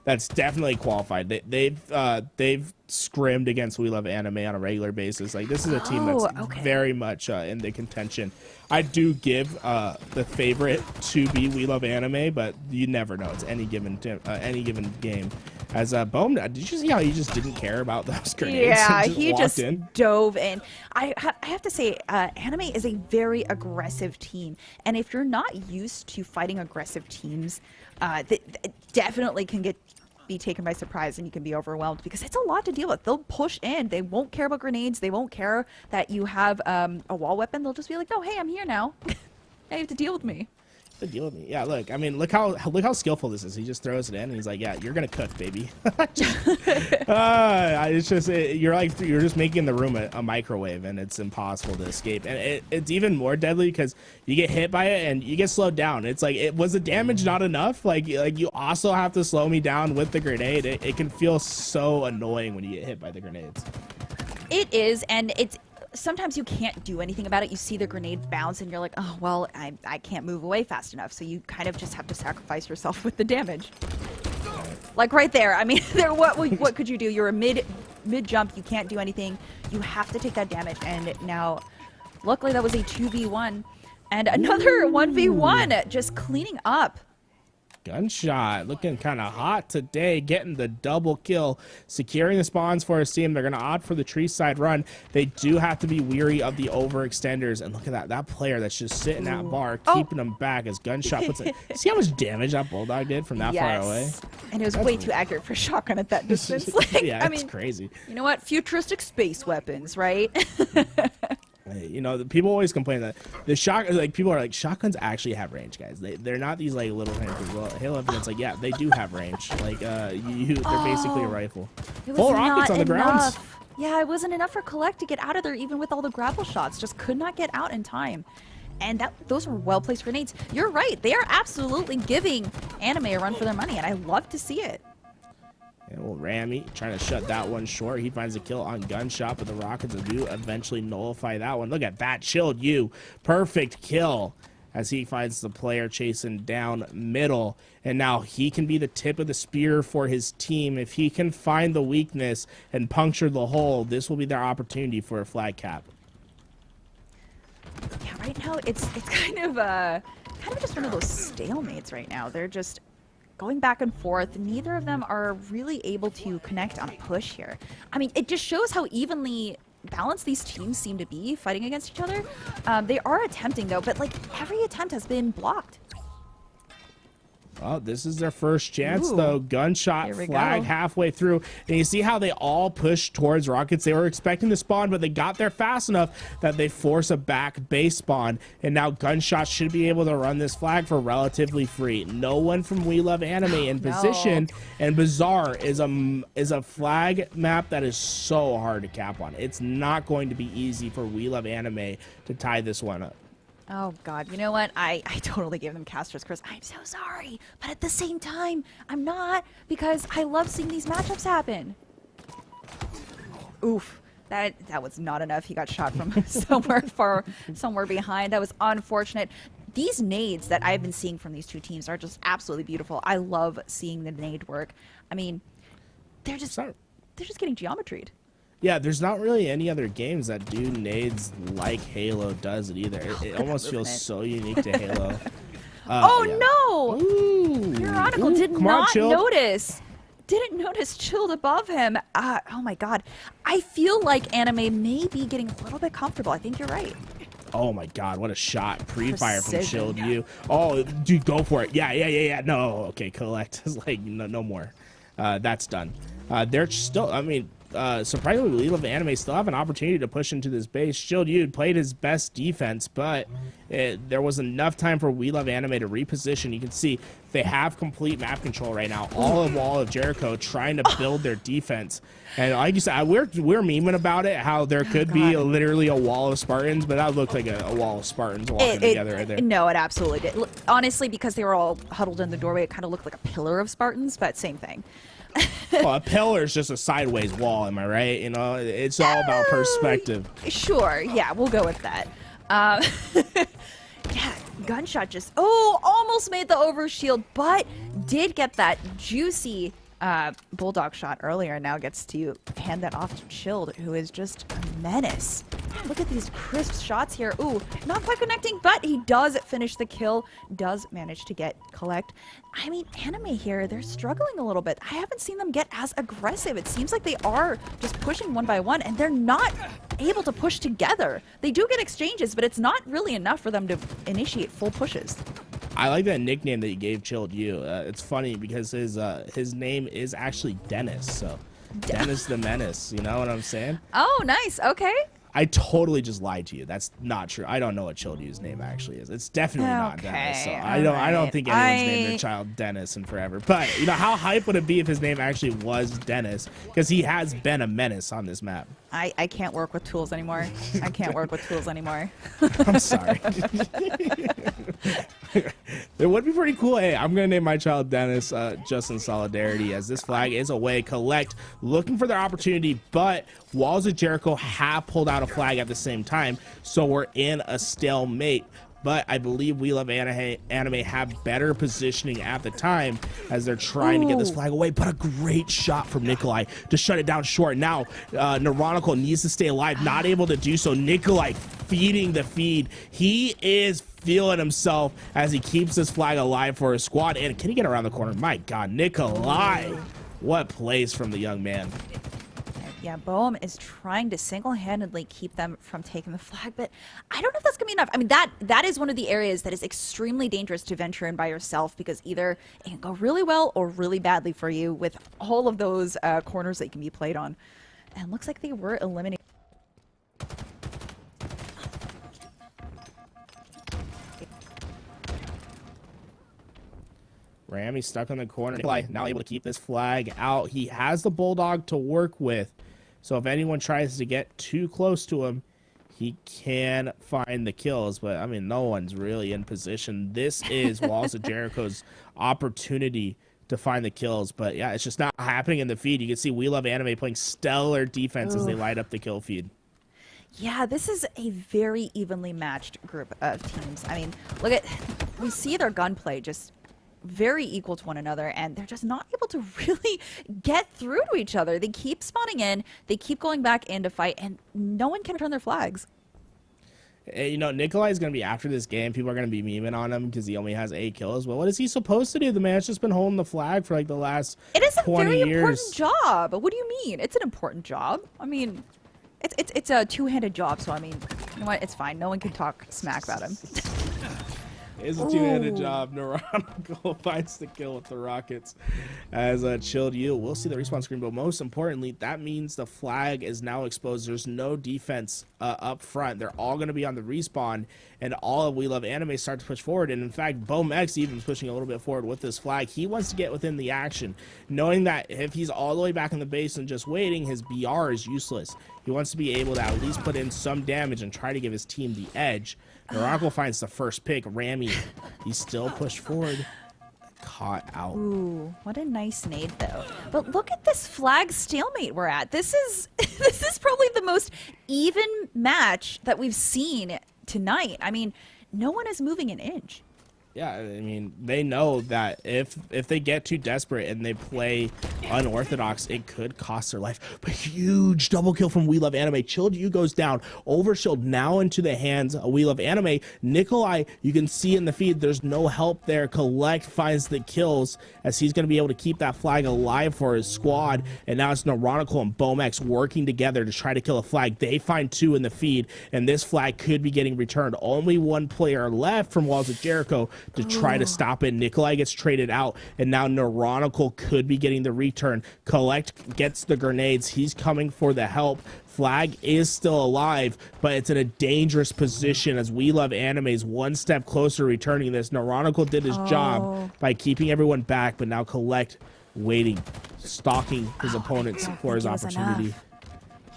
that's definitely qualified. They've scrimmed against We Love Anime on a regular basis. Like, this is a team that's very much in the contention. I do give the favorite to be We Love Anime, but you never know. It's any given game. As Bohm, did you see how he just didn't care about those grenades? Yeah, and he just in? dove in. I have to say, Anime is a very aggressive team, and if you're not used to fighting aggressive teams, they definitely can be taken by surprise, and you can be overwhelmed because it's a lot to deal with. They'll push in. They won't care about grenades. They won't care that you have a wall weapon. They'll just be like, "No, hey, I'm here now. Now you have to deal with me." Deal with me. Yeah, look, I mean, look how skillful this is. He just throws it in and he's like, yeah, you're gonna cook, baby. It's just you're just making the room a microwave, and it's impossible to escape. And it's even more deadly because you get hit by it and you get slowed down. It's like, was the damage not enough? Like you also have to slow me down with the grenade. It can feel so annoying when you get hit by the grenades. It is, and it's sometimes you can't do anything about it. You see the grenade bounce and you're like, oh, well, I can't move away fast enough. So you kind of just have to sacrifice yourself with the damage. Like right there. I mean, what could you do? You're a mid jump. You can't do anything. You have to take that damage. And now, luckily that was a 2v1 and another 1v1 just cleaning up. Gunshot looking kind of hot today, getting the double kill, securing the spawns for his team. They're going to opt for the tree side run. They do have to be weary of the overextenders. And look at that player that's just sitting at bar, keeping them back as Gunshot puts it. See how much damage that Bulldog did from that far away? And it was way too accurate for shotgun at that distance. Like, yeah, I mean, it's crazy. You know what? Futuristic space weapons, right? You know, people always complain that the shotgun, like, people are like, shotguns actually have range, guys. They're not these like little things. Well, Halo Infinite's like, yeah, they do have range. Like, they're basically a rifle. Full rockets on the ground. Yeah, it wasn't enough for Collect to get out of there, even with all the grapple shots. Just could not get out in time. And those were well-placed grenades. You're right. They are absolutely giving Anime a run for their money, and I love to see it. And well, Ramy trying to shut that one short. He finds a kill on Gunshot, but the Rockets do eventually nullify that one. Look at that. Chilled you. Perfect kill as he finds the player chasing down middle. And now he can be the tip of the spear for his team. If he can find the weakness and puncture the hole, this will be their opportunity for a flag cap. Yeah, right now it's kind of just one of those stalemates right now. They're just going back and forth. Neither of them are really able to connect on a push here. I mean, it just shows how evenly balanced these teams seem to be fighting against each other. They are attempting though, but like every attempt has been blocked. Well, this is their first chance, though. Gunshot flag halfway through. And you see how they all push towards Rockets. They were expecting to spawn, but they got there fast enough that they force a back base spawn. And now Gunshot should be able to run this flag for relatively free. No one from We Love Anime in position. And Bazaar is a flag map that is so hard to cap on. It's not going to be easy for We Love Anime to tie this one up. Oh, God. You know what? I totally gave them Castor's Curse. I'm so sorry. But at the same time, I'm not, because I love seeing these matchups happen. Oof. That was not enough. He got shot from somewhere behind. That was unfortunate. These nades that I've been seeing from these two teams are just absolutely beautiful. I love seeing the nade work. I mean, they're just getting geometried. Yeah, there's not really any other games that do nades like Halo does it either. It almost feels so unique to Halo. No! Ooh. Ironical did not notice. Didn't notice Chilled above him. Oh my God. I feel like Anime may be getting a little bit comfortable. I think you're right. Oh my God, what a shot. Pre-fire from Chilled you. Oh, dude, go for it. Yeah. No, okay, Collect is like, no more. That's done. They're still, I mean, surprisingly, We Love Anime still have an opportunity to push into this base. Shield Yude played his best defense, but there was enough time for We Love Anime to reposition. You can see they have complete map control right now. All of Wall of Jericho trying to build their defense. And like you said, we're memeing about it, how there could be literally a wall of Spartans, but that looked like a wall of Spartans walking together right there. No, it absolutely did. Honestly, because they were all huddled in the doorway, it kind of looked like a pillar of Spartans, but same thing. Well, a pillar is just a sideways wall, am I right? You know, it's all about perspective. Sure, yeah, we'll go with that. Yeah, gunshot just, almost made the overshield, but did get that juicy bulldog shot earlier, and now gets to hand that off to Chilled, who is just a menace. Look at these crisp shots here. Ooh, not quite connecting, but he does finish the kill, does manage to get Collect. I mean, Anime here, they're struggling a little bit. I haven't seen them get as aggressive. It seems like they are just pushing one by one, and they're not able to push together. They do get exchanges, but it's not really enough for them to initiate full pushes. I like that nickname that you gave Chilled You. It's funny because his name is actually Dennis, so Dennis the Menace. You know what I'm saying? Oh, nice. Okay. I totally just lied to you. That's not true. I don't know what Chilled You's name actually is. It's definitely not Dennis. So I don't think anyone's named their child Dennis in forever. But you know, how hype would it be if his name actually was Dennis? Because he has been a menace on this map. I can't work with tools anymore. I can't work with tools anymore. I'm sorry. It would be pretty cool. Hey, I'm gonna name my child Dennis just in solidarity, as this flag is away. Collect looking for their opportunity, but Walls of Jericho have pulled out a flag at the same time, so we're in a stalemate. But I believe We Love Anime have better positioning at the time as they're trying to get this flag away. But a great shot from Nikolai to shut it down short. Now, Neuronical needs to stay alive, not able to do so. Nikolai feeding the feed. He is feeling himself as he keeps this flag alive for his squad. And can he get around the corner? My God, Nikolai. What plays from the young man. Yeah, Boehm is trying to single-handedly keep them from taking the flag, but I don't know if that's gonna be enough. I mean, that is one of the areas that is extremely dangerous to venture in by yourself, because either it can go really well or really badly for you with all of those corners that you can be played on. And looks like they were eliminated. Rami stuck on the corner. Nikolai now able to keep this flag out. He has the Bulldog to work with. So if anyone tries to get too close to him, he can find the kills. But, I mean, no one's really in position. This is Walls of Jericho's opportunity to find the kills. But, yeah, it's just not happening in the feed. You can see We Love Anime playing stellar defense as they light up the kill feed. Yeah, this is a very evenly matched group of teams. I mean, look at, we see their gunplay just very equal to one another, and they're just not able to really get through to each other. They keep spawning in, they keep going back in to fight, and no one can return their flags. You know, Nikolai is going to be after this game. People are going to be memeing on him because he only has 8 kills. Well, what is he supposed to do? The man's just been holding the flag for like the last 20 years. It is a very important job. What do you mean? It's an important job. I mean, it's a two-handed job, so I mean, you know what? It's fine. No one can talk smack about him. It's a two-handed job. Neuronical finds the kill with the rockets as Chilled You. We'll see the respawn screen, but most importantly, that means the flag is now exposed. There's no defense up front. They're all going to be on the respawn, and all of We Love Anime start to push forward. And in fact, Bomex even is pushing a little bit forward with this flag. He wants to get within the action, knowing that if he's all the way back in the base and just waiting, his BR is useless. He wants to be able to at least put in some damage and try to give his team the edge. Neuronical finds the first pick. Rami, he's still pushed forward. Caught out. Ooh, what a nice nade though. But look at this flag stalemate we're at. This is probably the most even match that we've seen tonight. I mean, no one is moving an inch. Yeah, I mean, they know that if they get too desperate and they play unorthodox, it could cost their life. But huge double kill from We Love Anime. Chilled You goes down. Overshield now into the hands of We Love Anime. Nikolai, you can see in the feed, there's no help there. Collect finds the kills as he's going to be able to keep that flag alive for his squad. And now it's Neuronical and Bomex working together to try to kill a flag. They find 2 in the feed, and this flag could be getting returned. Only 1 player left from Walls of Jericho to try to stop it. Nikolai gets traded out, and now Neuronical could be getting the return. Collect gets the grenades. He's coming for the help. Flag is still alive, but it's in a dangerous position as We Love Anime's 1 step closer returning this. Neuronical did his job by keeping everyone back, but now Collect waiting, stalking his opponents for his opportunity.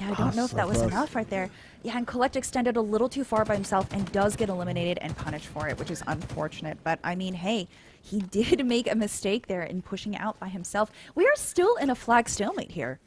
Yeah, I don't know if that was enough right there. Yeah, and Collect extended a little too far by himself and does get eliminated and punished for it, which is unfortunate. But, I mean, hey, he did make a mistake there in pushing out by himself. We are still in a flag stalemate here.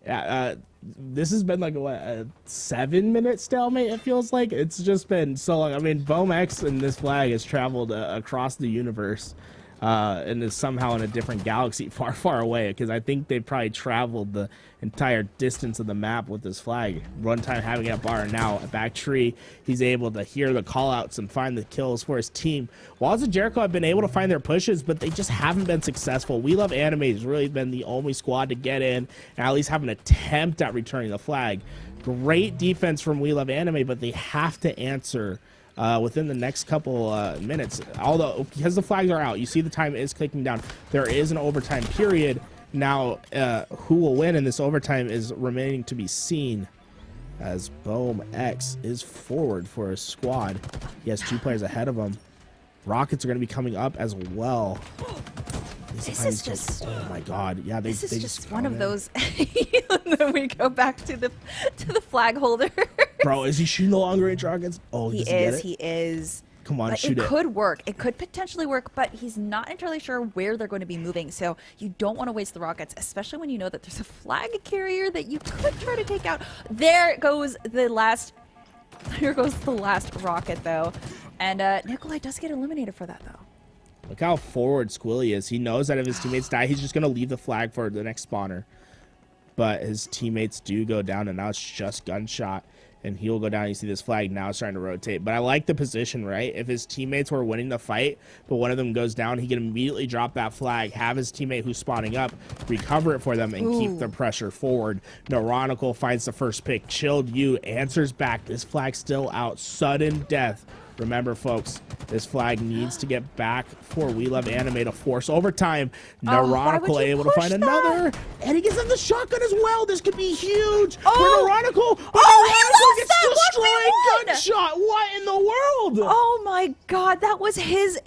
This has been like a 7-minute stalemate. It feels like it's just been so long. I mean, BoMX and this flag has traveled across the universe, and is somehow in a different galaxy, far, far away. Because I think they've probably traveled the entire distance of the map with this flag. One time having it at bar, and now at back tree, he's able to hear the callouts and find the kills for his team. Walls of Jericho have been able to find their pushes, but they just haven't been successful. We Love Anime has really been the only squad to get in and at least have an attempt at returning the flag. Great defense from We Love Anime, but they have to answer within the next couple minutes. Although, because the flags are out, you see the time is clicking down. There is an overtime period. Now, who will win in this overtime is remaining to be seen, as BoMX is forward for his squad. He has 2 players ahead of him. Rockets are going to be coming up as well. This is just, oh my god, yeah, this they is just one of those. And then we go back to the flag holder. Bro, is he shooting the long range rockets? Oh, he is. He is. Come on, but shoot it. It could work. It could potentially work, but he's not entirely sure where they're going to be moving. So you don't want to waste the rockets, especially when you know that there's a flag carrier that you could try to take out. There goes the last. Here goes the last rocket, though, and Nikolai does get eliminated for that, though. Look how forward Squilly is. He knows that if his teammates die, he's just going to leave the flag for the next spawner. But his teammates do go down, and now it's just gunshot. And he'll go down. You see this flag now starting to rotate. But I like the position, right? If his teammates were winning the fight, but one of them goes down, he can immediately drop that flag, have his teammate who's spawning up, recover it for them, and keep the pressure forward. Neuronical finds the first pick. Chilled You answers back. This flag's still out. Sudden death. Remember, folks, this flag needs to get back for We Love Anime to force overtime. Neuronical able to find another. And he gets in the shotgun as well. This could be huge for Neuronical. Neuronical gets destroyed. Gunshot. What in the world? Oh my god, that was his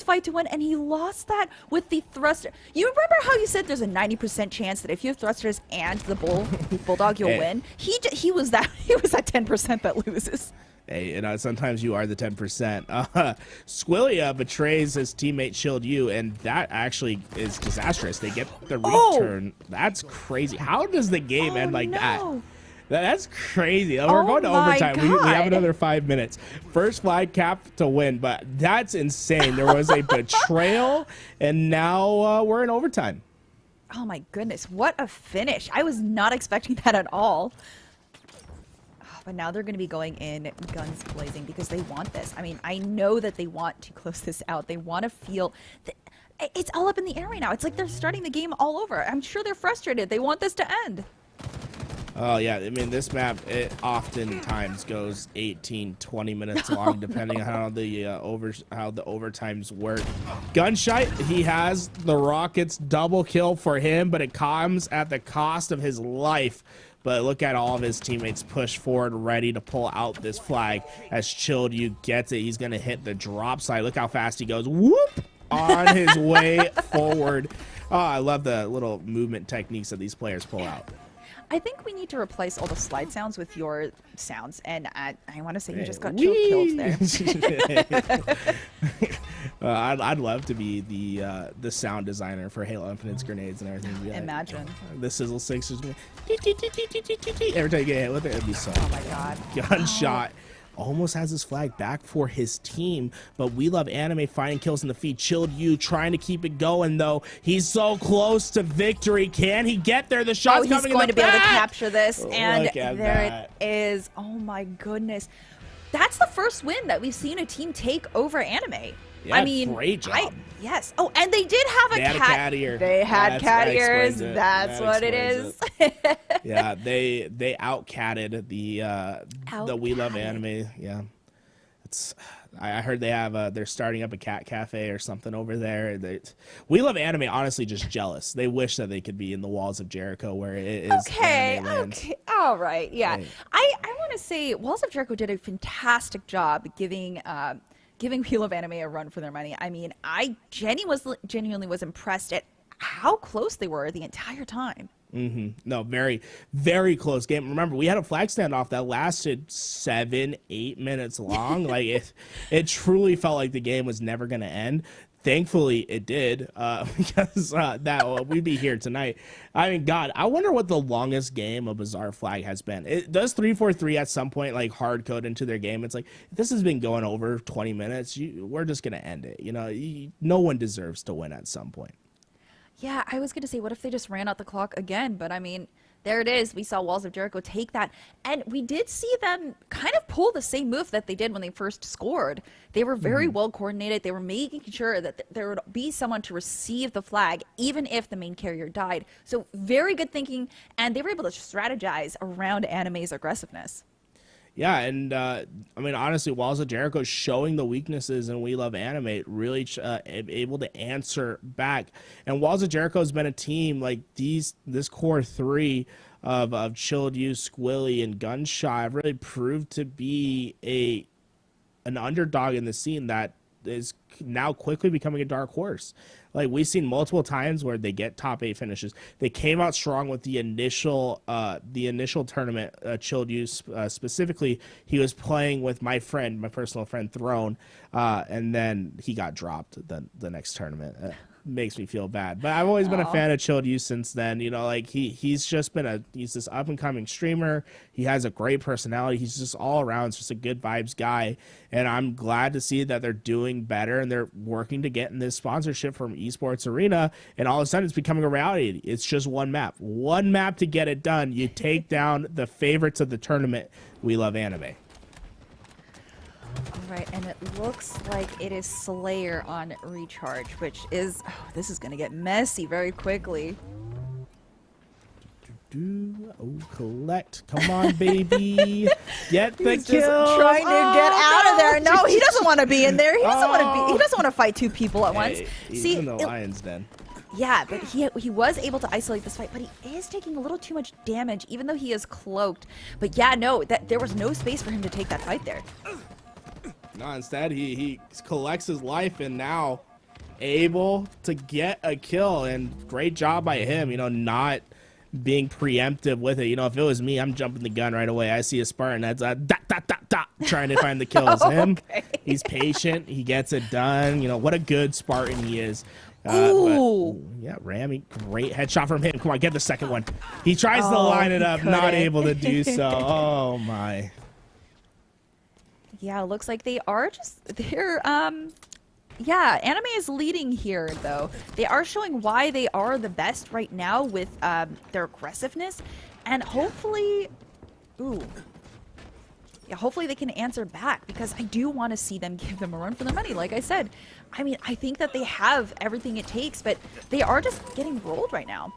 fight to win, and he lost that with the thruster. You remember how you said there's a 90% chance that if you have thrusters and the bulldog, you'll win? He was that 10% that loses. Hey, you know, sometimes you are the 10%. Squillia betrays his teammate Shield You, and that actually is disastrous. They get the return. That's crazy. How does the game end like that? That's crazy. We're going to overtime. We have another 5 minutes. First flag cap to win, but that's insane. There was a betrayal, and now we're in overtime. Oh my goodness, what a finish. I was not expecting that at all. But now they're going to be going in guns blazing because they want this. I mean, I know that they want to close this out. They want to feel it's all up in the air right now. It's like they're starting the game all over. I'm sure they're frustrated. They want this to end. Oh, yeah. I mean, this map, it oftentimes goes 18, 20 minutes long, depending on how the overtimes work. Gunshot, he has the Rockets double kill for him, but it comes at the cost of his life. But look at all of his teammates push forward, ready to pull out this flag. As Chilled You gets it, he's going to hit the drop side. Look how fast he goes. Whoop! On his way forward. Oh, I love the little movement techniques that these players pull out. I think we need to replace all the slide sounds with your sounds, and I want to say you just got 2 kills there. I'd love to be the sound designer for Halo Infinite's grenades and everything. Yeah, imagine. The Sizzle 6 is every time you get hit with it, it'd be so. Oh my god. Gunshot. Almost has his flag back for his team, but We Love Anime finding kills in the feed. Chilled You trying to keep it going, though. He's so close to victory. Can he get there? The shot's coming in the back. He's going to be able to capture this, and there it is. Oh my goodness. That's the first win that we've seen a team take over Anime. Yeah, I mean, great job. Yes. Oh, and they did have a cat ear. They had cat ears. That's what it is. Yeah, they out-catted the We Love Anime. Yeah, it's. I heard they have they're starting up a cat cafe or something over there. We Love Anime, honestly, just jealous. They wish that they could be in the walls of Jericho where it is. Okay. All right. Yeah. Right. I want to say Walls of Jericho did a fantastic job giving We Love Anime a run for their money. I mean, I genuinely was impressed at how close they were the entire time. No, very, very close game. Remember, we had a flag standoff that lasted 7-8 minutes long. Like it truly felt like the game was never going to end. Thankfully, it did, because that we'd be here tonight. I mean, God, I wonder what the longest game a Bazaar flag has been. It does 343 at some point, like hard code into their game. It's like, if this has been going over 20 minutes, we're just gonna end it. You know, no one deserves to win at some point. Yeah, I was going to say, what if they just ran out the clock again? But I mean, there it is. We saw Walls of Jericho take that. And we did see them kind of pull the same move that they did when they first scored. They were very well coordinated. They were making sure that there would be someone to receive the flag, even if the main carrier died. So very good thinking. And they were able to strategize around Anime's aggressiveness. Yeah, and I mean, honestly, Walls of Jericho showing the weaknesses in We Love Anime, really able to answer back. And Walls of Jericho has been a team like this core three of Chilled You, Squilly, and Gunshot have really proved to be an underdog in the scene that is now quickly becoming a dark horse. Like, we've seen multiple times where they get top 8 finishes. They came out strong with the initial tournament. Chilled You specifically, he was playing with my personal friend Throne, and then he got dropped the next tournament. Makes me feel bad, but I've always been a fan of Chilled You since then. You know, like he's just been he's this up and coming streamer. He has a great personality. He's just all around just a good vibes guy, and I'm glad to see that they're doing better and they're working to get in this sponsorship from Esports Arena, and all of a sudden it's becoming a reality. It's just one map to get it done. You take down the favorites of the tournament. We Love Anime. All right, and it looks like it is Slayer on recharge, which is, this is going to get messy very quickly. Collect. Come on, baby. Get the He's kill. Just trying to get out of there. No, he doesn't want to be in there. He doesn't want to be. He doesn't want to fight two people at once. He's See, in the lion's den. Yeah, but he was able to isolate this fight, but he is taking a little too much damage, even though he is cloaked. But yeah, no, there was no space for him to take that fight there. No, instead he collects his life and now able to get a kill, and great job by him, you know, not being preemptive with it. You know, if it was me, I'm jumping the gun right away. I see a Spartan that's trying to find the kills. Him, he's patient, he gets it done. You know, what a good Spartan he is. But, yeah, Rami, great headshot from him. Come on, get the second one. He tries to line it up, not able to do so. Oh my. Yeah, it looks like they're yeah, Anime is leading here, though. They are showing why they are the best right now with their aggressiveness, and hopefully, hopefully they can answer back, because I do want to see them give them a run for their money. Like I said, I mean, I think that they have everything it takes, but they are just getting rolled right now.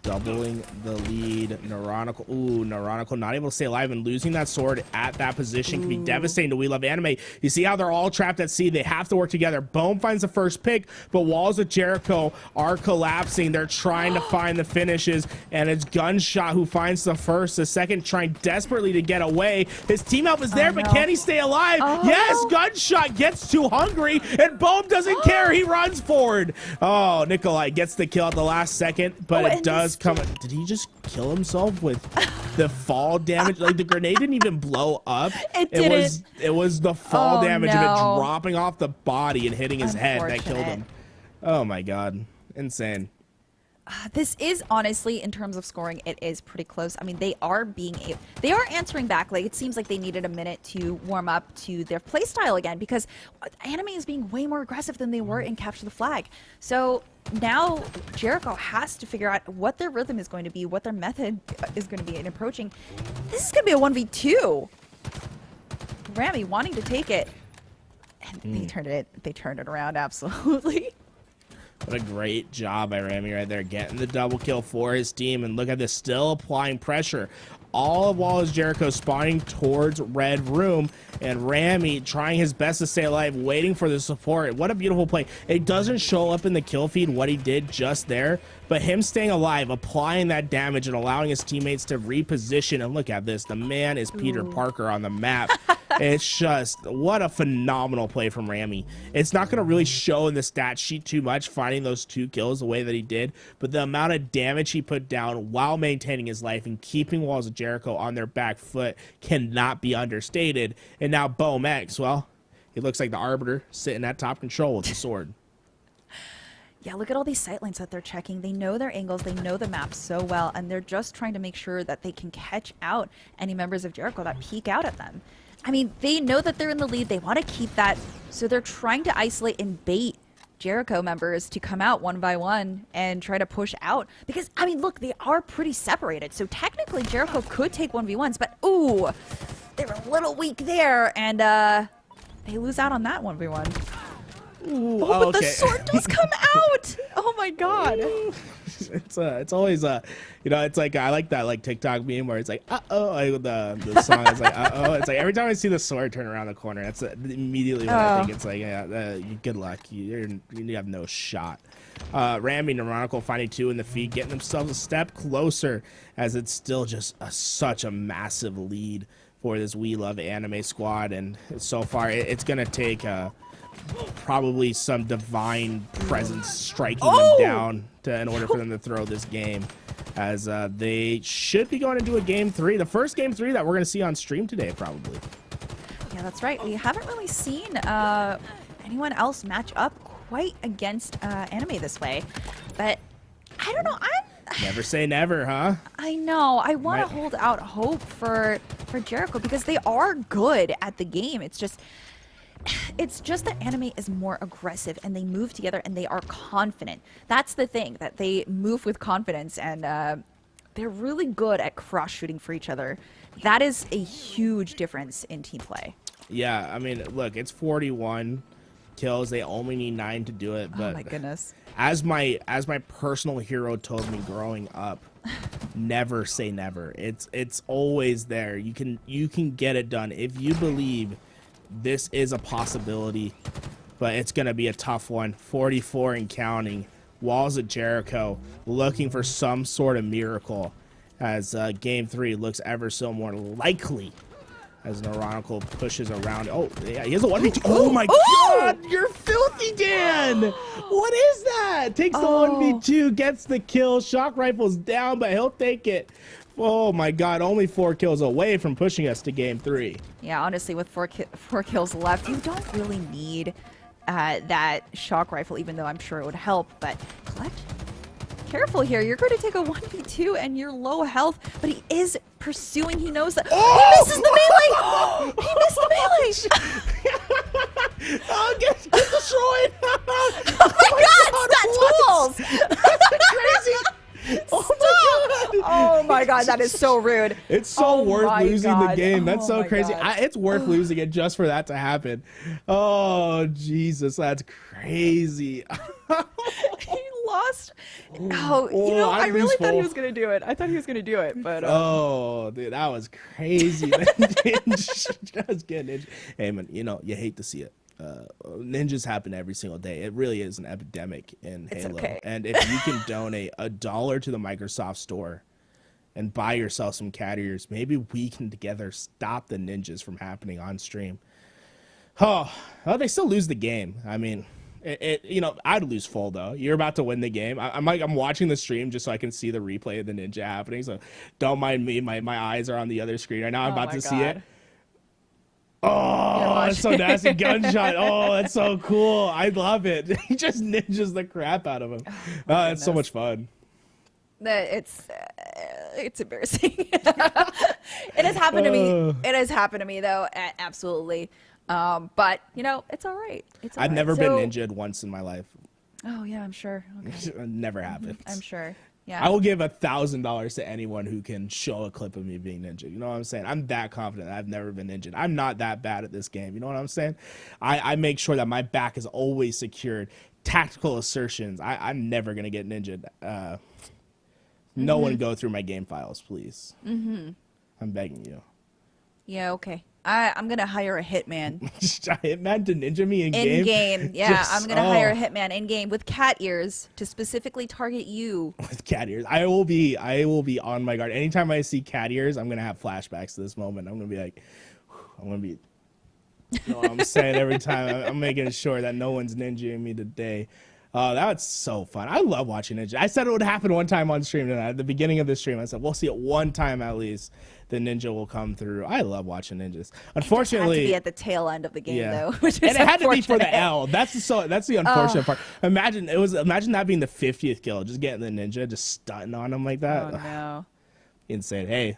Doubling the lead. Neuronical. Neuronical not able to stay alive, and losing that sword at that position can be devastating to We Love Anime. You see how they're all trapped at sea. They have to work together. Boom finds the first pick, but Walls of Jericho are collapsing. They're trying to find the finishes, and it's Gunshot who finds the first. The second trying desperately to get away. His team help is there, but can he stay alive? Yes, Gunshot gets too hungry, and Boom doesn't care. He runs forward. Oh, Nikolai gets the kill at the last second, but it does come. Did he just kill himself with the fall damage? Like, the grenade didn't even blow up. It was the fall damage of it dropping off the body and hitting his head that killed him. Oh my god, insane. This is honestly, in terms of scoring, it is pretty close. I mean, they are answering back. Like, it seems like they needed a minute to warm up to their playstyle again, because Anime is being way more aggressive than they were in Capture the Flag. So now Jericho has to figure out what their rhythm is going to be, what their method is going to be in approaching. This is going to be a 1v2. Rami wanting to take it, and they turned it around. Absolutely. What a great job by Rami right there, getting the double kill for his team. And look at this, still applying pressure. All of Walls of Jericho spawning towards Red Room, and Rami trying his best to stay alive, waiting for the support. What a beautiful play. It doesn't show up in the kill feed what he did just there, but him staying alive, applying that damage, and allowing his teammates to reposition. And look at this, the man is Peter Parker on the map. It's just, what a phenomenal play from Rami. It's not going to really show in the stat sheet too much, finding those 2 kills the way that he did, but the amount of damage he put down while maintaining his life and keeping Walls of Jericho on their back foot cannot be understated. And now Boom X, well, He looks like the Arbiter sitting at top control with the sword. Yeah, look at all these sightlines that they're checking. They know their angles, they know the map so well, and they're just trying to make sure that they can catch out any members of Jericho that peek out at them. I mean, they know that they're in the lead. They want to keep that, so they're trying to isolate and bait Jericho members to come out one by one and try to push out. Because, I mean, look, they are pretty separated, so technically Jericho could take 1v1s, but ooh, they were a little weak there, and they lose out on that 1v1. Ooh, but the sword does come out. Oh my god. It's always you know, it's like I like that like TikTok meme where it's like the song is like it's like every time I see the sword turn around the corner, that's immediately what I think. It's like good luck, you have no shot. Rammy and Ironical finding 2 in the feed, getting themselves a step closer, as it's still just such a massive lead for this We Love Anime squad, and so far it's gonna take probably some divine presence striking them down in order for them to throw this game, as they should be going to do a game 3, the first game 3 that we're going to see on stream today, probably. Yeah, that's right. We haven't really seen anyone else match up quite against Anime this way, but I don't know. Never say never, huh? I know. I want to hold out hope for Jericho, because they are good at the game. It's just that Anime is more aggressive, and they move together, and they are confident. That's the thing, that they move with confidence, and they're really good at cross shooting for each other. That is a huge difference in team play. Yeah, I mean, look, it's 41 kills. They only need 9 to do it. But oh my goodness. As my personal hero told me growing up, never say never. It's always there. You can get it done if you believe. This is a possibility, but it's going to be a tough one. 44 and counting. Walls of Jericho looking for some sort of miracle, as game 3 looks ever so more likely, as Neurotical pushes around. Oh, yeah, he has a 1v2. Oh my god, you're filthy, Dan! What is that? Takes the 1v2, gets the kill. Shock rifle's down, but he'll take it. Oh my god, only 4 kills away from pushing us to game 3. Yeah, honestly, with 4 kills left, you don't really need that shock rifle, even though I'm sure it would help. But Collect, careful here. You're going to take a 1v2 and you're low health, but he is pursuing. He knows that. Oh! He misses the melee! He missed the melee! Oh, get destroyed! Oh my god, it's got tools! That's crazy! Oh my god, that is so rude. It's so worth losing the game. That's so crazy. It's worth losing it just for that to happen. Oh, Jesus, that's crazy. He lost. Oh, you know, I really thought he was going to do it. I thought he was going to do it, but... Oh, dude, that was crazy. Just getting injured. Hey, man, you know, you hate to see it. Ninjas happen every single day. It really is an epidemic in Halo. Okay. And if you can donate $1 to the Microsoft store and buy yourself some cat ears, maybe we can together stop the ninjas from happening on stream. Oh, they still lose the game. I mean, you know, I'd lose full though. You're about to win the game. I'm watching the stream just so I can see the replay of the ninja happening. So don't mind me. My eyes are on the other screen right now. I'm about to see it. Oh, that's so nasty. Gunshot. Oh, that's so cool. I love it. He just ninjas the crap out of him. It's so much fun. It's embarrassing. It has happened to me. It has happened to me though. Absolutely. But you know, it's all right. It's all I've right. never been ninja'd once in my life. Oh yeah, I'm sure. Okay. Never happened. I'm sure. Yeah. I will give $1,000 to anyone who can show a clip of me being ninja. You know what I'm saying? I'm that confident. I've never been ninja'd. I'm not that bad at this game. You know what I'm saying? I make sure that my back is always secured. Tactical assertions. I'm never gonna get ninja'd. No one go through my game files, please. I'm begging you. Yeah. Okay. I'm gonna hire a hitman. A hitman to ninja me in game? In game, yeah. I'm gonna hire a hitman in game with cat ears to specifically target you. With cat ears, I will be on my guard. Anytime I see cat ears, I'm gonna have flashbacks to this moment. I'm gonna be like, you know what I'm saying? Every time I'm making sure that no one's ninjaing me today. Oh, that was so fun. I love watching Ninja. I said it would happen one time on stream tonight. At the beginning of the stream, I said, we'll see it one time at least. The Ninja will come through. I love watching Ninjas. Unfortunately, it had to be at the tail end of the game, though. Which and is it had to be for the L. That's the unfortunate part. Imagine that being the 50th kill, just getting the Ninja, just stunting on him like that. Oh, no. Insane. Hey,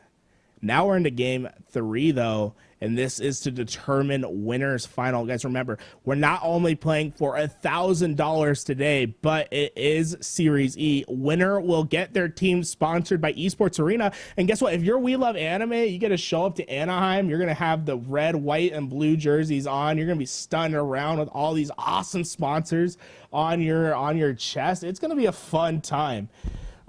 now we're into game 3, though, and this is to determine winners final. Guys, remember, we're not only playing for $1,000 today, but it is Series E. Winner will get their team sponsored by Esports Arena. And guess what? If you're We Love Anime, you get to show up to Anaheim. You're going to have the red, white, and blue jerseys on. You're going to be stunned around with all these awesome sponsors on your chest. It's going to be a fun time.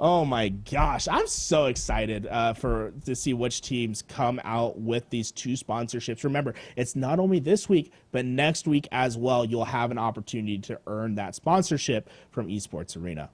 Oh my gosh, I'm so excited to see which teams come out with these 2 sponsorships. Remember, it's not only this week, but next week as well. You'll have an opportunity to earn that sponsorship from Esports Arena.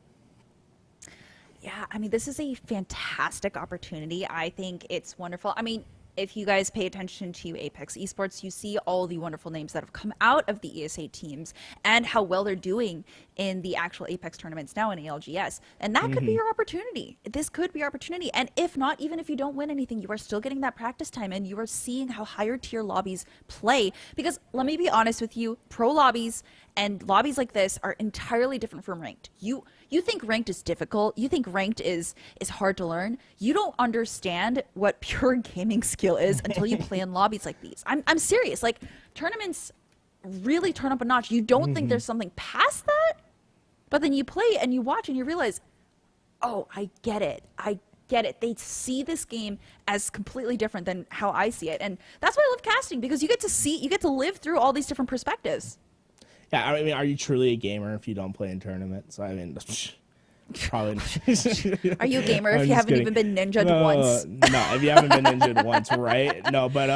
Yeah, I mean, this is a fantastic opportunity. I think it's wonderful. I mean, if you guys pay attention to Apex Esports, you see all the wonderful names that have come out of the ESA teams and how well they're doing in the actual Apex tournaments now in ALGS. And that could be your opportunity. This could be your opportunity. And if not, even if you don't win anything, you are still getting that practice time and you are seeing how higher tier lobbies play. Because let me be honest with you, pro lobbies and lobbies like this are entirely different from ranked. You think ranked is difficult. You think ranked is hard to learn. You don't understand what pure gaming skill is until you play in lobbies like these. I'm serious. Like, tournaments really turn up a notch. You don't think there's something past that, but then you play and you watch and you realize, oh, I get it. I get it. They see this game as completely different than how I see it. And that's why I love casting, because you get to live through all these different perspectives. Yeah, I mean, are you truly a gamer if you don't play in tournaments? I mean, probably not. Are you a gamer if you haven't even been ninja'd once? No, if you haven't been ninja'd once, right? No, but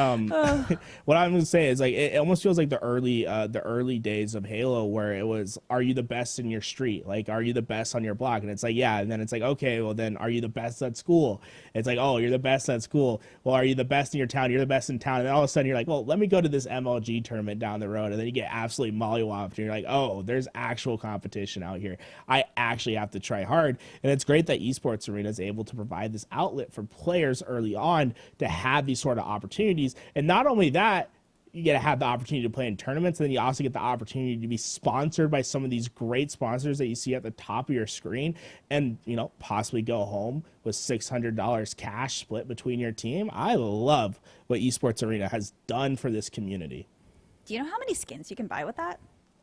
what I'm gonna say is, like, it almost feels like the early days of Halo, where it was, are you the best in your street? Like, are you the best on your block? And it's like, yeah, and then it's like, okay, well then, are you the best at school? It's like, oh, you're the best at school. Well, are you the best in your town? You're the best in town. And then all of a sudden you're like, well, let me go to this MLG tournament down the road, and then you get absolutely mollywopped, and you're like, oh, there's actual competition out here. I actually have to try hard. And it's great that Esports Arena is able to provide this outlet for players early on to have these sort of opportunities. And not only that, you get to have the opportunity to play in tournaments, and then you also get the opportunity to be sponsored by some of these great sponsors that you see at the top of your screen, and, you know, possibly go home with $600 cash split between your team. I love what Esports Arena has done for this community. Do you know how many skins you can buy with that?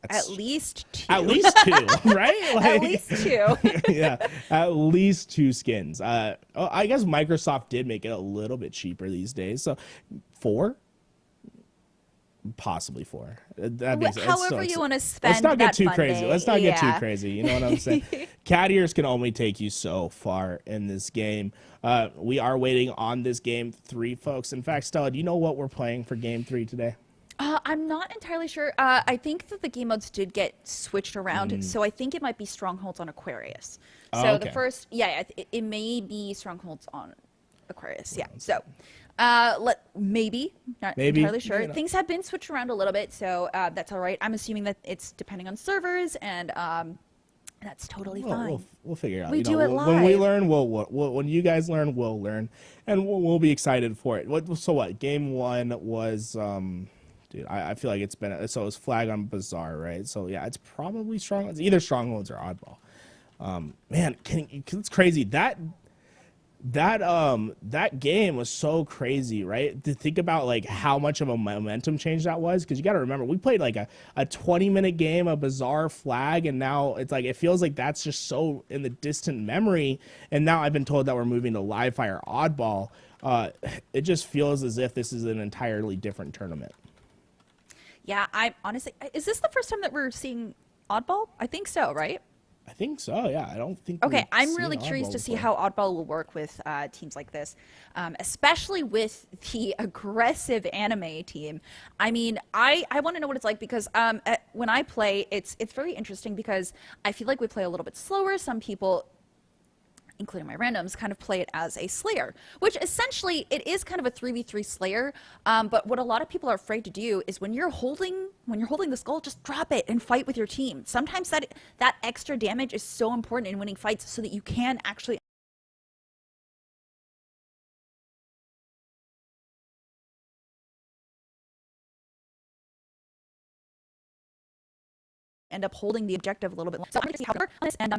At least 2. At least 2, right? Like, at least 2. Yeah, at least 2 skins. I guess Microsoft did make it a little bit cheaper these days. So 4? Possibly 4. That makes, however you want to spend. Let's not get too funding. crazy. Let's not get too crazy. You know what I'm saying? Cat ears can only take you so far in this game. We are waiting on this game 3, folks. In fact, Stella, do you know what we're playing for game 3 today? I'm not entirely sure. I think that the game modes did get switched around, so I think it might be Strongholds on Aquarius. So okay. The first, it may be Strongholds on Aquarius. Yeah. So, maybe not entirely sure. You know. Things have been switched around a little bit, so that's all right. I'm assuming that it's depending on servers, and that's totally fine. We'll figure it out. We do it live. When we learn, we'll when you guys learn, we'll learn, and we'll be excited for it. So what? Game 1 was dude, I feel like it's been, so it was flag on Bazaar, right? So yeah, it's probably Strongholds, either Strongholds or Oddball. Man, it's crazy. That game was so crazy, right? To think about like how much of a momentum change that was, because you got to remember, we played like a 20-minute game of Bazaar flag, and now it's like, it feels like that's just so in the distant memory. And now I've been told that we're moving to live fire Oddball. It just feels as if this is an entirely different tournament. Yeah, I honestly, is this the first time that we're seeing Oddball? I think so, right? I think so, yeah. I don't think. Okay, I'm really curious to see how Oddball will work with teams like this, especially with the aggressive anime team. I mean, I want to know what it's like, because when I play, it's very interesting, because I feel like we play a little bit slower. Some people including my randoms, kind of play it as a Slayer, which essentially it is kind of a 3v3 Slayer. But what a lot of people are afraid to do is when you're holding the skull, just drop it and fight with your team. Sometimes that extra damage is so important in winning fights so that you can actually end up holding the objective a little bit longer. So I'm going to see how it works, and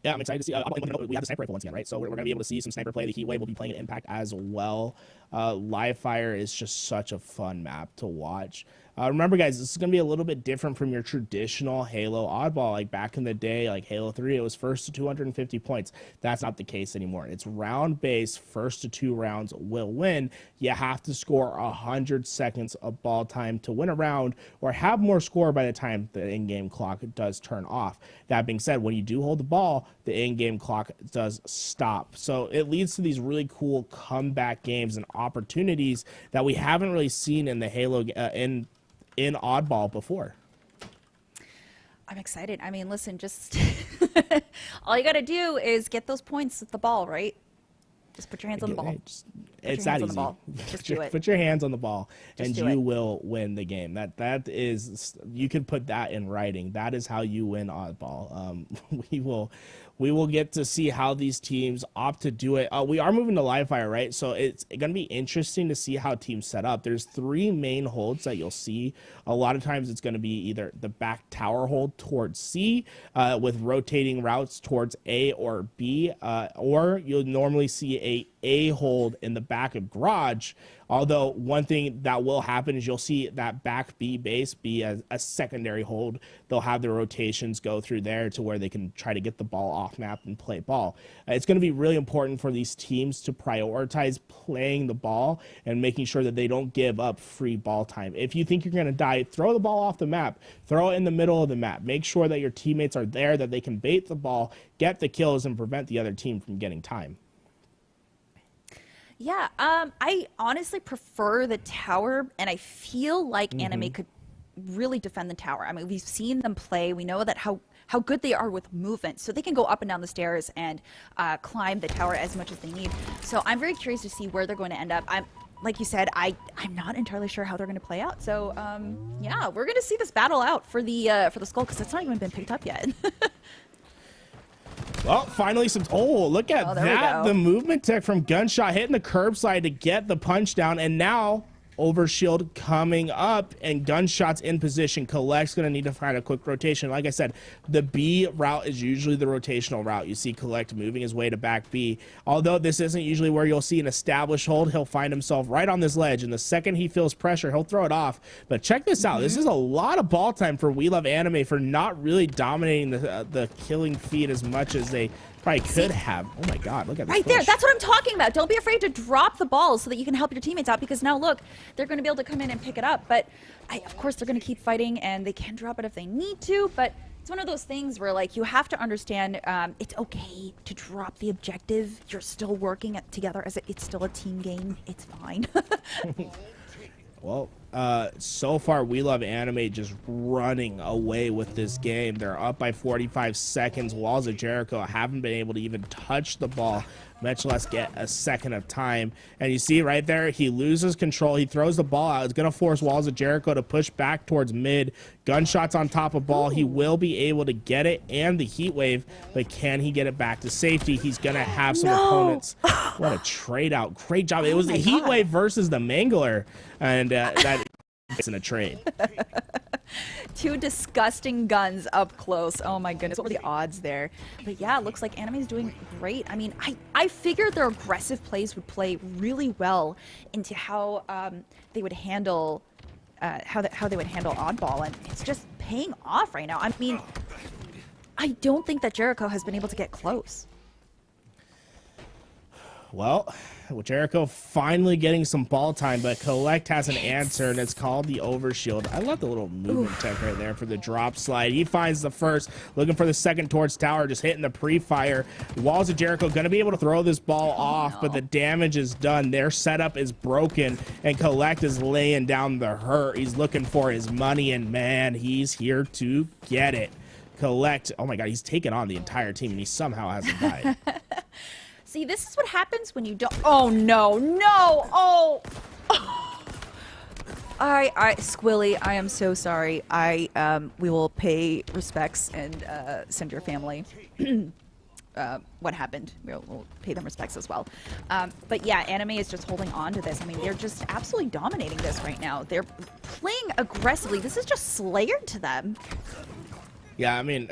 Yeah, I'm excited to see. We have the sniper rifle once again, right? So we're going to be able to see some sniper play. The Heat Wave will be playing an Impact as well. Live Fire is just such a fun map to watch. Remember, guys, this is going to be a little bit different from your traditional Halo Oddball. Like back in the day, like Halo 3, it was first to 250 points. That's not the case anymore. It's round-based. First to 2 rounds will win. You have to score 100 seconds of ball time to win a round or have more score by the time the in-game clock does turn off. That being said, when you do hold the ball, the in-game clock does stop. So it leads to these really cool comeback games and opportunities that we haven't really seen in the Halo in Oddball before. I'm excited. I mean, listen, just all you got to do is get those points with the ball, right? Just put your hands on the ball. It's that easy. Just do it. Put your hands on the ball, and you it. will win the game. That is, you can put that in writing. That is how you win Oddball. We will get to see how these teams opt to do it. We are moving to live fire, right? So it's going to be interesting to see how teams set up. There's 3 main holds that you'll see. A lot of times it's going to be either the back tower hold towards C with rotating routes towards A or B, or you'll normally see a hold in the back of garage. Although one thing that will happen is you'll see that back B base be a secondary hold. They'll have the rotations go through there to where they can try to get the ball off map and play ball. It's going to be really important for these teams to prioritize playing the ball and making sure that they don't give up free ball time. If you think you're going to die, throw the ball off the map, throw it in the middle of the map. Make sure that your teammates are there, that they can bait the ball, get the kills, and prevent the other team from getting time. Yeah, I honestly prefer the tower, and I feel like Anime could really defend the tower. I mean, we've seen them play. We know that how good they are with movement, so they can go up and down the stairs and climb the tower as much as they need. So I'm very curious to see where they're going to end up. Like you said, I'm not entirely sure how they're going to play out. So yeah, we're going to see this battle out for the skull, because it's not even been picked up yet. Well, finally some... Oh, look at that. The movement tech from Gunshot hitting the curbside to get the punch down. And now Overshield coming up, and Gunshot's in position. Collect's going to need to find a quick rotation. Like I said, the B route is usually the rotational route. You see Collect moving his way to back B. Although this isn't usually where you'll see an established hold, he'll find himself right on this ledge. And the second he feels pressure, he'll throw it off. But check this out. This is a lot of ball time for We Love Anime for not really dominating the killing feed as much as they probably could have. Oh my God, look at this. Right there, that's what I'm talking about. Don't be afraid to drop the ball so that you can help your teammates out, because now look, they're going to be able to come in and pick it up. But of course, they're going to keep fighting, and they can drop it if they need to. But it's one of those things where, like, you have to understand it's okay to drop the objective. You're still working together as it's still a team game. It's fine. Well, so far, We Love Anime just running away with this game. They're up by 45 seconds. Walls of Jericho haven't been able to even touch the ball, much less get a second of time. And you see right there, he loses control. He throws the ball out. It's going to force Walls of Jericho to push back towards mid. Gunshots on top of ball. He will be able to get it and the heat wave, but can he get it back to safety? He's going to have some opponents. What a trade out. Great job. It was the heat wave versus the Mangler, and that is in a trade. Two disgusting guns up close. Oh my goodness, what were the odds there? But yeah, it looks like Anime's doing great. I mean, I figured their aggressive plays would play really well into how they would handle how they would handle Oddball, and it's just paying off right now. I mean, I don't think that Jericho has been able to get close. Well, Jericho finally getting some ball time, but Collect has an answer, and it's called the Overshield. I love the little movement tech right there for the drop slide. He finds the first, looking for the second towards tower, just hitting the pre-fire. Walls of Jericho going to be able to throw this ball off, but the damage is done. Their setup is broken, and Collect is laying down the hurt. He's looking for his money, and man, he's here to get it. Collect. Oh my God, he's taken on the entire team and he somehow hasn't died. See, this is what happens when you don't. Oh no, no! Oh. I Squilly, I am so sorry. We will pay respects and send your family what happened. We'll pay them respects as well. But yeah, Anime is just holding on to this. I mean, they're just absolutely dominating this right now. They're playing aggressively. This is just Slayer to them. Yeah, I mean,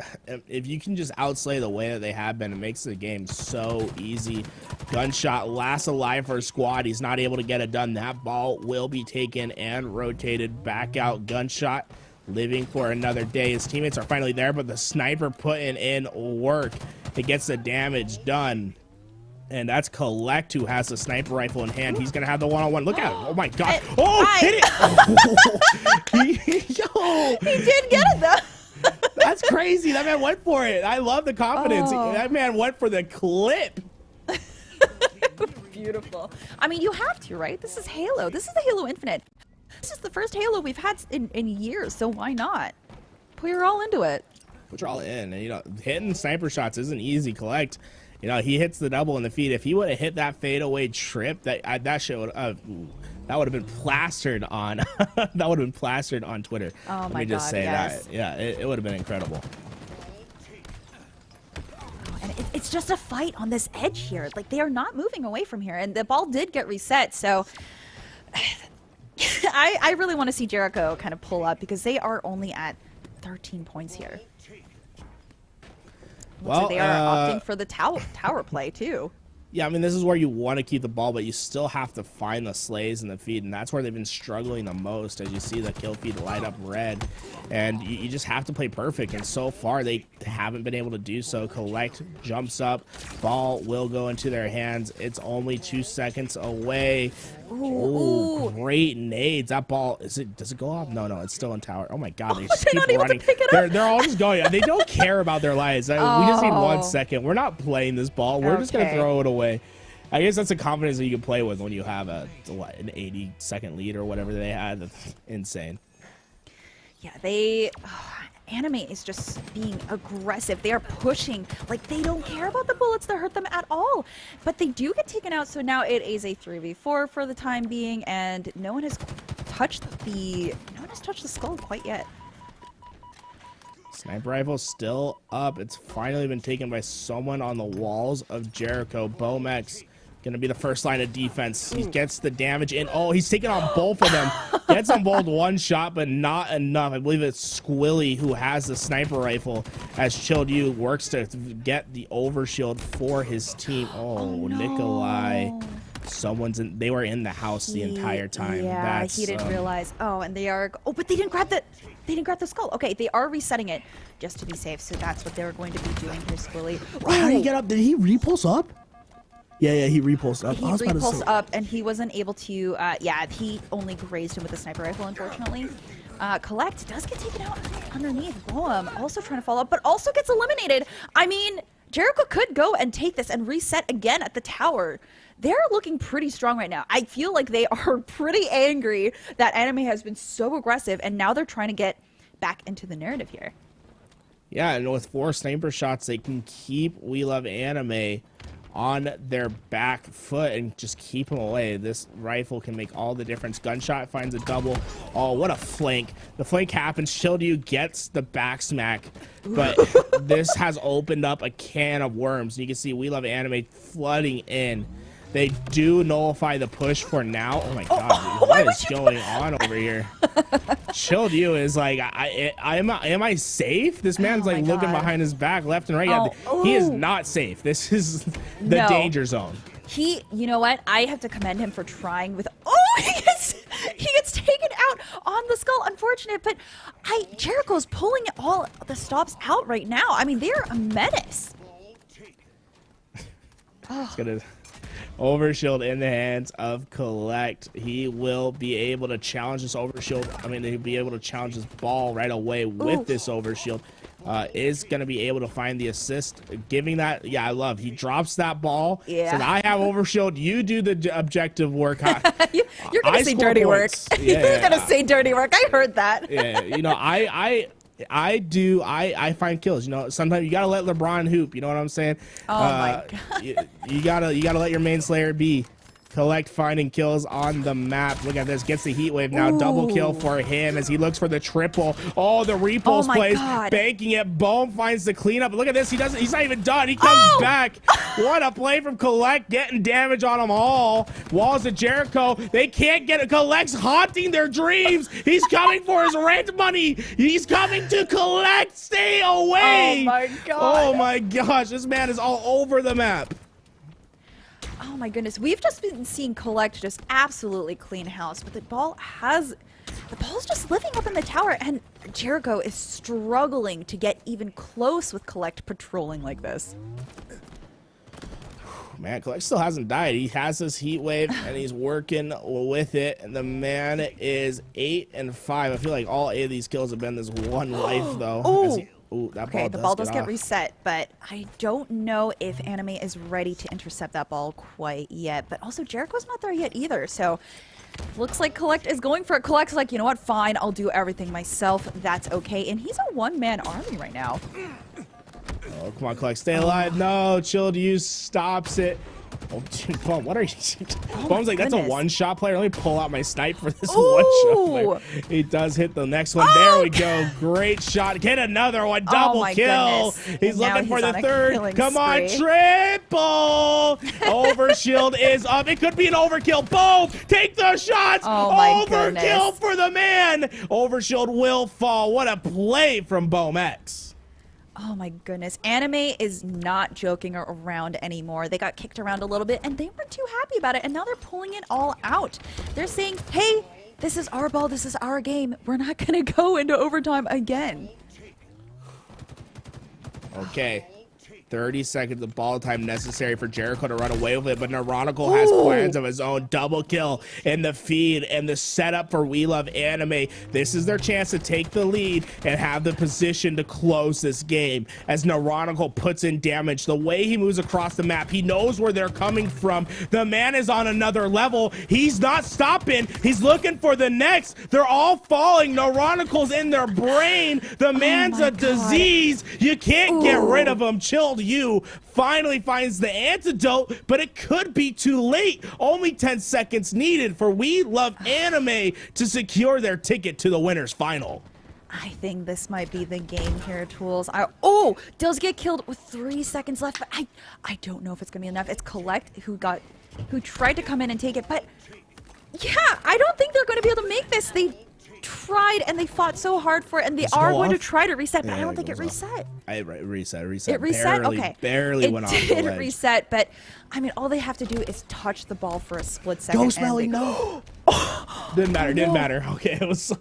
if you can just outslay the way that they have been, it makes the game so easy. Gunshot, last alive for a squad. He's not able to get it done. That ball will be taken and rotated back out. Gunshot living for another day. His teammates are finally there, but the sniper putting in work. It gets the damage done. And that's Collect, who has the sniper rifle in hand. He's going to have the one-on-one. Look at him. Oh, my God. Oh, hit it. Yo. He did get it, though. That's crazy. That man went for it. I love the confidence. Oh. That man went for the clip. Beautiful. I mean, you have to, right? This is Halo. This is the Halo Infinite. This is the first Halo we've had in years, so why not? Put your all into it. Put your all in. And, you know, hitting sniper shots isn't easy. Collect. You know, he hits the double in the feet. If he would have hit that fadeaway trip, that shit would that would have been plastered on that would have been plastered on Twitter. Oh my Let me just God, say yes. that. Yeah, it would have been incredible. And it's just a fight on this edge here. Like, they are not moving away from here. And the ball did get reset, so I really want to see Jericho kind of pull up because they are only at 13 points here. Well, so they are opting for the tower play too. Yeah, I mean, this is where you want to keep the ball, but you still have to find the slays in the feed, and that's where they've been struggling the most, as you see the kill feed light up red. And you just have to play perfect, and so far they haven't been able to do so. Collect jumps up, ball will go into their hands. It's only 2 seconds away. Ooh, Great nades. That ball, does it go off? No, it's still in tower. Oh my God, they just they're keep not able running. to pick it up. They're all just going. They don't care about their lives. We just need 1 second. We're not playing this ball. We're just gonna throw it away. I guess that's the confidence that you can play with when you have an 80-second lead or whatever they had. That's insane. Yeah, Anime is just being aggressive. They are pushing. Like, they don't care about the bullets that hurt them at all. But they do get taken out, so now it is a 3v4 for the time being, and no one has touched the skull quite yet. Sniper rifle still up. It's finally been taken by someone on the walls of Jericho. Bomex gonna be the first line of defense. He gets the damage in. Oh, he's taking on both of them. Gets on both one shot, but not enough. I believe it's Squilly who has the sniper rifle, as Chilled You works to get the overshield for his team. Oh, no. Nikolai. They were in the house the entire time. Yeah, he didn't realize. Oh, and they are. Oh, but they didn't grab the skull. Okay, they are resetting it just to be safe. So that's what they're going to be doing here, Squilly. How did he get up? Did he repulse up? Yeah, he repulsed up. He repulsed up, and he wasn't able to. Yeah, he only grazed him with a sniper rifle, unfortunately. Collect does get taken out underneath. Boehm also trying to follow up, but also gets eliminated. I mean, Jericho could go and take this and reset again at the tower. They're looking pretty strong right now. I feel like they are pretty angry that Anime has been so aggressive, and now they're trying to get back into the narrative here. Yeah, and with 4 sniper shots, they can keep We Love Anime on their back foot and just keep them away. This rifle can make all the difference. Gunshot finds a double. Oh, what a flank. The flank happens. Shield You gets the back smack, but this has opened up a can of worms. You can see We Love Anime flooding in. They do nullify the push for now. Oh my God, what is going on over here? Chilled You is like, am I safe? This man's like looking behind his back, left and right. He is not safe. This is the danger zone. You know what? I have to commend him for trying with. Oh, he gets taken out on the skull. Unfortunate, but Jericho's pulling all the stops out right now. I mean, they're a menace. It's gonna. Overshield in the hands of Collect. He will be able to challenge this overshield. I mean, he'll be able to challenge this ball right away with this overshield. Is going to be able to find the assist. Giving that, yeah, I love. He drops that ball. Yeah. Says, I have overshield. You do the objective work. You're going to say dirty work. You're going to say dirty work. I heard that. Yeah, you know, I do. I find kills. You know, sometimes you gotta let LeBron hoop. You know what I'm saying? Oh my God. You gotta let your main Slayer be. Collect finding kills on the map. Look at this. Gets the heat wave now. Ooh. Double kill for him as he looks for the triple. Oh, the repulse plays. God. Banking it. Boom finds the cleanup. Look at this. He's not even done. He comes back. What a play from Collect. Getting damage on them all. Walls of Jericho. They can't get it. Collect's haunting their dreams. He's coming for his rent money. He's coming to Collect. Stay away. Oh my God. Oh my gosh. This man is all over the map. Oh my goodness, we've just been seeing Collect just absolutely clean house, but the ball's just living up in the tower, and Jericho is struggling to get even close with Collect patrolling like this. Man, Collect still hasn't died. He has this heat wave and he's working with it. And the man is 8 and 5. I feel like all 8 of these kills have been this one life though. Ooh, that okay, ball the ball does off. get reset, but I don't know if Anime is ready to intercept that ball quite yet. But also, Jericho's not there yet either, so looks like Collect is going for it. Collect's like, you know what, fine, I'll do everything myself. That's okay. And he's a one-man army right now. Oh, come on, Collect, stay alive. No, Chilled Use stops it. Oh, Bum, what are you? Bum's like, that's a one-shot player. Let me pull out my snipe for this one-shot player. He does hit the next one. There we go. Great shot. Get another one. Double kill. Goodness. He's looking for the third. Come on, spree. triple. Overshield is up. It could be an overkill. Boom. Take the shots. Oh my Overkill goodness. for the man. Overshield will fall. What a play from Boom X. Oh my goodness. Anime is not joking around anymore. They got kicked around a little bit and they weren't too happy about it. And now they're pulling it all out. They're saying, hey, this is our ball. This is our game. We're not going to go into overtime again. Okay. 30 seconds of ball time necessary for Jericho to run away with it, but Neuronical has plans of his own. Double kill in the feed and the setup for We Love Anime. This is their chance to take the lead and have the position to close this game as Neuronical puts in damage. The way he moves across the map, he knows where they're coming from. The man is on another level. He's not stopping. He's looking for the next. They're all falling. Neuronical's in their brain. The man's a disease. You can't get rid of him. Chilled You finally finds the antidote, but it could be too late. Only 10 seconds needed for We Love Anime to secure their ticket to the winner's final. I think this might be the game here, Tools. Does get killed with 3 seconds left, but I don't know if it's gonna be enough. It's Collect who tried to come in and take it, but yeah, I don't think they're gonna be able to make this. They tried and they fought so hard for it, and they are going to try to reset, but I don't think it reset. Reset. It reset? Okay. Barely went off the It did ledge. reset, but I mean, all they have to do is touch the ball for a split second. Go, Smelly, no. Didn't matter. Okay, it was.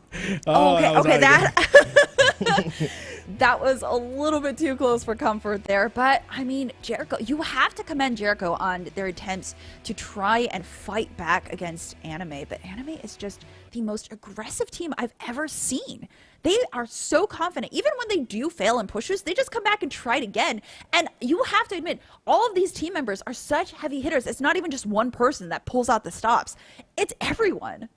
That was a little bit too close for comfort there, but I mean, Jericho, you have to commend Jericho on their attempts to try and fight back against Anime, but Anime is just the most aggressive team I've ever seen. They are so confident. Even when they do fail in pushes, they just come back and try it again. And you have to admit, all of these team members are such heavy hitters. It's not even just one person that pulls out the stops. It's everyone.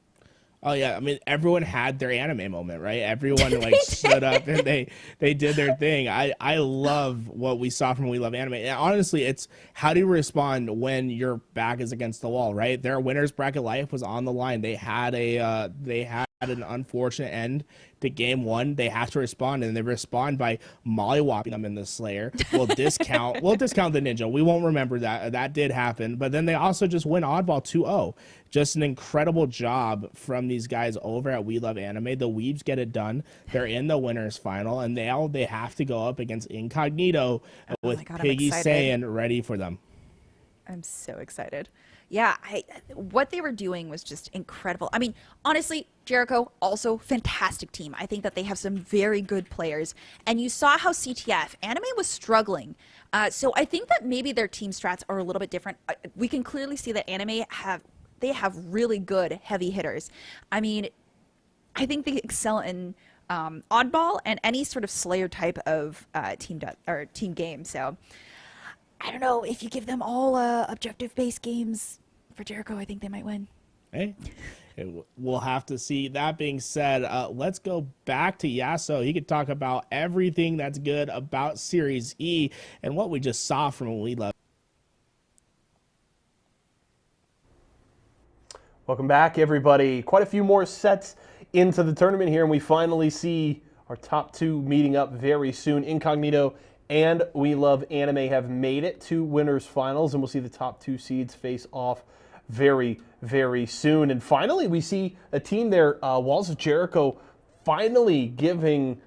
Oh yeah, I mean everyone had their anime moment, right? Everyone like stood up and they did their thing. I love what we saw from We Love Anime. And honestly, it's how do you respond when your back is against the wall, right? Their winners bracket life was on the line. They had an unfortunate end to game one. They have to respond, and they respond by mollywopping them in the Slayer. We'll discount the Ninja. We won't remember that. That did happen. But then they also just win Oddball 2-0. Just an incredible job from these guys over at We Love Anime. The Weebs get it done. They're in the winners final, and they have to go up against Incognito with Piggy saying ready for them. I'm so excited. Yeah, what they were doing was just incredible. I mean, honestly, Jericho, also fantastic team. I think that they have some very good players. And you saw how CTF, Anime was struggling. So I think that maybe their team strats are a little bit different. We can clearly see that Anime have really good heavy hitters. I mean, I think they excel in Oddball and any sort of Slayer type of team game. So I don't know, if you give them all objective-based games for Jericho, I think they might win. Hey, We'll have to see. That being said, let's go back to Yasso. He could talk about everything that's good about Series E and what we just saw from We Love. Welcome back, everybody. Quite a few more sets into the tournament here, and we finally see our top two meeting up very soon. Incognito and We Love Anime have made it to winners finals, and we'll see the top two seeds face off very, very soon. And finally, we see a team there, Walls of Jericho, finally giving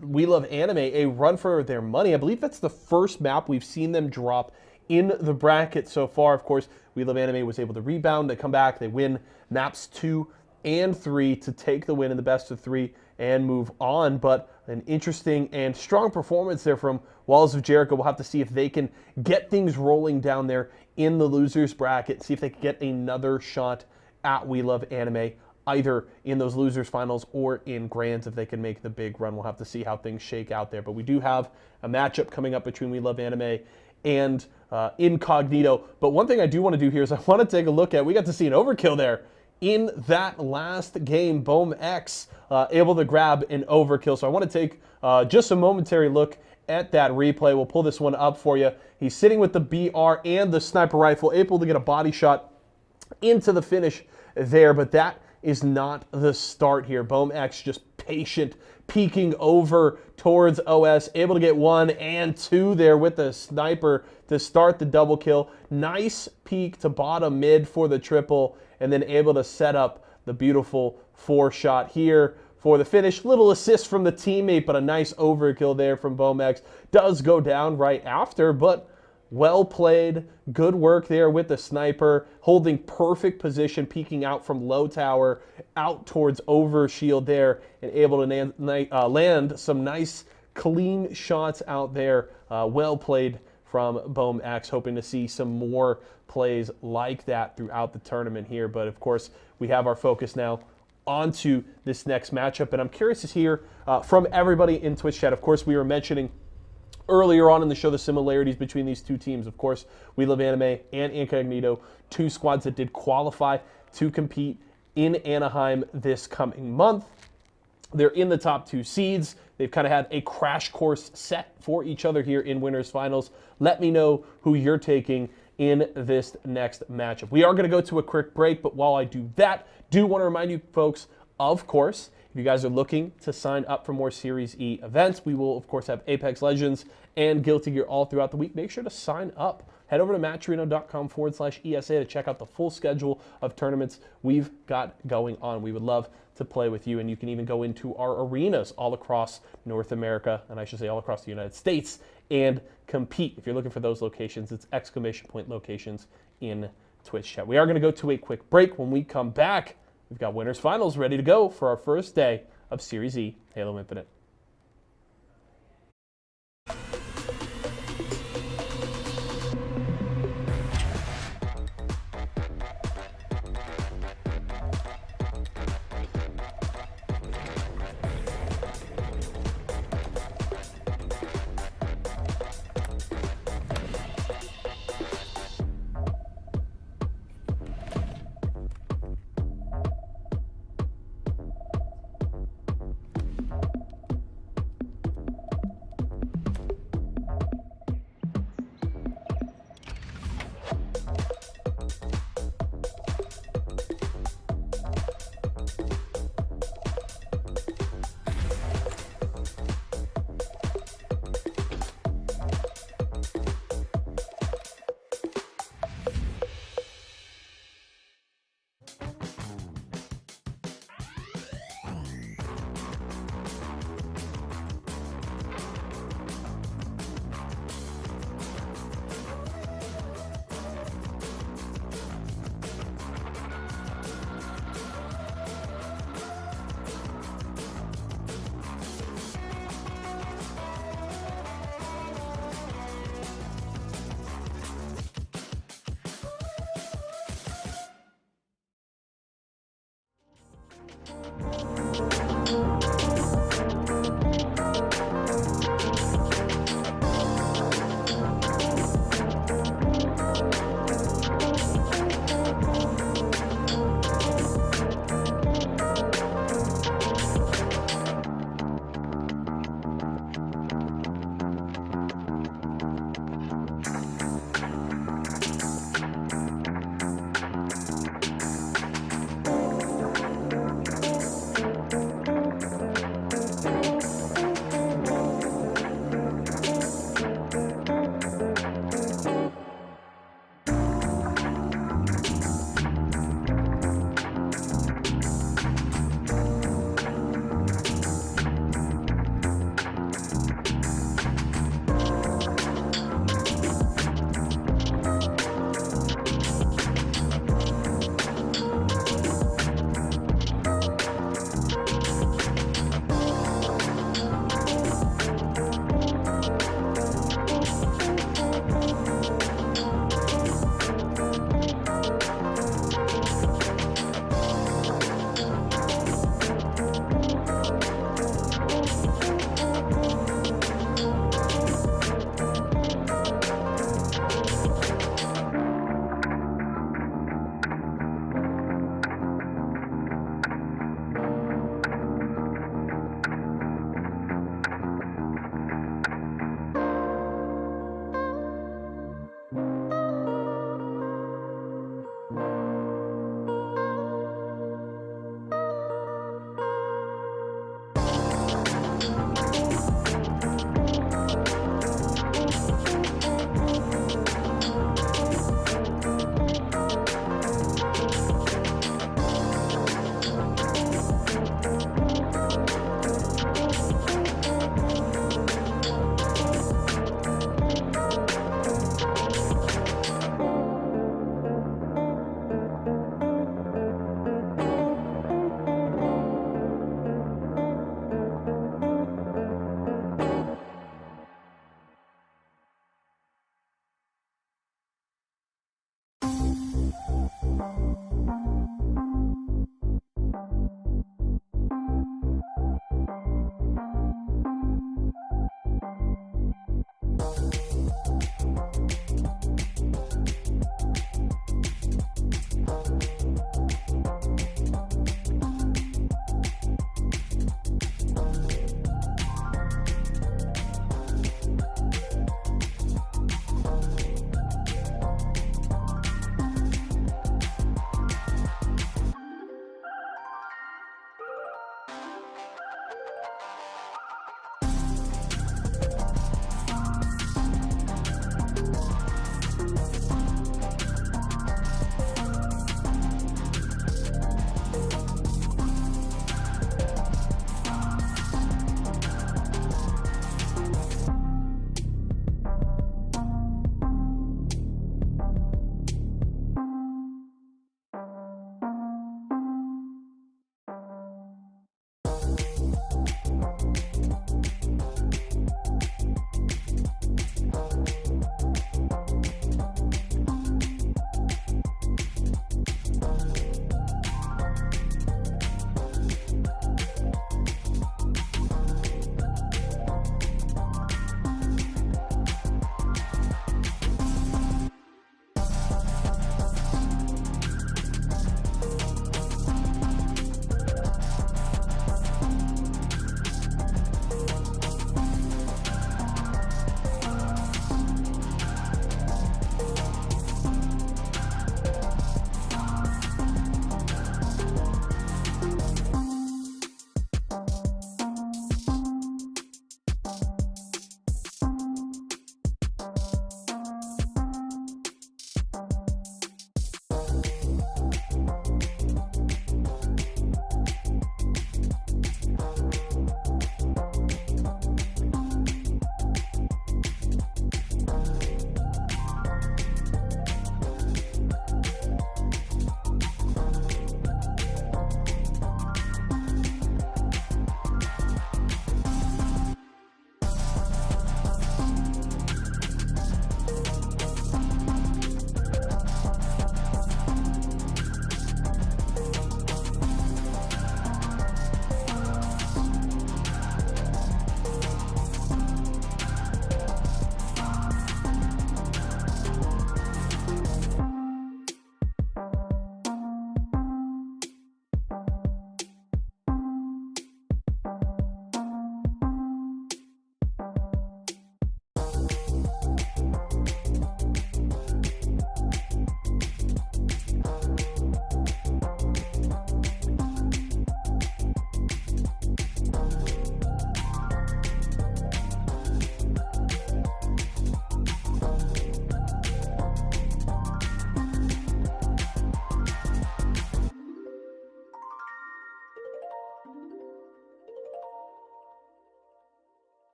We Love Anime a run for their money. I believe that's the first map we've seen them drop in the bracket so far. Of course, We Love Anime was able to rebound. They come back, they win maps 2 and 3 to take the win in the best of 3 and move on. But an interesting and strong performance there from Walls of Jericho. We'll have to see if they can get things rolling down there in the losers bracket, see if they can get another shot at We Love Anime, either in those losers finals or in grands if they can make the big run. We'll have to see how things shake out there. But we do have a matchup coming up between We Love Anime and Incognito. But one thing I do want to do here is I want to take a look at, we got to see an overkill there in that last game. Boom X able to grab an overkill. So I want to take just a momentary look at that replay. We'll pull this one up for you. He's sitting with the BR and the sniper rifle, able to get a body shot into the finish there, but that is not the start here. Boom X just patient, peeking over towards OS, able to get 1 and 2 there with the sniper to start the double kill. Nice peek to bottom mid for the triple, and then able to set up the beautiful 4 shot here for the finish. Little assist from the teammate, but a nice overkill there from Bomex. Does go down right after, but well played. Good work there with the sniper, holding perfect position, peeking out from low tower, out towards over shield there, and able to land some nice, clean shots out there. Well played from Bomex. Hoping to see some more plays like that throughout the tournament here. But of course, we have our focus now onto this next matchup, and I'm curious to hear from everybody in Twitch chat. Of course, we were mentioning earlier on in the show the similarities between these two teams. Of course, We Love Anime and Incognito, two squads that did qualify to compete in Anaheim this coming month. They're in the top 2 seeds. They've kind of had a crash course set for each other here in winners finals. Let me know who you're taking in this next matchup. We are going to go to a quick break, but while I do that, do want to remind you folks, of course, if you guys are looking to sign up for more Series E events, we will, of course, have Apex Legends and Guilty Gear all throughout the week. Make sure to sign up. Head over to matcherino.com/ESA to check out the full schedule of tournaments we've got going on. We would love to play with you, and you can even go into our arenas all across North America, and I should say all across the United States, and compete. If you're looking for those locations, it's exclamation point locations in Twitch chat. We are going to go to a quick break. When we come back, we've got winners finals ready to go for our first day of Series E Halo Infinite.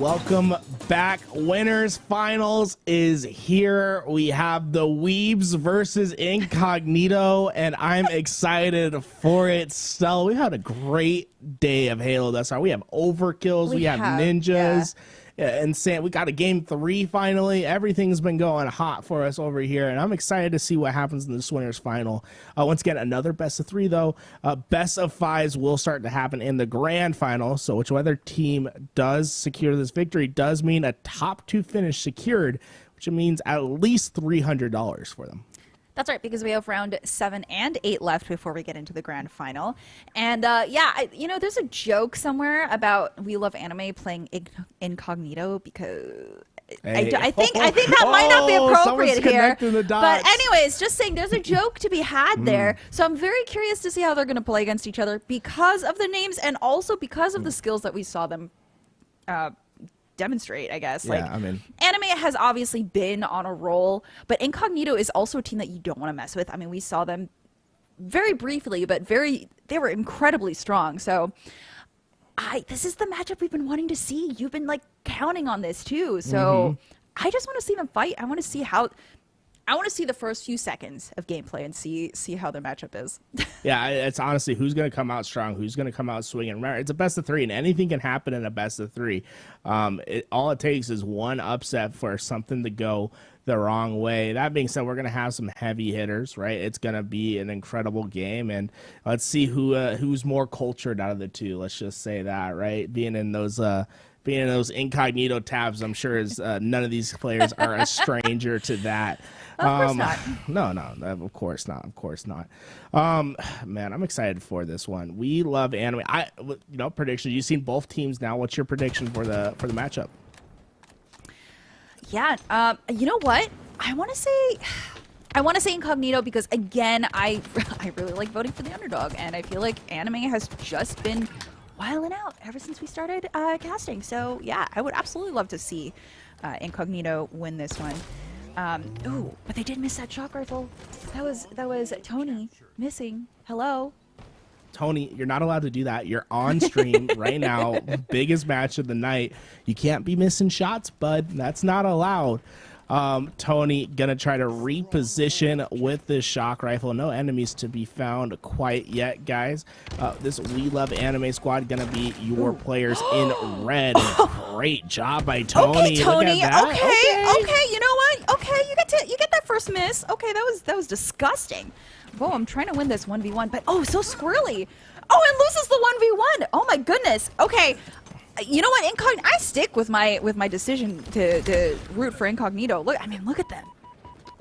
Welcome back. Winners Finals is here. We have the Weebs versus Incognito, and I'm excited for it. Still, we had a great day of Halo thus far. We have overkills, we have ninjas. And Sam, we got a game 3 finally. Everything's been going hot for us over here, and I'm excited to see what happens in this winners final. Once again, another best of 3 though. Best of 5s will start to happen in the grand final. So whichever team does secure this victory does mean a top 2 finish secured, which means at least $300 for them. That's right, because we have round 7 and 8 left before we get into the grand final. And you know, there's a joke somewhere about We Love Anime playing Incognito because I think that might not be appropriate here. But anyways, just saying, there's a joke to be had there. So I'm very curious to see how they're going to play against each other because of the names and also because of the skills that we saw them demonstrate, I guess. Yeah, I mean, Anime has obviously been on a roll, but Incognito is also a team that you don't want to mess with. I mean, we saw them very briefly, but they were incredibly strong. So this is the matchup we've been wanting to see. You've been like counting on this too. So I just want to see them fight. I want to see the first few seconds of gameplay and see how their matchup is. Yeah, it's honestly who's going to come out strong, who's going to come out swinging. Remember, it's a best of 3, and anything can happen in a best of 3. All it takes is one upset for something to go the wrong way. That being said, we're going to have some heavy hitters, right? It's going to be an incredible game, and let's see who's more cultured out of the two. Let's just say that, right? Being in those Incognito tabs, I'm sure is none of these players are a stranger to that. Of course not. No, of course not. Of course not. Man, I'm excited for this one. We love anime. Predictions. You've seen both teams now. What's your prediction for the matchup? Yeah. You know what? I want to say Incognito because again, I really like voting for the underdog, and I feel like anime has just been wilding out ever since we started casting. So yeah, I would absolutely love to see Incognito win this one. Ooh, but they did miss that shock rifle. That was Tony missing. Hello. Tony, you're not allowed to do that. You're on stream right now. Biggest match of the night. You can't be missing shots, bud. That's not allowed. Tony gonna try to reposition with this shock rifle. No enemies to be found quite yet, guys. This We Love Anime squad gonna be your players in red. Great job by Tony. Okay, Tony. Look at that. Okay. You know what? Okay, you get that first miss. Okay, that was disgusting. Whoa, I'm trying to win this 1v1, but so squirrely. Oh, and loses the 1v1. Oh my goodness. Okay. You know what, I stick with my decision to root for Incognito. Look at them.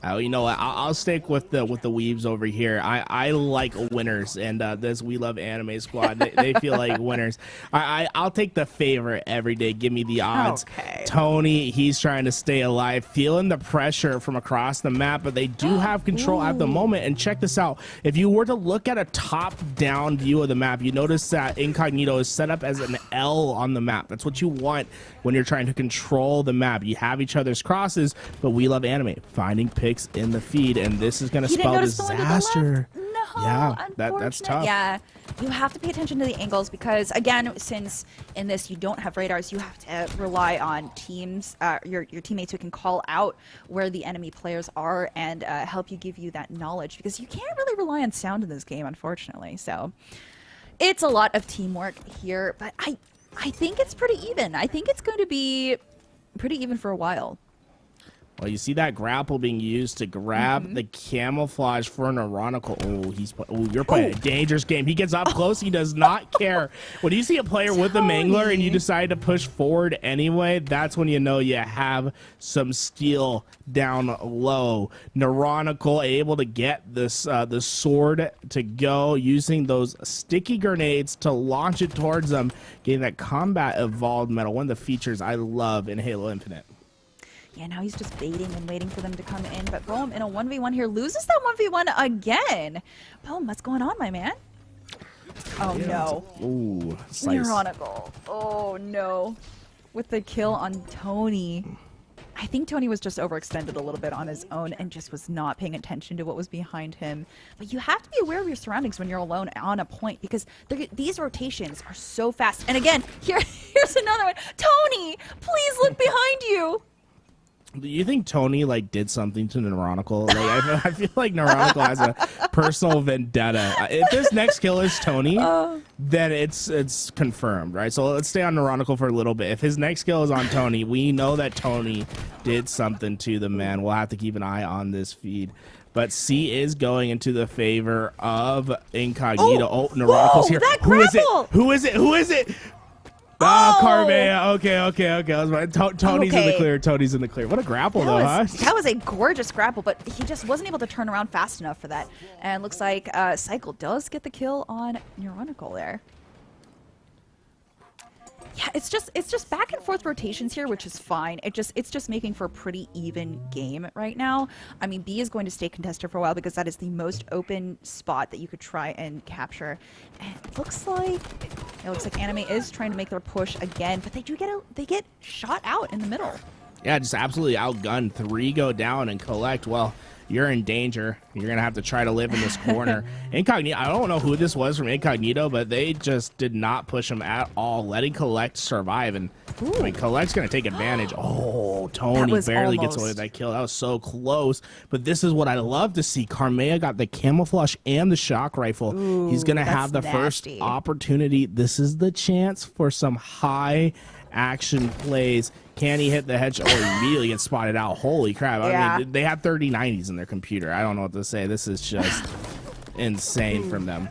Oh, you know what? I'll stick with the Weebs over here. I like winners, and this We Love Anime squad, they feel like winners. I'll take the favorite every day. Give me the odds. Okay. Tony, he's trying to stay alive, feeling the pressure from across the map, but they do have control at the moment. And check this out. If you were to look at a top-down view of the map, you notice that Incognito is set up as an L on the map. That's what you want when you're trying to control the map. You have each other's crosses, but We Love Anime finding picks in the feed, and this is going to spell disaster. No, yeah, that's tough. Yeah, you have to pay attention to the angles because, again, since in this you don't have radars, you have to rely on teams, your teammates who can call out where the enemy players are and help you, give you that knowledge, because you can't really rely on sound in this game, unfortunately. So it's a lot of teamwork here, but I think it's pretty even. I think it's going to be pretty even for a while. Well, you see that grapple being used to grab the camouflage for an ironical. You're playing a dangerous game. He gets up close. He does not care. When you see a player with a mangler and you decide to push forward anyway, that's when you know you have some steel down low. Neuronical able to get this the sword to go, using those sticky grenades to launch it towards them, getting that combat evolved medal. One of the features I love in Halo Infinite. Yeah, now he's just baiting and waiting for them to come in. But boom, in a 1v1 here, loses that 1v1 again. Boom, what's going on, my man? Oh, no. Ooh, slice. Neuronical. Oh, no. With the kill on Tony. I think Tony was just overextended a little bit on his own and just was not paying attention to what was behind him. But you have to be aware of your surroundings when you're alone on a point, because these rotations are so fast. And again, here's another one. Tony, please look behind you. Do you think Tony like did something to Neuronical? Like, I feel like Neuronical has a personal vendetta. If this next kill is Tony, then it's confirmed, right? So let's stay on Neuronical for a little bit. If his next kill is on Tony, we know that Tony did something to the man. We'll have to keep an eye on this feed. But C is going into the favor of Incognito. Oh, Neuronical's here. Who is it? Who is it? Who is it? Oh, Carmea. Okay. I was right. Tony's in the clear. Tony's in the clear. What a grapple, huh? That was a gorgeous grapple, but he just wasn't able to turn around fast enough for that. And looks like Cycle does get the kill on Neuronical there. Yeah, it's just back and forth rotations here, which is fine. It's just making for a pretty even game right now. I mean, B is going to stay contested for a while because that is the most open spot that you could try and capture. And it looks like Anime is trying to make their push again, but they get shot out in the middle. Yeah, just absolutely outgunned. 3 go down and Collect. Well, you're in danger. You're going to have to try to live in this corner. Incognito, I don't know who this was from Incognito, but they just did not push him at all, letting Collect survive. And I mean, Collect's going to take advantage. Oh, Tony barely gets away with that kill. That was so close. But this is what I love to see. Carmea got the camouflage and the shock rifle. Ooh, he's going to have the first opportunity. This is the chance for some high action plays. Can he hit the headshot? Oh, immediately gets spotted out. Holy crap. I mean, they have 3090s in their computer. I don't know what to say. This is just insane from them.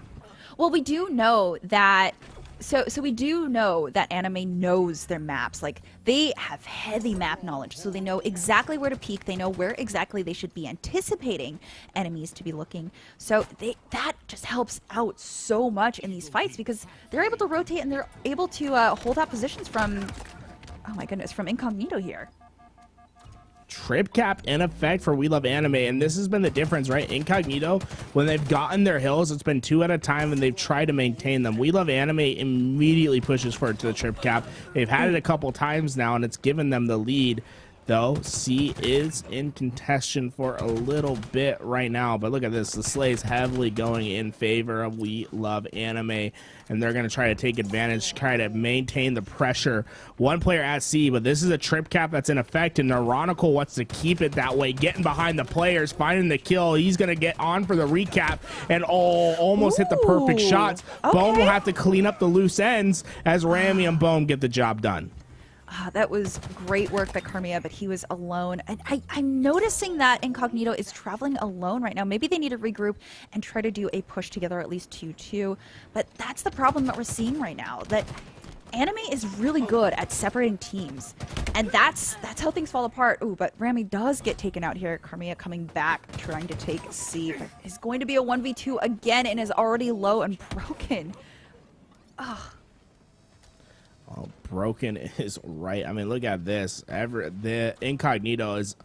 Well, we do know that so we do know that Anime knows their maps. Like, they have heavy map knowledge, so they know exactly where to peek. They know where exactly they should be anticipating enemies to be looking. So that just helps out so much in these fights because they're able to rotate and they're able to hold out positions from, oh my goodness, from Incognito here. Trip cap in effect for We Love Anime, and this has been the difference, right? Incognito, when they've gotten their hills, it's been 2 at a time and they've tried to maintain them. We Love Anime immediately pushes forward to the trip cap. They've had it a couple times now and it's given them the lead, though. C is in contention for a little bit right now, but look at this. The Slay's heavily going in favor of We Love Anime, and they're going to try to take advantage, try to maintain the pressure. One player at C, but this is a trip cap that's in effect, and Neuronical wants to keep it that way, getting behind the players, finding the kill. He's going to get on for the recap, and almost hit the perfect shots. Bohm will have to clean up the loose ends as Rami and Bohm get the job done. That was great work by Carmea, but he was alone. And I'm noticing that Incognito is traveling alone right now. Maybe they need to regroup and try to do a push together, at least 2-2. But that's the problem that we're seeing right now, that Anime is really good at separating teams. And that's how things fall apart. Ooh, but Rami does get taken out here. Carmea coming back, trying to take C. But it's going to be a 1v2 again and is already low and broken. Ugh. Oh, broken is right. I mean, look at this. The Incognito is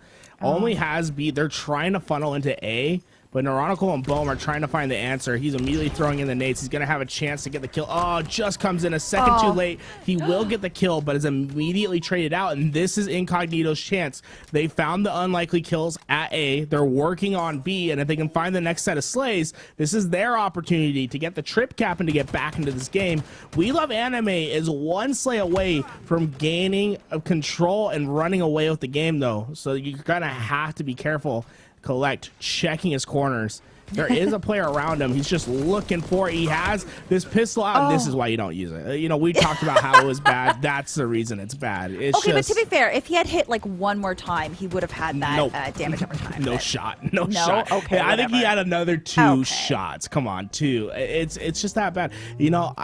only has B. They're trying to funnel into A, but Neuronical and Bohm are trying to find the answer. He's immediately throwing in the nades. He's going to have a chance to get the kill. Oh, just comes in a second too late. He will get the kill, but is immediately traded out, and this is Incognito's chance. They found the unlikely kills at A. They're working on B, and if they can find the next set of slays, this is their opportunity to get the trip cap and to get back into this game. We Love Anime is 1 slay away from gaining control and running away with the game, though, so you're going to have to be careful. Collect, checking his corners. There is a player around him. He's just looking for it. He has this pistol out, and this is why you don't use it. You know, we talked about how it was bad. That's the reason it's bad. It's okay, just, but to be fair, if he had hit like 1 more time, he would have had that damage over time. No shot. No shot. Okay, I think he had another 2 shots. Come on, 2. It's just that bad. You know,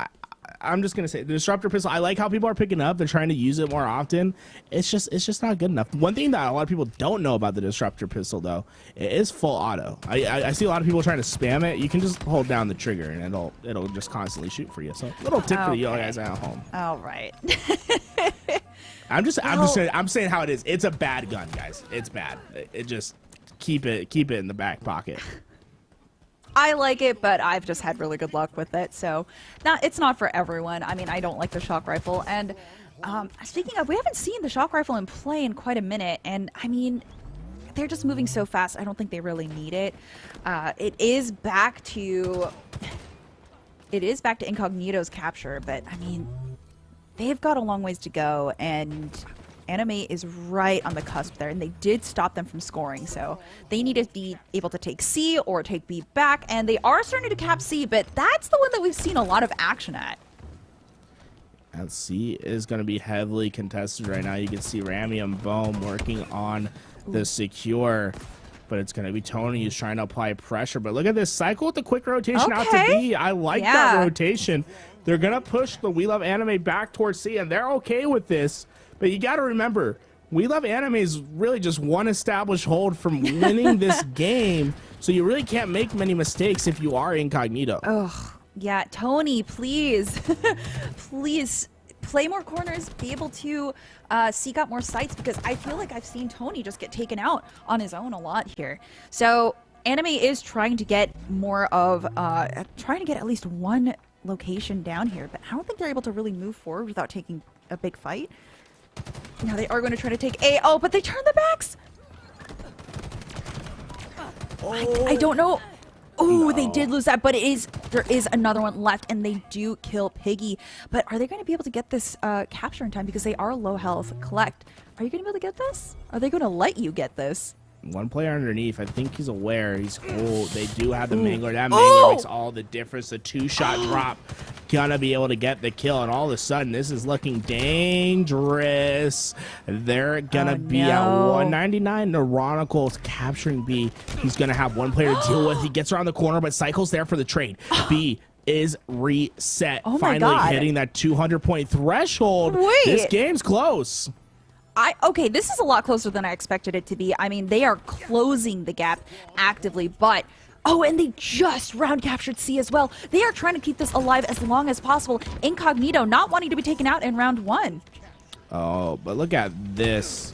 I'm just gonna say the disruptor pistol. I like how people are picking up. They're trying to use it more often. It's just not good enough. One thing that a lot of people don't know about the disruptor pistol, though, it is full auto. I see a lot of people trying to spam it. You can just hold down the trigger and it'll just constantly shoot for you. So little tip for you guys at home. All right. I'm saying how it is. It's a bad gun, guys. It's bad. It just keep it in the back pocket. I like it, but I've just had really good luck with it. So it's not for everyone. I mean, I don't like the shock rifle. And Speaking of, we haven't seen the shock rifle in play in quite a minute, and I mean, they're just moving so fast. I don't think they really need it. It is back to Incognito's capture, but I mean, they've got a long ways to go, and Anime is right on the cusp there, and they did stop them from scoring, so they need to be able to take C or take B back, and they are starting to cap C, but that's the one that we've seen a lot of action at. And C is going to be heavily contested right now. You can see Rami and Bohm working on the secure, but it's going to be Tony who's trying to apply pressure. But look at this cycle with the quick rotation out to B. I like that rotation. They're going to push the We Love Anime back towards C, and they're okay with this. But you got to remember, We Love Anime is really just one established hold from winning this game, so you really can't make many mistakes if you are Incognito. Oh, yeah, Tony, please, please play more corners, be able to seek out more sites, because I feel like I've seen Tony just get taken out on his own a lot here. So Anime is trying to get more of, trying to get at least one location down here, but I don't think they're able to really move forward without taking a big fight. Now they are going to try to take A. Oh, but they turn their backs. I don't know. Oh, no. They did lose that, but there is another one left, and they do kill Piggy. But are they going to be able to get this capture in time, because they are low health? Collect. Are you going to be able to get this? Are they going to let you get this? One player underneath. I think he's aware. He's cool. They do have the Mangler. That Mangler makes all the difference. The two-shot drop. Gonna be able to get the kill. And all of a sudden, this is looking dangerous. They're gonna be at 199. Neuronical's capturing B. He's gonna have one player to deal with. He gets around the corner, but Cycle's there for the trade. B is reset. Finally hitting that 200-point threshold. Wait. This game's close. Okay, this is a lot closer than I expected it to be. I mean, they are closing the gap actively, but oh, and they just round captured C as well. They are trying to keep this alive as long as possible. Incognito not wanting to be taken out in round 1. Oh, but look at this.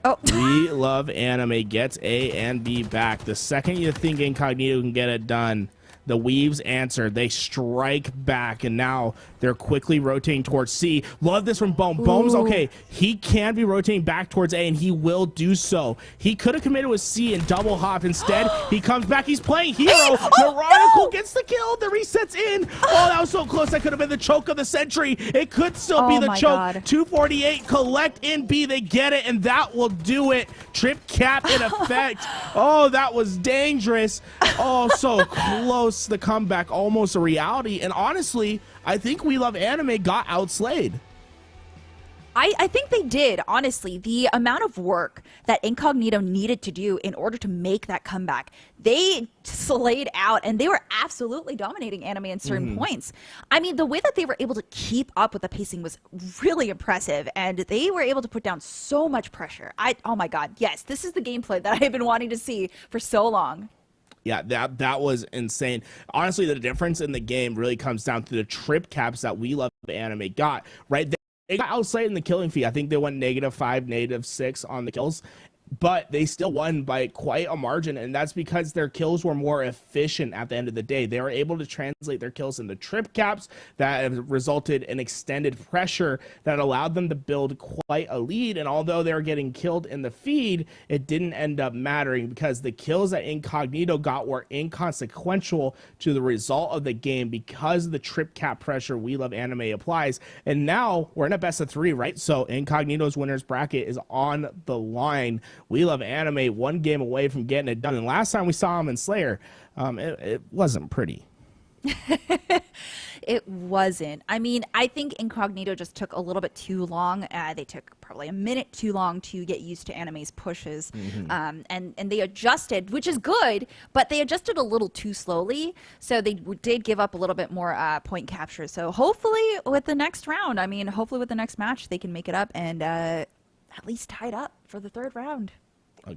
Oh. We Love Anime gets A and B back. The second you think Incognito can get it done, the Weaves answer. They strike back, and now they're quickly rotating towards C. Love this from Bohm. Bohm's okay. He can be rotating back towards A, and he will do so. He could have committed with C and double hop. Instead, he comes back. He's playing hero. Neurotical gets the kill. The reset's in. Oh, that was so close. That could have been the choke of the century. It could still be the choke. God. 248 collect in B. They get it, and that will do it. Trip cap in effect. Oh, that was dangerous. Oh, so close. The comeback, almost a reality. And honestly, I think We Love Anime got outslayed. I think they did, honestly. The amount of work that Incognito needed to do in order to make that comeback, they slayed out, and they were absolutely dominating Anime in certain points. I mean, the way that they were able to keep up with the pacing was really impressive, and they were able to put down so much pressure. Oh my god, yes, this is the gameplay that I've been wanting to see for so long. Yeah, that was insane. Honestly, the difference in the game really comes down to the trip caps that We Love Anime got, right? They got outslayed in the killing feed. I think they went -5, -6 on the kills, but they still won by quite a margin, and that's because their kills were more efficient at the end of the day. They were able to translate their kills into trip caps that resulted in extended pressure that allowed them to build quite a lead, and although they were getting killed in the feed, it didn't end up mattering because the kills that Incognito got were inconsequential to the result of the game because of the trip cap pressure We Love Anime applies. And now we're in a best of 3, right? So Incognito's winners bracket is on the line. We Love Anime one game away from getting it done. And last time we saw him in Slayer, it wasn't pretty. It wasn't. I mean, I think Incognito just took a little bit too long. They took probably a minute too long to get used to Anime's pushes. And they adjusted, which is good, but they adjusted a little too slowly. So they did give up a little bit more point capture. So hopefully with the next round, I mean, hopefully with the next match, they can make it up and at least tied up for the 3rd round.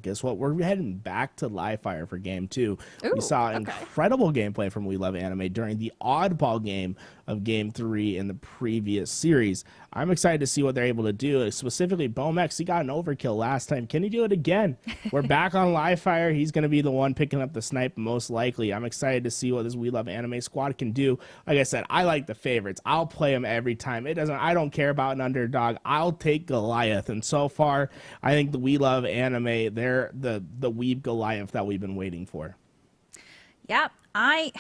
Guess what? We're heading back to live fire for game 2. We saw incredible gameplay from We Love Anime during the Oddball game of Game 3 in the previous series. I'm excited to see what they're able to do. Specifically, Bomex, he got an overkill last time. Can he do it again? We're back on live fire. He's going to be the one picking up the snipe most likely. I'm excited to see what this We Love Anime squad can do. Like I said, I like the favorites. I'll play them every time. I don't care about an underdog. I'll take Goliath. And so far, I think the We Love Anime, they're the Weeb Goliath that we've been waiting for. Yeah, I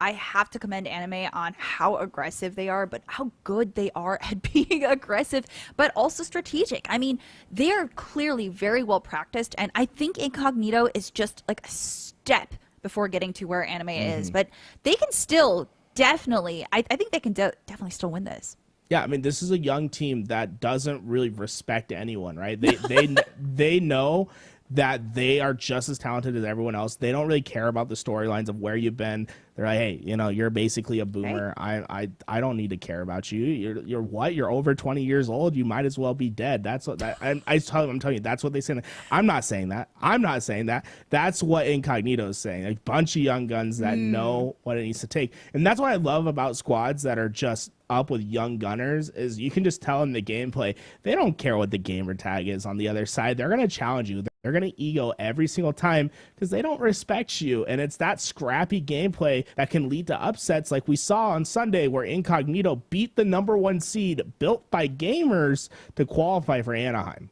have to commend anime on how aggressive they are, but how good they are at being aggressive, but also strategic. I mean, they are clearly very well practiced, and I think Incognito is just like a step before getting to where anime is, but they can still definitely, I think they can definitely still win this. Yeah, I mean, this is a young team that doesn't really respect anyone, right? They know that they are just as talented as everyone else. They don't really care about the storylines of where you've been. They're like, hey, you're basically a boomer. Right. I don't need to care about you. You're what? You're over 20 years old. You might as well be dead. That's what that. I'm telling you, that's what they say. I'm not saying that. That's what Incognito is saying. A bunch of young guns that know what it needs to take, and that's what I love about squads that are just up with young gunners is you can just tell in the gameplay they don't care what the gamer tag is on the other side. They're going to challenge you. They're going to ego every single time because they don't respect you, and it's that scrappy gameplay that can lead to upsets like we saw on Sunday where Incognito beat the #1 seed built by gamers to qualify for Anaheim.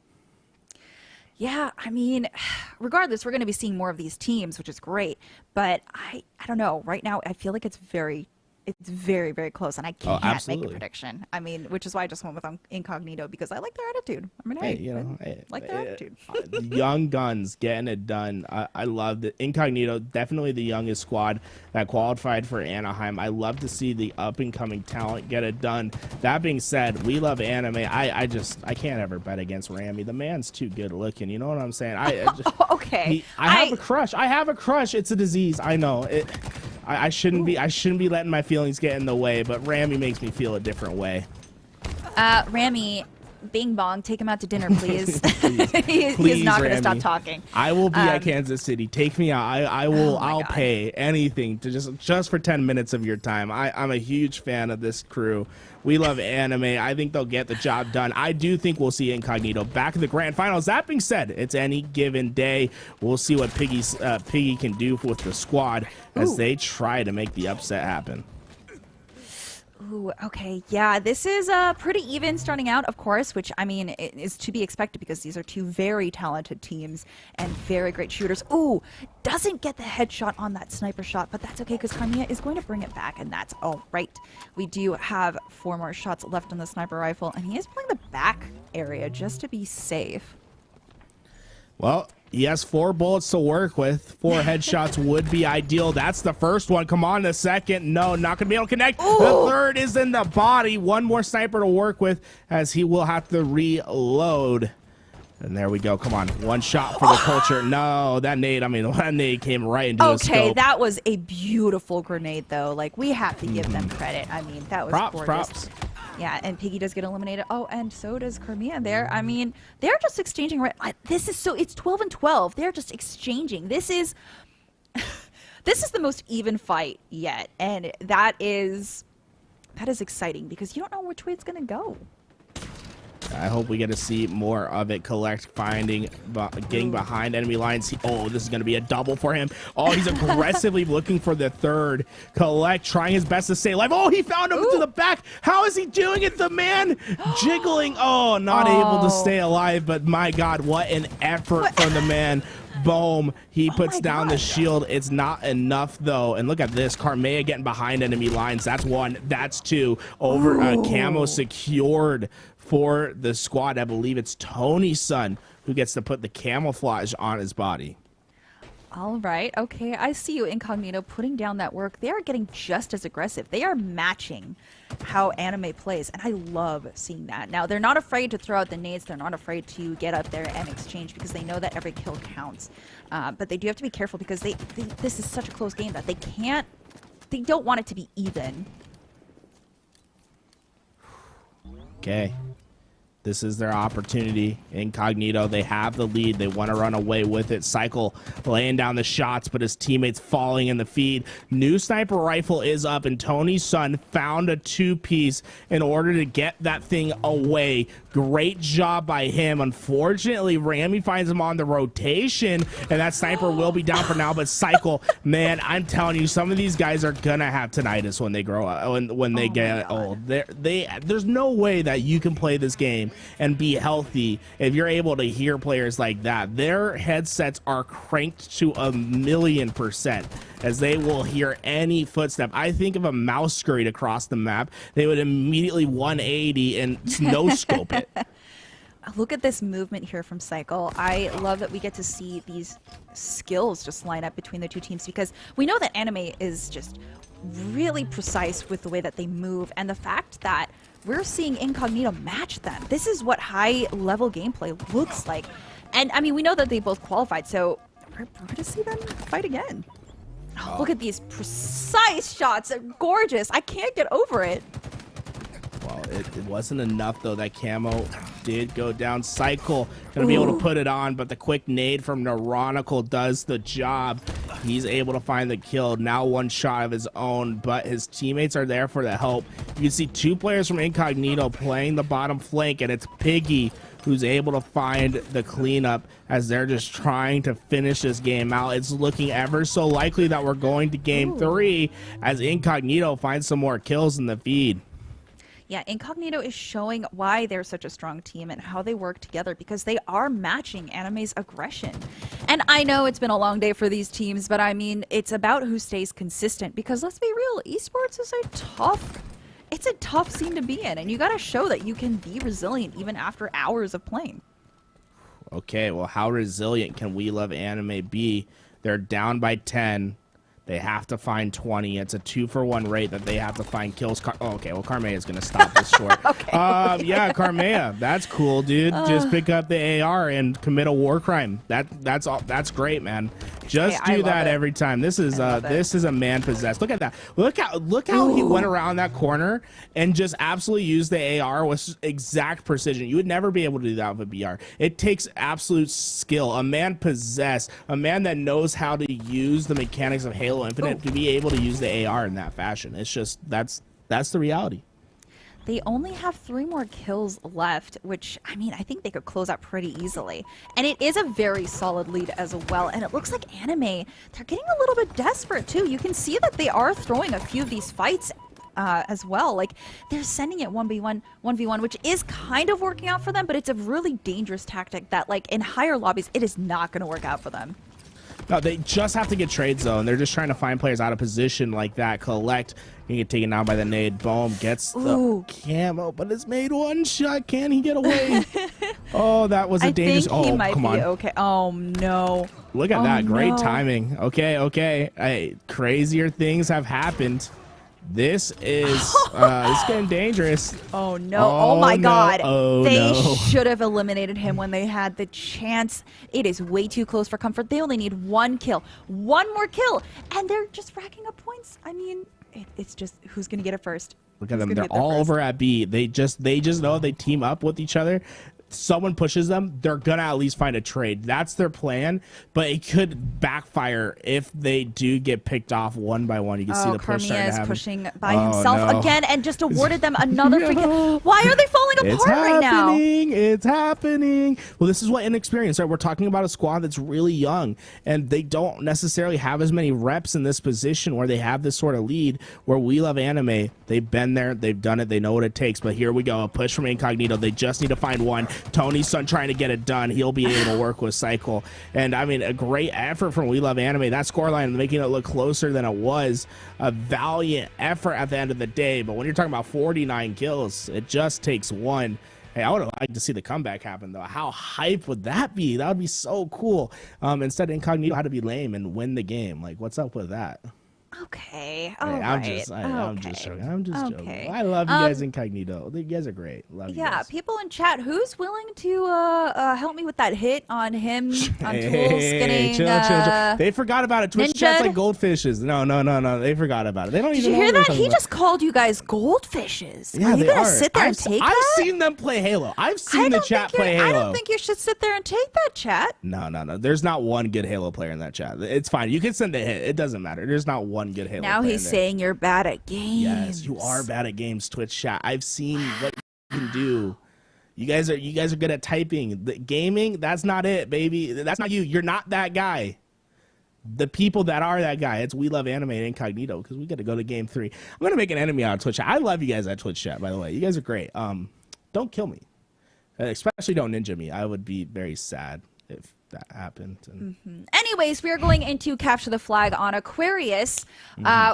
Yeah, I mean, regardless, we're going to be seeing more of these teams, which is great, but I don't know. Right now, I feel like it's very, very close, and I can't make a prediction. I mean, which is why I just went with Incognito because I like their attitude. I mean, I like their attitude. Young guns getting it done. I love the Incognito, definitely the youngest squad that qualified for Anaheim. I love to see the up and coming talent get it done. That being said, We Love Anime. I can't ever bet against Rami. The man's too good looking. You know what I'm saying? Okay. I have a crush. I have a crush. It's a disease. I know it. I shouldn't be letting my feelings get in the way, but Rami makes me feel a different way. Rami, Bing Bong, take him out to dinner, please. He is not going to stop talking. I will be at Kansas City. Take me out. I'll pay anything to just for 10 minutes of your time. I'm a huge fan of this crew. We Love Anime. I think they'll get the job done. I do think we'll see Incognito back in the grand finals. That being said, it's any given day. We'll see what Piggy can do with the squad as they try to make the upset happen. Ooh, okay. Yeah, this is pretty even starting out, of course, which, I mean, it is to be expected because these are two very talented teams and very great shooters. Ooh, doesn't get the headshot on that sniper shot, but that's okay because Kamiya is going to bring it back, and that's all right. We do have 4 more shots left on the sniper rifle, and he is playing the back area just to be safe. Well, he has 4 bullets to work with. 4 headshots would be ideal. That's the first one. Come on, the second. No, not going to be able to connect. Ooh. The third is in the body. 1 more sniper to work with as he will have to reload. And there we go. Come on. 1 shot for the culture. No, that nade came right into his scope. Okay, that was a beautiful grenade, though. Like, we have to give them credit. I mean, that was gorgeous. Props. Yeah, and Piggy does get eliminated. Oh, and so does Kamiya there. I mean, they're just exchanging. It's 12 and 12. They're just exchanging. This is the most even fight yet, and that is exciting because you don't know which way it's gonna go. I hope we get to see more of it. Collect, finding, getting behind enemy lines. This is going to be a double for him. Oh, he's aggressively looking for the third. Collect, trying his best to stay alive. Oh, he found him to the back. How is he doing it? The man jiggling. Oh, not able to stay alive, but my God, what an effort from the man. Boom. He puts down the shield. It's not enough, though. And look at this. Carmea getting behind enemy lines. That's 1. That's 2. Over camo secured for the squad. I believe it's Tony's son who gets to put the camouflage on his body. All right. Okay. I see you, Incognito, putting down that work. They are getting just as aggressive. They are matching how anime plays, and I love seeing that. Now, they're not afraid to throw out the nades. They're not afraid to get up there and exchange because they know that every kill counts. But they do have to be careful because this is such a close game that they don't want it to be even. Okay. This is their opportunity. Incognito, they have the lead. They want to run away with it. Cycle laying down the shots, but his teammates falling in the feed. New sniper rifle is up, and Tony's son found a 2-piece in order to get that thing away. Great job by him. Unfortunately, Ramy finds him on the rotation, and that sniper will be down for now. But Cycle, man, I'm telling you, some of these guys are gonna have tinnitus when they grow up, when they get old. There's no way that you can play this game and be healthy if you're able to hear players like that. Their headsets are cranked to 1,000,000%, as they will hear any footstep. I think if a mouse scurried across the map, they would immediately 180 and no scope it. Look at this movement here from Cycle. I love that we get to see these skills just line up between the two teams, because we know that Anime is just really precise with the way that they move, and the fact that we're seeing Incognito match them. This is what high level gameplay looks like. And I mean, we know that they both qualified, so we're going to see them fight again. Oh, look at these precise shots. They're gorgeous. I can't get over it. Well, it wasn't enough, though. That camo did go down. Cycle gonna be able to put it on, but the quick nade from Neuronical does the job. He's able to find the kill. Now one shot of his own, but his teammates are there for the help. You can see two players from Incognito playing the bottom flank, and it's Peaky who's able to find the cleanup as they're just trying to finish this game out. It's looking ever so likely that we're going to game 3 as Incognito finds some more kills in the feed. Yeah, Incognito is showing why they're such a strong team and how they work together, because they are matching Anime's aggression. And I know it's been a long day for these teams, but I mean, it's about who stays consistent, because let's be real, esports is it's a tough scene to be in, and you got to show that you can be resilient even after hours of playing. Okay, well, how resilient can We Love Anime be? They're down by 10. They have to find 20. It's a 2-for-1 rate that they have to find kills. Okay, well, Carmea is going to stop this short. Yeah, Carmea, that's cool, dude. Just pick up the AR and commit a war crime. That's great, man. Just do that every time. This is a man possessed. Look at that. Look how he went around that corner and just absolutely used the AR with exact precision. You would never be able to do that with a BR. It takes absolute skill. A man possessed, a man that knows how to use the mechanics of Halo Infinite to be able to use the AR in that fashion. It's just that's the reality. They only have 3 more kills left, which, I mean, I think they could close out pretty easily. And it is a very solid lead as well. And it looks like Anime, they're getting a little bit desperate too. You can see that they are throwing a few of these fights as well. Like, they're sending it 1v1, which is kind of working out for them, but it's a really dangerous tactic that, like, in higher lobbies, it is not going to work out for them. No, they just have to get trade zone. They're just trying to find players out of position like that. Collect. You get taken down by the nade. Boom. Gets the camo, but it's made one shot. Can he get away? Oh, that was a dangerous. I think he might come be on. okay. Oh, no. Look at that. Great timing. Okay. Hey, crazier things have happened. This is it's getting dangerous. Oh no! Oh my God! They no. should have eliminated him when they had the chance. It is way too close for comfort. They only need 1 kill, 1 more kill, and they're just racking up points. I mean, it's just who's gonna get it first. Look at them. They're all over at B. They just know if they team up with each other, someone pushes them, they're gonna at least find a trade. That's their plan, but it could backfire if they do get picked off one by one. You can see the push starting to happen. Pushing by himself again and just awarded them another freaking. Why are they falling apart right now? It's happening. Well, this is what inexperience, right? We're talking about a squad that's really young, and they don't necessarily have as many reps in this position where they have this sort of lead. Where We Love Anime, they've been there, they've done it, they know what it takes. But here we go, a push from Incognito. They just need to find one. Tony's son trying to get it done. He'll be able to work with Cycle. And I mean, a great effort from We Love Anime. That scoreline making it look closer than it was. A valiant effort at the end of the day. But when you're talking about 49 kills, it just takes 1. Hey, I would have liked to see the comeback happen, though. How hype would that be? That would be so cool. Instead, Incognito had to be lame and win the game. Like, what's up with that? Okay, Okay. I'm just joking. I'm just joking. I love you guys, Incognito. You guys are great. Love you guys. People in chat, who's willing to help me with that hit on him on Tools getting chill. They forgot about it. Twitch chat's like goldfishes. No. They forgot about it. They don't even know. Did you hear that? He just called you guys goldfishes. Yeah, are you gonna sit there and take that? I've seen them play Halo. I've seen the chat play Halo. I don't think you should sit there and take that, chat. No. There's not one good Halo player in that chat. It's fine. You can send a hit. It doesn't matter. There's not one good Halo player. Now he's saying you're bad at games. Yes, you are bad at games, Twitch chat. I've seen what you can do. You guys are good at typing. The gaming, that's not it, baby. That's not you. You're not that guy. The people that are that guy, it's We Love Anime and Incognito, because we got to go to game 3. I'm gonna make an enemy out of Twitch chat. I love you guys at Twitch chat, by the way. You guys are great. Don't kill me, especially don't ninja me. I would be very sad if that happened. Anyways, we are going into Capture the Flag on Aquarius,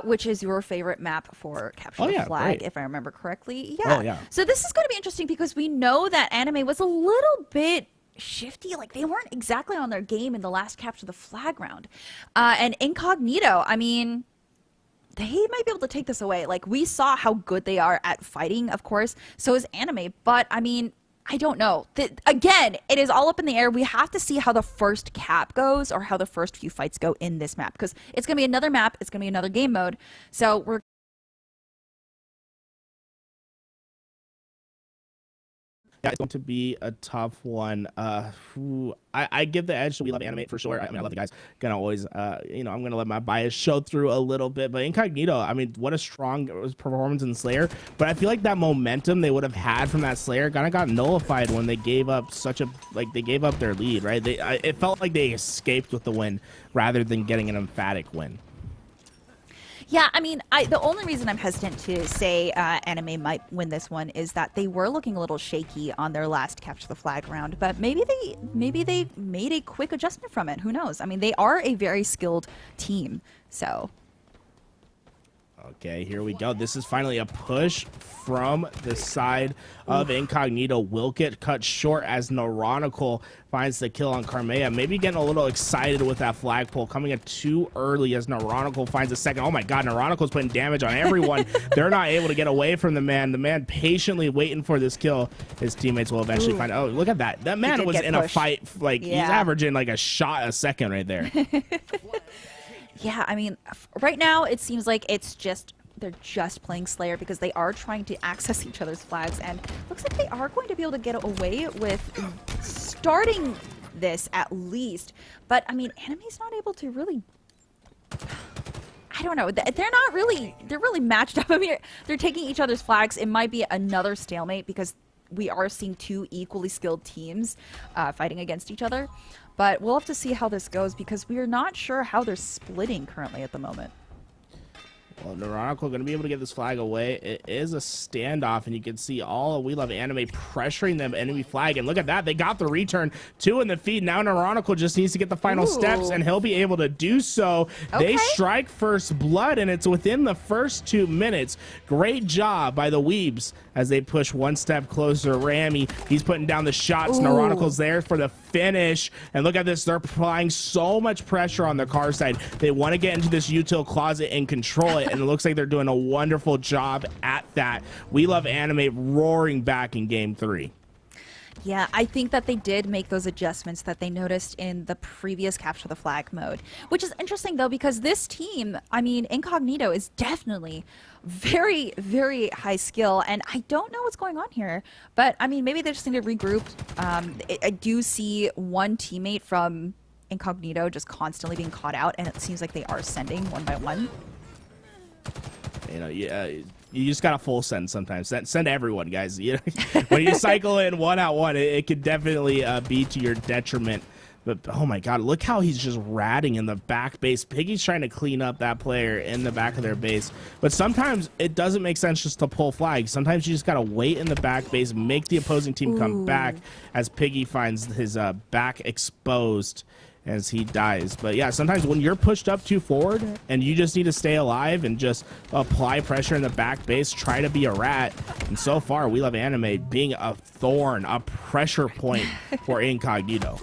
which is your favorite map for Capture the Flag, if I remember correctly. Yeah. So this is going to be interesting because we know that Anime was a little bit shifty. Like, they weren't exactly on their game in the last Capture the Flag round. And Incognito, I mean, they might be able to take this away. Like, we saw how good they are at fighting, of course. So is Anime. But, I mean, I don't know. Again, it is all up in the air. We have to see how the first cap goes or how the first few fights go in this map, because it's going to be another map. It's going to be another game mode. So we're it's going to be a tough one. I give the edge to We Love Anime for sure. I mean, I love the guys. Gonna always, I'm gonna let my bias show through a little bit. But Incognito, I mean, what a strong performance in Slayer. But I feel like that momentum they would have had from that Slayer kind of got nullified when they gave up they gave up their lead, right? It felt like they escaped with the win rather than getting an emphatic win. Yeah, I mean, the only reason I'm hesitant to say Anime might win this one is that they were looking a little shaky on their last Capture the Flag round, but maybe they made a quick adjustment from it. Who knows? I mean, they are a very skilled team, so. Okay, here we go. This is finally a push from the side of Incognito. Will get cut short as Neuronical finds the kill on Carmea. Maybe getting a little excited with that flagpole. Coming in too early as Neuronical finds a second. Oh my god, Neuronical's putting damage on everyone. They're not able to get away from the man. The man patiently waiting for this kill. His teammates will eventually find. Oh, look at that. That man was in a fight. Like, he's averaging like a shot a second right there. Yeah, I mean, right now it seems like they're just playing Slayer because they are trying to access each other's flags, and looks like they are going to be able to get away with starting this at least. But I mean, Anime's not able to really. I don't know. They're really matched up. I mean, they're taking each other's flags. It might be another stalemate because we are seeing two equally skilled teams fighting against each other. But we'll have to see how this goes because we are not sure how they're splitting currently at the moment. Well, Neuronical going to be able to get this flag away. It is a standoff, and you can see all of We Love Anime pressuring them enemy flag. And look at that. They got the return. 2 in the feed. Now Neuronical just needs to get the final steps, and he'll be able to do so. Okay. They strike first blood, and it's within the first 2 minutes. Great job by the Weebs as they push one step closer. Rami, he's putting down the shots. Neuronical's there for the finish. And look at this. They're applying so much pressure on the car side. They want to get into this util closet and control it. And it looks like they're doing a wonderful job at that. We Love Anime roaring back in game 3. Yeah, I think that they did make those adjustments that they noticed in the previous Capture the Flag mode, which is interesting though, because this team, I mean, Incognito is definitely very, very high skill, and I don't know what's going on here, but I mean, maybe they just need to regroup. I do see one teammate from Incognito just constantly being caught out, and it seems like they are sending one by one. You know, you just gotta full send sometimes. Send everyone, guys. You know, when you cycle in 1-on-1, it could definitely be to your detriment. But oh my god, look how he's just ratting in the back base. Piggy's trying to clean up that player in the back of their base. But sometimes it doesn't make sense just to pull flags. Sometimes you just gotta wait in the back base, make the opposing team come back as Piggy finds his back exposed as he dies. But yeah, sometimes when you're pushed up too forward and you just need to stay alive and just apply pressure in the back base, try to be a rat. And so far, We Love Anime being a thorn, a pressure point for Incognito.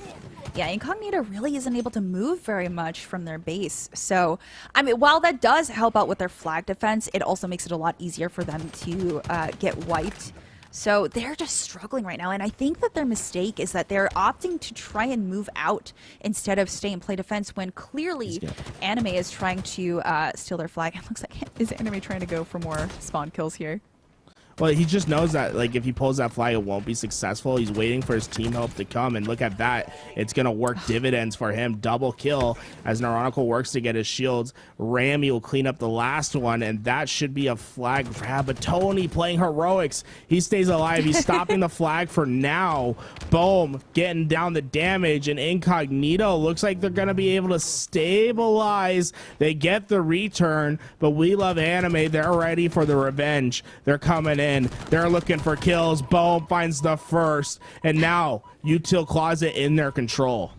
Yeah, Incognito really isn't able to move very much from their base. So, I mean, while that does help out with their flag defense, it also makes it a lot easier for them to get wiped. So they're just struggling right now. And I think that their mistake is that they're opting to try and move out instead of stay and play defense when clearly Anime is trying to steal their flag. It looks like, is Anime trying to go for more spawn kills here? Well, he just knows that, like, if he pulls that flag, it won't be successful. He's waiting for his team help to come, and look at that. It's going to work dividends for him. Double kill as Neurotical works to get his shields. Rami will clean up the last one, and that should be a flag grab. But Tony playing heroics. He stays alive. He's stopping the flag for now. Boom, getting down the damage, and Incognito looks like they're going to be able to stabilize. They get the return, but We Love Anime, they're ready for the revenge. They're coming in. They're looking for kills. Boom finds the first, and now Util Closet in their control.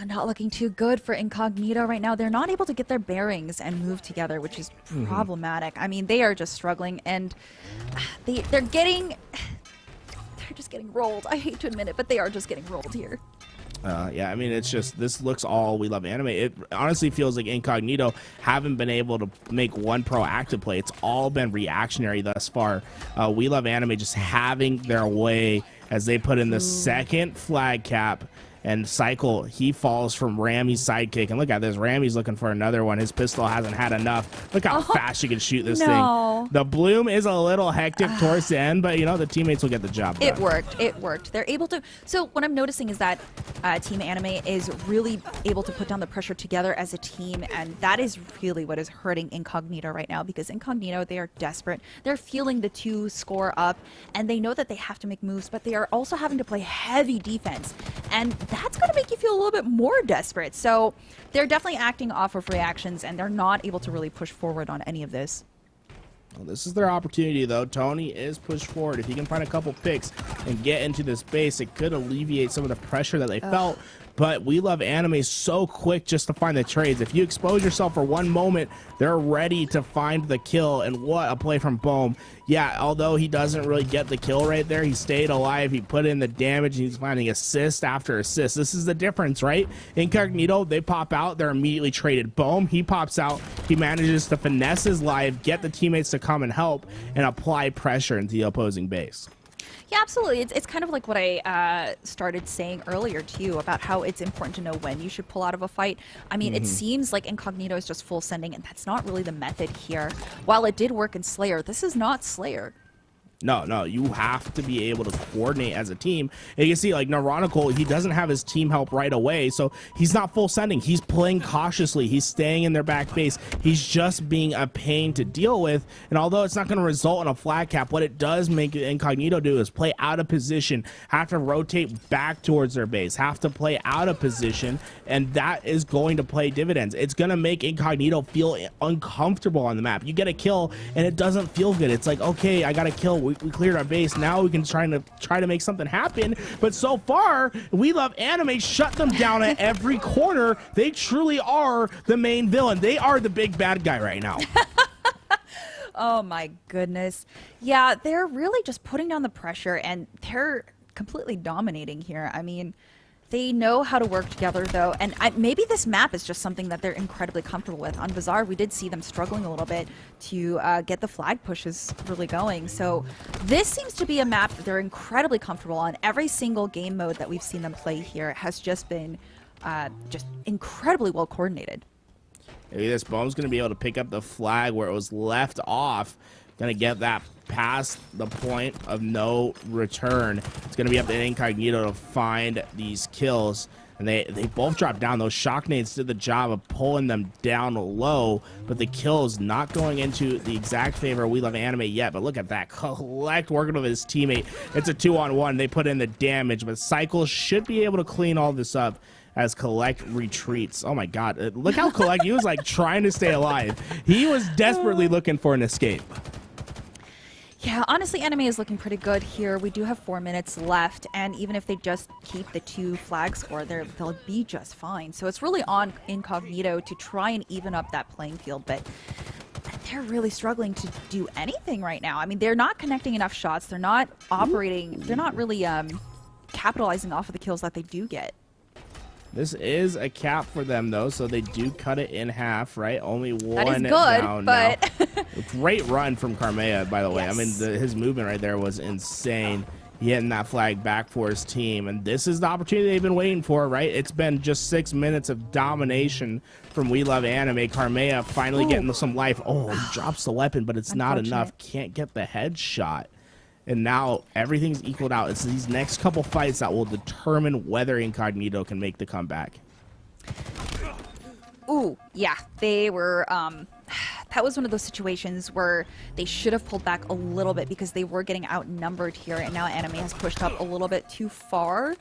Not looking too good for Incognito right now. They're not able to get their bearings and move together, which is problematic. I mean, they are just struggling, and they're just getting rolled. I hate to admit it, but they are just getting rolled here. Yeah, I mean, it's just, this looks all We Love Anime. It honestly feels like Incognito haven't been able to make one proactive play. It's all been reactionary thus far. We Love Anime just having their way as they put in the second flag cap. And Cycle, he falls from Rami's sidekick. And look at this. Rami's looking for another one. His pistol hasn't had enough. Look how fast she can shoot this thing. The bloom is a little hectic towards the end, but, you know, the teammates will get the job done. It worked. It worked. They're able to. So what I'm noticing is that Team Anime is really able to put down the pressure together as a team. And that is really what is hurting Incognito right now, because Incognito, they are desperate. They're feeling the 2 score up, and they know that they have to make moves, but they are also having to play heavy defense. And that's going to make you feel a little bit more desperate. So they're definitely acting off of reactions, and they're not able to really push forward on any of this. Well, this is their opportunity, though. Tony is pushed forward. If he can find a couple picks and get into this base, it could alleviate some of the pressure that they felt. But We Love Anime so quick just to find the trades. If you expose yourself for one moment, they're ready to find the kill. And what a play from Bohm. Yeah, although he doesn't really get the kill right there, he stayed alive. He put in the damage, and he's finding assist after assist. This is the difference, right? Incognito, they pop out. They're immediately traded. Bohm, he pops out. He manages to finesse his life, get the teammates to come and help, and apply pressure into the opposing base. Yeah, absolutely. It's kind of like what I started saying earlier to you about how it's important to know when you should pull out of a fight. I mean, it seems like Incognito is just full sending, and that's not really the method here. While it did work in Slayer, this is not Slayer. No, you have to be able to coordinate as a team. And you can see, like, Neurotical, he doesn't have his team help right away, so he's not full sending. He's playing cautiously. He's staying in their back base. He's just being a pain to deal with. And although it's not going to result in a flag cap, what it does make Incognito do is play out of position, have to rotate back towards their base, have to play out of position, and that is going to play dividends. It's going to make Incognito feel uncomfortable on the map. You get a kill, and it doesn't feel good. It's like, okay, I got a kill. We cleared our base. Now we can try to make something happen. But so far, We Love Anime shut them down at every corner. They truly are the main villain. They are the big bad guy right now. Oh my goodness. Yeah, they're really just putting down the pressure, and they're completely dominating here. I mean, they know how to work together, though, and maybe this map is just something that they're incredibly comfortable with. On Bazaar, we did see them struggling a little bit to get the flag pushes really going, so this seems to be a map that they're incredibly comfortable on. Every single game mode that we've seen them play here has just been just incredibly well coordinated. Maybe this Bohm's going to be able to pick up the flag where it was left off. Going to get that past the point of no return. It's going to be up to Incognito to find these kills. And they both dropped down. Those shock nades did the job of pulling them down low, but the kills not going into the exact favor of We Love Anime yet. But look at that. Collect working with his teammate. It's a 2-on-1. They put in the damage, but Cycle should be able to clean all this up as Collect retreats. Oh my god. Look how Collect, he was like trying to stay alive. He was desperately looking for an escape. Yeah, honestly, Anime is looking pretty good here. We do have 4 minutes left, and even if they just keep the 2 flag score, they'll be just fine. So it's really on Incognito to try and even up that playing field, but they're really struggling to do anything right now. I mean, they're not connecting enough shots. They're not operating. They're not really capitalizing off of the kills that they do get. This is a cap for them, though, so they do cut it in half, right? Only one That is good, down but now. Great run from Carmea, by the way. Yes. I mean, his movement right there was insane. Getting that flag back for his team, and this is the opportunity they've been waiting for, right? It's been just 6 minutes of domination from We Love Anime. Carmea finally getting some life. Oh, he drops the weapon, but it's not enough. Can't get the headshot. And now everything's equaled out. It's these next couple fights that will determine whether Incognito can make the comeback. Ooh, yeah, they were, that was one of those situations where they should have pulled back a little bit because they were getting outnumbered here, and now Anime has pushed up a little bit too far.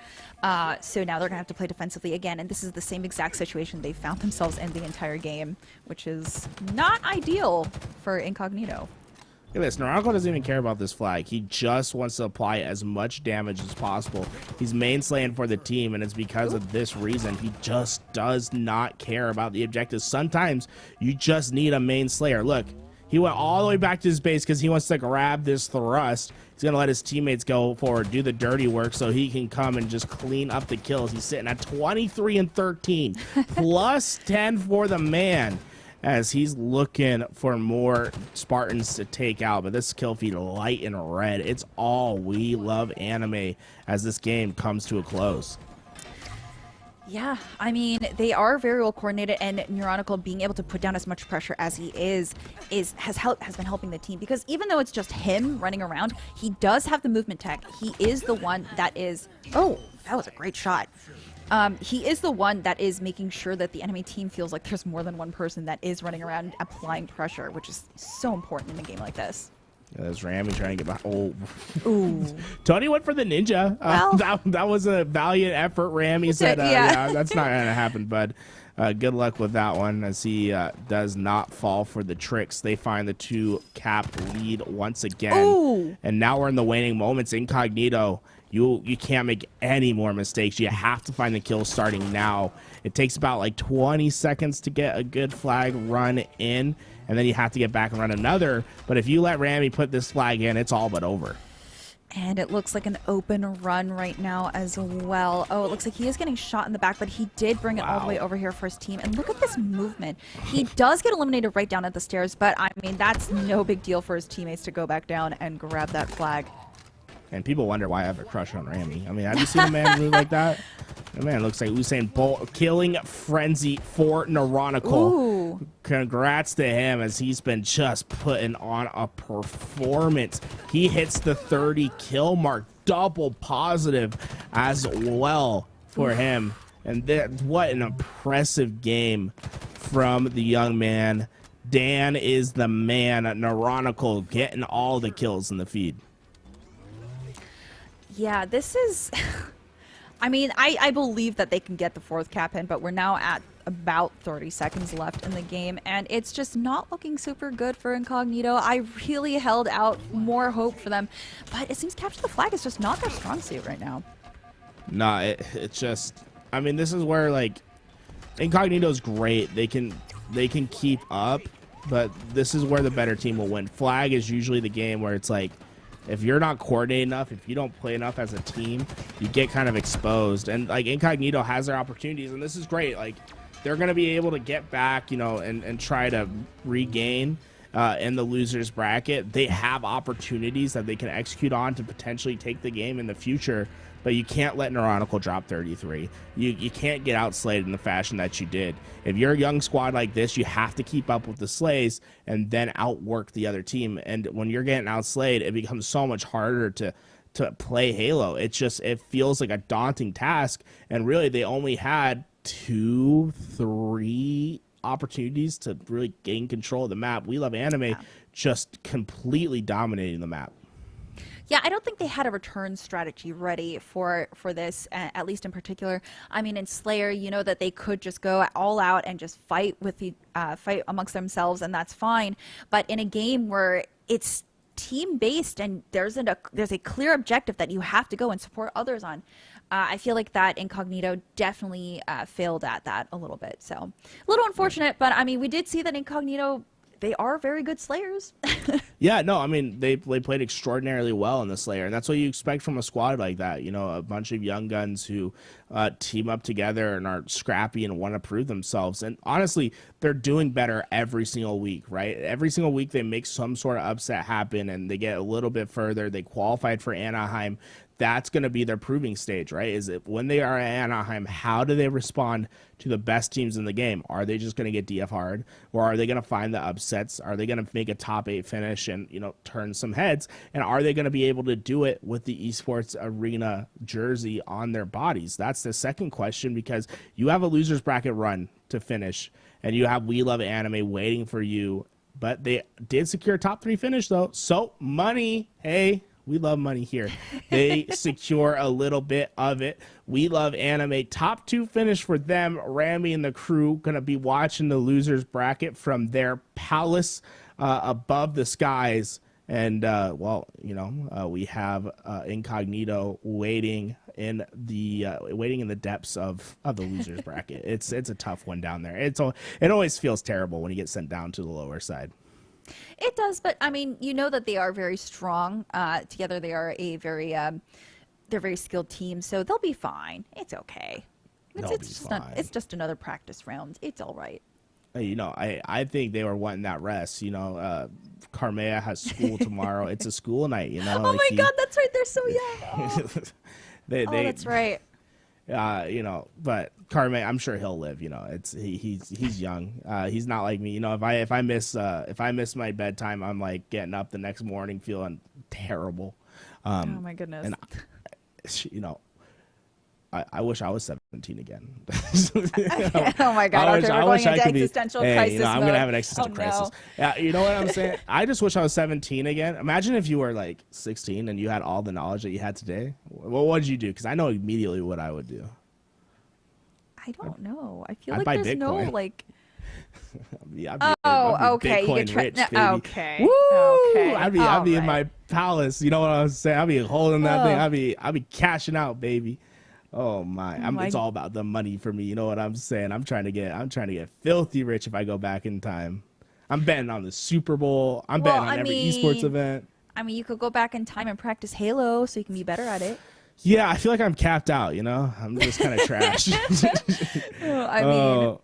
So now they're going to have to play defensively again, and this is the same exact situation they found themselves in the entire game, which is not ideal for Incognito. Look at this. Naranko doesn't even care about this flag. He just wants to apply as much damage as possible. He's main slaying for the team, and it's because of this reason. He just does not care about the objectives. Sometimes you just need a main slayer. Look, he went all the way back to his base because he wants to grab this thrust. He's going to let his teammates go forward, do the dirty work so he can come and just clean up the kills. He's sitting at 23 and 13, plus 10 for the man, as he's looking for more Spartans to take out. But this kill feed light and red. It's all We Love Anime as this game comes to a close. Yeah, I mean, they are very well coordinated, and Neuronical being able to put down as much pressure as he has been helping the team, because even though it's just him running around, he does have the movement tech. He is the one that is, oh, that was a great shot. He is the one that is making sure that the enemy team feels like there's more than one person that is running around applying pressure, which is so important in a game like this. There's Rami trying to get back. Oh, ooh. Tony went for the ninja. Well, that was a valiant effort. Rami said, yeah, that's not going to happen, bud. Good luck with that one, as he does not fall for the tricks. They find the 2-cap lead once again. Ooh. And now we're in the waning moments. Incognito, you can't make any more mistakes. You have to find the kill starting now. It takes about like 20 seconds to get a good flag run in, and then you have to get back and run another. But if you let Rami put this flag in, it's all but over. And it looks like an open run right now as well. Oh, it looks like he is getting shot in the back, but he did bring it all the way over here for his team. And look at this movement. He does get eliminated right down at the stairs, but I mean, that's no big deal for his teammates to go back down and grab that flag. And people wonder why I have a crush on Rami. I mean, have you seen a man move like that? The man looks like Usain Bolt. Killing frenzy for Neuronical. Ooh. Congrats to him, as he's been just putting on a performance. He hits the 30 kill mark, double positive as well for him. And what an impressive game from the young man. Dan is the man at Neuronical, getting all the kills in the feed. Yeah, this is... I mean, I believe that they can get the 4th cap in, but we're now at about 30 seconds left in the game, and it's just not looking super good for Incognito. I really held out more hope for them, but it seems capture the flag is just not their strong suit right now. Nah, it's just... I mean, this is where, like, Incognito's great. They can keep up, but this is where the better team will win. Flag is usually the game where it's like, if you're not coordinated enough, if you don't play enough as a team, you get kind of exposed. And like Incognito has their opportunities, and this is great. Like, they're going to be able to get back, you know, and try to regain in the losers bracket. They have opportunities that they can execute on to potentially take the game in the future, but you can't let Neuronical drop 33. You can't get outslayed in the fashion that you did. If you're a young squad like this, you have to keep up with the slays and then outwork the other team. And when you're getting outslayed, it becomes so much harder to play Halo. It feels like a daunting task. And really, they only had 2-3 opportunities to really gain control of the map. We Love Anime just completely dominating the map. Yeah, I don't think they had a return strategy ready for this, at least in particular. I mean, in Slayer, you know that they could just go all out and just fight with the fight amongst themselves, and that's fine. But in a game where it's team-based and there's a clear objective that you have to go and support others on, I feel like that Incognito definitely failed at that a little bit. So a little unfortunate, but I mean, we did see that Incognito, they are very good Slayers. Yeah, no, I mean, they played extraordinarily well in the Slayer, and that's what you expect from a squad like that. You know, a bunch of young guns who team up together and are scrappy and want to prove themselves. And honestly, they're doing better every single week, right? Every single week they make some sort of upset happen, and they get a little bit further. They qualified for Anaheim. That's going to be their proving stage, right? Is it when they are at Anaheim, how do they respond to the best teams in the game? Are they just going to get DFR'd, or are they going to find the upsets? Are they going to make a top 8 finish and, you know, turn some heads? And are they going to be able to do it with the Esports Arena jersey on their bodies? That's the second question, because you have a losers bracket run to finish, and you have We Love Anime waiting for you. But they did secure a top 3 finish, though. So money, hey. We love money here. They secure a little bit of it. We Love Anime. Top 2 finish for them. Rami and the crew going to be watching the losers bracket from their palace above the skies. And, well, you know, we have Incognito waiting in the depths of the losers bracket. It's a tough one down there. It always feels terrible when you get sent down to the lower side. It does, but I mean, you know that they are very strong. Together, they are a very, they're very skilled team, so they'll be fine. It's okay. It's just another practice round. It's all right. You know, I think they were wanting that rest. You know, Carmea has school tomorrow. It's a school night. You know. Oh my God, that's right. They're so young. Oh, that's right. You know, but Carme, I'm sure he'll live. You know, he's young. He's not like me. You know, if I miss my bedtime, I'm like getting up the next morning feeling terrible. Oh my goodness. And you know, I wish I was 17 again. Oh my God! Okay, we're going into existential crisis you know, I'm mode. gonna have an existential crisis. Yeah, you know what I'm saying? I just wish I was 17 again. Imagine if you were like 16 and you had all the knowledge that you had today. Well, what did you do? Because I know immediately what I would do. I don't know. I feel I'd like buy there's Bitcoin. no like. I'd be okay. You Bitcoin get rich, baby. Okay. Woo! Okay. I'd be in my palace. You know what I'm saying? I'd be holding that thing. I'd be cashing out, baby. Oh my! It's all about the money for me. You know what I'm saying? I'm trying to get filthy rich if I go back in time. I'm betting on the Super Bowl. I'm betting on every esports event. I mean, you could go back in time and practice Halo so you can be better at it. Yeah, I feel like I'm capped out. You know, I'm just kind of trash. I mean,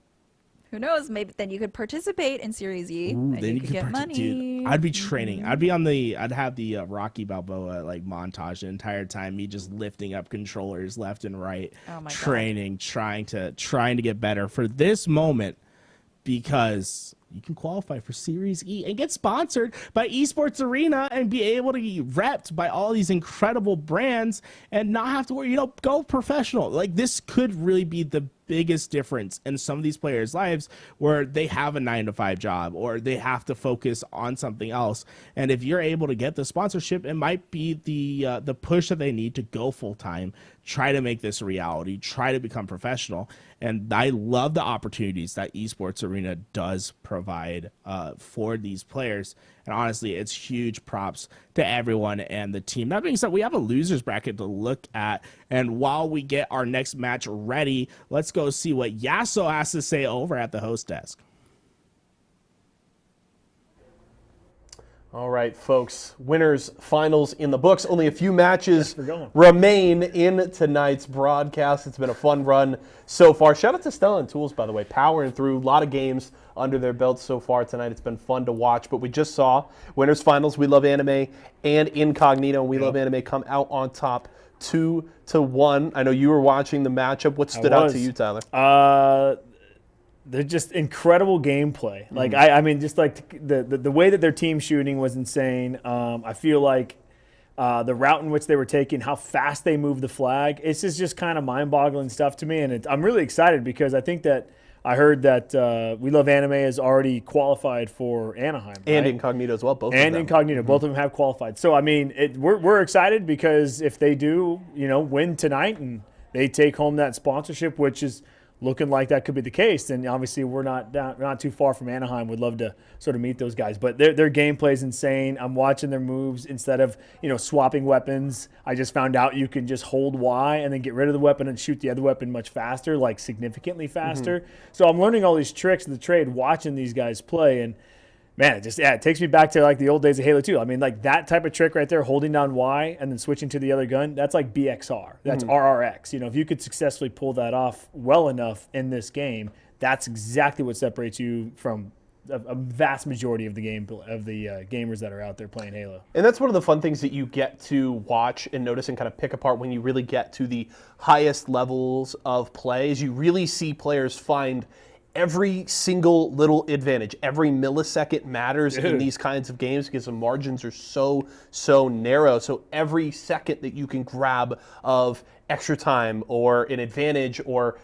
who knows? Maybe then you could participate in Series E. Ooh, and you could get money. Dude, I'd be training. I'd have the Rocky Balboa like montage the entire time. Me just lifting up controllers left and right, training, trying to get better for this moment, because you can qualify for Series E and get sponsored by Esports Arena and be able to be repped by all these incredible brands and not have to worry, you know, go professional. Like, this could really be the biggest difference in some of these players' lives where they have a 9-to-5 job or they have to focus on something else. And if you're able to get the sponsorship, it might be the push that they need to go full time, try to make this a reality, try to become professional. And I love the opportunities that Esports Arena does provide for these players. And honestly, it's huge props to everyone and the team. That being said, we have a losers bracket to look at. And while we get our next match ready, let's go see what Yasso has to say over at the host desk. All right, folks. Winners finals in the books. Only a few matches remain in tonight's broadcast. It's been a fun run so far. Shout out to Stella and Tools, by the way, powering through a lot of games under their belts so far tonight. It's been fun to watch. But we just saw winners finals. We Love Anime and Incognito. We Love Anime come out on top 2-1. I know you were watching the matchup. What stood out to you, Tyler? They're just incredible gameplay. Like I mean, just like the way that their team shooting was insane. I feel like the route in which they were taking, how fast they moved the flag. It's just kind of mind-boggling stuff to me, and I'm really excited because I think that I heard that We Love Anime has already qualified for Anaheim, and right? Incognito as well. Both and of them. Incognito, both of them have qualified. So I mean, we're excited because if they do, you know, win tonight and they take home that sponsorship, which is looking like that could be the case, then obviously we're not too far from Anaheim. We'd love to sort of meet those guys. But their gameplay is insane. I'm watching their moves instead of, you know, swapping weapons. I just found out you can just hold Y and then get rid of the weapon and shoot the other weapon much faster, like significantly faster. So I'm learning all these tricks of the trade watching these guys play. And Man, it takes me back to like the old days of Halo 2. I mean, like that type of trick right there, holding down Y and then switching to the other gun, that's like BXR. That's RRX. You know, if you could successfully pull that off well enough in this game, that's exactly what separates you from a vast majority of the gamers that are out there playing Halo. And that's one of the fun things that you get to watch and notice and kind of pick apart when you really get to the highest levels of play, is you really see players find every single little advantage. Every millisecond matters in these kinds of games because the margins are so narrow. So every second that you can grab of extra time or an advantage or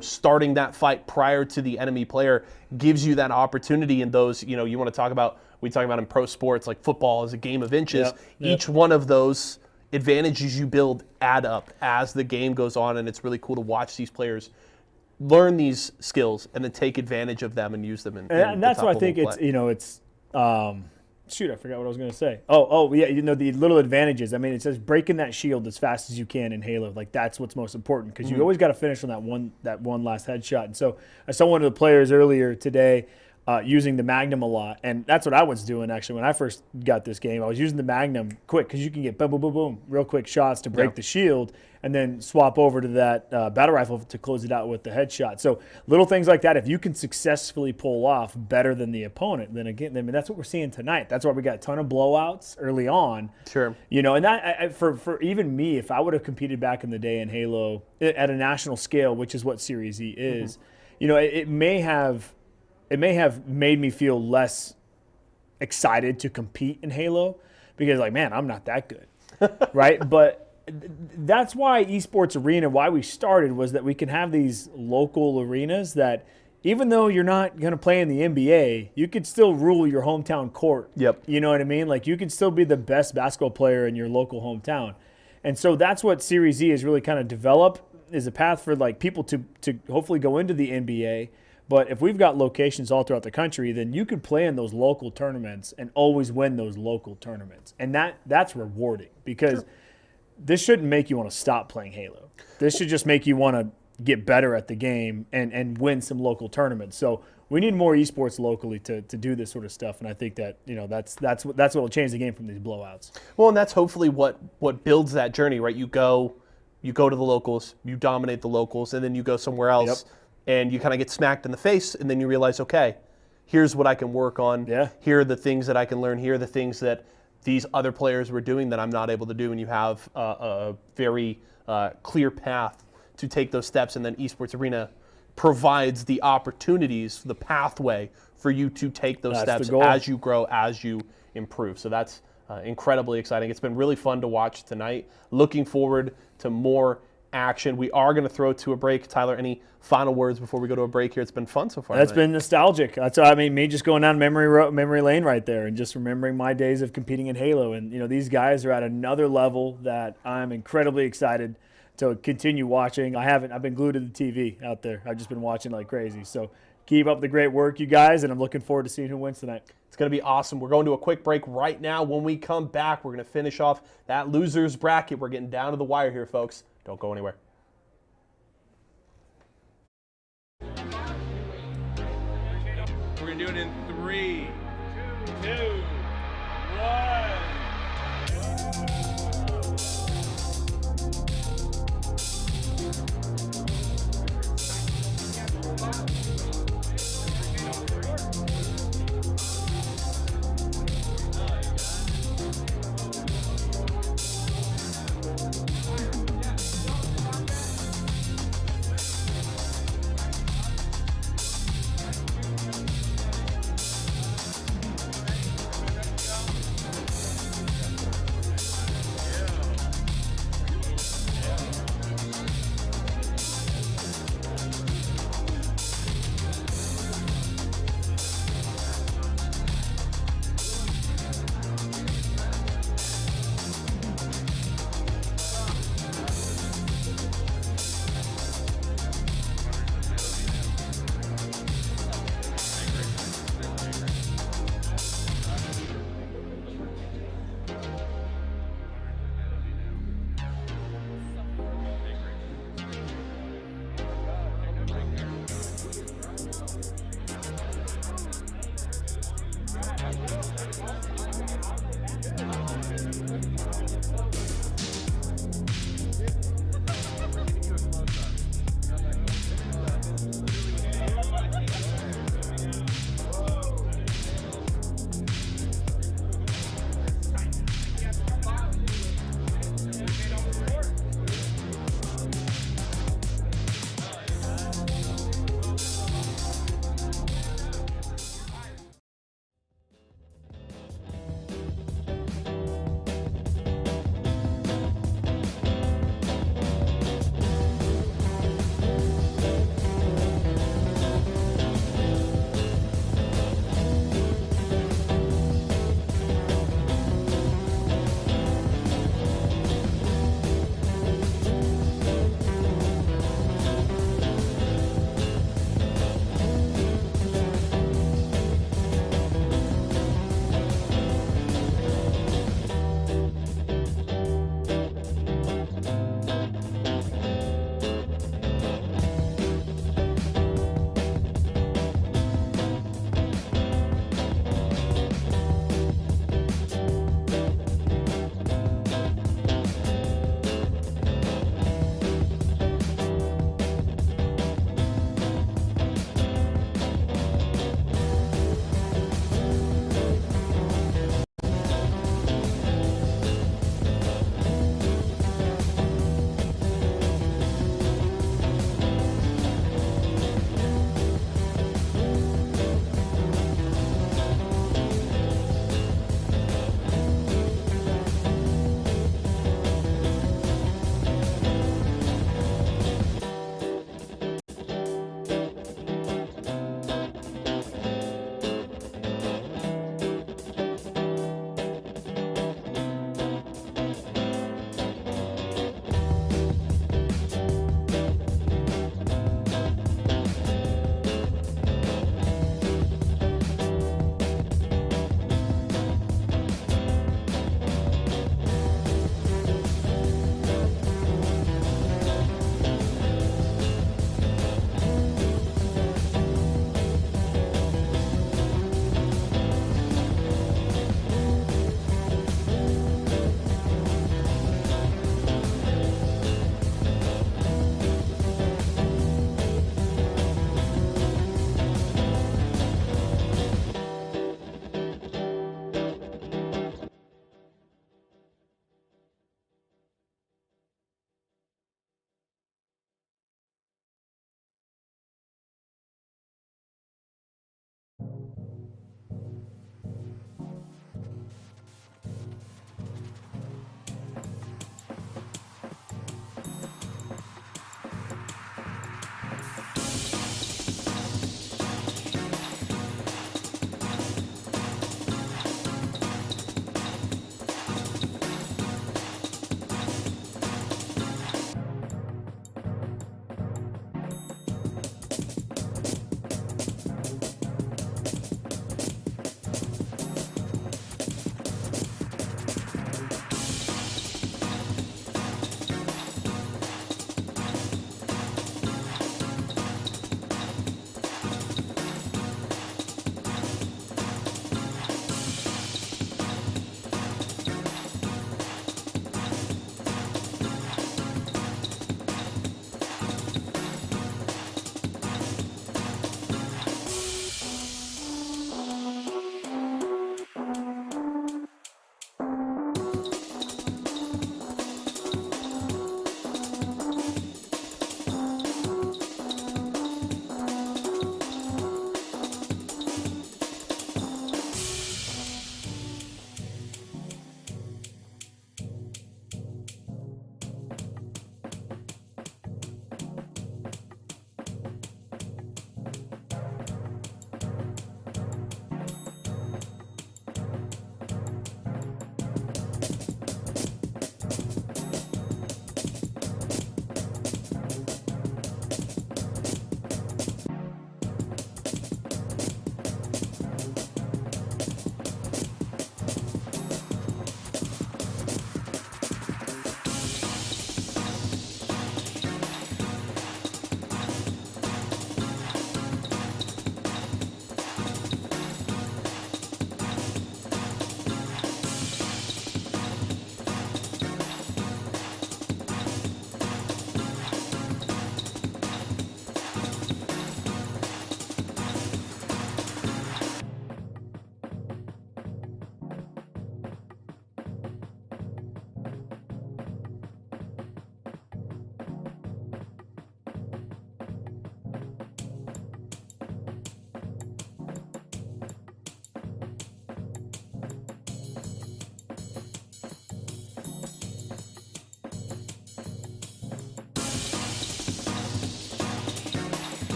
starting that fight prior to the enemy player gives you that opportunity. And those, you want to talk about, we talk about in pro sports, like football is a game of inches. Each one of those advantages you build add up as the game goes on, and it's really cool to watch these players learn these skills and then take advantage of them and use them. And that's why I think it's, shoot, I forgot what I was going to say. Oh, yeah, the little advantages. I mean, it says breaking that shield as fast as you can in Halo. Like, that's what's most important because you always got to finish on that one last headshot. And so I saw one of the players earlier today using the Magnum a lot, and that's what I was doing actually when I first got this game. I was using the Magnum quick because you can get boom, boom, boom, boom, real quick shots to break the shield, and then swap over to that battle rifle to close it out with the headshot. So little things like that, if you can successfully pull off better than the opponent, then again, I mean, that's what we're seeing tonight. That's why we got a ton of blowouts early on. Sure. And that for even me, if I would have competed back in the day in Halo at a national scale, which is what Series E is, it may have made me feel less excited to compete in Halo because, like, man, I'm not that good, right? But that's why Esports Arena, why we started, was that we can have these local arenas that even though you're not going to play in the NBA, you could still rule your hometown court. Yep. You know what I mean? Like, you could still be the best basketball player in your local hometown. And so that's what Series E has really kind of developed, is a path for, like, people to hopefully go into the NBA. But if we've got locations all throughout the country, then you can play in those local tournaments and always win those local tournaments. And that's rewarding because this shouldn't make you want to stop playing Halo. This should just make you want to get better at the game and win some local tournaments. So we need more esports locally to do this sort of stuff. And I think that, that's what will change the game from these blowouts. Well, and that's hopefully what builds that journey, right? You go to the locals, you dominate the locals, and then you go somewhere else. Yep. And you kind of get smacked in the face, and then you realize, okay, here's what I can work on. Yeah. Here are the things that I can learn. Here are the things that these other players were doing that I'm not able to do. And you have a very clear path to take those steps. And then Esports Arena provides the opportunities, the pathway for you to take those steps as you grow, as you improve. So that's incredibly exciting. It's been really fun to watch tonight. Looking forward to more action. We are going to throw to a break. Tyler, any final words before we go to a break here? It's been fun so far. That's been nostalgic. That's me just going down memory lane right there and just remembering my days of competing in Halo. And these guys are at another level that I'm incredibly excited to continue watching. I've been glued to the TV out there. I've just been watching like crazy. So keep up the great work, you guys, and I'm looking forward to seeing who wins tonight. It's going to be awesome. We're going to a quick break right now. When we come back, we're going to finish off that losers bracket. We're getting down to the wire here, folks. Don't go anywhere. We're going to do it in 3, 2, 1.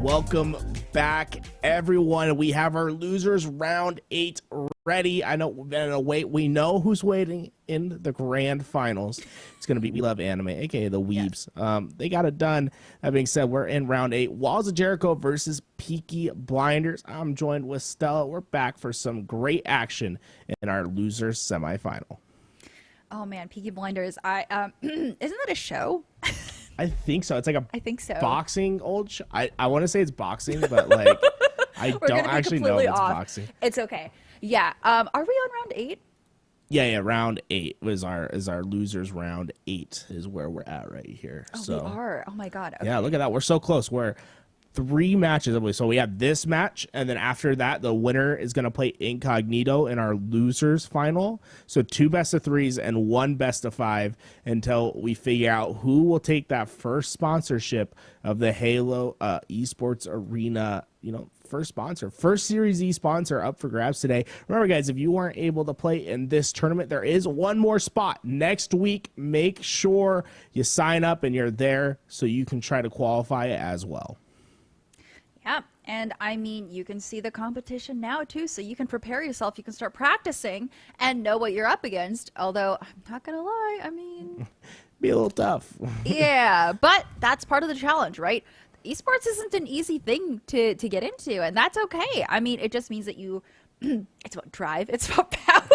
Welcome back, everyone. We have our losers round 8 ready. I know, we know who's waiting in the grand finals. It's going to be We Love Anime, aka the Weebs. Yes. They got it done. That being said, we're in round 8. Walls of Jericho versus Peaky Blinders. I'm joined with Stella. We're back for some great action in our losers semifinal. Oh man, Peaky Blinders. Isn't that a show? I think so. It's like a I think so. boxing old show. I want to say it's boxing, but like I don't actually know if it's boxing. It's okay. Yeah. Are we on round 8? Yeah. Round 8 is our losers round 8 is where we're at right here. Oh, so we are. Oh my god. Okay. Yeah, look at that. We're so close. We're 3 matches away. So we have this match, and then after that, the winner is going to play Incognito in our losers final. So 2 best of 3s and 1 best of 5 until we figure out who will take that first sponsorship of the Halo Esports Arena, first sponsor, first Series E sponsor up for grabs today. Remember, guys, if you weren't able to play in this tournament, there is one more spot next week. Make sure you sign up and you're there so you can try to qualify it as well. Yeah, and I mean, you can see the competition now too, so you can prepare yourself. You can start practicing and know what you're up against. Although, I'm not gonna lie, I mean, be a little tough. Yeah, but that's part of the challenge, right? Esports isn't an easy thing to get into, and that's okay. I mean, it just means that you, it's about drive, it's about power.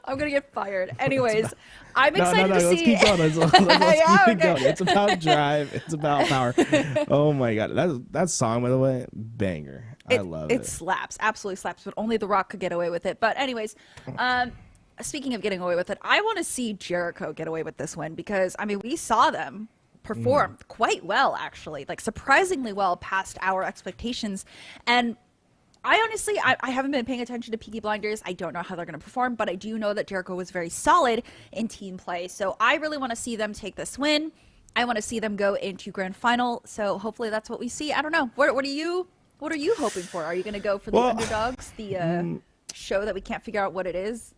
I'm gonna get fired. Anyways, I'm excited to see. Let's keep going. Let's keep it going. It's about drive. It's about power. Oh my god, that song, by the way, banger. I love it. It slaps, absolutely slaps. But only The Rock could get away with it. But anyways, speaking of getting away with it, I want to see Jericho get away with this win because I mean we saw them perform quite well, actually, like surprisingly well past our expectations. And I honestly, I haven't been paying attention to Peaky Blinders. I don't know how they're going to perform, but I do know that Jericho was very solid in team play. So I really want to see them take this win. I want to see them go into grand final. So hopefully that's what we see. I don't know. What are you hoping for? Are you going to go for the underdogs, the show that we can't figure out what it is?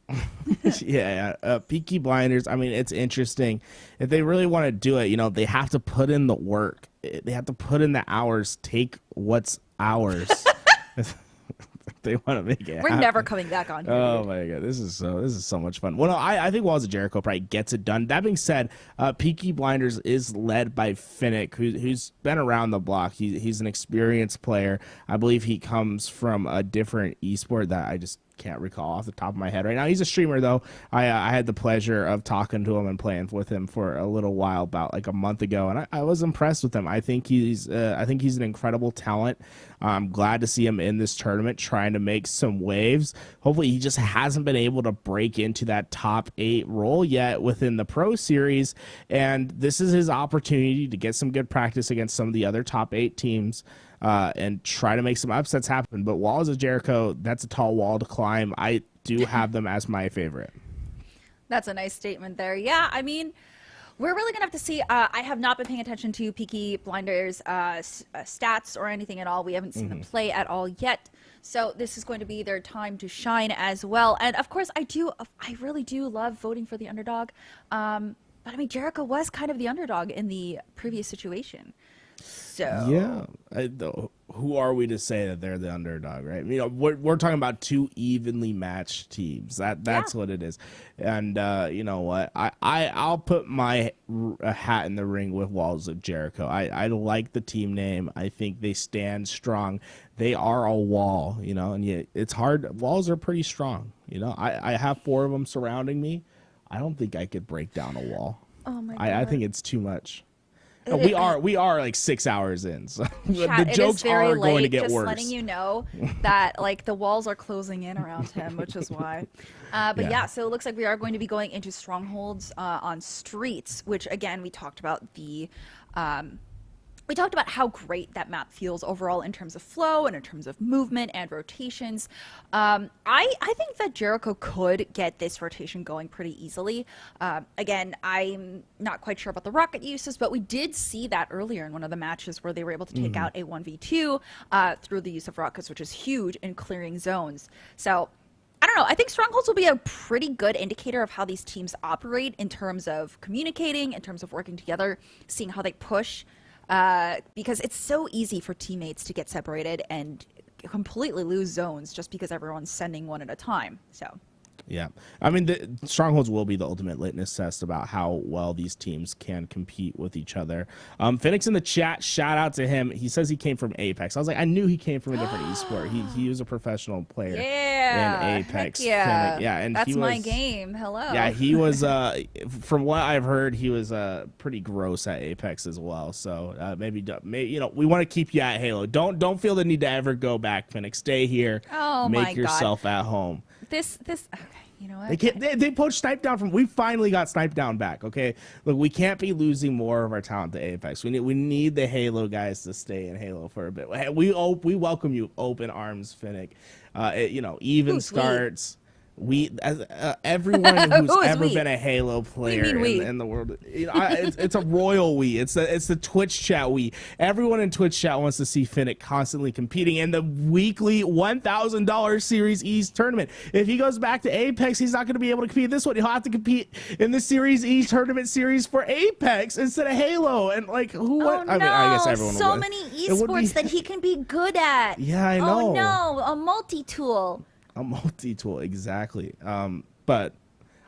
Yeah, Peaky Blinders. I mean, it's interesting. If they really want to do it, they have to put in the work. They have to put in the hours. Take what's ours. They want to make it We're happen. Never coming back on here. Oh my god, this is so much fun. Well, no, I think Walls of Jericho probably gets it done. That being said, Peaky Blinders is led by Finnick, who's been around the block. He's an experienced player. I believe he comes from a different esport that I just can't recall off the top of my head right now. He's a streamer though. I had the pleasure of talking to him and playing with him for a little while, about like a month ago, and I was impressed with him. I think he's an incredible talent. I'm glad to see him in this tournament trying to make some waves. Hopefully he just hasn't been able to break into that top 8 role yet within the pro series, and this is his opportunity to get some good practice against some of the other top 8 teams and try to make some upsets happen. But Walls of Jericho, that's a tall wall to climb. I do have them as my favorite. That's a nice statement there. Yeah, I mean, we're really going to have to see. I have not been paying attention to Peaky Blinders stats or anything at all. We haven't seen them play at all yet. So this is going to be their time to shine as well. And of course, I really do love voting for the underdog. But I mean, Jericho was kind of the underdog in the previous situation. So yeah, who are we to say that they're the underdog, right? We're talking about 2 evenly matched teams. That's what it is. And you know what? I'll put my hat in the ring with Walls of Jericho. I like the team name. I think they stand strong. They are a wall, and it's hard. Walls are pretty strong. I have 4 of them surrounding me. I don't think I could break down a wall. Oh my God. I think it's too much. No, we are like 6 hours in, so Chat, the jokes are going to get just worse. Letting you know that like the walls are closing in around him, which is why. But yeah, so it looks like we are going to be going into Strongholds on Streets, which again we talked about we talked about how great that map feels overall in terms of flow and in terms of movement and rotations. I think that Jericho could get this rotation going pretty easily. Again, I'm not quite sure about the rocket uses, but we did see that earlier in one of the matches where they were able to take out a 1v2 through the use of rockets, which is huge in clearing zones. So I don't know. I think Strongholds will be a pretty good indicator of how these teams operate in terms of communicating, in terms of working together, seeing how they push. because it's so easy for teammates to get separated and completely lose zones just because everyone's sending one at a time. So. Yeah, I mean, the Strongholds will be the ultimate litmus test about how well these teams can compete with each other. Phoenix in the chat, shout out to him. He says he came from Apex. I was like, I knew he came from a different esport. He was a professional player in Apex. Heck yeah, yeah, and that's he was, my game. Hello. Yeah, he was. From what I've heard, he was pretty gross at Apex as well. So maybe we want to keep you at Halo. Don't feel the need to ever go back, Phoenix. Stay here. Oh my God. Make yourself at home. This okay, you know what? They poached Snipe Down from. We finally got Snipe Down back. Okay, look, we can't be losing more of our talent to Apex. We need the Halo guys to stay in Halo for a bit. We welcome you, open arms, Finnick. Even starts. Everyone who's ever been a Halo player in the world, it's a royal we. It's the Twitch chat we. Everyone in Twitch chat wants to see Finnick constantly competing in the weekly $1,000 Series E's tournament. If he goes back to Apex, he's not going to be able to compete in this one. He'll have to compete in the Series E tournament series for Apex instead of Halo. And like, who? Oh, I mean, I guess everyone. So would. many esports that he can be good at. Yeah, I know. Oh no, a multi-tool. A multi-tool, exactly. But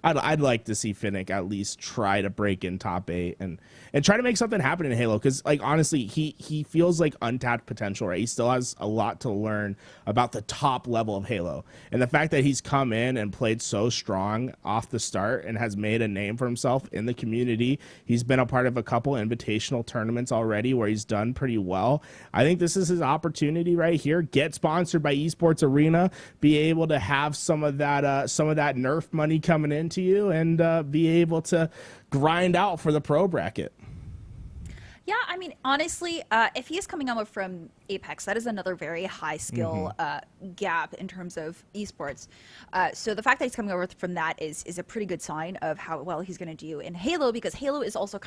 I'd like to see Finnick at least try to break in top 8 and try to make something happen in Halo, because like honestly he feels like untapped potential, right? He still has a lot to learn about the top level of Halo, and the fact that he's come in and played so strong off the start and has made a name for himself in the community. He's been a part of a couple invitational tournaments already where he's done pretty well. I think this is his opportunity right here. Get sponsored by Esports Arena, be able to have some of that Nerf money coming into you, and be able to grind out for the pro bracket. Yeah, I mean, honestly, if he is coming over from Apex, that is another very high skill gap in terms of esports. So the fact that he's coming over from that is a pretty good sign of how well he's going to do in Halo, because Halo is also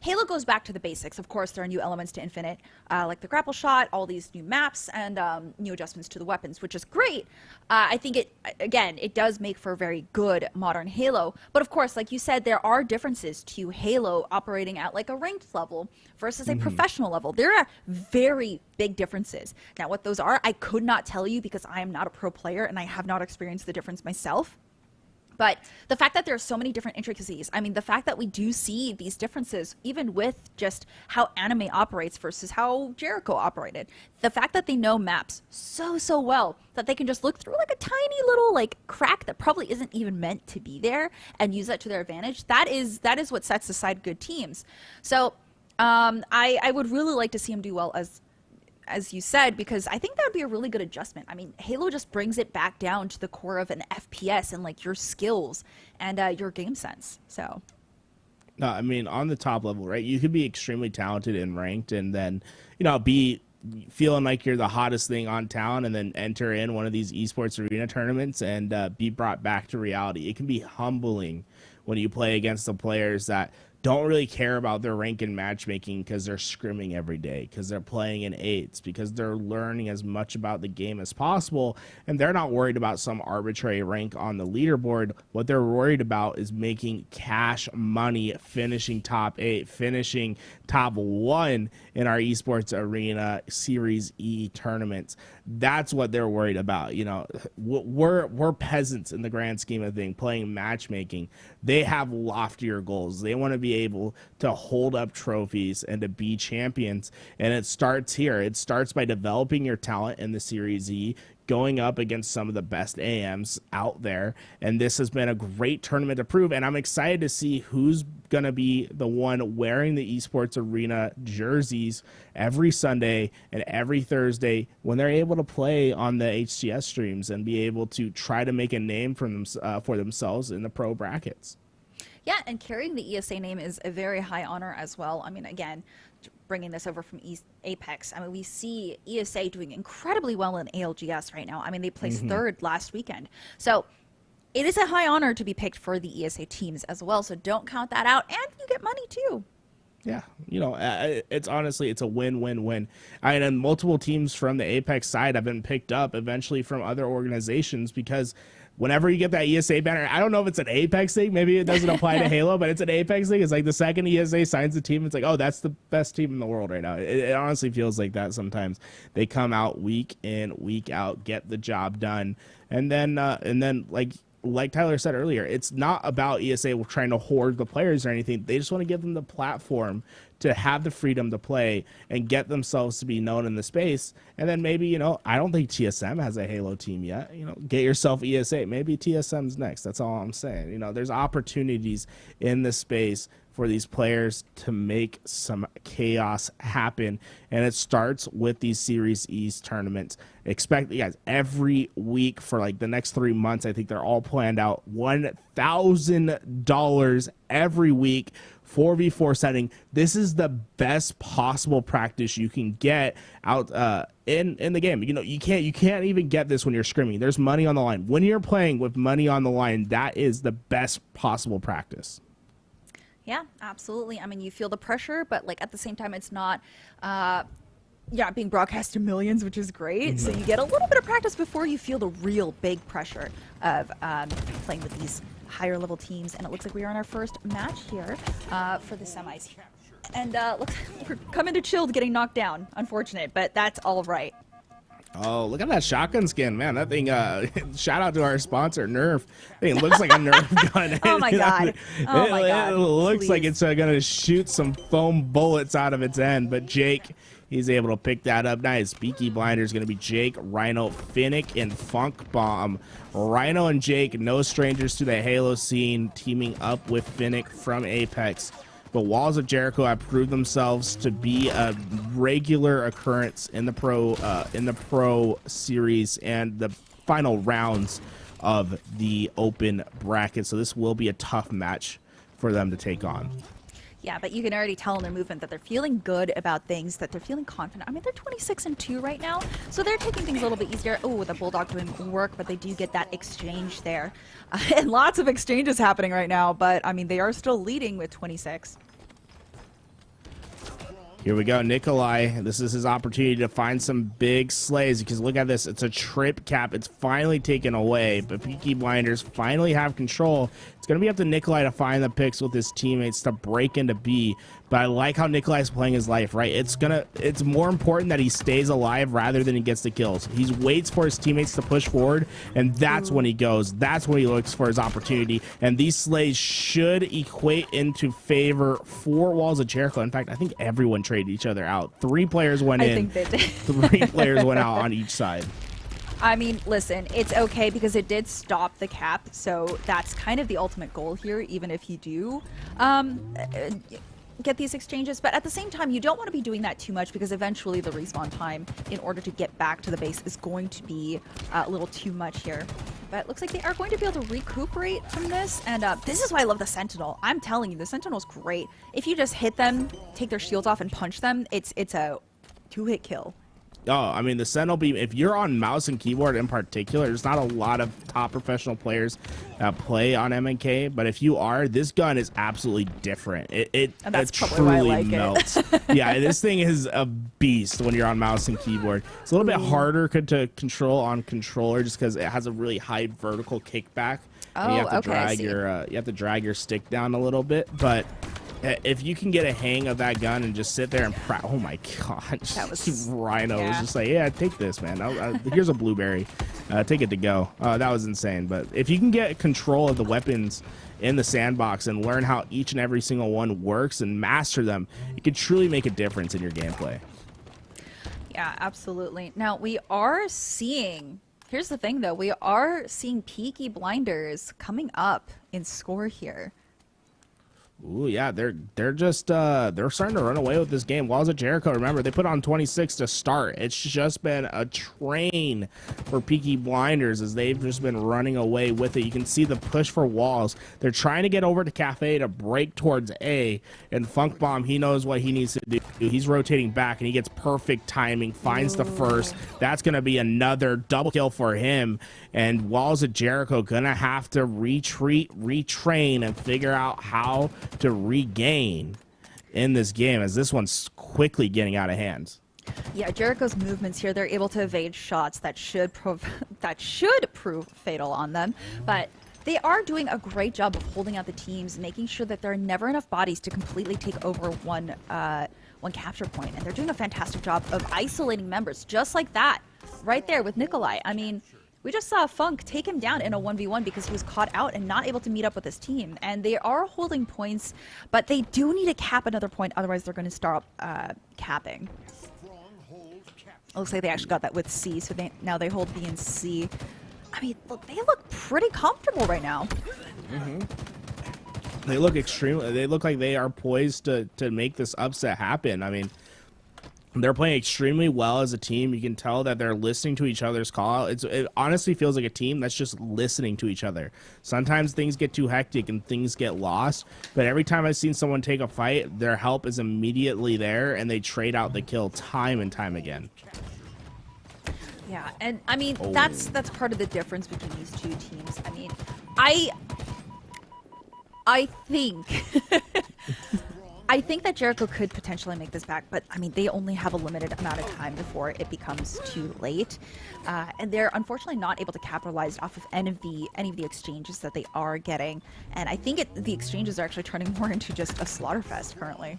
Halo goes back to the basics. Of course, there are new elements to Infinite, like the grapple shot, all these new maps, and new adjustments to the weapons, which is great. I think it does make for a very good modern Halo. But of course, like you said, there are differences to Halo operating at like a ranked level versus a professional level. There are very big differences. Now, what those are, I could not tell you because I am not a pro player and I have not experienced the difference myself. But the fact that there are so many different intricacies, I mean, the fact that we do see these differences, even with just how anime operates versus how Jericho operated, the fact that they know maps so well that they can just look through like a tiny little like crack that probably isn't even meant to be there and use that to their advantage, that is what sets aside good teams. So I would really like to see him do well, as you said, because I think that would be a really good adjustment. I mean, Halo just brings it back down to the core of an FPS and like your skills and your game sense. So, no, I mean, on the top level, right? You could be extremely talented and ranked, and then be feeling like you're the hottest thing on town, and then enter in one of these esports arena tournaments and be brought back to reality. It can be humbling when you play against the players that don't really care about their rank in matchmaking because they're scrimming every day, because they're playing in 8s, because they're learning as much about the game as possible, and they're not worried about some arbitrary rank on the leaderboard. What they're worried about is making cash money, finishing top 8, finishing top 1 in our esports arena Series E tournaments. That's what they're worried about. We're peasants in the grand scheme of things, playing matchmaking. They have loftier goals. They want to be able to hold up trophies and to be champions. And it starts here. It starts by developing your talent in the Series E, going up against some of the best AMs out there. And this has been a great tournament to prove. And I'm excited to see who's going to be the one wearing the Esports Arena jerseys every Sunday and every Thursday when they're able to play on the HCS streams and be able to try to make a name for themselves in the pro brackets. Yeah, and carrying the ESA name is a very high honor as well. I mean, again, bringing this over from Apex, I mean, we see ESA doing incredibly well in ALGS right now. I mean, they placed third last weekend. So it is a high honor to be picked for the ESA teams as well. So don't count that out, and you get money too. Yeah, it's honestly, it's a win-win-win. And multiple teams from the Apex side have been picked up eventually from other organizations because whenever you get that ESA banner, I don't know if it's an Apex thing. Maybe it doesn't apply to Halo, but it's an Apex thing. It's like the second ESA signs the team, it's like, oh, that's the best team in the world right now. It honestly feels like that sometimes. They come out week in, week out, get the job done. And then like Tyler said earlier, it's not about ESA trying to hoard the players or anything. They just want to give them the platform to have the freedom to play and get themselves to be known in the space. And then maybe, you know, I don't think TSM has a Halo team yet. You know, get yourself ESA. Maybe TSM's next. That's all I'm saying. You know, there's opportunities in the space for these players to make some chaos happen. And it starts with these Series E's tournaments. Expect, you guys, every week for like the next 3 months, I think they're all planned out, $1,000 every week, 4v4 setting. This is the best possible practice you can get out in the game. You know, you can't even get this when you're scrimming. There's money on the line. When you're playing with money on the line, that is the best possible practice. Yeah, absolutely. I mean, you feel the pressure, but like at the same time, it's not being broadcast to millions, which is great. So you get a little bit of practice before you feel the real big pressure of playing with these higher level teams. And it looks like we are on our first match here for the semis. And looks like we're coming to Chilled getting knocked down. Unfortunate, but that's all right. Oh, look at that shotgun skin, man. That thing, shout out to our sponsor, Nerf. Thing looks like a Nerf gun. Oh, my God. Oh, my God. It looks Please. like it's going to shoot some foam bullets out of its end. But Jake, he's able to pick that up. Nice. Peaky Blinders going to be Jake, Rhino, Finnick, and Funk Bomb. Rhino and Jake, no strangers to the Halo scene, teaming up with Finnick from Apex. But Walls of Jericho have proved themselves to be a regular occurrence in the pro series and the final rounds of the open bracket. So this will be a tough match for them to take on. Yeah, but you can already tell in their movement that they're feeling good about things, that they're feeling confident. I mean, they're 26-2 right now, so they're taking things a little bit easier. Oh, the Bulldog doing work, but they do get that exchange there. And lots of exchanges happening right now, but, I mean, they are still leading with 26. Here we go, Nikolai. This is his opportunity to find some big slays, because look at this. It's a trip cap. It's finally taken away, but Peaky Blinders finally have control. It's going to be up to Nikolai to find the picks with his teammates to break into B. But I like how Nikolai's playing his life, right? It's more important that he stays alive rather than he gets the kills. He waits for his teammates to push forward, and that's when he goes. That's when he looks for his opportunity. And these slays should equate into favor for Walls of Jericho. In fact, I think everyone traded each other out. 3 players went in. I think they did. 3 players went out on each side. I mean, listen, it's okay because it did stop the cap, so that's kind of the ultimate goal here, even if you do get these exchanges. But at the same time, you don't want to be doing that too much, because eventually the respawn time in order to get back to the base is going to be a little too much here. But it looks like they are going to be able to recuperate from this, and this is why I love the Sentinel. I'm telling you, the Sentinel's great. If you just hit them, take their shields off, and punch them, it's a 2-hit kill. Oh, I mean, the Sentinel beam, if you're on mouse and keyboard in particular, there's not a lot of top professional players that play on MNK, but if you are, this gun is absolutely different. It truly like melts. Yeah, this thing is a beast when you're on mouse and keyboard. It's a little bit harder to control on controller just because it has a really high vertical kickback. And you have to drag you have to drag your stick down a little bit, but if you can get a hang of that gun and just sit there and oh my god, that was Rhino was just like, yeah, take this, man. Here's a blueberry, take it to go. That was insane. But if you can get control of the weapons in the sandbox and learn how each and every single one works and master them, it can truly make a difference in your gameplay. Yeah, absolutely. Now we are seeing, here's the thing though, we are seeing Peaky Blinders coming up in score here. Ooh, yeah, they're just they're starting to run away with this game. Walls of Jericho, remember, they put on 26 to start. It's just been a train for Peaky Blinders as they've just been running away with it. You can see the push for Walls. They're trying to get over to Cafe to break towards A, and Funk Bomb, he knows what he needs to do. He's rotating back, and he gets perfect timing, finds the first. That's going to be another double kill for him, and Walls of Jericho going to have to retreat, retrain, and figure out how to regain in this game, as this one's quickly getting out of hand. Yeah, Jericho's movements here, they're able to evade shots that should prove fatal on them, but they are doing a great job of holding out the teams, making sure that there are never enough bodies to completely take over one capture point, and they're doing a fantastic job of isolating members just like that right there with Nikolai. I mean, we just saw Funk take him down in a 1v1 because he was caught out and not able to meet up with his team. And they are holding points, but they do need to cap another point, otherwise they're going to start capping. It looks like they actually got that with C, so now they hold B and C. I mean, look, they look pretty comfortable right now. They look they look like they are poised to make this upset happen. I mean, they're playing extremely well as a team. You can tell that they're listening to each other's call. It honestly feels like a team that's just listening to each other. Sometimes things get too hectic and things get lost, but every time I've seen someone take a fight, their help is immediately there, and they trade out the kill time and time again. Yeah, and I mean, that's part of the difference between these two teams. I mean, I think I think that Jericho could potentially make this back, but I mean, they only have a limited amount of time before it becomes too late, and they're unfortunately not able to capitalize off of any of the exchanges that they are getting. And I think the exchanges are actually turning more into just a slaughterfest currently.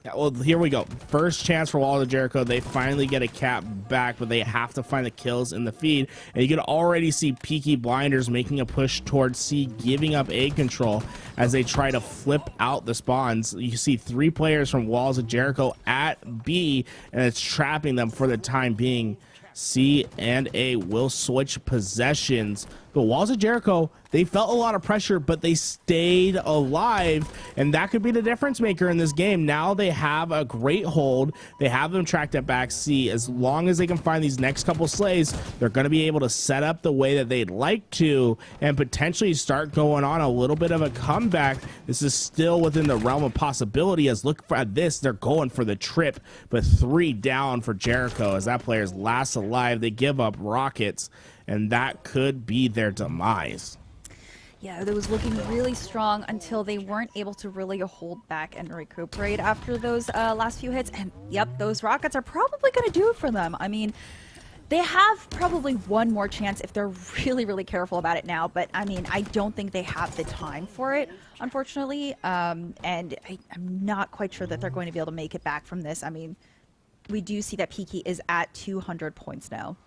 Yeah, well, here we go. First chance for Walls of Jericho. They finally get a cap back, but they have to find the kills in the feed. And you can already see Peaky Blinders making a push towards C, giving up A control as they try to flip out the spawns. You see 3 players from Walls of Jericho at B, and it's trapping them for the time being. C and A will switch possessions. The Walls of Jericho, they felt a lot of pressure, but they stayed alive, and that could be the difference maker in this game. Now they have a great hold. They have them tracked at back C. As long as they can find these next couple slays, they're going to be able to set up the way that they'd like to and potentially start going on a little bit of a comeback. This is still within the realm of possibility, as look at this, they're going for the trip, but 3 down for Jericho as that player's last alive. They give up rockets, and that could be their demise. Yeah, it was looking really strong until they weren't able to really hold back and recuperate after those last few hits. And yep, those rockets are probably going to do it for them. I mean, they have probably one more chance if they're really, really careful about it now. But I mean, I don't think they have the time for it, unfortunately. And I'm not quite sure that they're going to be able to make it back from this. I mean, we do see that Peaky is at 200 points now.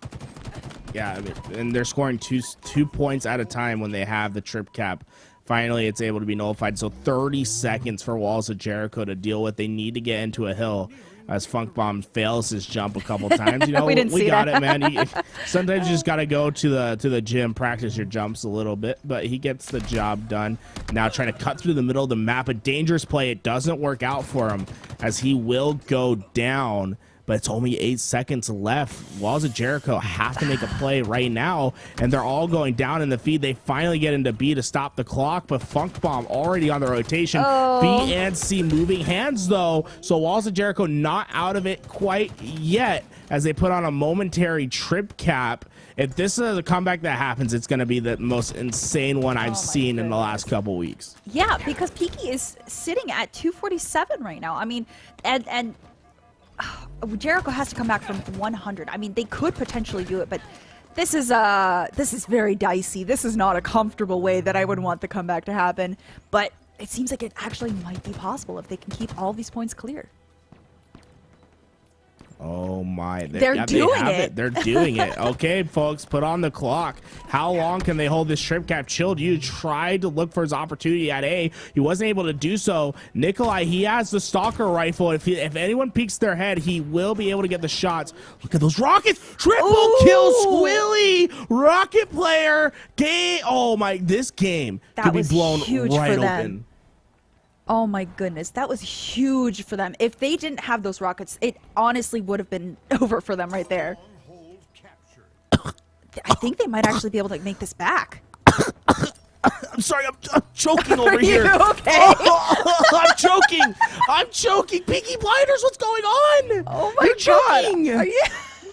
Yeah, I mean, and they're scoring two points at a time when they have the trip cap. Finally, it's able to be nullified. So 30 seconds for Walls of Jericho to deal with. They need to get into a hill as Funk Bomb fails his jump a couple times. You know, we got it, man. Sometimes you just got to go to the gym, practice your jumps a little bit, but he gets the job done. Now trying to cut through the middle of the map. A dangerous play. It doesn't work out for him as he will go down. But it's only 8 seconds left. Walls of Jericho have to make a play right now, and they're all going down in the feed. They finally get into B to stop the clock, but Funk Bomb already on the rotation. B and C moving hands, though, so Walls of Jericho not out of it quite yet as they put on a momentary trip cap. If this is a comeback that happens, it's going to be the most insane one I've seen in the last couple weeks. Yeah, because Peaky is sitting at 247 right now. I mean, and Jericho has to come back from 100. I mean, they could potentially do it, but this is very dicey. This is not a comfortable way that I would want the comeback to happen, but it seems like it actually might be possible if they can keep all these points clear. Oh my, they're doing it. They're doing it. Okay, folks, put on the clock. How long can they hold this trip cap chilled? You tried to look for his opportunity at A. He wasn't able to do so. Nikolai, he has the stalker rifle. If anyone peeks their head, he will be able to get the shots. Look at those rockets. Triple kill, Squilly. Rocket player. Game. Oh my, this game could be blown right open. Oh my goodness, that was huge for them. If they didn't have those rockets, it honestly would have been over for them right there. I think they might actually be able to make this back. I'm sorry, I'm choking over here. Are you okay? I'm choking. Peaky Blinders, what's going on? Oh my God. Are you?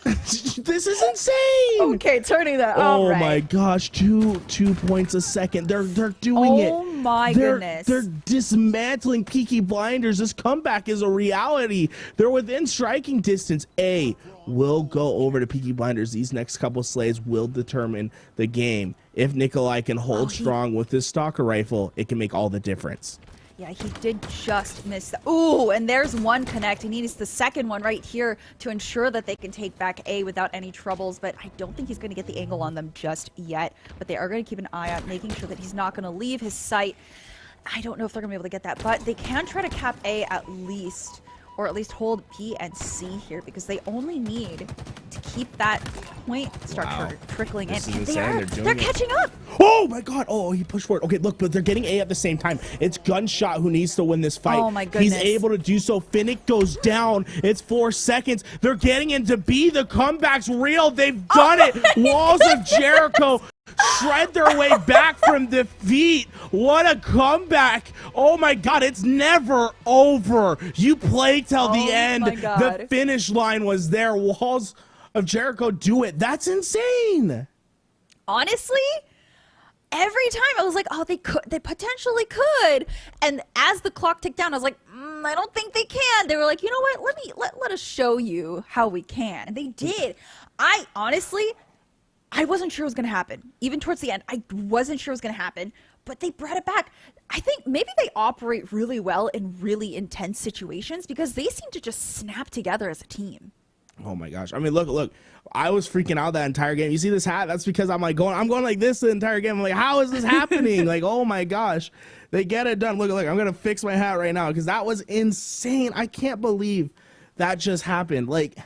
This is insane. Okay, turning that. Oh my gosh, two points a second. They're doing it. Oh my goodness. They're dismantling Peaky Blinders. This comeback is a reality. They're within striking distance. A will go over to Peaky Blinders. These next couple slays will determine the game. If Nikolai can hold strong with his stalker rifle, it can make all the difference. Yeah, he did just miss that. Ooh, and there's one connect. He needs the second one right here to ensure that they can take back A without any troubles, but I don't think he's going to get the angle on them just yet. But they are going to keep an eye out, making sure that he's not going to leave his sight. I don't know if they're going to be able to get that, but they can try to cap A at least, or at least hold B and C here, because they only need to keep that point start trickling in. And they're catching up. Oh my god. Oh, he pushed forward. Okay, look, but they're getting A at the same time. It's Gunshot who needs to win this fight. Oh my goodness. He's able to do so. Finnick goes down. It's 4 seconds. They're getting into B. The comeback's real. They've done it. Walls of Jericho shred their way back from defeat. What a comeback. Oh my god, it's never over. You play till the end. The finish line was there. Walls of Jericho do it. That's insane. Honestly, every time I was like, oh, they potentially could. And as the clock ticked down, I was like, I don't think they can. They were like, you know what? Let us show you how we can. And they did. I wasn't sure it was going to happen. Even towards the end, I wasn't sure it was going to happen, but they brought it back. I think maybe they operate really well in really intense situations because they seem to just snap together as a team. Oh my gosh. I mean, look. I was freaking out that entire game. You see this hat? That's because I'm going like this the entire game. I'm like, how is this happening? Like, oh my gosh. They get it done. Look, I'm going to fix my hat right now because that was insane. I can't believe that just happened. Like,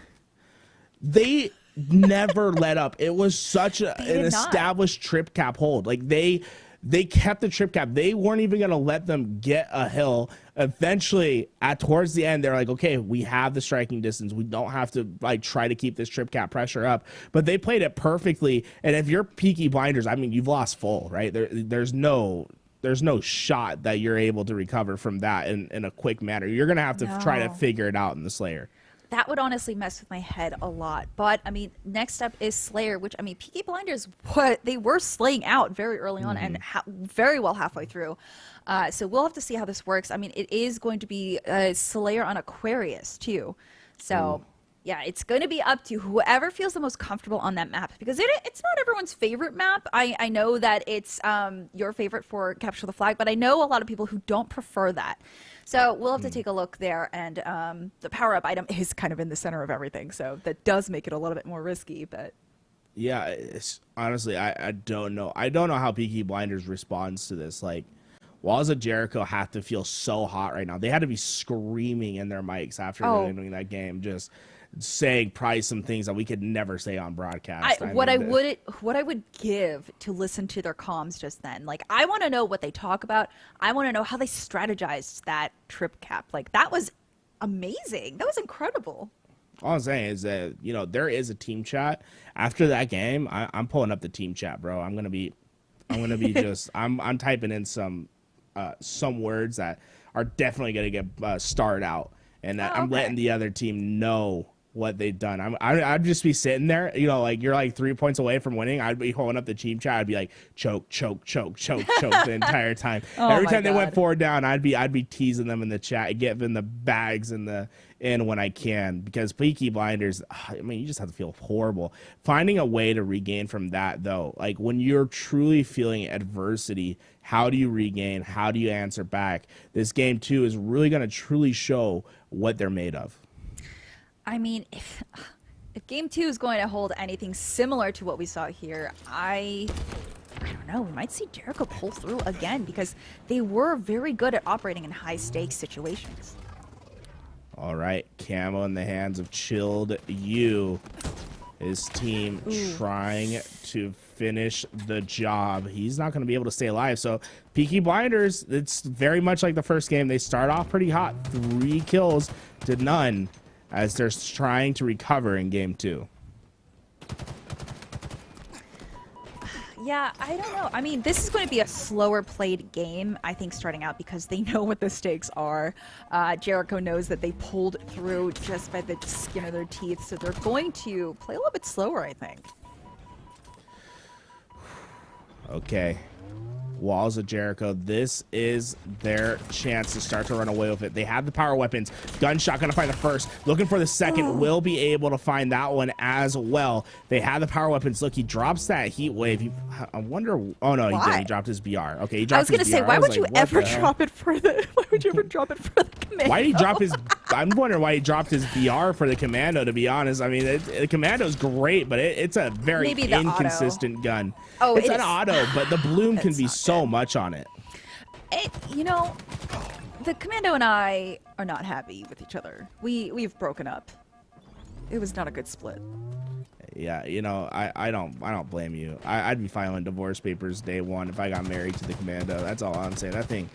they never let up. It was such an established trip cap hold. Like, they kept the trip cap. They weren't even going to let them get a hill. Eventually, towards the end, they're like, okay, we have the striking distance. We don't have to like try to keep this trip cap pressure up. But they played it perfectly. And if you're Peaky Blinders, I mean, you've lost full, right? There's no shot that you're able to recover from that in a quick manner. You're going to have to try to figure it out in the Slayer. That would honestly mess with my head a lot. But, I mean, next up is Slayer, which, I mean, Peaky Blinders, they were slaying out very early on and very well halfway through. So we'll have to see how this works. I mean, it is going to be Slayer on Aquarius, too. So, yeah, it's going to be up to whoever feels the most comfortable on that map. Because it's not everyone's favorite map. I know that it's your favorite for Capture the Flag, but I know a lot of people who don't prefer that. So we'll have to take a look there, and the power-up item is kind of in the center of everything, so that does make it a little bit more risky, but... Yeah, honestly, I don't know. I don't know how Peaky Blinders responds to this. Like, Walls of Jericho have to feel so hot right now. They had to be screaming in their mics after winning that game, just saying probably some things that we could never say on broadcast. What I would give to listen to their comms just then, like, I want to know what they talk about. I want to know how they strategized that trip cap. Like, that was amazing. That was incredible. All I'm saying is that, you know, there is a team chat after that game. I'm pulling up the team chat, bro. I'm gonna be just I'm typing in some words that are definitely gonna get starred out, and I'm letting the other team know what they've done. I'd just be sitting there, you know, like you're like 3 points away from winning. I'd be holding up the team chat. I'd be like choke the entire time. Every time they went 4 down, I'd be teasing them in the chat, giving the bags in when I can, because Peaky Blinders, I mean, you just have to feel horrible. Finding a way to regain from that, though, like when you're truly feeling adversity, how do you regain? How do you answer back? This game, too, is really going to truly show what they're made of. I mean, if Game 2 is going to hold anything similar to what we saw here, I don't know. We might see Jericho pull through again, because they were very good at operating in high-stakes situations. All right, camo in the hands of Chilled U. His team trying to finish the job. He's not going to be able to stay alive. So Peaky Blinders, it's very much like the first game. They start off pretty hot. 3 kills to none as they're trying to recover in game 2. Yeah, I don't know. I mean, this is going to be a slower played game, I think, starting out, because they know what the stakes are. Jericho knows that they pulled through just by the skin of their teeth, so they're going to play a little bit slower, I think. Okay. Walls of Jericho. This is their chance to start to run away with it. They have the power weapons. Gunshot gonna find the first. Looking for the second. Will be able to find that one as well. They have the power weapons. Look, he drops that heat wave. I wonder. Oh no, he didn't. He dropped his BR. Okay, he dropped. I was gonna his say, BR. why would like, you ever drop it for the? Why would you ever drop it for the commando? Why did he drop his? I'm wondering why he dropped his BR for the commando. To be honest, I mean, the commando's great, but it's a very inconsistent gun. Oh, it's an auto, but the bloom can be so much on it. You know, the commando and I are not happy with each other. We've broken up. It was not a good split. Yeah, you know, I don't blame you. I'd be filing divorce papers day one if I got married to the commando. That's all I'm saying. That thing,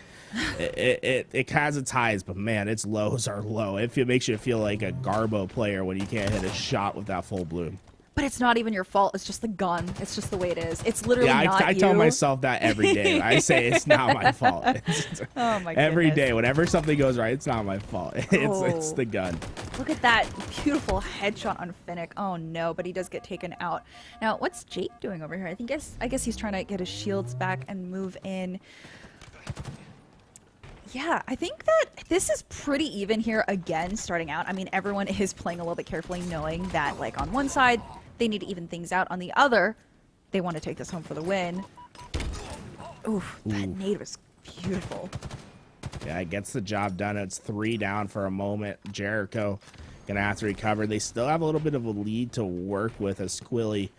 it has its highs, but man, its lows are low. It makes you feel like a Garbo player when you can't hit a shot with that full bloom. But it's not even your fault. It's just the gun. It's just the way it is. It's literally not I you. tell myself that every day. I say it's not my fault. Oh my goodness. Every day, whenever something goes right, it's not my fault. It's the gun. Look at that beautiful headshot on Finnick. Oh no, but he does get taken out. Now, what's Jake doing over here? I guess he's trying to get his shields back and move in. Yeah, I think that this is pretty even here again starting out. I mean, everyone is playing a little bit carefully, knowing that, like, on one side, they need to even things out. On the other, they want to take this home for the win. Oof, that nade was beautiful. Yeah, it gets the job done. It's 3 down for a moment. Jericho gonna have to recover. They still have a little bit of a lead to work with as Squilly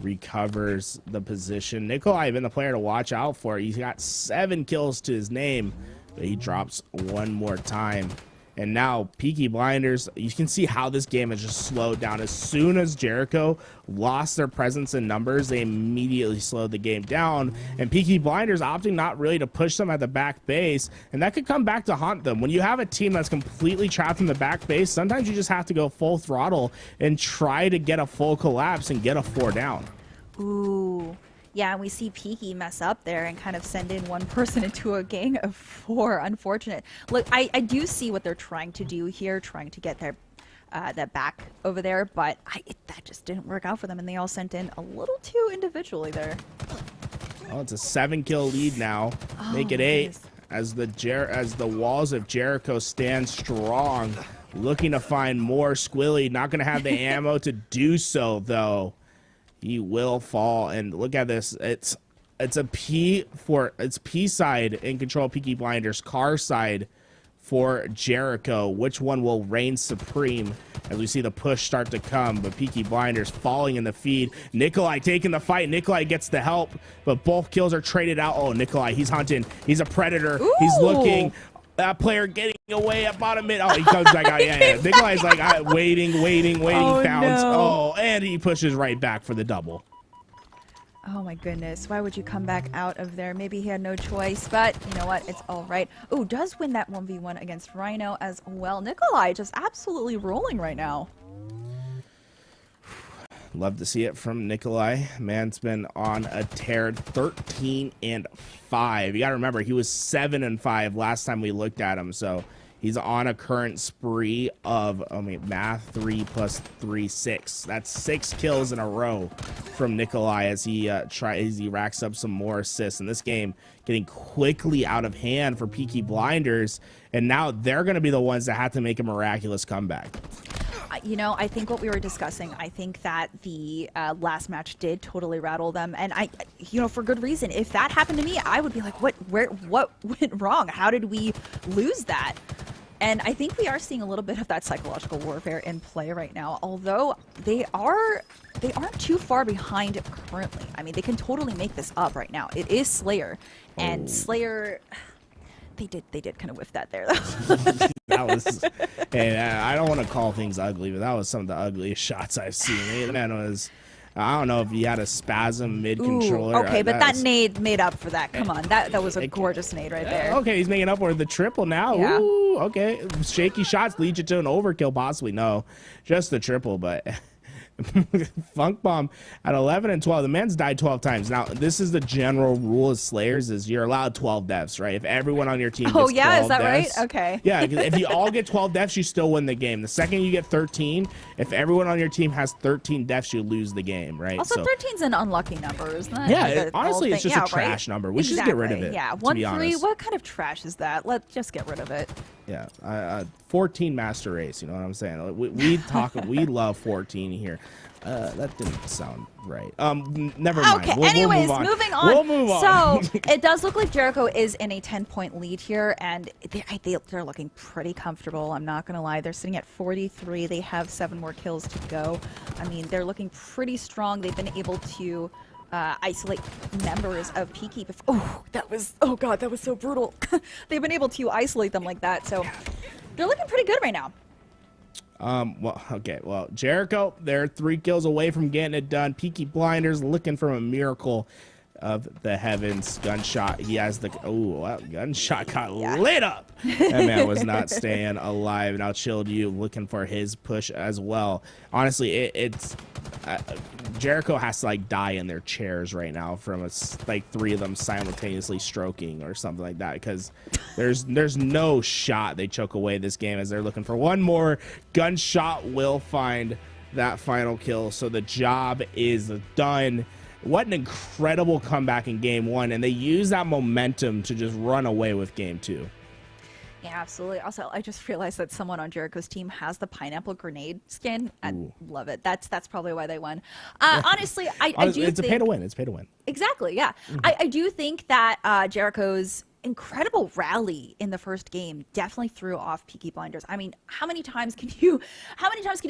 recovers the position. Nikolai been the player to watch out for. He's got 7 kills to his name, but he drops one more time. And now Peaky Blinders, you can see how this game has just slowed down. As soon as Jericho lost their presence in numbers, they immediately slowed the game down. And Peaky Blinders opting not really to push them at the back base. And that could come back to haunt them. When you have a team that's completely trapped in the back base, sometimes you just have to go full throttle and try to get a full collapse and get a 4 down. Ooh. Yeah, and we see Peaky mess up there and kind of send in one person into a gang of 4. Unfortunate. Look, I do see what they're trying to do here, trying to get their that back over there, but that just didn't work out for them, and they all sent in a little too individually there. Oh, it's a 7-kill lead now. Make it 8 as the walls of Jericho stand strong, looking to find more. Squilly not going to have the ammo to do so, though. He will fall, and look at this. It's P side in control of Peaky Blinders, car side for Jericho. Which one will reign supreme as we see the push start to come? But Peaky Blinders falling in the feed. Nikolai taking the fight. Nikolai gets the help, but both kills are traded out. Oh, Nikolai, he's hunting. He's a predator. Ooh. He's looking. That player getting away at bottom mid. Oh, he comes back out. Yeah. Nikolai's like waiting. Oh, Bounce. no. Oh, and he pushes right back for the double. Oh my goodness. Why would you come back out of there? Maybe he had no choice, but you know what? It's all right. Oh, does win that 1v1 against Rhino as well. Nikolai just absolutely rolling right now. Love to see it from Nikolai. Man's been on a tear, 13-5. You got to remember, he was 7-5 last time we looked at him. So he's on a current spree of, math, 3 + 3, 6. That's 6 kills in a row from Nikolai as he racks up some more assists. And this game getting quickly out of hand for Peaky Blinders. And now they're going to be the ones that have to make a miraculous comeback. You know, I think what we were discussing, I think that the last match did totally rattle them, and for good reason. If that happened to me, I would be like, what went wrong? How did we lose that? And I think we are seeing a little bit of that psychological warfare in play right now, although they aren't too far behind currently. I mean, they can totally make this up right now. It is Slayer, and Slayer... They did kind of whiff that there, though. That was, and I don't want to call things ugly, but that was some of the ugliest shots I've seen. Man, was, I don't know if he had a spasm mid-controller. Okay, but that nade made up for that. Come on, that was a gorgeous nade right there. Okay, he's making up for the triple now. Yeah. Ooh, okay. Shaky shots lead you to an overkill, possibly. No, just the triple, but Funk Bomb at 11 and 12. The man's died 12 times. Now, this is the general rule of Slayers is you're allowed 12 deaths, right? If everyone on your team gets 12 is that deaths, right? Okay. Yeah, if you all get 12 deaths, you still win the game. The second you get 13, if everyone on your team has 13 deaths, you lose the game, right? Also, 13's an unlucky number, isn't that? Yeah, honestly, it's just a trash number. We should just get rid of it. Yeah, 1-3. What kind of trash is that? Let's just get rid of it. Yeah, 14 master race. You know what I'm saying? We love 14 here. That didn't sound right. Never mind. Okay. Anyways, moving on. We'll move on. So it does look like Jericho is in a 10-point lead here, and they're looking pretty comfortable. I'm not gonna lie. They're sitting at 43. They have 7 more kills to go. I mean, they're looking pretty strong. They've been able to isolate members of Peaky before. Oh god, that was so brutal. They've been able to isolate them like that, so they're looking pretty good right now. Well, Jericho, they're 3 kills away from getting it done. Peaky Blinders looking for a miracle of the heavens. Gunshot, he has the gunshot got lit up. That man was not staying alive. Now Chilled You looking for his push as well. Honestly, it's Jericho has to like die in their chairs right now from like 3 of them simultaneously stroking or something like that, because there's no shot they choke away this game as they're looking for one more. Gunshot will find that final kill, so the job is done. What an incredible comeback in game 1, and they use that momentum to just run away with game 2. Yeah, absolutely. Also, I just realized that someone on Jericho's team has the pineapple grenade skin. I love it. That's probably why they won. Honestly, I do it's think... a pay to win. It's pay to win. Exactly, yeah. I do think that Jericho's incredible rally in the first game definitely threw off Peaky Blinders. I mean, how many times can you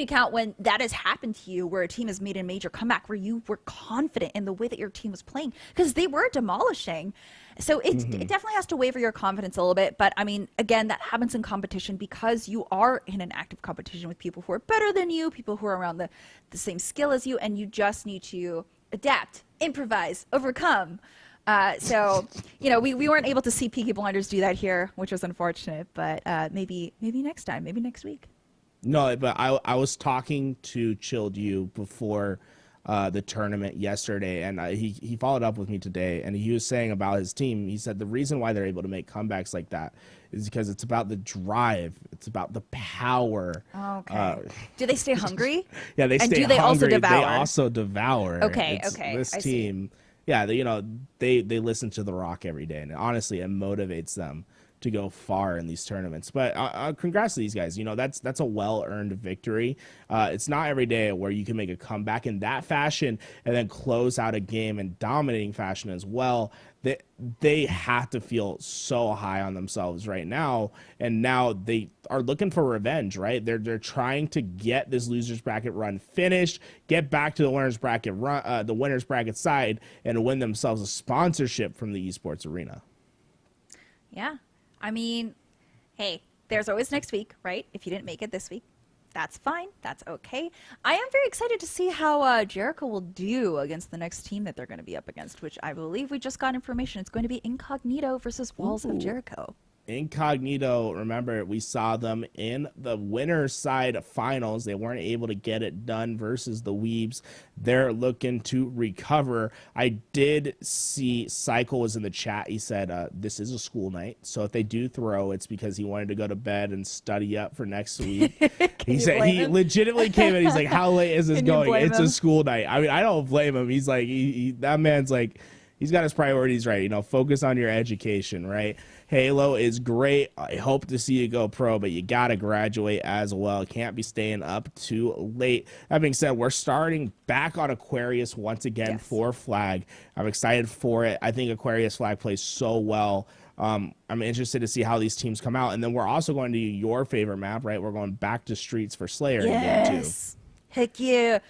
count when that has happened to you, where a team has made a major comeback, where you were confident in the way that your team was playing, because they were demolishing. So it definitely has to waver your confidence a little bit. But I mean, again, that happens in competition because you are in an active competition with people who are better than you, people who are around the same skill as you, and you just need to adapt, improvise, overcome. So, you know, we weren't able to see Peaky Blinders do that here, which was unfortunate, but maybe next time, maybe next week. No, but I was talking to Chilled You before the tournament yesterday, and he followed up with me today, and he was saying about his team. He said the reason why they're able to make comebacks like that is because it's about the drive, it's about the power. Okay. Do they stay hungry? Yeah, they stay hungry. And do they also devour? They also devour. Okay. This I team. See. Yeah, they listen to The Rock every day, and honestly, it motivates them to go far in these tournaments. But congrats to these guys. You know, that's a well-earned victory. It's not every day where you can make a comeback in that fashion and then close out a game in dominating fashion as well. They have to feel so high on themselves right now, and now they are looking for revenge, right? They're trying to get this losers bracket run finished, get back to the winners bracket run, the winners bracket side, and win themselves a sponsorship from the esports arena. Yeah, I mean, hey, there's always next week, right? If you didn't make it this week, that's fine. That's okay. I am very excited to see how Jericho will do against the next team that they're going to be up against, which I believe we just got information. It's going to be Incognito versus Walls of Jericho. Incognito, remember, we saw them in the winner's side finals. They weren't able to get it done versus the Weebs. They're looking to recover. I did see Cycle was in the chat. He said this is a school night, so if they do throw, it's because he wanted to go to bed and study up for next week. He said he legitimately came in. He's like, how late is this going? It's a school night. I mean, I don't blame him. He's like, that man's like, he's got his priorities right. You know, focus on your education, right? Halo is great. I hope to see you go pro, but you got to graduate as well. Can't be staying up too late. That being said, we're starting back on Aquarius once again for Flag. I'm excited for it. I think Aquarius Flag plays so well. I'm interested to see how these teams come out. And then we're also going to your favorite map, right? We're going back to Streets for Slayer again, too. Heck yeah.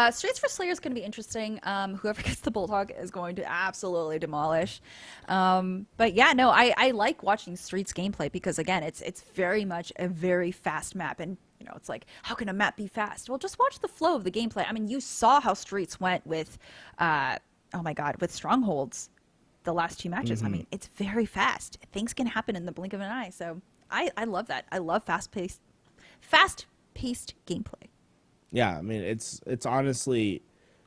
Streets for Slayer is going to be interesting. Whoever gets the Bulldog is going to absolutely demolish. But yeah, no, I like watching Streets gameplay because, again, it's very much a very fast map. And, you know, it's like, how can a map be fast? Well, just watch the flow of the gameplay. I mean, you saw how Streets went with, oh my God, with Strongholds the last 2 matches. I mean, it's very fast. Things can happen in the blink of an eye. So I love that. I love fast-paced gameplay. Yeah, I mean, it's honestly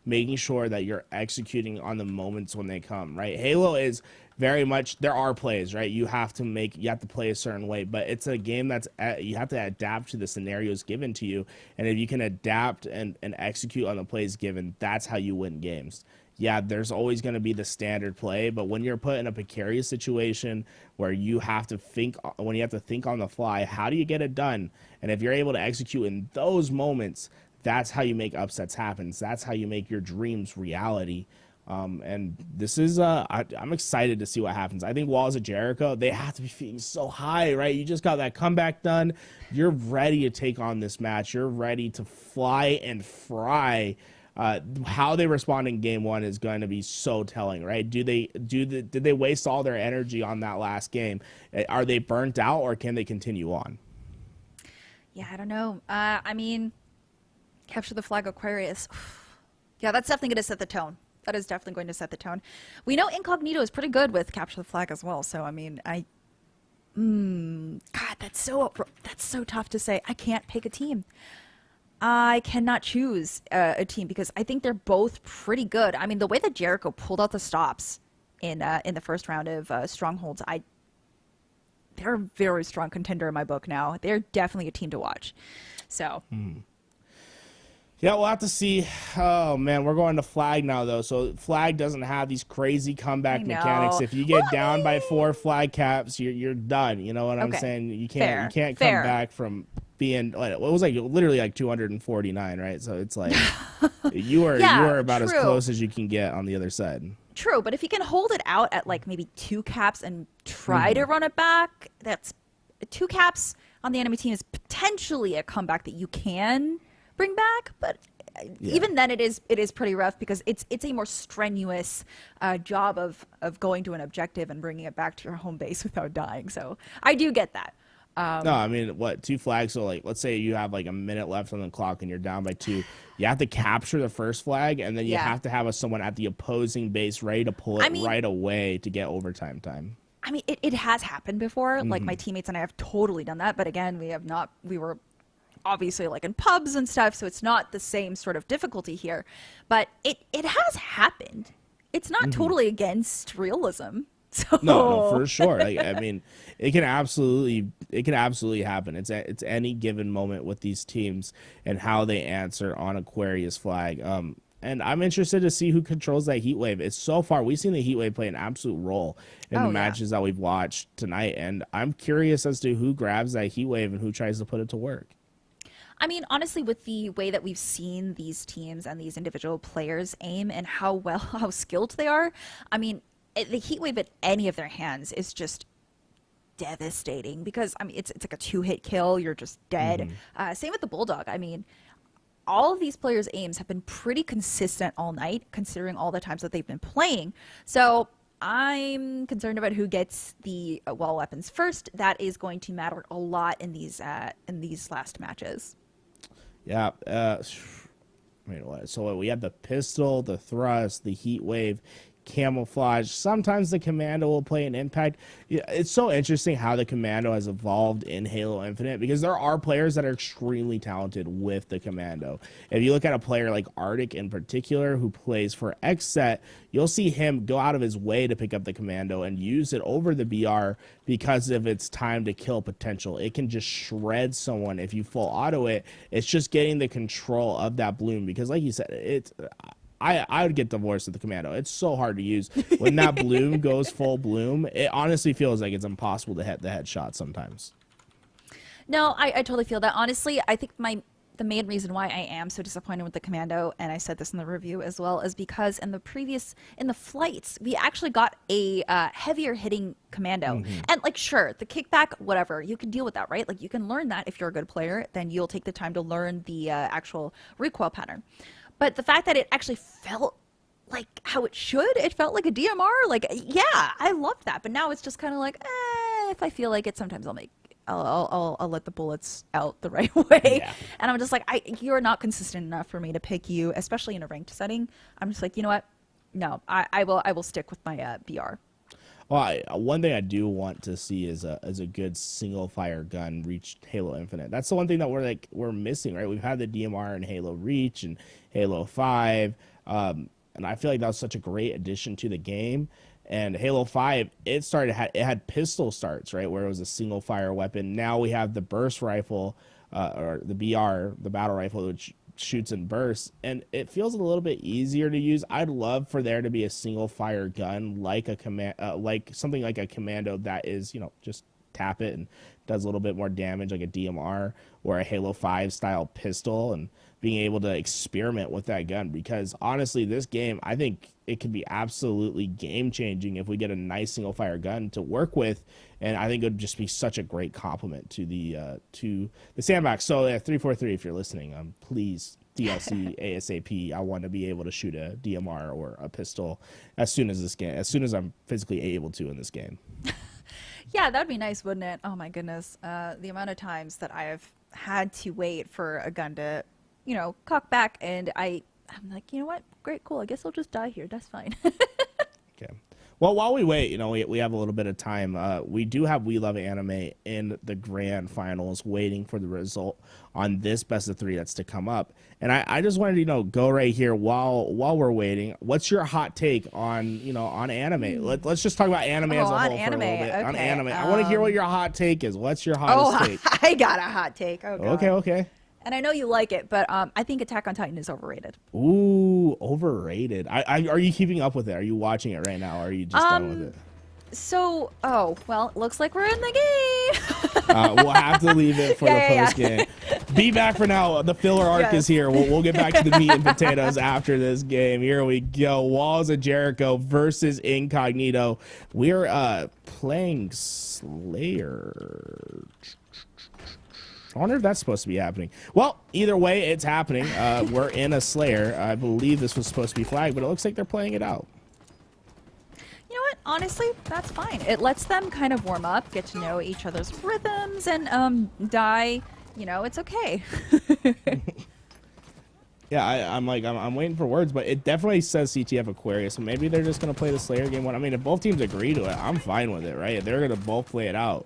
making sure that you're executing on the moments when they come, right? Halo is very much, there are plays, right? You have to play a certain way, but it's a game that's, you have to adapt to the scenarios given to you. And if you can adapt and execute on the plays given, that's how you win games. Yeah, there's always going to be the standard play, but when you're put in a precarious situation where you have to think on the fly, how do you get it done? And if you're able to execute in those moments, that's how you make upsets happen. That's how you make your dreams reality. And this is, I'm excited to see what happens. I think Walls of Jericho, they have to be feeling so high, right? You just got that comeback done. You're ready to take on this match. You're ready to fly and fry. How they respond in game one is going to be so telling, right? Did they waste all their energy on that last game? Are they burnt out, or can they continue on? Yeah, I don't know. I mean, capture the flag Aquarius. Yeah, that's definitely going to set the tone. That is definitely going to set the tone. We know Incognito is pretty good with capture the flag as well. So I mean, God, that's so tough to say. I can't pick a team. I cannot choose a team because I think they're both pretty good. I mean, the way that Jericho pulled out the stops in the first round of Strongholds, they're a very strong contender in my book now. They're definitely a team to watch. So. Yeah, we'll have to see. Oh, man, we're going to Flag now, though. So Flag doesn't have these crazy comeback mechanics. If you get down by 4 flag caps, you're done. You know what I'm saying? You can't come back from being, what was like literally like 249, right? So it's like you are about as close as you can get on the other side. True, but if you can hold it out at like maybe 2 caps and try to run it back, that's 2 caps on the enemy team is potentially a comeback that you can bring back, but even then it is pretty rough because it's a more strenuous job of going to an objective and bringing it back to your home base without dying. So I do get that. No, I mean, 2 flags? So, like, let's say you have like a minute left on the clock and you're down by 2. You have to capture the first flag, and then you have to have someone at the opposing base ready to pull it right away to get overtime time. I mean, it has happened before. Like, my teammates and I have totally done that. But again, we were obviously like in pubs and stuff, so it's not the same sort of difficulty here. But it has happened. It's not totally against realism. So. No, for sure. I mean, it can absolutely happen. It's any given moment with these teams and how they answer on Aquarius flag. And I'm interested to see who controls that heat wave. It's so far we've seen the heat wave play an absolute role in the matches that we've watched tonight, and I'm curious as to who grabs that heat wave and who tries to put it to work. I mean, honestly, with the way that we've seen these teams and these individual players aim and how skilled they are, I mean, the heat wave at any of their hands is just devastating because, I mean, it's like a 2-hit kill. You're just dead. Same with the Bulldog. I mean, all of these players' aims have been pretty consistent all night, considering all the times that they've been playing. So I'm concerned about who gets the wall weapons first. That is going to matter a lot in these last matches. Yeah. So we have the pistol, the thrust, the heat wave, camouflage. Sometimes the commando will play an impact. It's so interesting how the commando has evolved in Halo Infinite because there are players that are extremely talented with the commando. If you look at a player like Arctic in particular who plays for XSET, you'll see him go out of his way to pick up the commando and use it over the BR because of its time to kill potential. It can just shred someone if you full auto it. It's just getting the control of that bloom because, like you said, I would get divorced with the commando. It's so hard to use. When that bloom goes full bloom, it honestly feels like it's impossible to hit the headshot sometimes. No, I totally feel that. Honestly, I think the main reason why I am so disappointed with the commando, and I said this in the review as well, is because in the flights, we actually got a heavier hitting commando. And like, sure, the kickback, whatever, you can deal with that, right? Like, you can learn that if you're a good player, then you'll take the time to learn the actual recoil pattern. But the fact that it actually felt like how it should, it felt like a DMR. Like, yeah, I loved that. But now it's just kind of like, if I feel like it, sometimes I'll let the bullets out the right way. Yeah. And I'm just like, you're not consistent enough for me to pick you, especially in a ranked setting. I'm just like, you know what? No, I will stick with my BR. Well, one thing I do want to see is a good single fire gun reach Halo Infinite. That's the one thing that we're missing, right? We've had the DMR in Halo Reach and Halo 5, and I feel like that was such a great addition to the game. And Halo 5, it had pistol starts, right, where it was a single fire weapon. Now we have the burst rifle, or the BR, the battle rifle, which shoots and bursts, and it feels a little bit easier to use. I'd love for there to be a single fire gun, like like something like a commando that is, just tap it and does a little bit more damage, like a DMR or a Halo 5 style pistol, and being able to experiment with that gun. Because honestly, this game, I think it could be absolutely game changing if we get a nice single fire gun to work with, and I think it would just be such a great compliment to the sandbox. So 343, if you're listening, please DLC ASAP. I want to be able to shoot a DMR or a pistol as soon as I'm physically able to in this game. Yeah, that'd be nice, wouldn't it? Oh my goodness, the amount of times that I've had to wait for a gun to, cock back, and I'm like, you know what? Great, cool. I guess I'll just die here. That's fine. Okay. Well, while we wait, we have a little bit of time. We do have We Love Anime in the grand finals, waiting for the result on this best of 3 that's to come up. And I just wanted to, go right here while we're waiting. What's your hot take on, on anime? Let's just talk about anime as a whole for a little bit. Okay. On anime, I want to hear what your hot take is. What's your hottest take? I got a hot take. Oh, God. Okay. And I know you like it, but I think Attack on Titan is overrated. Ooh, overrated. Are you keeping up with it? Are you watching it right now, or are you just done with it? So, it looks like we're in the game. We'll have to leave it for the post game. Be back for now. The filler arc is here. We'll get back to the meat and potatoes after this game. Here we go. Walls of Jericho versus Incognito. We're playing Slayer. I wonder if that's supposed to be happening. Well, either way, it's happening. We're in a Slayer. I believe this was supposed to be flagged, but it looks like they're playing it out. You know what? Honestly, that's fine. It lets them kind of warm up, get to know each other's rhythms, and die. It's okay. Yeah, I'm waiting for words, but it definitely says CTF Aquarius, so maybe they're just gonna play the Slayer game one. I mean, if both teams agree to it, I'm fine with it, right? If they're gonna both play it out,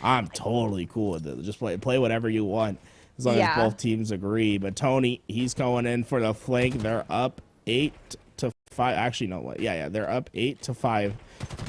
I'm totally cool with it. Just play whatever you want, as long as both teams agree. But Tony, he's going in for the flank. They're up 8-5. Actually, no, what? Yeah, they're up 8-5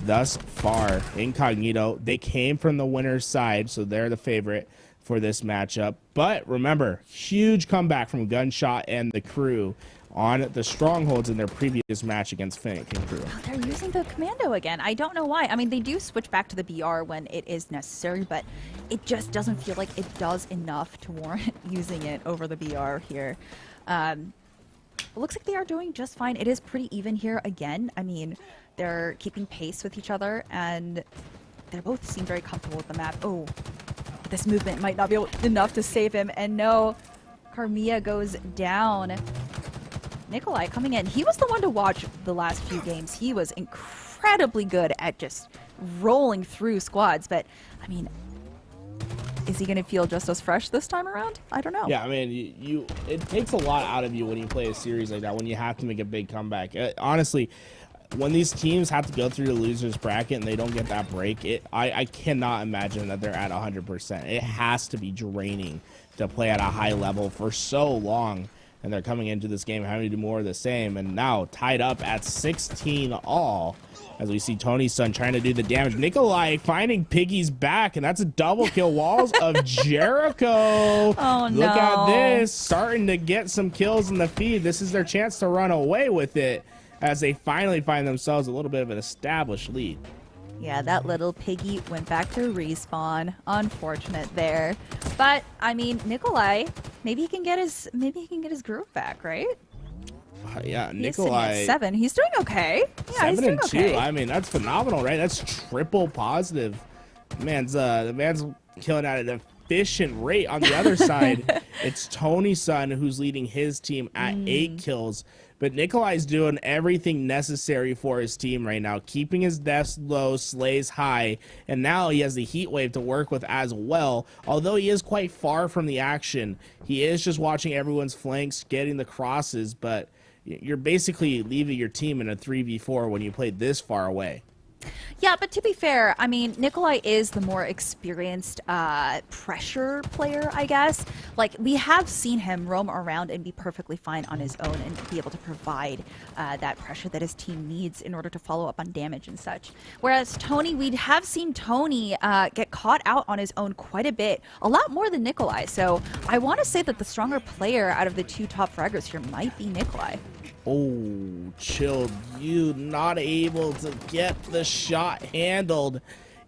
thus far. Incognito, they came from the winner's side, so they're the favorite for this matchup. But remember, huge comeback from Gunshot and the crew on the Strongholds in their previous match against Fennec King Crew. Oh, they're using the commando again. I don't know why. I mean, they do switch back to the BR when it is necessary, but it just doesn't feel like it does enough to warrant using it over the BR here. It looks like they are doing just fine. It is pretty even here again. I mean, they're keeping pace with each other, and they both seem very comfortable with the map. Oh, this movement might not be enough to save him, and no, Carmilla goes down. Nikolai coming in. He was the one to watch the last few games. He was incredibly good at just rolling through squads, but I mean, is he going to feel just as fresh this time around? I don't know. Yeah, I mean, it takes a lot out of you when you play a series like that, when you have to make a big comeback. Honestly, when these teams have to go through the loser's bracket and they don't get that break, I cannot imagine that they're at 100%. It has to be draining to play at a high level for so long, and they're coming into this game having to do more of the same, and now tied up at 16 all, as we see Tony's son trying to do the damage. Nikolai finding Piggy's back, and that's a double kill. Walls of Jericho. Oh, no. Look at this, starting to get some kills in the feed. This is their chance to run away with it, as they finally find themselves a little bit of an established lead. Yeah, that little piggy went back to respawn. Unfortunate there. But I mean, Nikolai, maybe he can get his groove back, right? Yeah, He's Nikolai sitting at 7. He's doing okay. Yeah, he's doing 7-2. okay. I mean, that's phenomenal, right? That's triple positive. The man's killing at an efficient rate. On the other side, it's Tony's son who's leading his team at 8 kills. But Nikolai's doing everything necessary for his team right now, keeping his deaths low, slays high, and now he has the heat wave to work with as well. Although he is quite far from the action, he is just watching everyone's flanks, getting the crosses, but you're basically leaving your team in a 3v4 when you play this far away. Yeah, but to be fair, I mean, Nikolai is the more experienced pressure player, I guess. Like, we have seen him roam around and be perfectly fine on his own and be able to provide that pressure that his team needs in order to follow up on damage and such. Whereas Tony, we have seen Tony get caught out on his own quite a bit, a lot more than Nikolai. So I want to say that the stronger player out of the two top fraggers here might be Nikolai. Oh, Chilled, you not able to get the shot handled.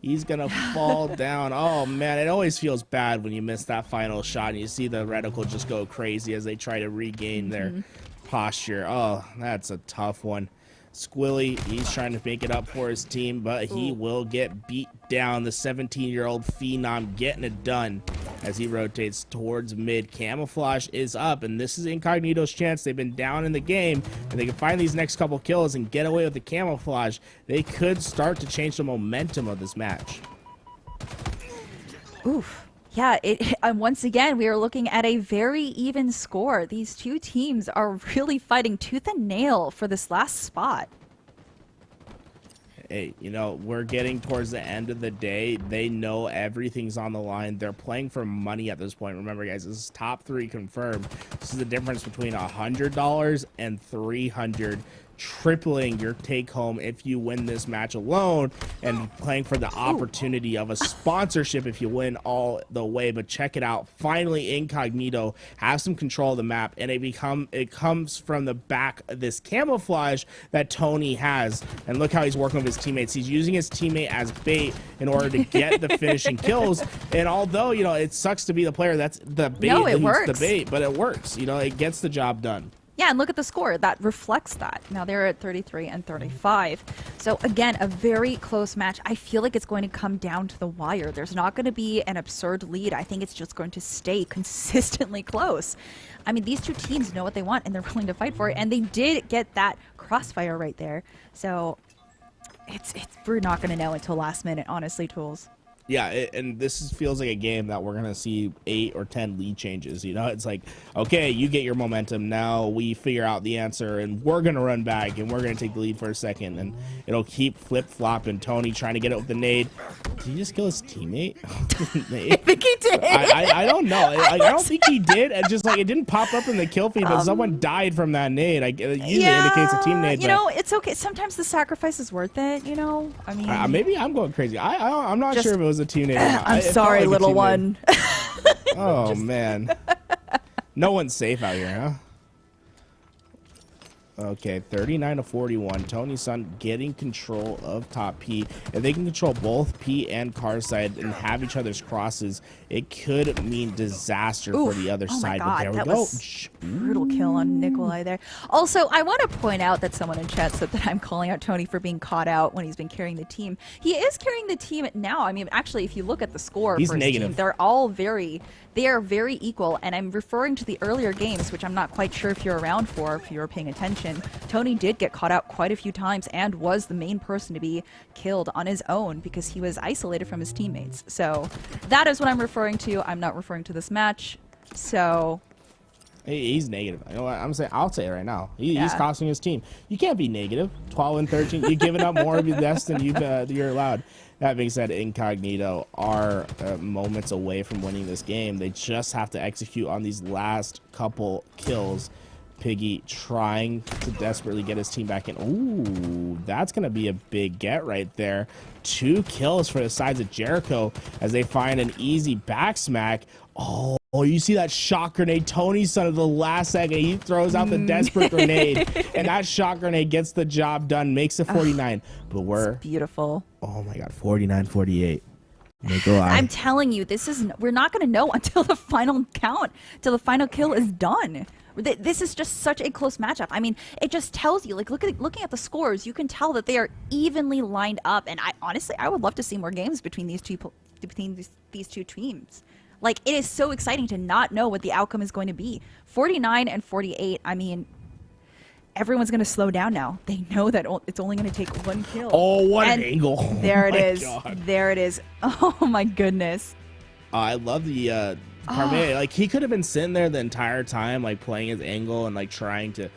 He's gonna fall down. Oh man, it always feels bad when you miss that final shot and you see the reticle just go crazy as they try to regain their posture. Oh, that's a tough one. Squilly, he's trying to make it up for his team, but he will get beat down. The 17-year-old phenom getting it done as he rotates towards mid. Camouflage is up, and this is Incognito's chance. They've been down in the game, and they can find these next couple kills and get away with the camouflage. They could start to change the momentum of this match. Oof. Yeah, once again, we are looking at a very even score. These two teams are really fighting tooth and nail for this last spot. Hey, you know, we're getting towards the end of the day. They know everything's on the line. They're playing for money at this point. Remember, guys, this is top 3 confirmed. This is the difference between $100 and $300. Tripling your take home if you win this match alone, and playing for the opportunity of a sponsorship if you win all the way. But check it out, finally Incognito has some control of the map, and it comes from the back of this camouflage that Tony has. And look how he's working with his teammates. He's using his teammate as bait in order to get the finishing kills. And although, you know, it sucks to be the player that's the bait, no, it works. The bait, but it works. You know, it gets the job done. Yeah, and look at the score. That reflects that. Now they're at 33 and 35. So again, a very close match. I feel like it's going to come down to the wire. There's not going to be an absurd lead. I think it's just going to stay consistently close. I mean, these two teams know what they want, and they're willing to fight for it. And they did get that crossfire right there. So we're not going to know until last minute, honestly, Tools. Yeah, and this feels like a game that we're going to see 8 or 10 lead changes. You know, it's like, okay, you get your momentum. Now we figure out the answer, and we're going to run back, and we're going to take the lead for a second. And it'll keep flip-flopping. Tony trying to get it with the nade. Did he just kill his teammate? I think he did. I don't know. I don't think he did. It just, like, it didn't pop up in the kill feed, but someone died from that nade. It usually indicates a team nade. You know, it's okay. Sometimes the sacrifice is worth it, you know? I mean... maybe I'm going crazy. I'm not sure if it was a team nade. I'm sorry, like little one. Oh, man. No one's safe out here, huh? Okay, 39 to 41. Tony Sun getting control of top P. If they can control both P and car side and have each other's crosses, it could mean disaster for the other side. My God, but there we that go. Was brutal kill on Nikolai there. Also, I want to point out that someone in chat said that I'm calling out Tony for being caught out when he's been carrying the team. He is carrying the team now. I mean, actually, if you look at the score he's for his negative. team, they're all they are very equal. And I'm referring to the earlier games, which I'm not quite sure if you're around for, if you were paying attention. Tony did get caught out quite a few times and was the main person to be killed on his own because he was isolated from his teammates. So that is what I'm referring to. I'm not referring to this match. So he's negative. You know what? I'll say it right now. He's costing his team. You can't be negative. 12 and 13. You're giving up more of your best than you're allowed. That being said, Incognito are moments away from winning this game. They just have to execute on these last couple kills. Piggy trying to desperately get his team back in. Ooh, that's going to be a big get right there. 2 kills for the sides of Jericho as they find an easy back smack. Oh, you see that shot grenade? Tony's son of the last second. He throws out the desperate grenade, and that shot grenade gets the job done, makes it 49. But it's beautiful. Oh my God, 49-48. I'm telling you, we're not going to know until the final count, till the final kill is done. This is just such a close matchup. I mean, it just tells you, like, looking at the scores, you can tell that they are evenly lined up. And I would love to see more games between these two teams. Like, it is so exciting to not know what the outcome is going to be. 49 and 48. I mean, everyone's going to slow down now. They know that it's only going to take 1 kill. Oh, what an angle! There it is. God. There it is. Oh my goodness. I love the. Like, he could have been sitting there the entire time, like, playing his angle and, like, trying to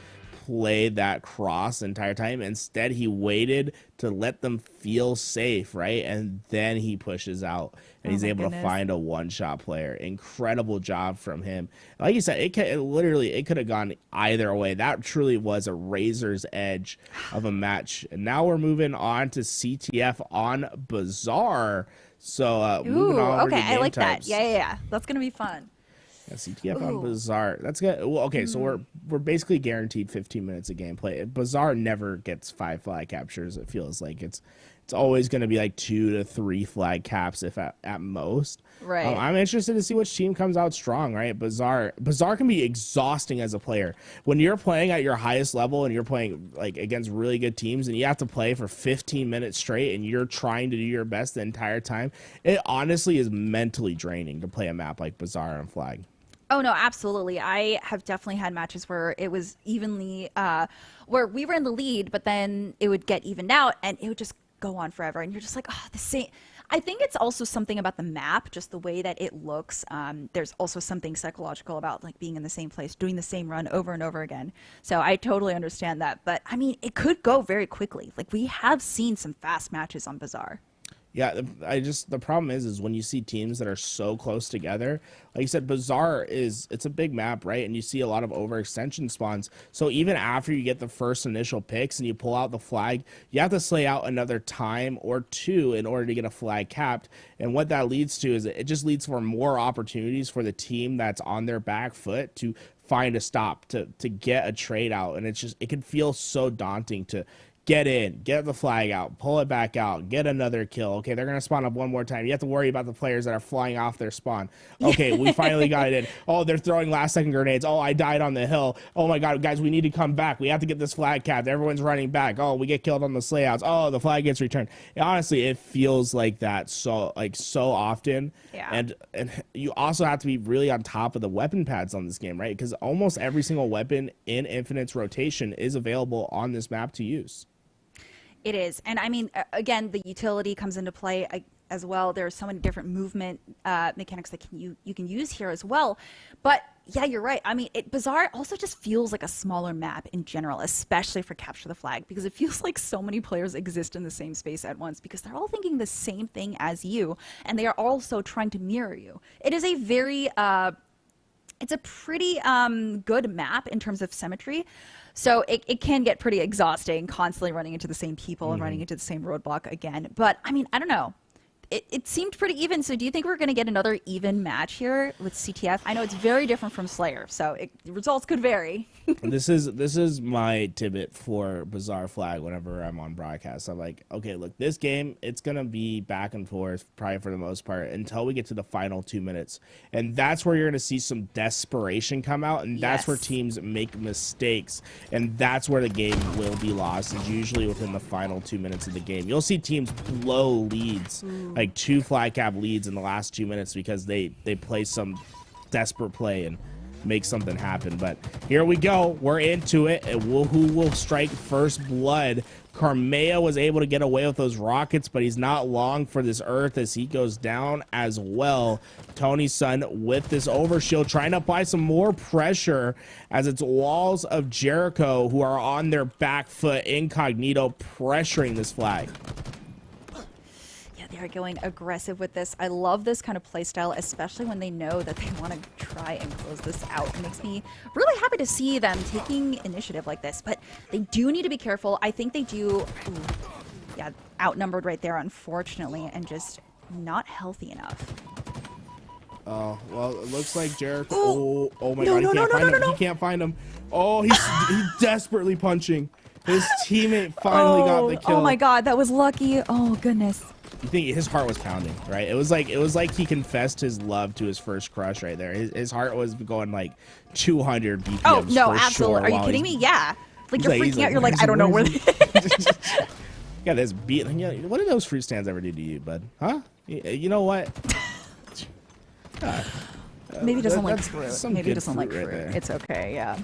play that cross the entire time. Instead, he waited to let them feel safe, right? And then he pushes out, and he's able to find a one-shot player. Incredible job from him. Like you said, it could have gone either way. That truly was a razor's edge of a match. And now we're moving on to CTF on Bazaar. So moving on over to okay, I like types. that. Yeah. That's gonna be fun. Yeah, CTF on Bazaar. That's good. Well, okay, so we're basically guaranteed 15 minutes of gameplay. Bazaar never gets 5 flag captures. It feels like it's always going to be like 2 to 3 flag caps, if at most. Right. I'm interested to see which team comes out strong. Right. Bazaar can be exhausting as a player when you're playing at your highest level and you're playing like against really good teams, and you have to play for 15 minutes straight, and you're trying to do your best the entire time. It honestly is mentally draining to play a map like Bazaar on flag. Oh, no, absolutely. I have definitely had matches where it was evenly, where we were in the lead, but then it would get evened out and it would just go on forever. And you're just like, oh, the same. I think it's also something about the map, just the way that it looks. There's also something psychological about like being in the same place, doing the same run over and over again. So I totally understand that. But I mean, it could go very quickly. Like we have seen some fast matches on Bazaar. Yeah, the problem is when you see teams that are so close together, like you said, Bazaar it's a big map, right? And you see a lot of overextension spawns. So even after you get the first initial picks and you pull out the flag, you have to slay out another time or two in order to get a flag capped. And what that leads to is it just leads for more opportunities for the team that's on their back foot to find a stop, to get a trade out. And it can feel so daunting to get in, get the flag out, pull it back out, get another kill. Okay, they're going to spawn up one more time. You have to worry about the players that are flying off their spawn. Okay, we finally got it in. Oh, they're throwing last-second grenades. Oh, I died on the hill. Oh, my God, guys, we need to come back. We have to get this flag capped. Everyone's running back. Oh, we get killed on the slayouts. Oh, the flag gets returned. Honestly, it feels like that so often. Yeah. And you also have to be really on top of the weapon pads on this game, right? Because almost every single weapon in Infinite's rotation is available on this map to use. It is. And I mean, again, the utility comes into play as well. There are so many different movement mechanics that you can use here as well. But yeah, you're right. I mean, Bazaar also just feels like a smaller map in general, especially for Capture the Flag, because it feels like so many players exist in the same space at once because they're all thinking the same thing as you, and they are also trying to mirror you. It is a very, it's a pretty good map in terms of symmetry. So it can get pretty exhausting constantly running into the same people and running into the same roadblock again. But I mean, I don't know. It seemed pretty even. So do you think we're going to get another even match here with CTF? I know it's very different from Slayer, so the results could vary. This is my tidbit for Bazaar Flag whenever I'm on broadcast. I'm like, okay, look, this game, it's going to be back and forth probably for the most part until we get to the final 2 minutes. And that's where you're going to see some desperation come out, and that's where teams make mistakes. And that's where the game will be lost, is usually within the final 2 minutes of the game. You'll see teams blow leads, like 2 flag cap leads in the last 2 minutes because they play some desperate play and make something happen. But here we go, we're into it. Who will strike first blood? Carmea was able to get away with those rockets, but he's not long for this earth as he goes down as well. Tony's son with this overshield trying to apply some more pressure as it's walls of Jericho who are on their back foot incognito pressuring this flag. They're going aggressive with this. I love this kind of play style, especially when they know that they want to try and close this out. It makes me really happy to see them taking initiative like this, but they do need to be careful. I think they do, yeah, outnumbered right there, unfortunately, and just not healthy enough. Oh, well, it looks like Jericho. Oh my God, he can't find him. Oh, he's desperately punching. His teammate finally got the kill. Oh my God, that was lucky. Oh goodness. You think his heart was pounding, right? It was like he confessed his love to his first crush right there. His heart was going like 200 BPMs. Oh no, for absolutely. Sure, Are you kidding me? Yeah. Like you're freaking out. You're like, like, I don't know where. Yeah, this beat. What did those fruit stands ever do to you, bud? Huh? You know what? Maybe he doesn't like fruit. Maybe he doesn't like fruit. It's okay. Yeah.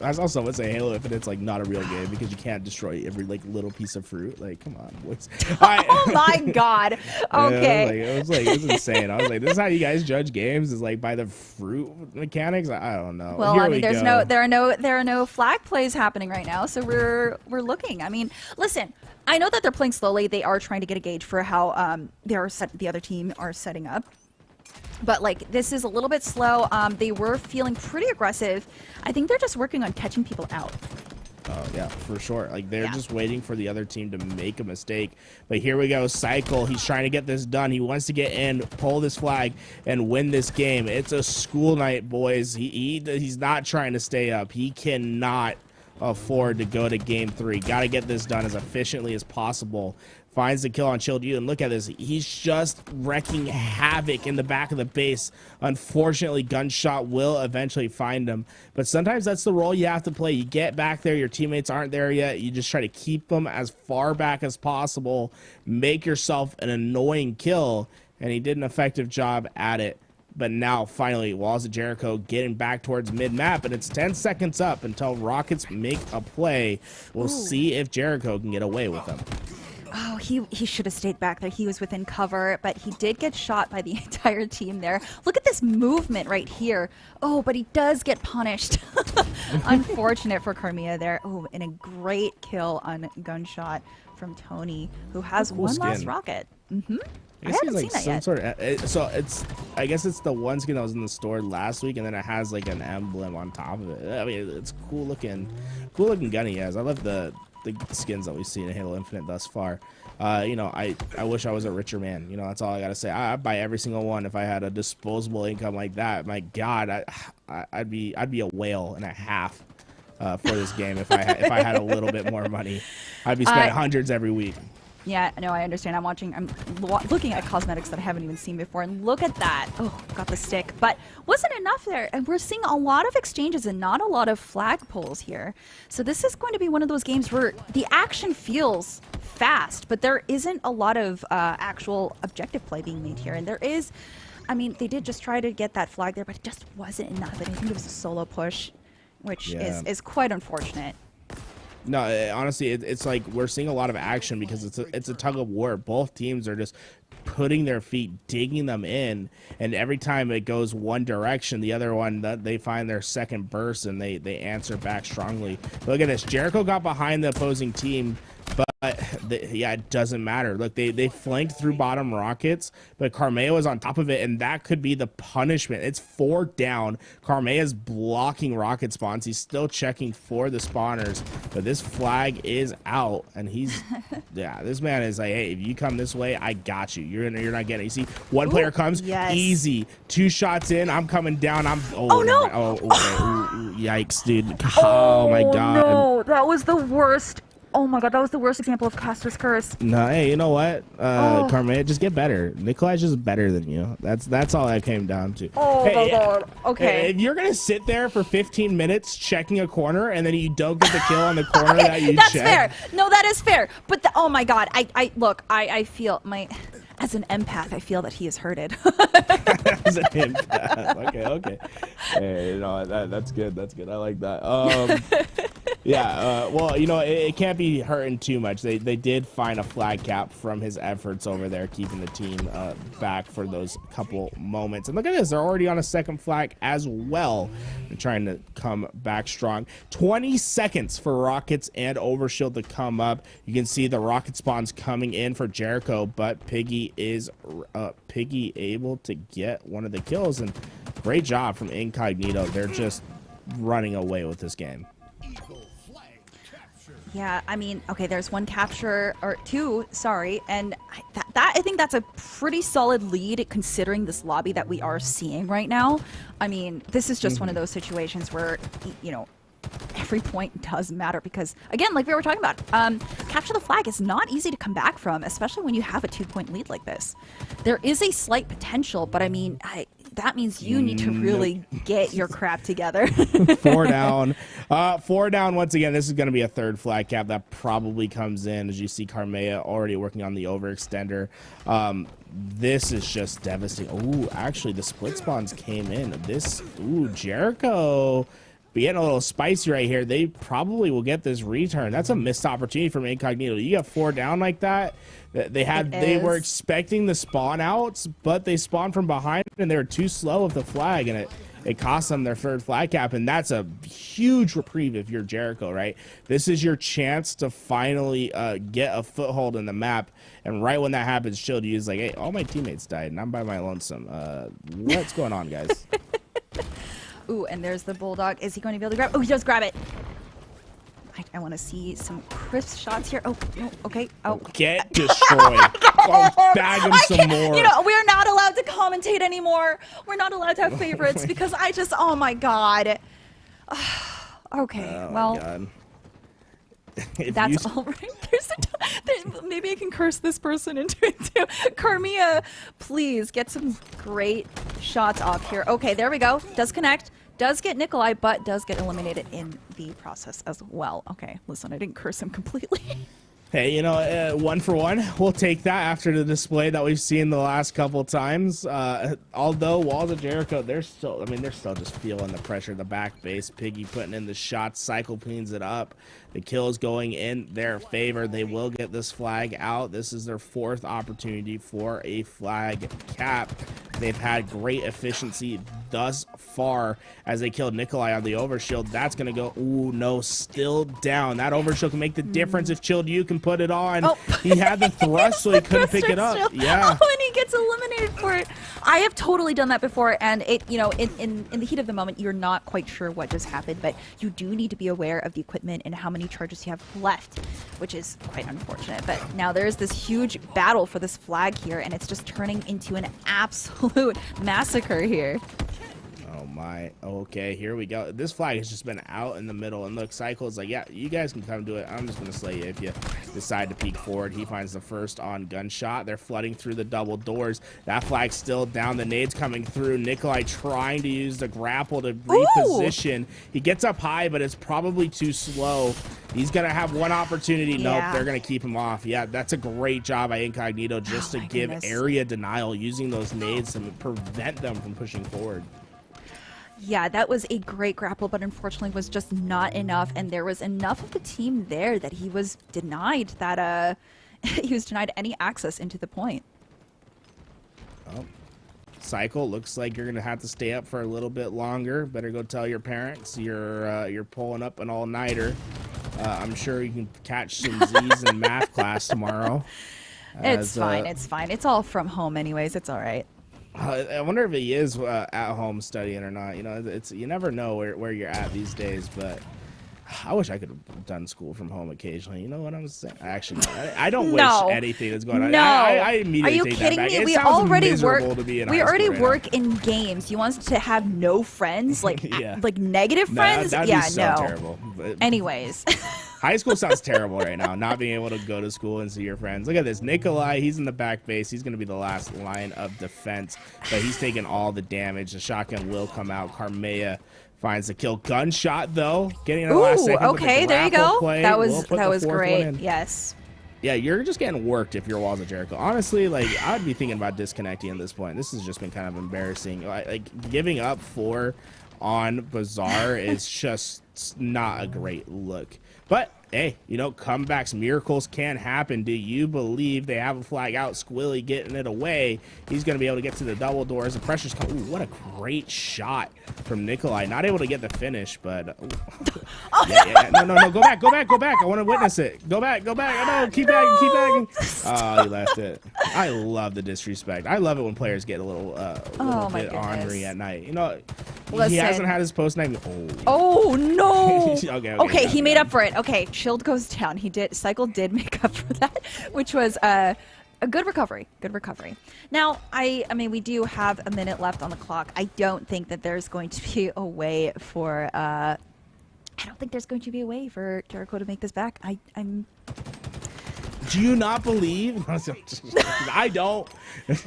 I saw someone say Halo Infinite's like not a real game because you can't destroy every like little piece of fruit. Like, come on, boys. Oh my god. Okay. It was insane. I was like, this is how you guys judge games, is like by the fruit mechanics. I don't know. Well, Here I mean, we go. there are no flag plays happening right now, so we're looking. I mean, listen, I know that they're playing slowly. They are trying to get a gauge for how the other team are setting up. But like, this is a little bit slow. They were feeling pretty aggressive. I think they're just working on catching people out. Oh yeah, for sure. Like they're just waiting for the other team to make a mistake. But here we go, Cycle. He's trying to get this done. He wants to get in, pull this flag, and win this game. It's a school night, boys. He's not trying to stay up. He cannot afford to go to game 3. Got to get this done as efficiently as possible. Finds the kill on Chilled You, and look at this. He's just wrecking havoc in the back of the base. Unfortunately, Gunshot will eventually find him. But sometimes that's the role you have to play. You get back there, your teammates aren't there yet. You just try to keep them as far back as possible. Make yourself an annoying kill, and he did an effective job at it. But now, finally, Walls of Jericho getting back towards mid-map, and it's 10 seconds up until Rockets make a play. We'll see if Jericho can get away with them. Oh, he should have stayed back there. He was within cover, but he did get shot by the entire team there. Look at this movement right here. Oh, but he does get punished. Unfortunate for Carmia there. Oh, and a great kill on Gunshot from Tony, who has one last rocket. I haven't seen that yet. Sort of, so it's, I guess it's the one skin that was in the store last week, and then it has like an emblem on top of it. I mean, it's cool looking gun he has. I love the skins that we've seen in Halo Infinite thus far. You know, I wish I was a richer man. You know, that's all I gotta say. I'd buy every single one if I had a disposable income like that. My God, I'd be a whale and a half for this game if I had a little bit more money. I'd be spending hundreds every week. Yeah, no, I understand. I'm looking at cosmetics that I haven't even seen before, and look at that. Oh, got the stick, but wasn't enough there. And we're seeing a lot of exchanges and not a lot of flag pulls here. So this is going to be one of those games where the action feels fast, but there isn't a lot of actual objective play being made here. And there is, I mean, they did just try to get that flag there, but it just wasn't enough. I think it was a solo push, which is quite unfortunate. No, honestly, it's like we're seeing a lot of action because it's a tug of war. Both teams are just putting their feet, digging them in, and every time it goes one direction, the other one, they find their second burst and they answer back strongly. Look at this. Jericho got behind the opposing team, but yeah, it doesn't matter. Look, they flanked through bottom Rockets, but Carmea was on top of it, and that could be the punishment. It's 4 down. Carmea's blocking Rocket spawns. He's still checking for the spawners, but this flag is out, and he's yeah, this man is like, hey, if you come this way, I got you. You're not getting it. You see, one player comes, easy. 2 shots in, I'm coming down. Oh no! Oh, okay. Ooh, yikes, dude. Oh my God. No, that was the worst. Oh my God, that was the worst example of Caster's Curse. No, hey, you know what? Carmea, just get better. Nikolai's just better than you. That's all I came down to. Oh my God. Okay. If you're gonna sit there for 15 minutes checking a corner and then you don't get the kill on the corner that you that's check. Fair. No, that is fair. But oh my God, I feel as an empath, I feel that he is hurted. As an empath. Okay. Hey, you know, that's good. I like that. Yeah, well, you know, it can't be hurting too much. They did find a flag cap from his efforts over there, keeping the team back for those couple moments. And look at this, they're already on a second flag as well. They're trying to come back strong. 20 seconds for Rockets and Overshield to come up. You can see the rocket spawns coming in for Jericho, but Peaky is able to get one of the kills. And great job from Incognito. They're just running away with this game. Yeah, I mean, okay, there's 1 capture, or 2, sorry, and I think that's a pretty solid lead considering this lobby that we are seeing right now. I mean, this is just one of those situations where, you know, every point does matter because, again, like we were talking about, capture the flag is not easy to come back from, especially when you have a 2-point lead like this. There is a slight potential, but I mean, that means you need to really get your crap together. 4 down. 4 down once again. This is going to be a 3rd flag cap that probably comes in, as you see Carmea already working on the overextender. This is just devastating. Ooh, actually, the split spawns came in. Jericho But getting a little spicy right here, they probably will get this return. That's a missed opportunity from Incognito. You got 4 down like that. They were expecting the spawn outs, but they spawned from behind and they were too slow with the flag, and it cost them their 3rd flag cap, and that's a huge reprieve if you're Jericho, right? This is your chance to finally get a foothold in the map, and right when that happens, Shield is like, hey, all my teammates died, and I'm by my lonesome. What's going on, guys? Ooh, and there's the Bulldog. Is he going to be able to grab? Oh, he does grab it. I want to see some crisp shots here. Oh, no, okay. Oh, get destroyed. Bag him some more. You know, we're not allowed to commentate anymore. We're not allowed to have favorites because oh my God. Okay, well. God. That's all right. Maybe I can curse this person into it too. Carmia, please get some great shots off here. Okay, there we go. Does connect. Does get Nikolai, but does get eliminated in the process as well. Okay, listen, I didn't curse him completely. Hey, you know, 1 for 1. We'll take that after the display that we've seen the last couple times. Although Walls of Jericho, they're still just feeling the pressure. The back base, Piggy putting in the shots, Cycle cleans it up. The kills going in their favor. They will get this flag out. This is their 4th opportunity for a flag cap. They've had great efficiency thus far as they killed Nikolai on the overshield. That's going to go, ooh, no, still down. That overshield can make the difference if Chilled You can put it on. Oh. He had the thrust, so he couldn't pick it up. Shield. Yeah. Oh, and he gets eliminated for it. I have totally done that before, and it, you know, in the heat of the moment, you're not quite sure what just happened, but you do need to be aware of the equipment and how many charges you have left, which is quite unfortunate. But now there's this huge battle for this flag here, and it's just turning into an absolute massacre here. Oh my, okay, here we go. This flag has just been out in the middle, and look, Cycle is like, yeah, you guys can come do it. I'm just gonna slay you if you decide to peek forward. He finds the first on gunshot. They're flooding through the double doors. That flag's still down. The nades coming through. Nikolai trying to use the grapple to reposition. Ooh. He gets up high, but it's probably too slow. He's gonna have one opportunity. Nope, they're gonna keep him off. Yeah, that's a great job by Incognito just to give area denial, using those nades to prevent them from pushing forward. Yeah, that was a great grapple, but unfortunately was just not enough, and there was enough of the team there that he was denied that he was denied any access into the point. Oh. Cycle, looks like you're gonna have to stay up for a little bit longer. Better go tell your parents you're pulling up an all-nighter. I'm sure you can catch some Z's in math class tomorrow. It's fine. It's fine. It's all from home anyways. It's all right. I wonder if he is at home studying or not. You know, you never know where you're at these days, but I wish I could have done school from home occasionally. You know what I'm saying? Actually, I don't wish anything that's going on. No. I immediately Are you take kidding that back. me? It We sounds already miserable work. To be in We high already school right work in games. You want us to have no friends, like like negative friends? That'd yeah, be so terrible. But anyways. High school sounds terrible right now, not being able to go to school and see your friends. Look at this. Nikolai, he's in the back base. He's going to be the last line of defense, but he's taking all the damage. The shotgun will come out. Carmea finds the kill. Gunshot, though. Getting in the last second. Okay, there you go. Play. That was great. Yes. Yeah, you're just getting worked if you're Walls of Jericho. Honestly, like, I'd be thinking about disconnecting at this point. This has just been kind of embarrassing. Like giving up 4 on Bazaar is just not a great look. But hey, you know, comebacks, miracles can happen. Do you believe they have a flag out? Squilly getting it away. He's going to be able to get to the double doors. The pressure's coming. Ooh, what a great shot from Nikolai. Not able to get the finish, but No, go back. I want to witness it. Go back. No, keep bagging. Oh, he left it. I love the disrespect. I love it when players get a little bit ornery at night. You know, he hasn't had his post night. Oh no. Okay, he made up for it. Okay, Shield goes down. Cycle did make up for that, which was a good recovery. Now, I mean, we do have a minute left on the clock. I don't think that there's going to be a way for Jericho to make this back. I'm. Do you not believe? I don't. This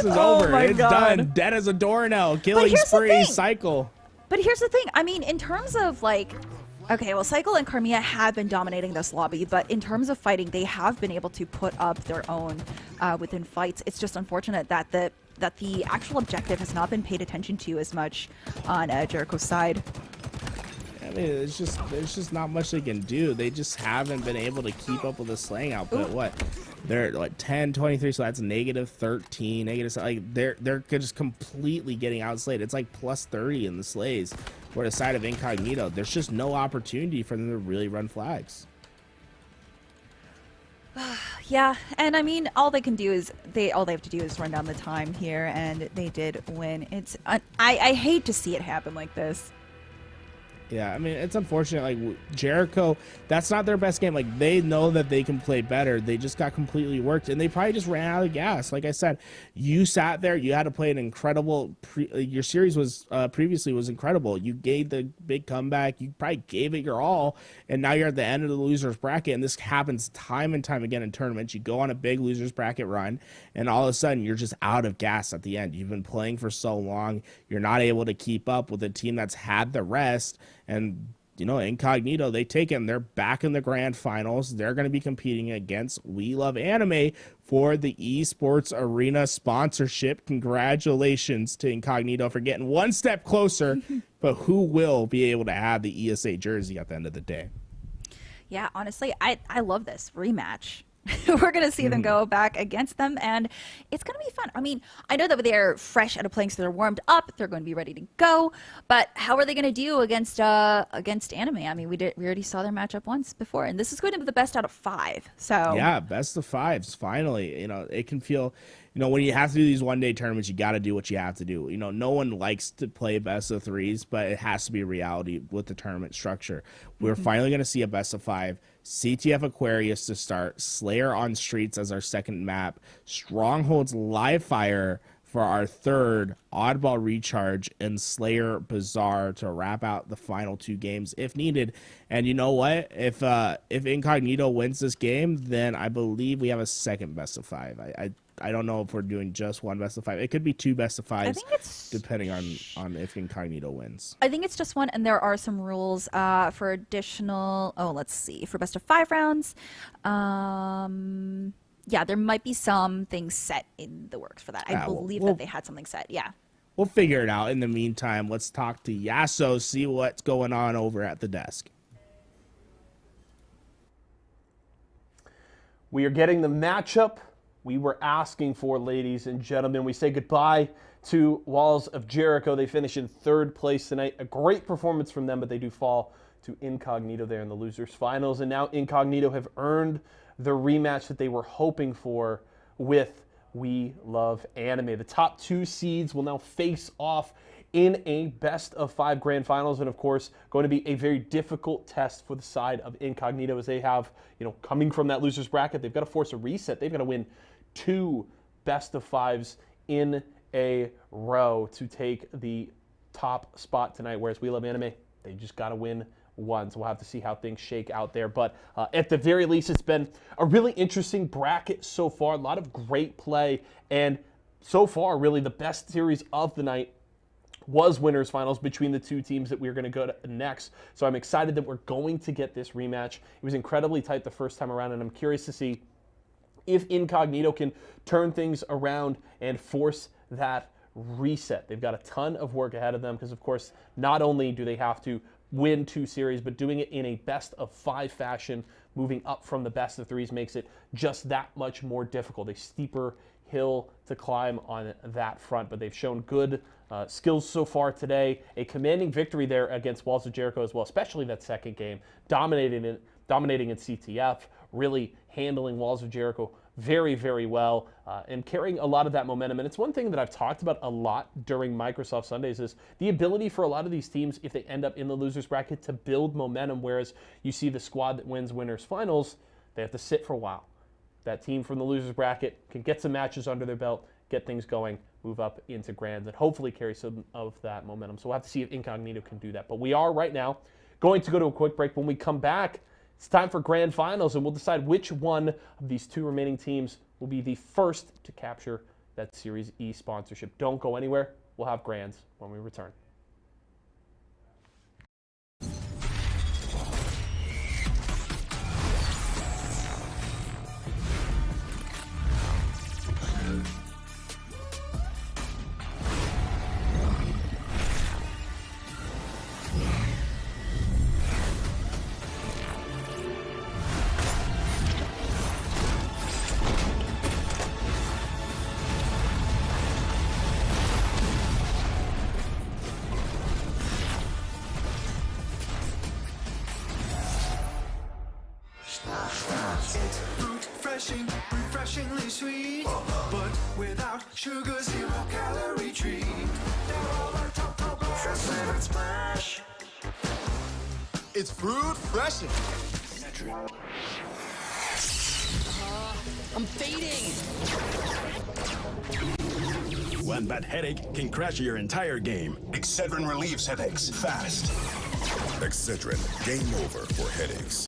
is over. It's done. Dead as a doornail. Killing spree. Cycle. But here's the thing. I mean, in terms of like Okay, well, Cycle and Carmia have been dominating this lobby, but in terms of fighting, they have been able to put up their own within fights. It's just unfortunate that the actual objective has not been paid attention to as much on Jericho's side. I mean, there's just not much they can do. They just haven't been able to keep up with the slaying output. What? They're like 10, 23, so that's negative 13, negative. Like they're just completely getting outslayed. It's like plus 30 in the slays. Where the side of Incognito, there's just no opportunity for them to really run flags. Yeah, and I mean, all they can do is all they have to do is run down the time here, and they did win. It's I hate to see it happen like this. Yeah, I mean, it's unfortunate. Like Jericho, that's not their best game. Like they know that they can play better. They just got completely worked, and they probably just ran out of gas. Like I said, you sat there. You had to play an incredible. Your series was previously was incredible. You gave the big comeback. You probably gave it your all, and now you're at the end of the losers bracket. And this happens time and time again in tournaments. You go on a big losers bracket run, and all of a sudden you're just out of gas at the end. You've been playing for so long. You're not able to keep up with a team that's had the rest. And, you know, Incognito, they take it, and they're back in the grand finals. They're going to be competing against We Love Anime for the Esports Arena sponsorship. Congratulations to Incognito for getting one step closer, but who will be able to have the ESA jersey at the end of the day? Yeah, honestly, I love this rematch. We're going to see them go back against them, and it's going to be fun. I mean, I know that they're fresh out of playing, so they're warmed up. They're going to be ready to go. But how are they going to do against Anime? I mean, we already saw their matchup once before, and this is going to be the best out of 5. So yeah, best of 5s. Finally, you know, it can feel. You know, when you have to do these one-day tournaments, you got to do what you have to do. You know, no one likes to play best of 3s, but it has to be a reality with the tournament structure. We're finally going to see a best of 5. CTF Aquarius to start. Slayer on Streets as our second map. Strongholds Live Fire for our third. Oddball Recharge and Slayer Bazaar to wrap out the final 2 games if needed. And you know what? If Incognito wins this game, then I believe we have a second best of 5. I don't know if we're doing just one best of 5. It could be 2 best of 5s, depending on if Incognito wins. I think it's just one, and there are some rules for additional. Oh, let's see, for best of 5 rounds. Yeah, there might be some things set in the works for that. I believe that they had something set. Yeah. We'll figure it out. In the meantime, let's talk to Yasso, see what's going on over at the desk. We are getting the matchup we were asking for, ladies and gentlemen. We say goodbye to Walls of Jericho. They finish in 3rd place tonight. A great performance from them, but they do fall to Incognito there in the losers finals. And now Incognito have earned the rematch that they were hoping for with We Love Anime. The top 2 seeds will now face off in a best of 5 grand finals, and of course going to be a very difficult test for the side of Incognito, as they have, you know, coming from that losers bracket, they've got to force a reset. They've got to win 2 best of 5s in a row to take the top spot tonight, whereas We Love Anime, they just got to win 1. So we'll have to see how things shake out there. But at the very least, it's been a really interesting bracket so far. A lot of great play. And so far, really the best series of the night was winners finals between the 2 teams that we're going to go to next. So I'm excited that we're going to get this rematch. It was incredibly tight the first time around, and I'm curious to see if Incognito can turn things around and force that reset. They've got a ton of work ahead of them because, of course, not only do they have to win 2 series, but doing it in a best of 5 fashion, moving up from the best of 3s, makes it just that much more difficult. A steeper hill to climb on that front, but they've shown good skills so far today. A commanding victory there against Walls of Jericho as well, especially that second game, dominating in CTF, really handling Walls of Jericho very, very well, and carrying a lot of that momentum. And it's one thing that I've talked about a lot during Microsoft Sundays is the ability for a lot of these teams, if they end up in the losers bracket, to build momentum, whereas you see the squad that wins winners finals, they have to sit for a while. That team from the losers bracket can get some matches under their belt, get things going, move up into grands, and hopefully carry some of that momentum. So we'll have to see if Incognito can do that. But we are right now going to go to a quick break. When we come back, it's time for grand finals, and we'll decide which one of these 2 remaining teams will be the first to capture that Series E sponsorship. Don't go anywhere. We'll have grands when we return. sugar, 0-calorie treat. Now all our top ultra flavored smash. It's fruit freshen. I'm fading. One bad headache can crash your entire game. Excedrin relieves headaches fast. Excedrin, game over for headaches.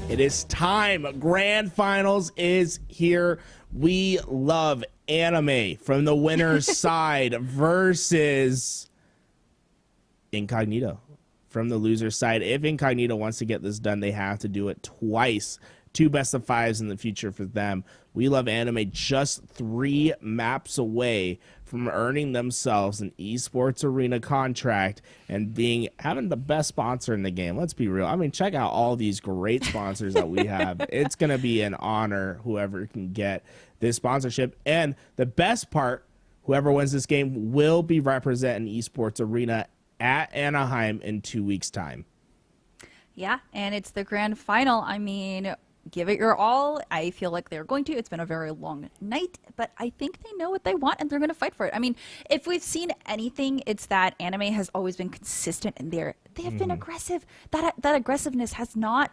It is time. Grand Finals is here. We love anime from the winner's side versus Incognito from the loser's side. If Incognito wants to get this done, they have to do it twice. 2 best of 5s in the future for them. We love anime, just 3 maps away from earning themselves an esports arena contract and having the best sponsor in the game. Let's be real. I mean, check out all these great sponsors that we have. It's going to be an honor whoever can get this sponsorship. And the best part, whoever wins this game will be representing esports arena at Anaheim in 2 weeks' time. Yeah, and it's the grand final. I mean, give it your all. I feel like they're going to. It's been a very long night, but I think they know what they want and they're going to fight for it. I mean, if we've seen anything, it's that anime has always been consistent in there. They have been aggressive. That aggressiveness has not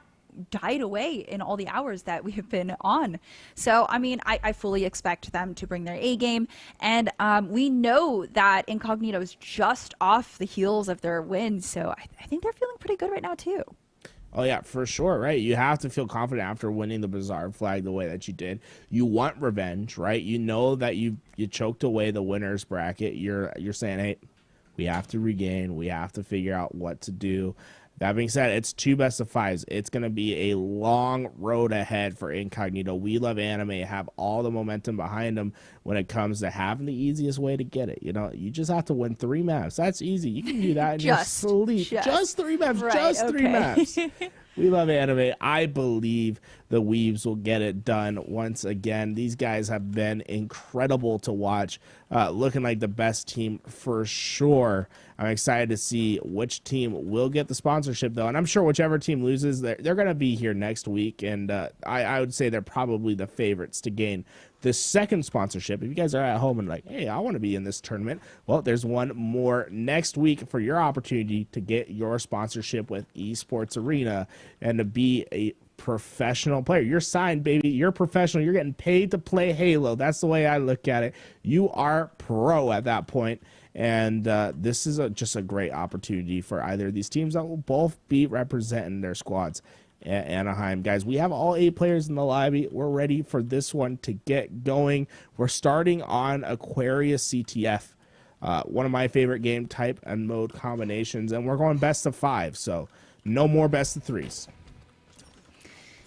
died away in all the hours that we have been on. So, I mean, I fully expect them to bring their A game. And we know that Incognito is just off the heels of their win. So I think they're feeling pretty good right now, too. Oh, yeah, for sure, right? You have to feel confident after winning the Bazaar flag the way that you did. You want revenge, right? You know that you choked away the winner's bracket. You're saying, hey, we have to regain. We have to figure out what to do. That being said, it's 2 best of 5s. It's going to be a long road ahead for Incognito. We Love Anime have all the momentum behind them when it comes to having the easiest way to get it. You know, you just have to win 3 maps. That's easy. You can do that in your sleep. Just 3 maps. Right, just 3 maps. We Love Anime. I believe the Weaves will get it done once again. These guys have been incredible to watch, looking like the best team for sure. I'm excited to see which team will get the sponsorship, though, and I'm sure whichever team loses, they're going to be here next week, and I would say they're probably the favorites to gain the second sponsorship. If you guys are at home and like, hey, I want to be in this tournament, well, there's one more next week for your opportunity to get your sponsorship with Esports Arena and to be a professional player. You're signed, baby. You're professional. You're getting paid to play Halo. That's the way I look at it. You are pro at that point. And this is just a great opportunity for either of these teams that will both be representing their squads at Anaheim. Guys, we have all 8 players in the lobby. We're ready for this one to get going. We're starting on Aquarius CTF, one of my favorite game type and mode combinations, and we're going best of 5, so no more best of 3s.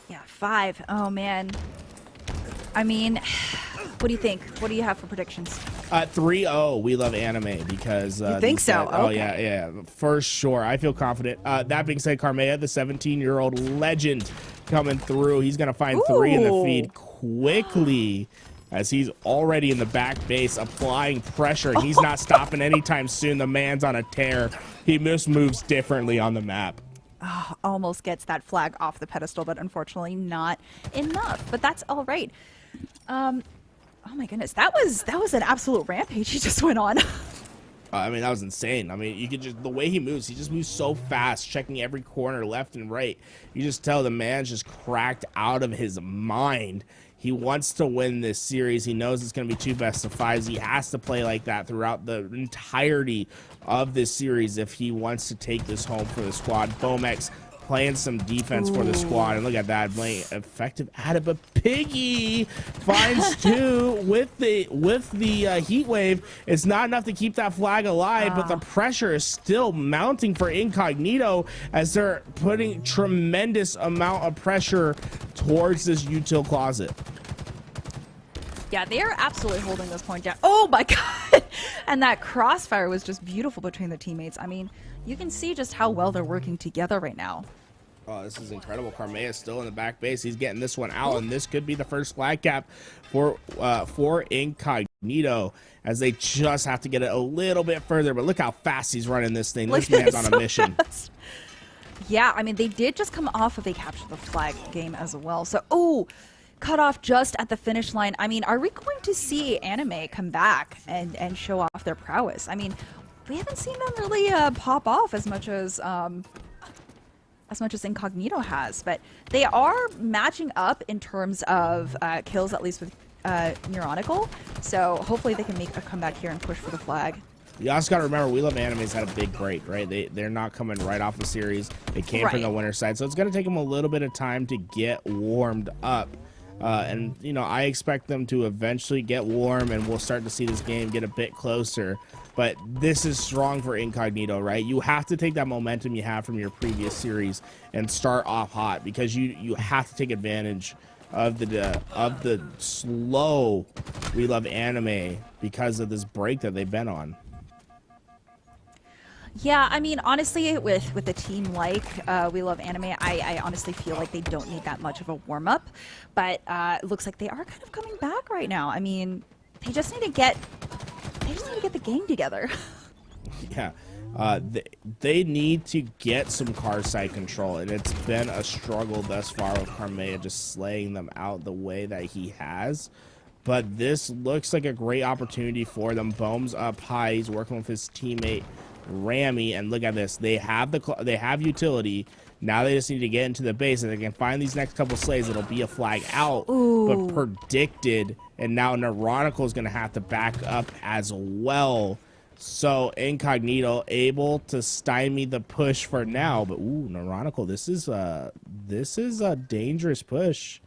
Yeah, 5. Oh, man. I mean, what do you think? What do you have for predictions? 3-0, We Love Anime, because... you think so? Oh, okay. yeah, for sure. I feel confident. That being said, Carmea, the 17-year-old legend coming through. He's going to find 3 in the feed quickly as he's already in the back base applying pressure. He's not stopping anytime soon. The man's on a tear. He just moves differently on the map. Oh, almost gets that flag off the pedestal, but unfortunately not enough. But that's all right. Oh my goodness, that was an absolute rampage he just went on. I mean, that was insane. I mean, you could just, the way he just moves so fast, checking every corner left and right. You just tell the man's just cracked out of his mind. He wants to win this series. He knows it's going to be 2 best of 5s. He has to play like that throughout the entirety of this series if he wants to take this home for the squad. Bomex playing some defense for the squad, and look at that, playing effective at it. But Peaky finds 2 with the heat wave. It's not enough to keep that flag alive, but the pressure is still mounting for Incognito as they're putting tremendous amount of pressure towards this util closet. Yeah, they are absolutely holding this point down. Oh my god! And that crossfire was just beautiful between the teammates. I mean, you can see just how well they're working together right now. Oh, this is incredible. Carmea is still in the back base. He's getting this one out, and this could be the first flag cap for Incognito, as they just have to get it a little bit further. But look how fast he's running this thing. This man's on a mission. Yeah, I mean, they did just come off of a capture the flag game as well. So, oh, cut off just at the finish line. I mean, are we going to see Anime come back and show off their prowess? I mean, we haven't seen them really pop off as much as Incognito has, but they are matching up in terms of kills, at least with Neuronical. So hopefully they can make a comeback here and push for the flag. You also got to remember, We Love Anime's had a big break, right? They're not coming right off the series. They came from the winner's side, so it's going to take them a little bit of time to get warmed up. And, you know, I expect them to eventually get warm, and we'll start to see this game get a bit closer. But this is strong for Incognito, right? You have to take that momentum you have from your previous series and start off hot, because you have to take advantage of the slow We Love Anime because of this break that they've been on. Yeah, I mean, honestly, with a team like We Love Anime, I honestly feel like they don't need that much of a warm-up. But it looks like they are kind of coming back right now. I mean, they just need to get the game together. Yeah. They need to get some car side control, and it's been a struggle thus far with Carmea just slaying them out the way that he has. But this looks like a great opportunity for them. Bohm's up high. He's working with his teammate Rami, and look at this. They have utility. Now they just need to get into the base, and they can find these next couple slays. It'll be a flag out, but predicted. And now Neurotical is going to have to back up as well. So Incognito able to stymie the push for now, but ooh, Neurotical, this is a dangerous push,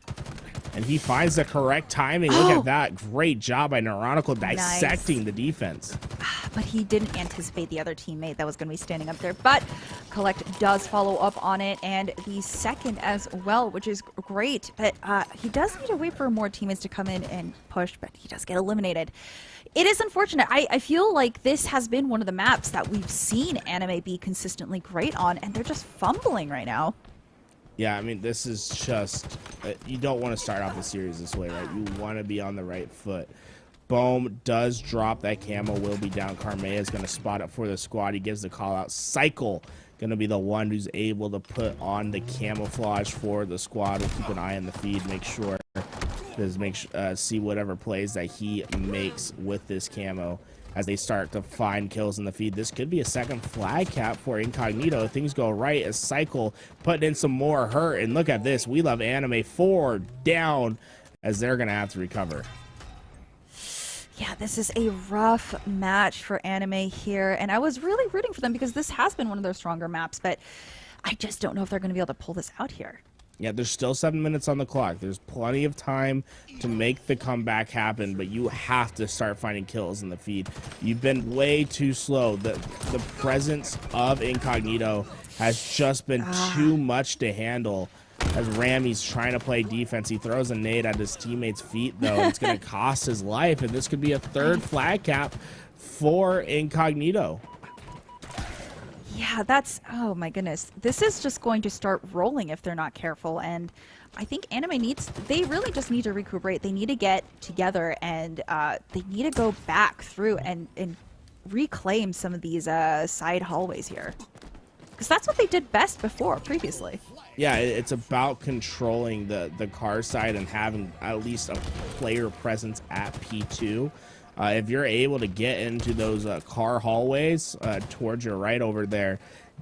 and he finds the correct timing. Look at that, great job by Neurotical dissecting the defense. But he didn't anticipate the other teammate that was going to be standing up there. But Collect does follow up on it, and the second as well, which is great. But he does need to wait for more teammates to come in and push, but he does get eliminated. It is unfortunate. I feel like this has been one of the maps that we've seen Anime be consistently great on, and they're just fumbling right now. Yeah, I mean, this is just... you don't want to start off the series this way, right? You want to be on the right foot. Bohm does drop that camo, will be down. Carmea is going to spot it for the squad. He gives the call out. Cycle going to be the one who's able to put on the camouflage for the squad. We'll keep an eye on the feed, make sure... see whatever plays that he makes with this camo as they start to find kills in the feed. This could be a second flag cap for Incognito if things go right, as Cycle putting in some more hurt. And look at this, We Love Anime 4 down as they're gonna have to recover. Yeah, this is a rough match for Anime here, and I was really rooting for them because this has been one of their stronger maps, but I just don't know if they're going to be able to pull this out here. Yeah, there's still 7 minutes on the clock. There's plenty of time to make the comeback happen, but you have to start finding kills in the feed. You've been way too slow. The presence of Incognito has just been too much to handle. As Rami's trying to play defense, he throws a nade at his teammate's feet, though. It's going to cost his life, and this could be a third flag cap for Incognito. Yeah, that's, oh my goodness. This is just going to start rolling if they're not careful. And I think Anime they really just need to recuperate. They need to get together, and they need to go back through and reclaim some of these side hallways here. Because that's what they did best previously. Yeah, it's about controlling the car side and having at least a player presence at P2. If you're able to get into those car hallways towards your right over there,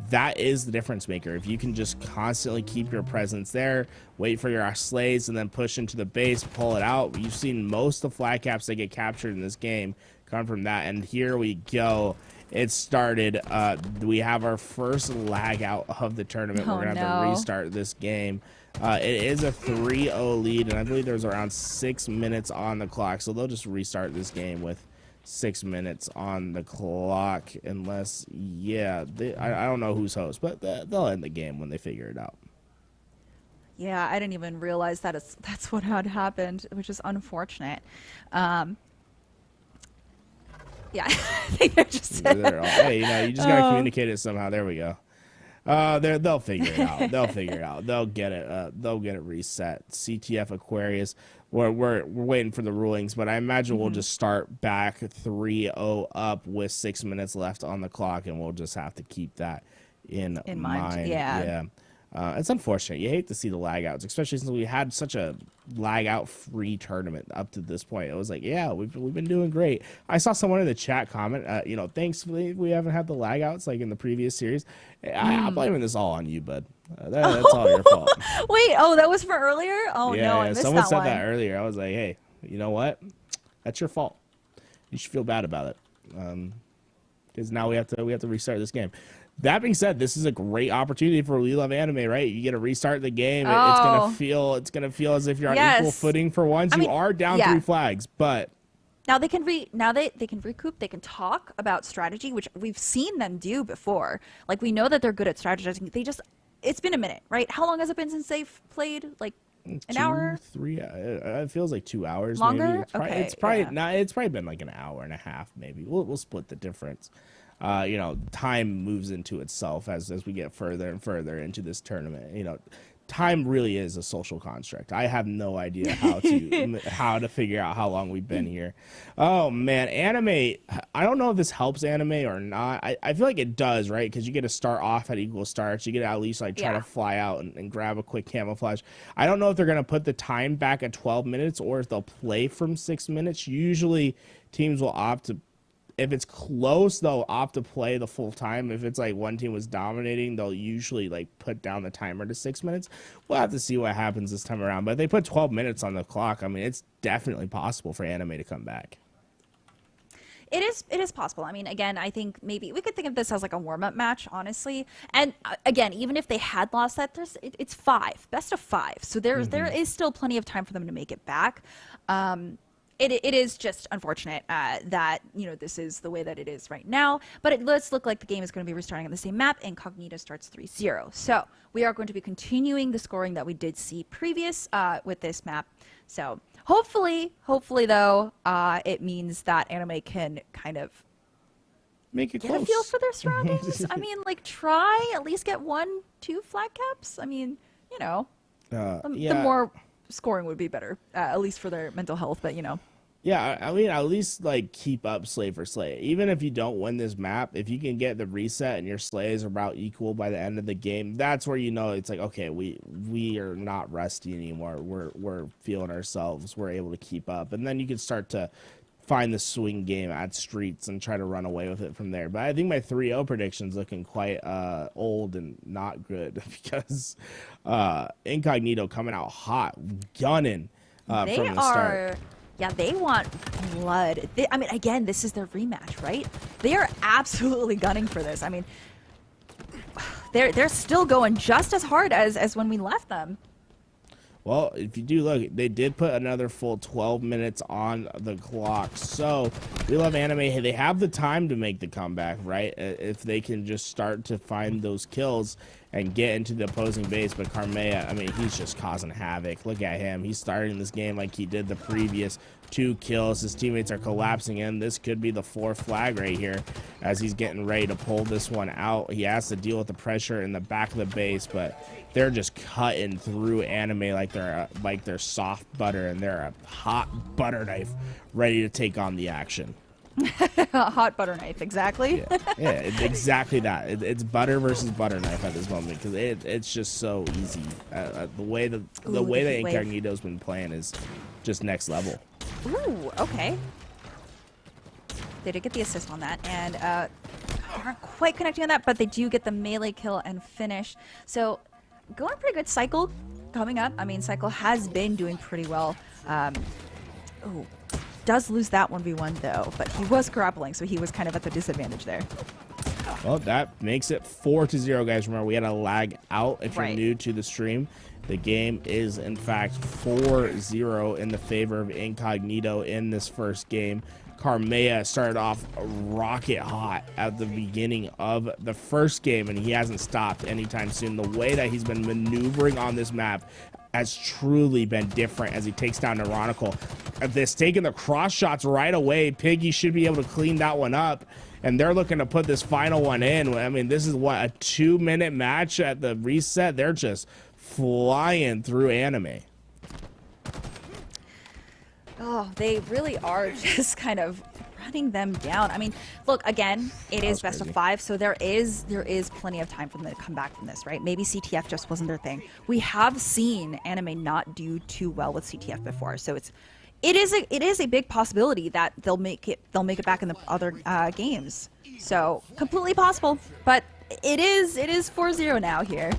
that is the difference maker. If you can just constantly keep your presence there, wait for your slays, and then push into the base, pull it out. You've seen most of the flag caps that get captured in this game come from that. And here we go. It started. We have our first lag out of the tournament. We're going to have to restart this game. It is a 3-0 lead, and I believe there's around 6 minutes on the clock. So they'll just restart this game with 6 minutes on the clock, unless, yeah, I don't know who's host, but they'll end the game when they figure it out. Yeah, I didn't even realize that's what had happened, which is unfortunate. Yeah, I think they're just... hey, you just got to communicate it somehow. There we go. They'll figure it out. They'll figure it out. They'll get it reset. CTF Aquarius. We're waiting for the rulings, but I imagine we'll just start back 3-0 up with 6 minutes left on the clock, and we'll just have to keep that in mind. Yeah. It's unfortunate. You hate to see the lag outs, especially since we had such a lag out free tournament up to this point. It was like, yeah, we've been doing great. I saw someone in the chat comment, thanks, we haven't had the lag outs like in the previous series. I'm blaming this all on you, bud. That's all your fault. Wait, that was for earlier? Oh no, I missed someone that said one. that earlier. I was like, hey, you know what? That's your fault. You should feel bad about it. Because now we have to restart this game. That being said, this is a great opportunity for We Love Anime, right? You get to restart the game. It's gonna feel as if you're on equal footing for once. You are down 3 flags, but now they can recoup. They can talk about strategy, which we've seen them do before. Like, we know that they're good at strategizing. It's been a minute, right? How long has it been since they've played? Like An hour? 3. It feels like 2 hours. Longer? Maybe. Okay, It's probably yeah. not. It's probably been like an hour and a half. Maybe we'll split the difference. You know, time moves into itself as we get further and further into this tournament. You know, time really is a social construct. I have no idea how to figure out how long we've been here. Oh man, anime. I don't know if this helps anime or not. I feel like it does, right? Because you get to start off at equal starts. You get to at least like try to fly out and grab a quick camouflage. I don't know if they're gonna put the time back at 12 minutes or if they'll play from 6 minutes. Usually, teams will opt to. If it's close, they'll opt to play the full time. If it's like one team was dominating, they'll usually like put down the timer to 6 minutes. We'll have to see what happens this time around. But if they put 12 minutes on the clock, I mean, it's definitely possible for anime to come back. It is possible. I mean, again, I think maybe we could think of this as like a warm-up match, honestly. And again, even if they had lost that, it's 5, best of 5. So there is still plenty of time for them to make it back. It is just unfortunate that, you know, this is the way that it is right now. But it does look like the game is going to be restarting on the same map. Incognito starts 3-0. So we are going to be continuing the scoring that we did see previous with this map. So hopefully though, it means that anime can kind of make it get a feel for their surroundings. I mean, like try at least get 1-2 flag caps. I mean, you know, the more scoring would be better, at least for their mental health. But you know. Yeah, I mean, at least like keep up slay for slay. Even if you don't win this map, if you can get the reset and your slays are about equal by the end of the game, that's where you know it's like, okay, we are not rusty anymore. We're feeling ourselves. We're able to keep up, and then you can start to find the swing game at streets and try to run away with it from there. But I think my 3-0 prediction's looking quite old and not good because Incognito coming out hot, gunning from the start. Yeah, they want blood. I mean, again, this is their rematch, right? They are absolutely gunning for this. I mean, they're still going just as hard as when we left them. Well, if you do look, they did put another full 12 minutes on the clock. So we love anime. Hey, they have the time to make the comeback, right? If they can just start to find those kills and get into the opposing base. But Carmea, I mean, he's just causing havoc. Look at him. He's starting this game like he did the previous 2 kills. His teammates are collapsing in. This could be the 4th flag right here as he's getting ready to pull this one out. He has to deal with the pressure in the back of the base, but they're just cutting through anime like they're soft butter, and they're a hot butter knife ready to take on the action. A hot butter knife, exactly. Yeah, exactly that. It's butter versus butter knife at this moment because it's just so easy. The way that Incognito's been playing is just next level. Ooh, okay. They did get the assist on that, and aren't quite connecting on that, but they do get the melee kill and finish. So going pretty good. Cycle coming up. I mean, Cycle has been doing pretty well. Ooh. Does lose that 1v1 though, but he was grappling, so he was kind of at the disadvantage there. Well, that makes it 4-0, guys. Remember, we had a lag out. If you're new to the stream, the game is in fact 4-0 in the favor of Incognito in this first game. Carmea started off rocket hot at the beginning of the first game, and he hasn't stopped anytime soon. The way that he's been maneuvering on this map has truly been different as he takes down Ironical. If this taking the cross shots right away, Piggy should be able to clean that one up, and they're looking to put this final one in. I mean, this is what, a 2-minute match at the reset. They're just flying through anime. Oh, they really are just kind of running them down. I mean, look, again, it is best of 5, so there is plenty of time for them to come back from this, right? Maybe CTF just wasn't their thing. We have seen anime not do too well with CTF before, so it is a big possibility that they'll make it back in the other games. So completely possible, but it is 4-0 now here.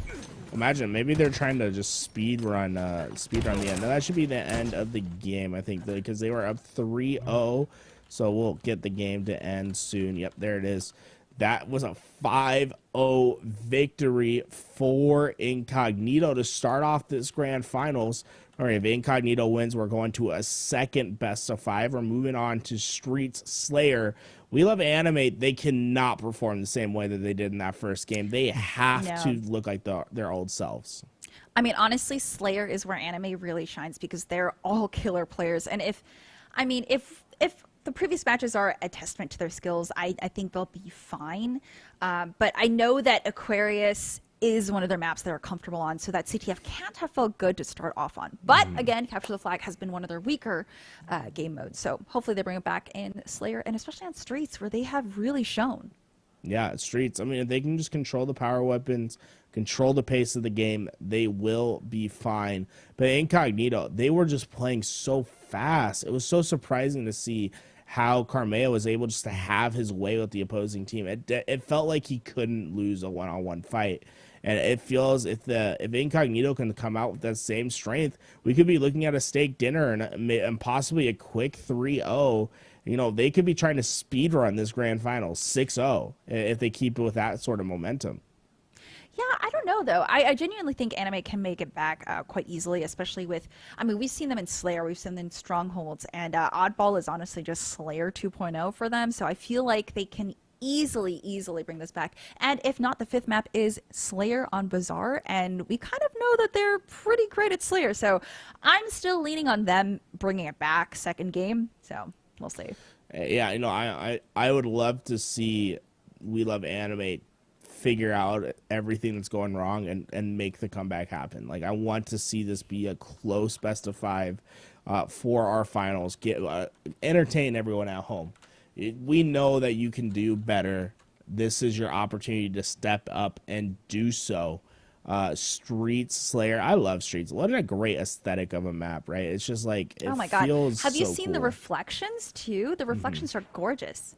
Imagine, maybe they're trying to just speed run the end. Now, that should be the end of the game, I think, because they were up 3-0. So we'll get the game to end soon. Yep, there it is. That was a 5-0 victory for Incognito to start off this grand finals. All right, if Incognito wins, we're going to a second best of 5. We're moving on to Streets Slayer. We love anime. They cannot perform the same way that they did in that first game. They have to look like their old selves. I mean, honestly, Slayer is where anime really shines because they're all killer players. And if the previous matches are a testament to their skills, I think they'll be fine. But I know that Aquarius is one of their maps they're comfortable on, so that CTF can't have felt good to start off on. But again, Capture the Flag has been one of their weaker game modes, so hopefully they bring it back in Slayer, and especially on Streets, where they have really shown. Yeah, Streets. I mean, if they can just control the power weapons, control the pace of the game, they will be fine. But Incognito, they were just playing so fast. It was so surprising to see how Carmeo was able just to have his way with the opposing team. It felt like he couldn't lose a one-on-one fight. And it feels if Incognito can come out with that same strength, we could be looking at a steak dinner and possibly a quick 3-0. You know, they could be trying to speed run this grand final 6-0 if they keep it with that sort of momentum. Yeah, I don't know, though. I genuinely think anime can make it back quite easily, especially with, I mean, we've seen them in Slayer, we've seen them in Strongholds, and Oddball is honestly just Slayer 2.0 for them, so I feel like they can easily bring this back. And if not, the 5th map is Slayer on Bazaar, and we kind of know that they're pretty great at Slayer, so I'm still leaning on them bringing it back second game, so we'll see. Yeah, you know, I would love to see We Love Anime figure out everything that's going wrong and make the comeback happen. Like, I want to see this be a close best of 5 for our finals. Entertain everyone at home. We know that you can do better. This is your opportunity to step up and do so. Streets, Slayer. I love Streets. What a great aesthetic of a map, right? It's just like, it oh my god, have you so seen cool. the reflections too? The reflections are gorgeous.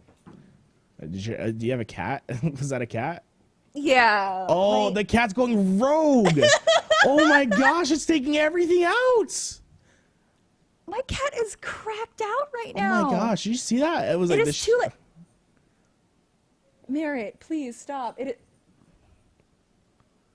Do you have a cat? Was that a cat? Yeah. Oh, the cat's going rogue. Oh my gosh, it's taking everything out. My cat is cracked out right now. Oh my gosh, did you see that? It was like is too late. Merritt, please stop.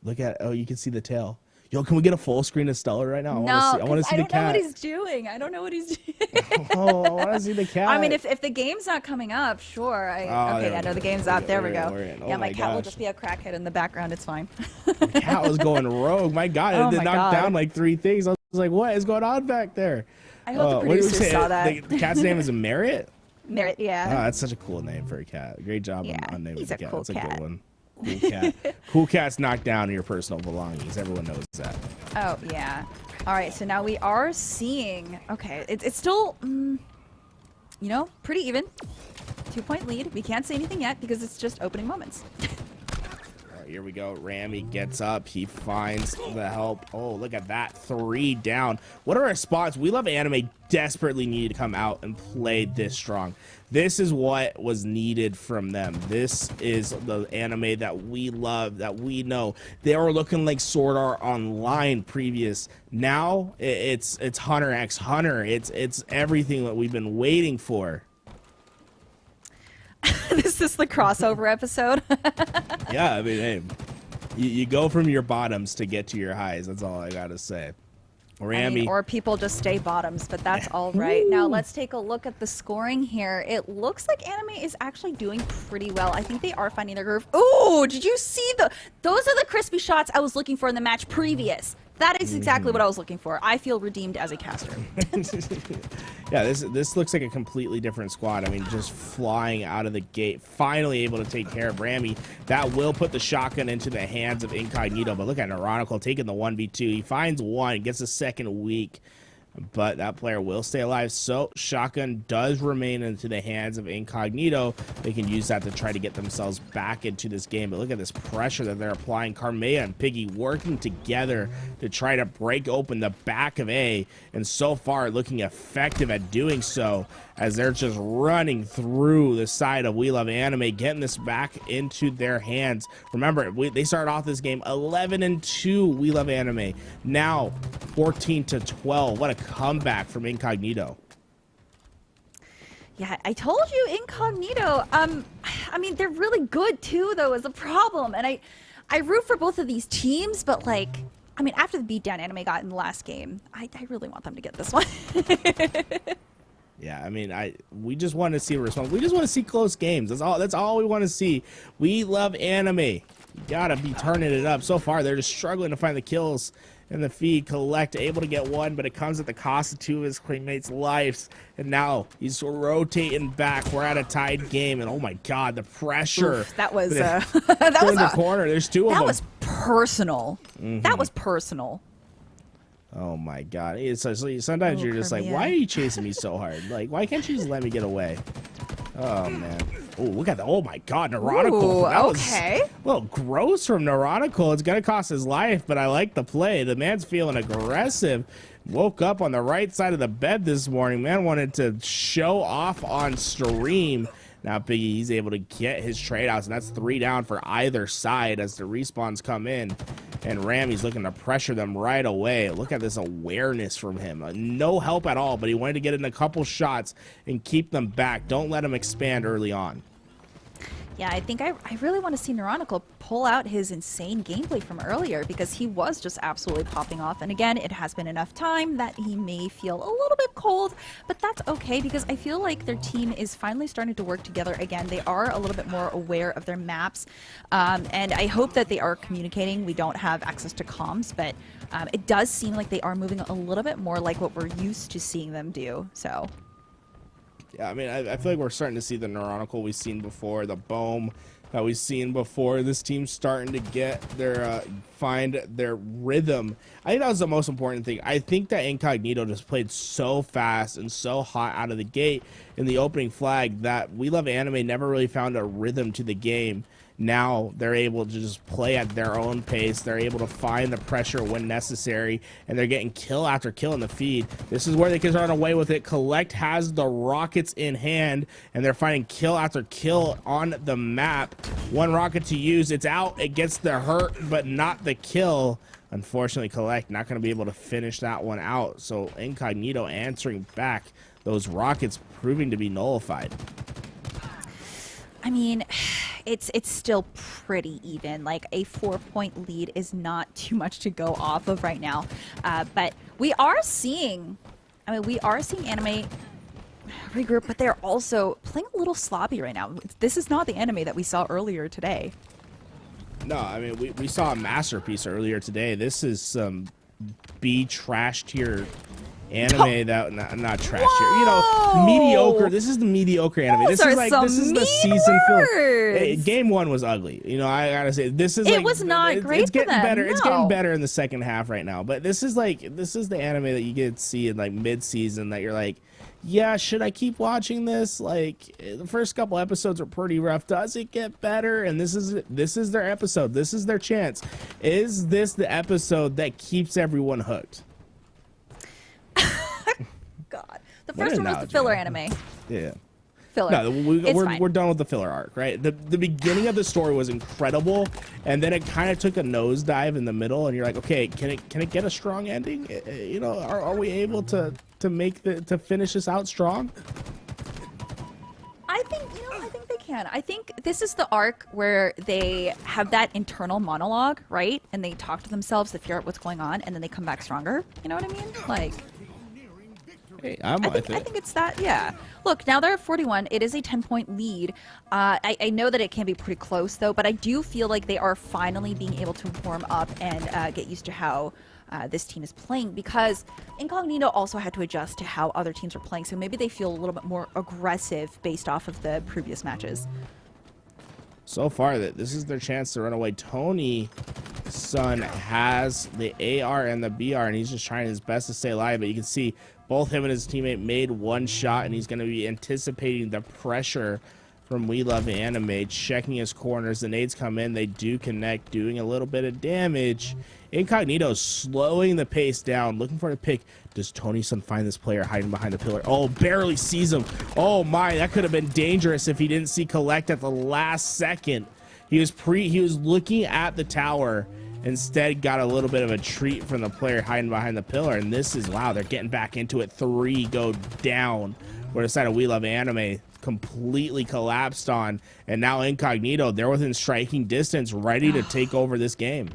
Look at, oh, you can see the tail. Yo, can we get a full screen of Stella right now? No, I want to see the cat. I don't know what he's doing. I don't know what he's doing. Oh, I want to see the cat. I mean, if the game's not coming up, sure. Okay, I know the game's up. There we go. Yeah, my cat will just be a crackhead in the background. It's fine. The cat was going rogue. My God, it knocked down like 3 things. I was like, what is going on back there? I hope the producers saw that. The cat's name is Merritt? Merritt, yeah. Oh, that's such a cool name for a cat. Great job on naming the cat. Cool That's a cat. good one. Cool cat. Cool cat's knocked down your personal belongings. Everyone knows that. Oh, yeah. All right, so now we are seeing... Okay, it's still, you know, pretty even. 2-point lead. We can't say anything yet because it's just opening moments. Here we go. Rami gets up. He finds the help. Oh, look at that. 3 down. What are our spots? We Love Anime desperately needed to come out and play this strong. This is what was needed from them. This is the anime that we love, that we know. They were looking like Sword Art Online previous. Now it's Hunter x Hunter. It's everything that we've been waiting for. This is the crossover episode. Yeah, I mean, hey, you go from your bottoms to get to your highs. That's all I gotta say. Rami. Or people just stay bottoms, but that's all right. Now let's take a look at the scoring here. It looks like anime is actually doing pretty well. I think they are finding their groove. Ooh, did you see those are the crispy shots I was looking for in the match previous. That is exactly what I was looking for. I feel redeemed as a caster. Yeah, this looks like a completely different squad. I mean, just flying out of the gate, finally able to take care of Rami. That will put the shotgun into the hands of Incognito, but look at Ironical taking the 1v2. He finds one, gets a second weak, but that player will stay alive. So shotgun does remain into the hands of Incognito. They can use that to try to get themselves back into this game. But look at this pressure that they're applying. Carmea and Peaky working together to try to break open the back of A, and so far looking effective at doing so, as they're just running through the side of We Love Anime, getting this back into their hands. Remember, they started off this game 11-2, We Love Anime. Now 14-12. What a comeback from Incognito. Yeah, I told you, Incognito. I mean, they're really good too, though, is a problem. And I root for both of these teams, but like, I mean, after the beatdown anime got in the last game, I really want them to get this one. Yeah, I mean, we just want to see a response. We just want to see close games. That's all we want to see. We Love Anime. You gotta be turning it up. So far, they're just struggling to find the kills in the feed. Collect able to get one, but it comes at the cost of 2 of his teammates' lives. And now he's rotating back. We're at a tied game, and oh my God, the pressure. Oof, that was that was in the corner. There's 2 of them. That was personal. That was personal. Oh my God. Sometimes you're just like, why are you chasing me so hard? Like, why can't you just let me get away? Oh man. Oh, look at that. Oh my God, Neurotical. That was a little gross from Neurotical. It's gonna cost his life, but I like the play. The man's feeling aggressive. Woke up on the right side of the bed this morning. Man wanted to show off on stream. Now Biggie, he's able to get his trade outs, and that's 3 down for either side as the respawns come in. And Ramy's looking to pressure them right away. Look at this awareness from him. No help at all, but he wanted to get in a couple shots and keep them back. Don't let him expand early on. Yeah, I think I really want to see Neurotical pull out his insane gameplay from earlier, because he was just absolutely popping off. And again, it has been enough time that he may feel a little bit cold, but that's okay, because I feel like their team is finally starting to work together again. They are a little bit more aware of their maps, and I hope that they are communicating. We don't have access to comms, but it does seem like they are moving a little bit more like what we're used to seeing them do. So yeah, I mean, I feel like we're starting to see the Neurotical we've seen before, the Bohm that we've seen before. This team's starting to get their find their rhythm. I think that was the most important thing. I think that Incognito just played so fast and so hot out of the gate in the opening flag that We Love Anime never really found a rhythm to the game. Now they're able to just play at their own pace. They're able to find the pressure when necessary, and they're getting kill after kill in the feed. This is where they can run away with it. Collect has the rockets in hand, and they're finding kill after kill on the map. 1 rocket to use. It's out. It gets the hurt, but not the kill. Unfortunately, Collect not going to be able to finish that one out. So Incognito answering back. Those rockets proving to be nullified. I mean, it's still pretty even. Like, a 4-point lead is not too much to go off of right now. But we are seeing, Anime regroup, but they're also playing a little sloppy right now. This is not the Anime that we saw earlier today. No, I mean, we saw a masterpiece earlier today. This is some B trash tier anime that not trash tier, you know, mediocre. This is the mediocre anime. This is the season filler. Game 1 was ugly. You know, I gotta say, this is it was not great. It's getting for them. better. No. It's getting better in the second half right now. But this is the anime that you get to see in like mid-season that you're like, yeah, should I keep watching this? Like, the first couple episodes are pretty rough. Does it get better? And this is their episode. This is their chance. Is this the episode that keeps everyone hooked? God, the first one was the filler anime. Yeah. Filler. No, we're done with the filler arc, right? The beginning of the story was incredible, and then it kind of took a nosedive in the middle, and you're like, okay, can it get a strong ending? You know, are we able to finish this out strong? I think they can. I think this is the arc where they have that internal monologue, right? And they talk to themselves to figure out what's going on, and then they come back stronger. You know what I mean? Like, hey, I think it's that. Yeah. Look, now they're at 41. It is a 10-point lead. I know that it can be pretty close though, but I do feel like they are finally being able to warm up and get used to how this team is playing, because Incognito also had to adjust to how other teams are playing, so maybe they feel a little bit more aggressive based off of the previous matches. So far, this is their chance to run away. Tony Son has the AR and the BR, and he's just trying his best to stay alive, but you can see both him and his teammate made one shot, and he's going to be anticipating the pressure from We Love Anime, checking his corners. The nades come in, they do connect, doing a little bit of damage. Incognito slowing the pace down, looking for the pick. Does Tony Son find this player hiding behind the pillar? Oh, barely sees him. Oh my, that could have been dangerous if he didn't see Collect at the last second. He was looking at the tower. Instead, got a little bit of a treat from the player hiding behind the pillar. And this is, wow, they're getting back into it. 3 go down. Where the side of We Love Anime completely collapsed on. And now Incognito, they're within striking distance, ready to take over this game.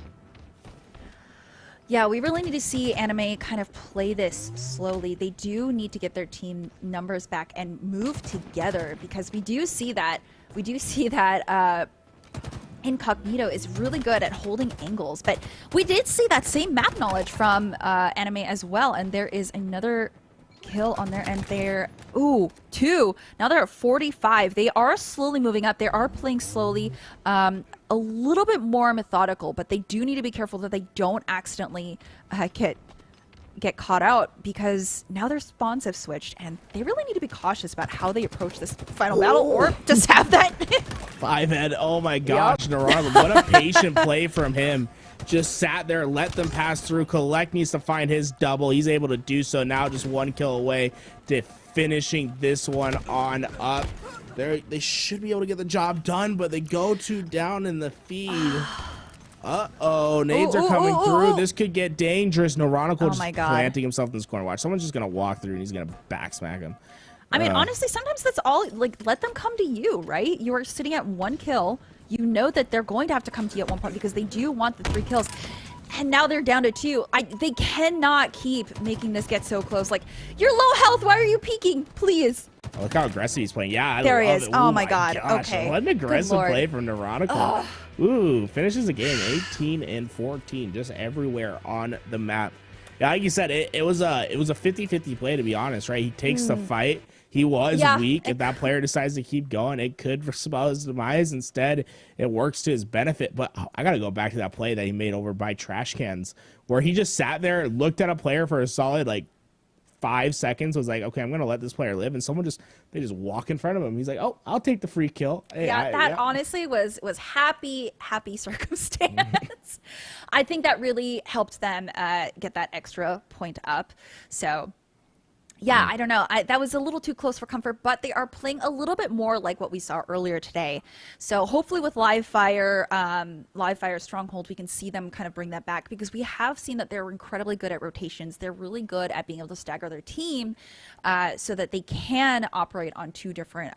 Yeah, we really need to see Anime kind of play this slowly. They do need to get their team numbers back and move together, because we do see that Incognito is really good at holding angles, but we did see that same map knowledge from Anime as well, and there is another kill on there, and they're 2. Now they're at 45. They are slowly moving up. They are playing slowly, a little bit more methodical, but they do need to be careful that they don't accidentally get caught out, because now their spawns have switched, and they really need to be cautious about how they approach this final battle, or just have that 5-head. Oh my gosh, Naranjo, what a patient play from him. Just sat there, let them pass through. Collect needs to find his double. He's able to do so now, just 1 kill away to finishing this one on up. They should be able to get the job done, but they go 2 down in the feed. Uh-oh, nades are coming through. This could get dangerous. Naranjo just planting himself in this corner. Watch, someone's just going to walk through and he's going to backsmack him. I mean, honestly, sometimes that's all, like, let them come to you, right? You are sitting at 1 kill. You know that they're going to have to come to you at one point because they do want the 3 kills. And now they're down to 2. They cannot keep making this get so close. Like, you're low health. Why are you peeking? Please. Oh, look how aggressive he's playing. Yeah, there he love is. it. Oh my God. Gosh. Okay. What an aggressive play from Naranjo. Ooh, finishes the game 18 and 14, just everywhere on the map. Yeah, like you said, it was a 50-50 play, to be honest, right? He takes the fight. He was weak. If that player decides to keep going, it could spell his demise. Instead, it works to his benefit. But I got to go back to that play that he made over by trash cans, where he just sat there, looked at a player for a solid, like, 5 seconds, was like, okay, I'm going to let this player live. And they just walk in front of him. He's like, oh, I'll take the free kill. Hey, that honestly was happy circumstance. I think that really helped them get that extra point up. So, yeah, I don't know. That was a little too close for comfort, but they are playing a little bit more like what we saw earlier today. So hopefully with live fire Strongholds, we can see them kind of bring that back, because we have seen that they're incredibly good at rotations. They're really good at being able to stagger their team so that they can operate on 2 different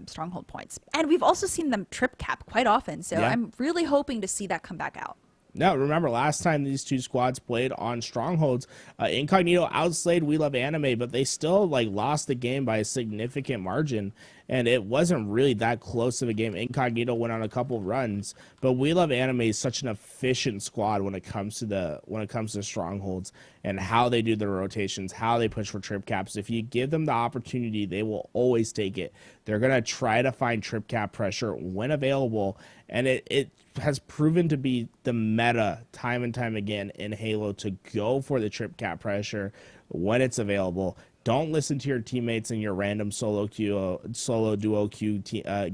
stronghold points. And we've also seen them trip cap quite often. So I'm really hoping to see that come back out. No, remember last time these 2 squads played on Strongholds, Incognito outslayed We Love Anime, but they still lost the game by a significant margin, and it wasn't really that close of a game. Incognito went on a couple runs, but We Love Anime is such an efficient squad when it comes to Strongholds and how they do their rotations, how they push for trip caps. If you give them the opportunity, they will always take it. They're gonna try to find trip cap pressure when available, and it has proven to be the meta time and time again in Halo to go for the trip cap pressure when it's available. Don't listen to your teammates in your random solo duo queue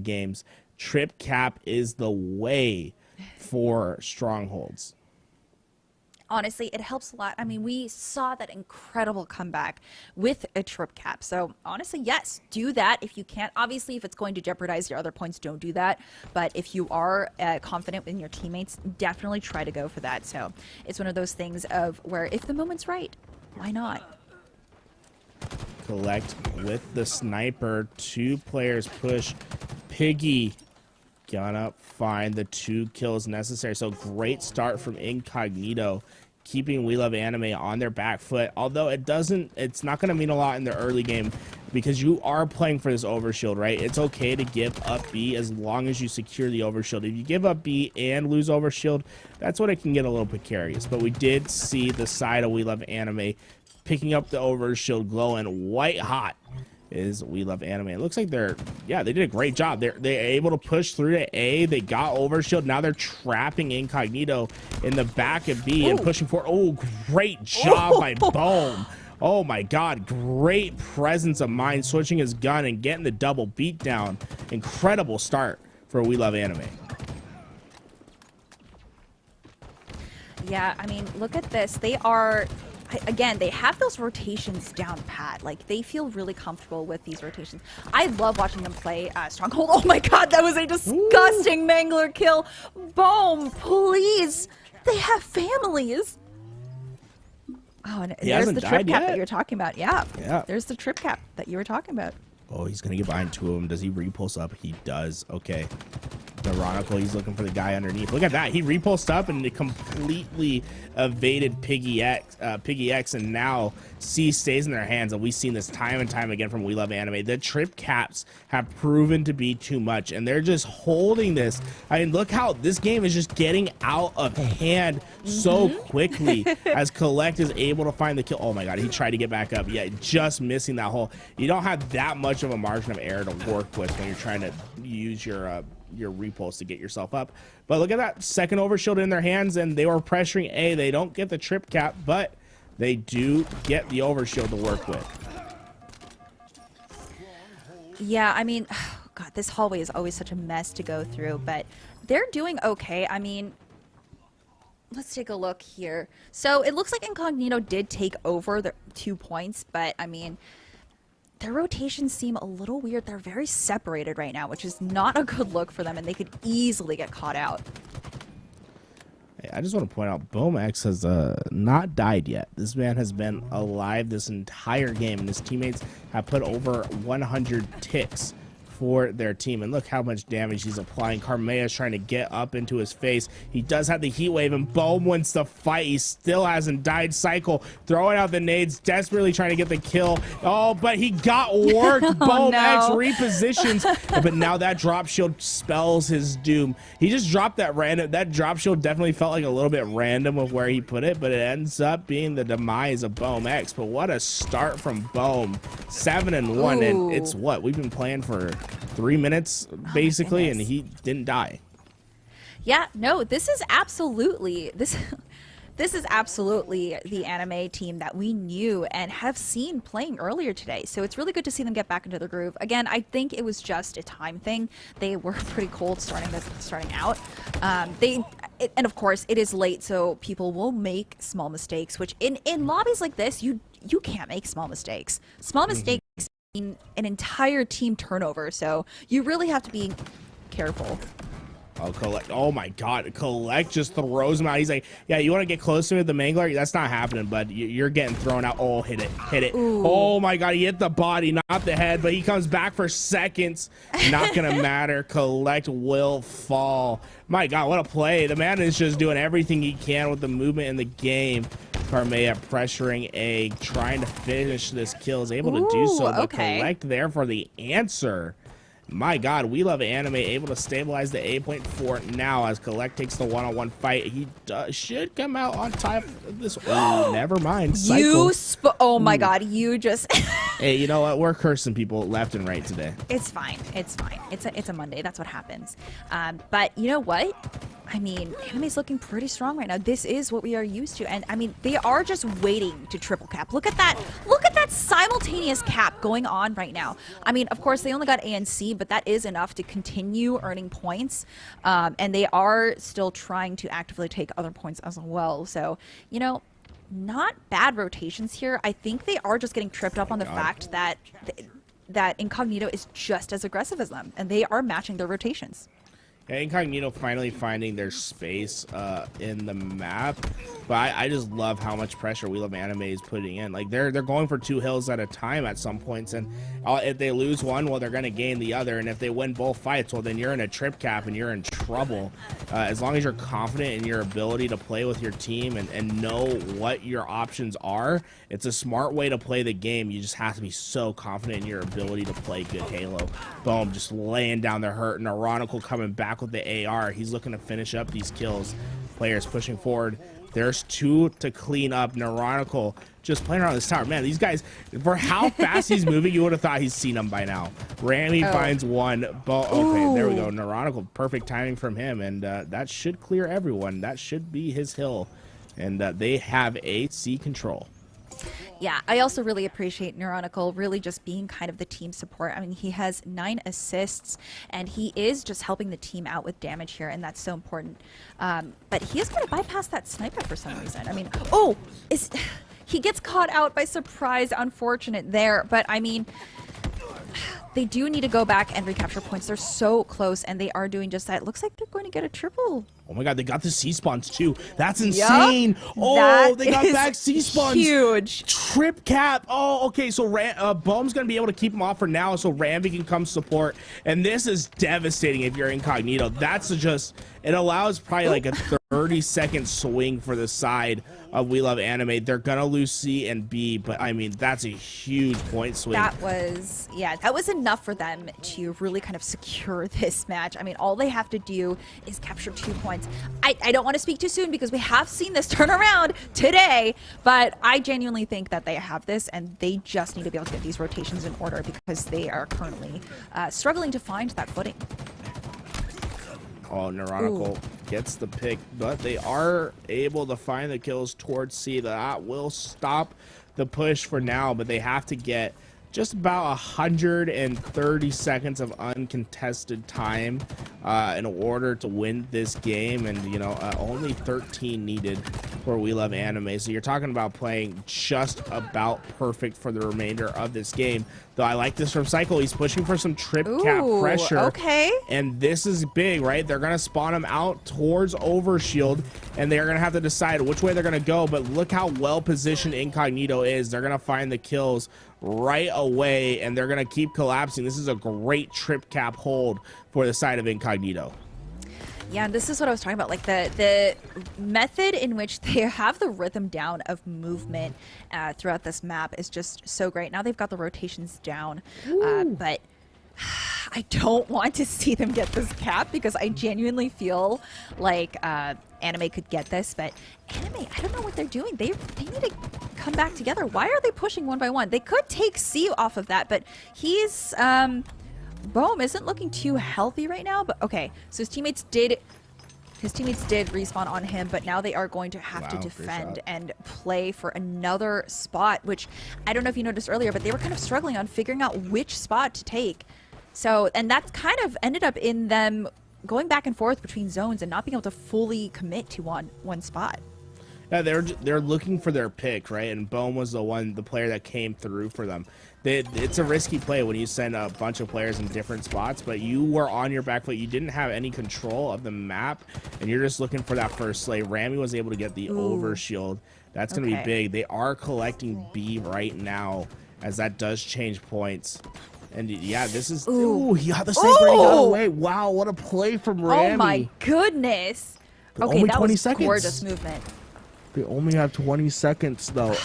games. Trip cap is the way for Strongholds. Honestly, it helps a lot. I mean, we saw that incredible comeback with a trip cap. So honestly, yes, do that if you can't. Obviously, if it's going to jeopardize your other points, don't do that. But if you are confident in your teammates, definitely try to go for that. So it's one of those things of where if the moment's right, why not? Collect with the sniper. 2 players push. Peaky gonna find the 2 kills necessary. So great start from Incognito, keeping We Love Anime on their back foot. Although it's not gonna mean a lot in the early game, because you are playing for this overshield, right? It's okay to give up B as long as you secure the overshield. If you give up B and lose overshield, that's when it can get a little precarious. But we did see the side of We Love Anime picking up the overshield, glowing white hot is We Love Anime. It looks like they did a great job. They're able to push through to A. They got overshield. Now they're trapping Incognito in the back of B and pushing forward. Oh, great job by Bohm. Oh my God, great presence of mind, switching his gun and getting the double beatdown. Incredible start for We Love Anime. Yeah, I mean, look at this. They are, again, they have those rotations down pat. Like, they feel really comfortable with these rotations. I love watching them play Stronghold. Oh my God, that was a disgusting mangler kill. Boom, please. They have families. Oh, and there's the trip cap that you're talking about. Yeah. There's the trip cap that you were talking about. Oh, he's going to get behind 2 of them. Does he repulse up? He does. Okay. Neurotical, he's looking for the guy underneath. Look at that. He repulsed up and it completely evaded Piggy X, and now C stays in their hands. And we've seen this time and time again from We Love Anime. The trip caps have proven to be too much, and they're just holding this. I mean, look how this game is just getting out of hand so quickly as Collect is able to find the kill. Oh my god, he tried to get back up. Yeah, just missing that hole. You don't have that much of a margin of error to work with when you're trying to use your repulse to get yourself up. But look at that second overshield in their hands, and they were pressuring A. They don't get the trip cap, but they do get the overshield to work with. Yeah, I mean, God, this hallway is always such a mess to go through, but they're doing okay. I mean, let's take a look here. So it looks like Incognito did take over the 2 points, but I mean, their rotations seem a little weird. They're very separated right now, which is not a good look for them, and they could easily get caught out. Hey, I just want to point out, Bomax has not died yet. This man has been alive this entire game, and his teammates have put over 100 ticks for their team. And look how much damage he's applying. Carmea is trying to get up into his face. He does have the heat wave, and Bohm wins the fight. He still hasn't died. Cycle throwing out the nades, desperately trying to get the kill. Oh, but he got worked. Bohm X repositions, but now that drop shield spells his doom. He just dropped that random. That drop shield definitely felt like a little bit random of where he put it, but it ends up being the demise of Bohm X. But what a start from Bohm. 7-1, and it's what we've been playing for 3 minutes basically, and he didn't die. Yeah, no, this is absolutely this is absolutely the anime team that we knew and have seen playing earlier today. So it's really good to see them get back into the groove. Again, I think it was just a time thing. They were pretty cold starting out. And of course it is late, so people will make small mistakes, which in lobbies like this, you can't make small mistakes. Small mistakes mean an entire team turnover, so you really have to be careful. Oh, Collect. Oh my god, Collect just throws him out. He's like, yeah, you want to get close to me with the mangler? That's not happening, bud. You're getting thrown out. Oh, hit it. Ooh. Oh my god, he hit the body, not the head, but he comes back for seconds. Not gonna matter. Collect will fall. My god, what a play. The man is just doing everything he can with the movement in the game. Carmea pressuring A, trying to finish this kill, is able to do so, but Collect there for the answer. My god, We Love Anime able to stabilize the 8.4 now as Collect takes the one-on-one fight. He should come out on top of this. Oh, never mind. Cycle. Oh my god, you just Hey, you know what? We're cursing people left and right today. It's fine. It's fine. It's a Monday. That's what happens. But you know what? I mean, anime's looking pretty strong right now. This is what we are used to. And I mean, they are just waiting to triple cap. Look at that. Look at that simultaneous cap going on right now. I mean, of course, they only got A and C, but that is enough to continue earning points. And they are still trying to actively take other points as well. So, you know, not bad rotations here. I think they are just getting tripped up on the fact that that Incognito is just as aggressive as them, and they are matching their rotations. Yeah, Incognito finally finding their space in the map, but I just love how much pressure We Love Anime is putting in. Like they're going for 2 hills at a time at some points, and if they lose one, well, they're going to gain the other, and if they win both fights, well, then you're in a trip cap and you're in trouble. As long as you're confident in your ability to play with your team and know what your options are, it's a smart way to play the game. You just have to be so confident in your ability to play good Halo. Boom, just laying down the hurt. Neurotical coming back with the AR. He's looking to finish up these kills. Players pushing forward. There's 2 to clean up. Neurotical just playing around this tower. Man, these guys, for how fast he's moving, you would have thought he's seen them by now. Rami finds one. Okay, there we go. Neurotical, perfect timing from him, and that should clear everyone. That should be his hill, and they have a C control. Yeah, I also really appreciate Neurotical really just being kind of the team support. I mean, he has 9 assists, and he is just helping the team out with damage here, and that's so important. But he is going to bypass that sniper for some reason. I mean, he gets caught out by surprise. Unfortunate there, but I mean, they do need to go back and recapture points. They're so close, and they are doing just that. It looks like they're going to get a triple. Oh my god, they got the C-spawns too. That's insane. Yep. Oh, they got back C-spawns. Huge. Trip cap. Oh, okay. So Bohm's going to be able to keep him off for now so Ramby can come support. And this is devastating if you're incognito. That's just, it allows probably like a 30-second swing for the side of We Love Anime. They're going to lose C and B, but I mean, that's a huge point swing. That was, yeah, that was enough for them to really kind of secure this match. I mean, all they have to do is capture 2 points. I don't want to speak too soon because we have seen this turn around today, but I genuinely think that they have this and they just need to be able to get these rotations in order because they are currently struggling to find that footing. Oh, Neuronical gets the pick, but they are able to find the kills towards C. That will stop the push for now, but they have to get just about 130 seconds of uncontested time in order to win this game, and you know, only 13 needed for We Love Anime. So you're talking about playing just about perfect for the remainder of this game. Though I like this from Cycle. He's pushing for some trip cap pressure. Okay. And this is big, right? They're going to spawn him out towards Overshield, and they're going to have to decide which way they're going to go. But look how well positioned Incognito is. They're going to find the kills right away, and they're going to keep collapsing. This is a great trip cap hold for the side of Incognito. Yeah, and this is what I was talking about, like the method in which they have the rhythm down of movement throughout this map is just so great. Now they've got the rotations down, but I don't want to see them get this cap because I genuinely feel like Anime could get this, but Anime, I don't know what they're doing. They need to come back together. Why are they pushing one by one? They could take C off of that, but he's Bohm isn't looking too healthy right now, but okay. So his teammates did respawn on him, but now they are going to have to defend and play for another spot, which I don't know if you noticed earlier, but they were kind of struggling on figuring out which spot to take. So, and that kind of ended up in them going back and forth between zones and not being able to fully commit to one spot. Yeah, they're looking for their pick, right? And Bohm was the player that came through for them. It's a risky play when you send a bunch of players in different spots, but you were on your back foot. You didn't have any control of the map, and you're just looking for that first slay. Rami was able to get the overshield. That's going to be big. They are collecting B right now, as that does change points. And yeah, this is... Ooh, he got the sniper and he got away. Wow, what a play from Rami. Oh my goodness. But okay, only that 20 was seconds. Gorgeous movement. They only have 20 seconds, though.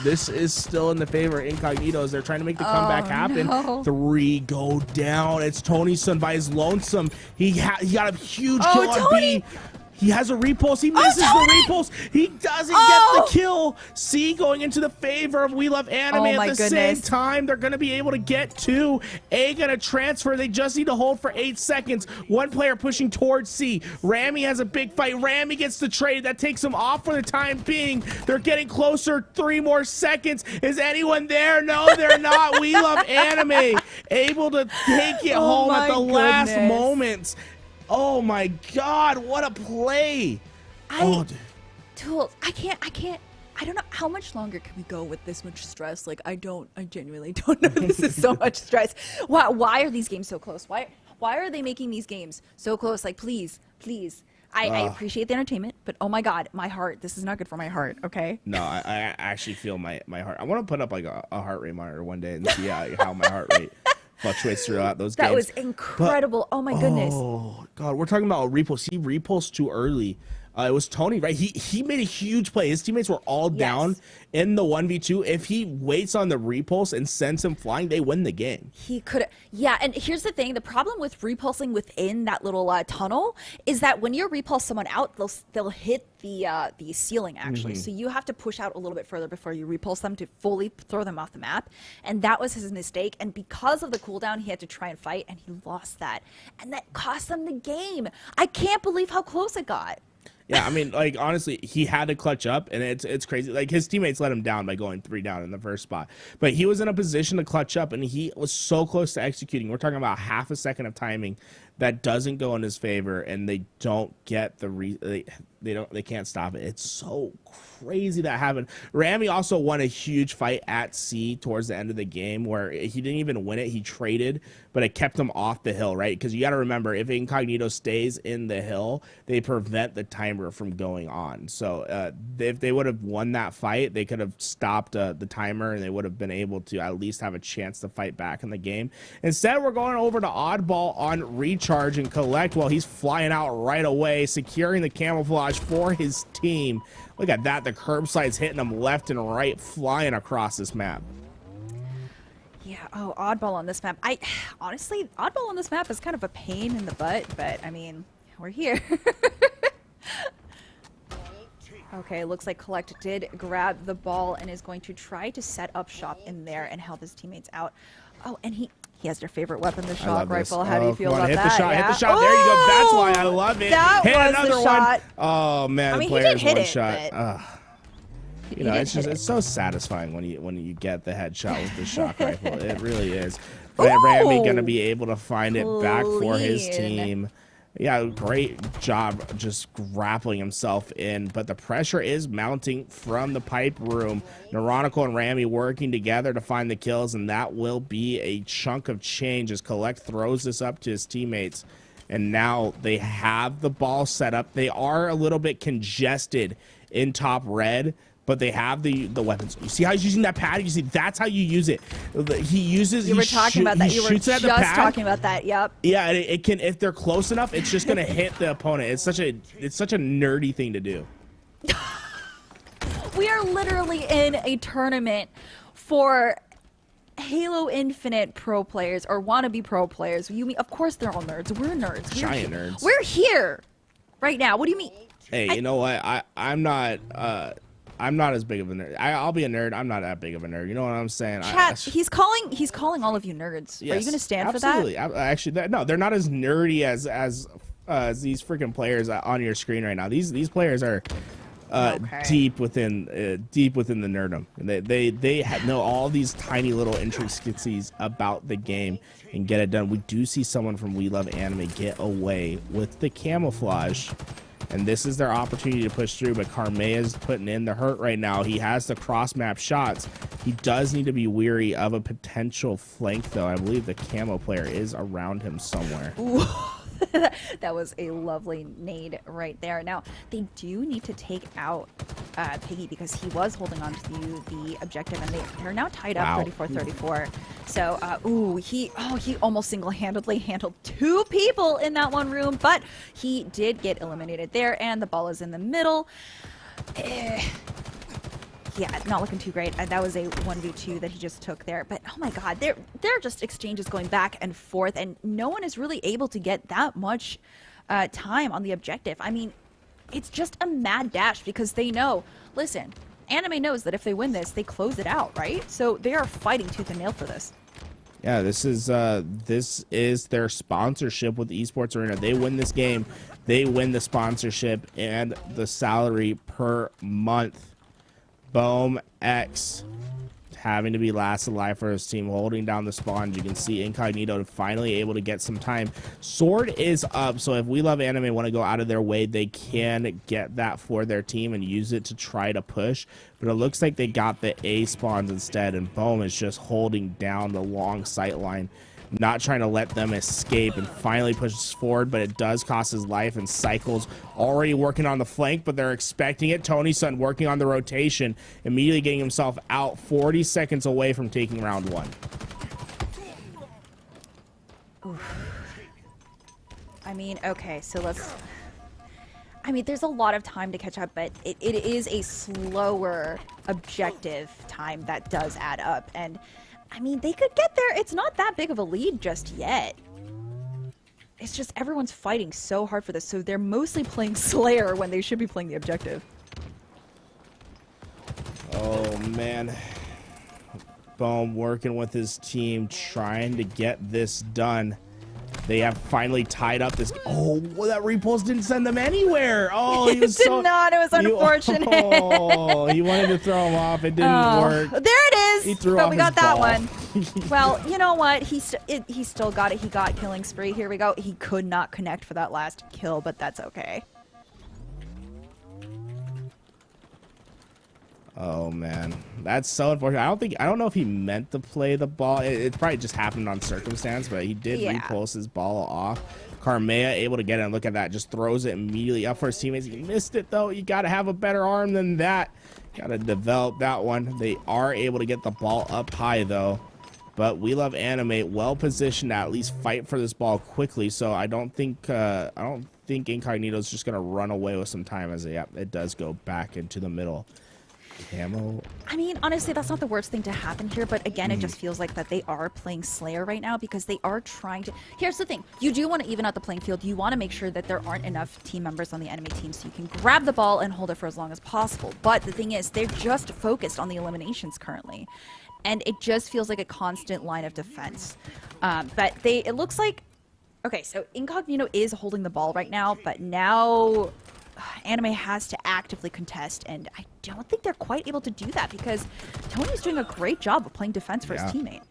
This is still in the favor of Incognitos. They're trying to make the comeback happen. No. 3 go down. It's Tony's son by his lonesome. He got a huge kill on Tony. B. He has a repulse. He misses the repulse. He doesn't get the kill. C going into the favor of We Love Anime. At the same time, they're going to be able to get 2. A going to transfer. They just need to hold for 8 seconds. One player pushing towards C. Rami has a big fight. Rami gets the trade. That takes him off for the time being. They're getting closer. 3 more seconds. Is anyone there? No, they're not. We Love Anime able to take it home at the last moments. Oh my God, what a play. Tools, I don't know how much longer can we go with this much stress. Like, I genuinely don't know. This is so much stress. Why are these games so close? Why are they making these games so close? Like, please. I appreciate the entertainment, but oh my God, my heart, this is not good for my heart, okay? No, I actually feel my heart. I want to put up like a heart rate monitor one day and see how my heart rate fluctuates throughout those games. That was incredible. Oh my goodness. Oh God, we're talking about a repulse. He repulsed too early. It was Tony, right? He made a huge play. His teammates were all down in the 1v2. If he waits on the repulse and sends him flying, they win the game. He could, yeah. And here's the thing: the problem with repulsing within that little tunnel is that when you repulse someone out, they'll hit the ceiling actually. So you have to push out a little bit further before you repulse them to fully throw them off the map. And that was his mistake. And because of the cooldown, he had to try and fight, and he lost that, and that cost them the game. I can't believe how close it got. Yeah, I mean, like, honestly, he had to clutch up, and it's crazy. Like, his teammates let him down by going 3 down in the first spot. But he was in a position to clutch up, and he was so close to executing. We're talking about half a second of timing that doesn't go in his favor, and they don't get they can't stop it. It's so crazy that happened. Rami also won a huge fight at C towards the end of the game where he didn't even win it. He traded, but it kept him off the hill, right? Because you got to remember, if Incognito stays in the hill, they prevent the timer from going on. So if they would have won that fight, they could have stopped the timer and they would have been able to at least have a chance to fight back in the game. Instead, we're going over to Oddball on recharge and collect while he's flying out right away, securing the camouflage for his team. Look at that. The curbside's hitting him left and right, flying across this map. Yeah, oh, Oddball on this map. Honestly, Oddball on this map is kind of a pain in the butt, but I mean, we're here. Okay, looks like Collect did grab the ball and is going to try to set up shop in there and help his teammates out. Oh, and he has their favorite weapon, the shock rifle. How do you feel about hit that? The shot, yeah? Hit the shot. There you go. That's why I love it. That hit was another the one. Shot. Oh man, I mean, the player's he did hit one it, shot. You know, it's so satisfying when you get the headshot with the shock rifle. It really is. Rami gonna be able to find it back for his team. Yeah, great job just grappling himself in, but the pressure is mounting from the pipe room. Neuronical and Rami working together to find the kills, and that will be a chunk of change as Collect throws this up to his teammates. And now they have the ball set up. They are a little bit congested in top red, but they have the weapons. You see how he's using that pad? You see, that's how you use it. He uses. You were talking about that. You were just talking about that. Yep. Yeah, it can. If they're close enough, it's just gonna hit the opponent. It's such a nerdy thing to do. We are literally in a tournament for Halo Infinite pro players or wannabe pro players. You mean? Of course, they're all nerds. We're nerds. Giant nerds. We're here right now. What do you mean? Hey, you know what? I'm not as big of a nerd. I'll be a nerd. I'm not that big of a nerd. You know what I'm saying? Chat, he's calling all of you nerds. Yes, are you going to stand absolutely. for that? Actually, no, they're not as nerdy as these freaking players on your screen right now. These players are deep within the nerdom. They know all these tiny little intricacies about the game and get it done. We do see someone from We Love Anime get away with the camouflage. And this is their opportunity to push through, but Carmea is putting in the hurt right now. He has the cross-map shots. He does need to be weary of a potential flank, though. I believe the camo player is around him somewhere. Ooh. That was a lovely nade right there. Now, they do need to take out Peaky because he was holding on to the objective, and they're now tied up 34-34. So, he almost single-handedly handled 2 people in that one room, but he did get eliminated there, and the ball is in the middle. Yeah, not looking too great. That was a 1v2 that he just took there. But oh my god, they're just exchanges going back and forth, and no one is really able to get that much time on the objective. I mean, it's just a mad dash because they know, listen, Anime knows that if they win this, they close it out, right? So they are fighting tooth and nail for this. Yeah, this is their sponsorship with Esports Arena. They win this game, they win the sponsorship and the salary per month. Boom X having to be last alive for his team, holding down the spawn. You can see Incognito finally able to get some time. Sword is up, so if We Love Anime want to go out of their way, they can get that for their team and use it to try to push. But it looks like they got the A spawns instead, and Boom is just holding down the long sight line, not trying to let them escape, and finally pushes forward, but it does cost his life. And Cycle's already working on the flank, but they're expecting it. Tony Sun working on the rotation, immediately getting himself out 40 seconds away from taking round 1. Oof. I mean, okay, so there's a lot of time to catch up, but it is a slower objective time that does add up. And I mean, they could get there. It's not that big of a lead just yet. It's just everyone's fighting so hard for this, so they're mostly playing Slayer when they should be playing the objective. Oh, man. Boom working with his team, trying to get this done. They have finally tied up this. Oh, well, that repulse didn't send them anywhere. Oh, he was it did not. It was unfortunate. Oh, he wanted to throw him off. It didn't work. There it is. He threw but off we got that ball. one. Well, you know what? He still got it. He got killing spree. Here we go. He could not connect for that last kill, but that's okay. Oh man, that's so unfortunate. I don't know if he meant to play the ball. It probably just happened on circumstance, but he did repulse his ball off. Carmea able to get it, and look at that, just throws it immediately up for his teammates. He missed it though. You got to have a better arm than that. Got to develop that one. They are able to get the ball up high though, but We Love Anime well positioned to at least fight for this ball quickly. So I don't think Incognito's just gonna run away with some time, as it does go back into the middle. Camo. I mean, honestly, that's not the worst thing to happen here, but again, it just feels like that they are playing Slayer right now because they are trying to... Here's the thing. You do want to even out the playing field. You want to make sure that there aren't enough team members on the enemy team so you can grab the ball and hold it for as long as possible. But the thing is, they're just focused on the eliminations currently. And it just feels like a constant line of defense. But it looks like... Okay, so Incognito is holding the ball right now, but now... Anime has to actively contest, and I don't think they're quite able to do that because Tony's doing a great job of playing defense for his teammate.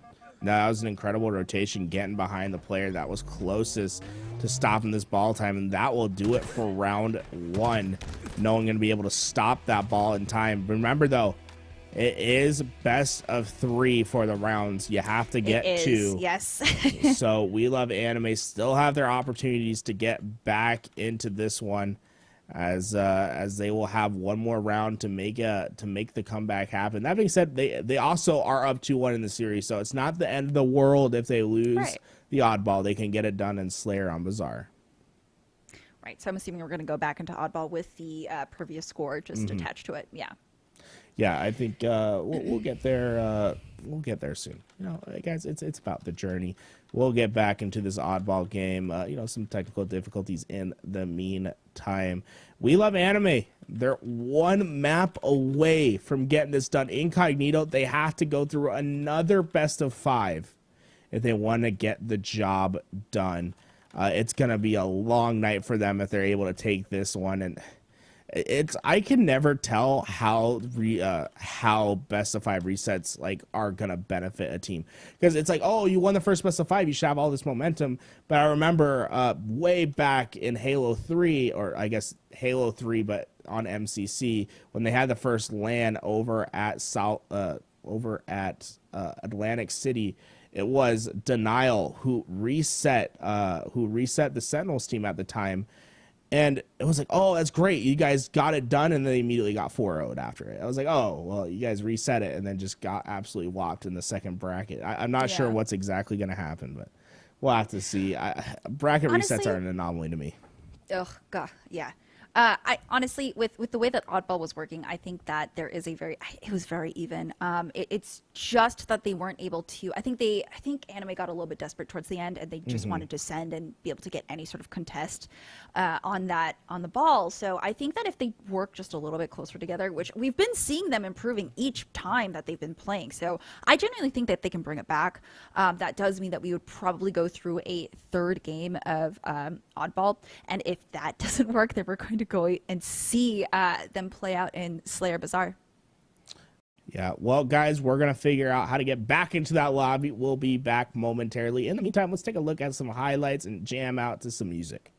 No, that was an incredible rotation, getting behind the player that was closest to stopping this ball time, and that will do it for round 1. No one going to be able to stop that ball in time. Remember, though, it is best of 3 for the rounds. You have to get 2. Yes. So We Love Anime still have their opportunities to get back into this one, as they will have one more round to make the comeback happen. That being said, they also are up 2-1 in the series, so it's not the end of the world if they lose the Oddball. They can get it done in Slayer on Bazaar. Right. So I'm assuming we're going to go back into Oddball with the previous score just attached to it. Yeah. Yeah, I think we'll get there. We'll get there soon. You know, guys, it's about the journey. We'll get back into this Oddball game. You know, some technical difficulties in the meantime. We Love Anime. They're 1 map away from getting this done. Incognito, they have to go through another best of 5 if they want to get the job done. It's gonna be a long night for them if they're able to take this one, and I can never tell how best of 5 resets like are gonna benefit a team, because it's like, oh, you won the first best of 5, you should have all this momentum. But I remember way back in Halo 3, or I guess Halo 3, but on MCC, when they had the first LAN over at Atlantic City, it was Denial who reset the Sentinels team at the time. And it was like, oh, that's great. You guys got it done, and then they immediately got 4-0'd after it. I was like, oh, well, you guys reset it and then just got absolutely whopped in the second bracket. I'm not sure what's exactly going to happen, but we'll have to see. Bracket resets are an anomaly to me. Ugh, God, yeah. I honestly, with the way that Oddball was working, I think that there is it was very even. It's just that they weren't able to. I think Anime got a little bit desperate towards the end, and they just wanted to send and be able to get any sort of contest on the ball. So I think that if they work just a little bit closer together, which we've been seeing them improving each time that they've been playing, so I genuinely think that they can bring it back. That does mean that we would probably go through a 3rd game of Oddball, and if that doesn't work, then we're going to go and see them play out in Slayer Bazaar. Yeah, well, guys, we're going to figure out how to get back into that lobby. We'll be back momentarily. In the meantime, let's take a look at some highlights and jam out to some music.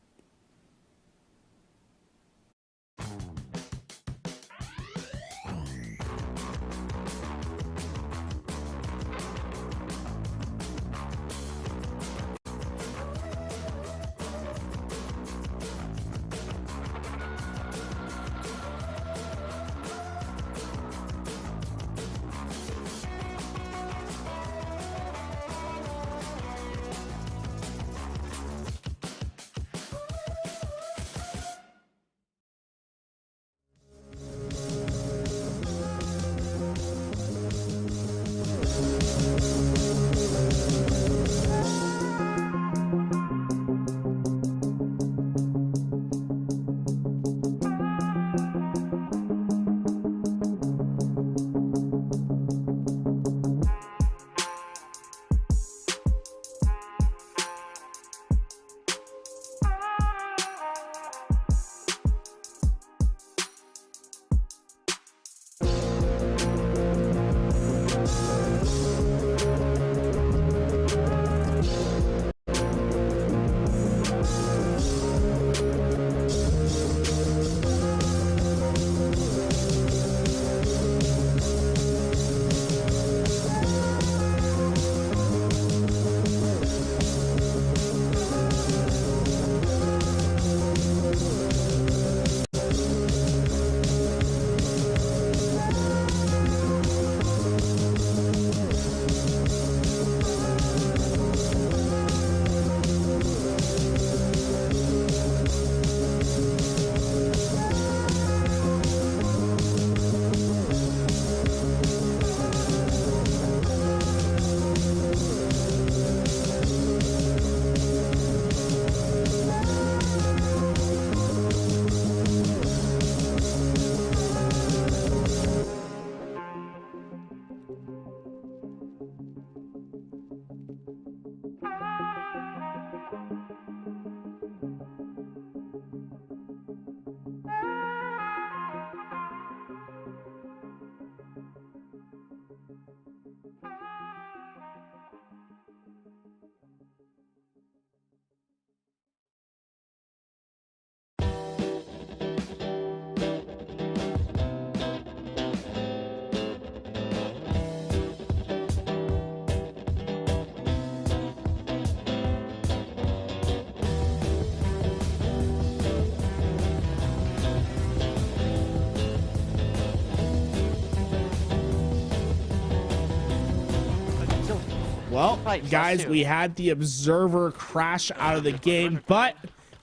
Well, guys, we had the observer crash out of the game, but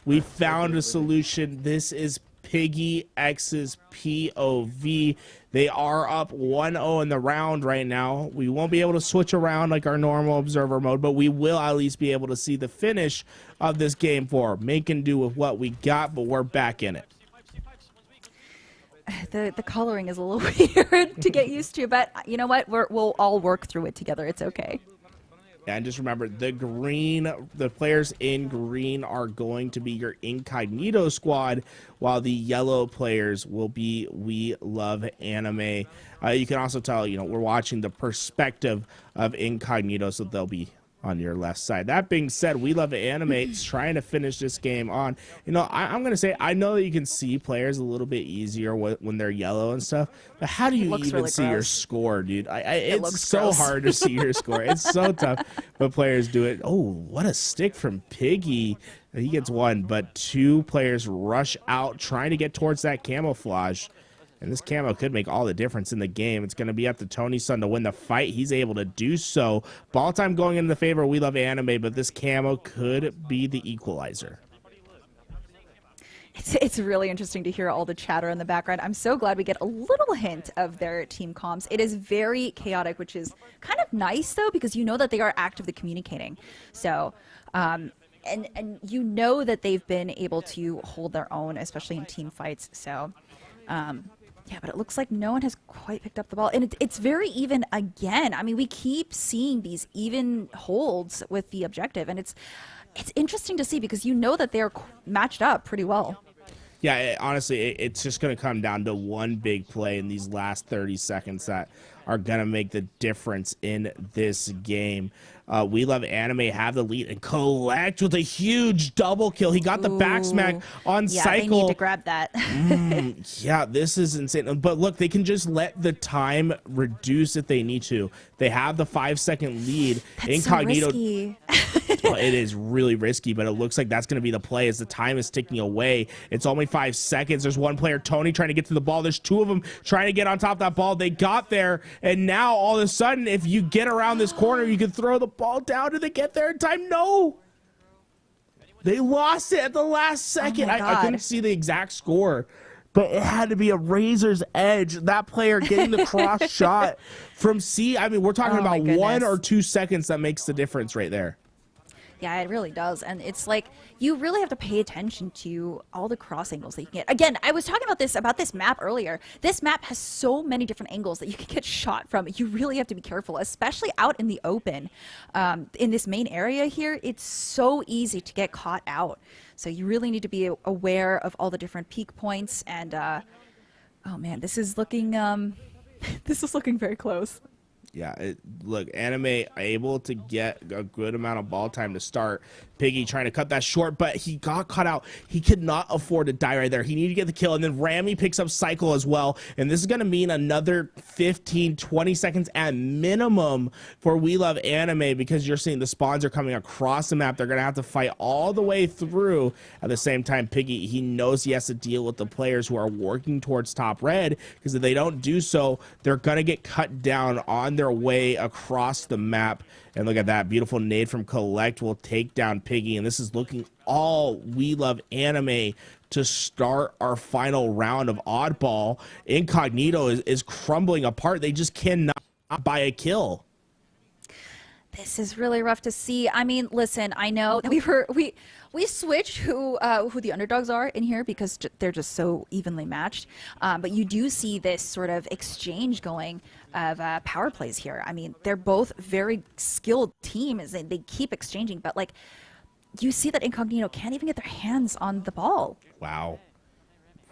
we found a solution. This is Piggy X's POV. They are up 1-0 in the round right now. We won't be able to switch around like our normal observer mode, but we will at least be able to see the finish of this game for making do with what we got, but we're back in it. The coloring is a little weird to get used to, but you know what? We'll all work through it together. It's okay. And just remember, the players in green are going to be your incognito squad, while the yellow players will be We Love Anime. You can also tell, we're watching the perspective of incognito, so they'll be on your left side. That being said, We Love Anime is trying to finish this game on. I'm going to say, I know that you can see players a little bit easier when they're yellow and stuff, but how do you even really see your score, dude? It's so hard to see your score. It's so tough, but players do it. Oh, what a stick from Piggy. He gets one, but two players rush out trying to get towards that camouflage. And this camo could make all the difference in the game. It's going to be up to Tony's son to win the fight. He's able to do so. Ball time going in the favor of We Love Anime, but this camo could be the equalizer. It's really interesting to hear all the chatter in the background. I'm so glad we get a little hint of their team comms. It is very chaotic, which is kind of nice, though, because you know that they are actively communicating. So, and you know that they've been able to hold their own, especially in team fights. So, yeah, but it looks like no one has quite picked up the ball. And it's very even again. I mean, we keep seeing these even holds with the objective. And it's interesting to see because you know that they're matched up pretty well. Yeah, honestly, it's just going to come down to one big play in these last 30 seconds that are going to make the difference in this game. We Love Anime have the lead and Collect with a huge double kill. He got the back smack on yeah, Cycle. They need to grab that. Yeah, this is insane. But look, they can just let the time reduce if they need to. They have the 5-second lead. That's Incognito. so risky. Well, it is really risky, but it looks like that's going to be the play as the time is ticking away. It's only 5 seconds. There's one player, Tony, trying to get to the ball. There's two of them trying to get on top of that ball. They got there, and now all of a sudden, if you get around this corner, you can throw the ball down. Did they get there in time? No. They lost it at the last second. Oh I couldn't see the exact score, but it had to be a razor's edge. That player getting the cross shot from C. I mean, we're talking about 1 or 2 seconds that makes the difference right there. Yeah, it really does. And it's like, you really have to pay attention to all the cross angles that you can get. Again, I was talking about this map earlier. This map has so many different angles that you can get shot from. You really have to be careful, especially out in the open. In this main area here, it's so easy to get caught out. So you really need to be aware of all the different peak points. And, oh man, this is looking, this is looking very close. Yeah, look, Anime able to get a good amount of ball time to start. Piggy trying to cut that short, but he got caught out. He could not afford to die right there. He needed to get the kill, and then Rami picks up Cycle as well. And this is going to mean another 15, 20 seconds at minimum for We Love Anime because you're seeing the spawns are coming across the map. They're going to have to fight all the way through. At the same time, Piggy, he knows he has to deal with the players who are working towards top red because if they don't do so, they're going to get cut down on their way across the map. And look at that beautiful nade from Collect will take down Piggy, and this is looking all We Love Anime to start our final round of Oddball. Incognito is crumbling apart. They just cannot buy a kill. This is really rough to see. I mean, listen, I know that we switch who the underdogs are in here because they're just so evenly matched. But you do see this sort of exchange going of power plays here. I mean, they're both very skilled teams and they keep exchanging, but like you see that Incognito can't even get their hands on the ball. Wow.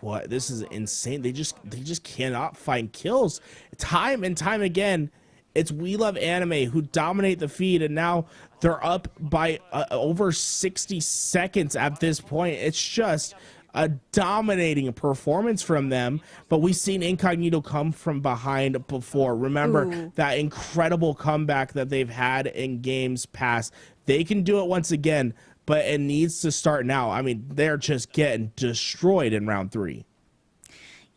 What? This is insane. They just cannot find kills. Time and time again, it's We Love Anime who dominate the feed, and now they're up by over 60 seconds at this point. It's just a dominating performance from them, but we've seen Incognito come from behind before. Remember that incredible comeback that they've had in games past. They can do it once again, but it needs to start now. I mean, they're just getting destroyed in round 3.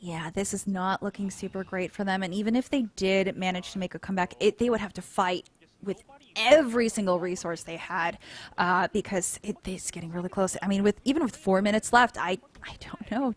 Yeah, this is not looking super great for them. And even if they did manage to make a comeback, they would have to fight with every single resource they had because it's getting really close. I mean, even with 4 minutes left, I don't know.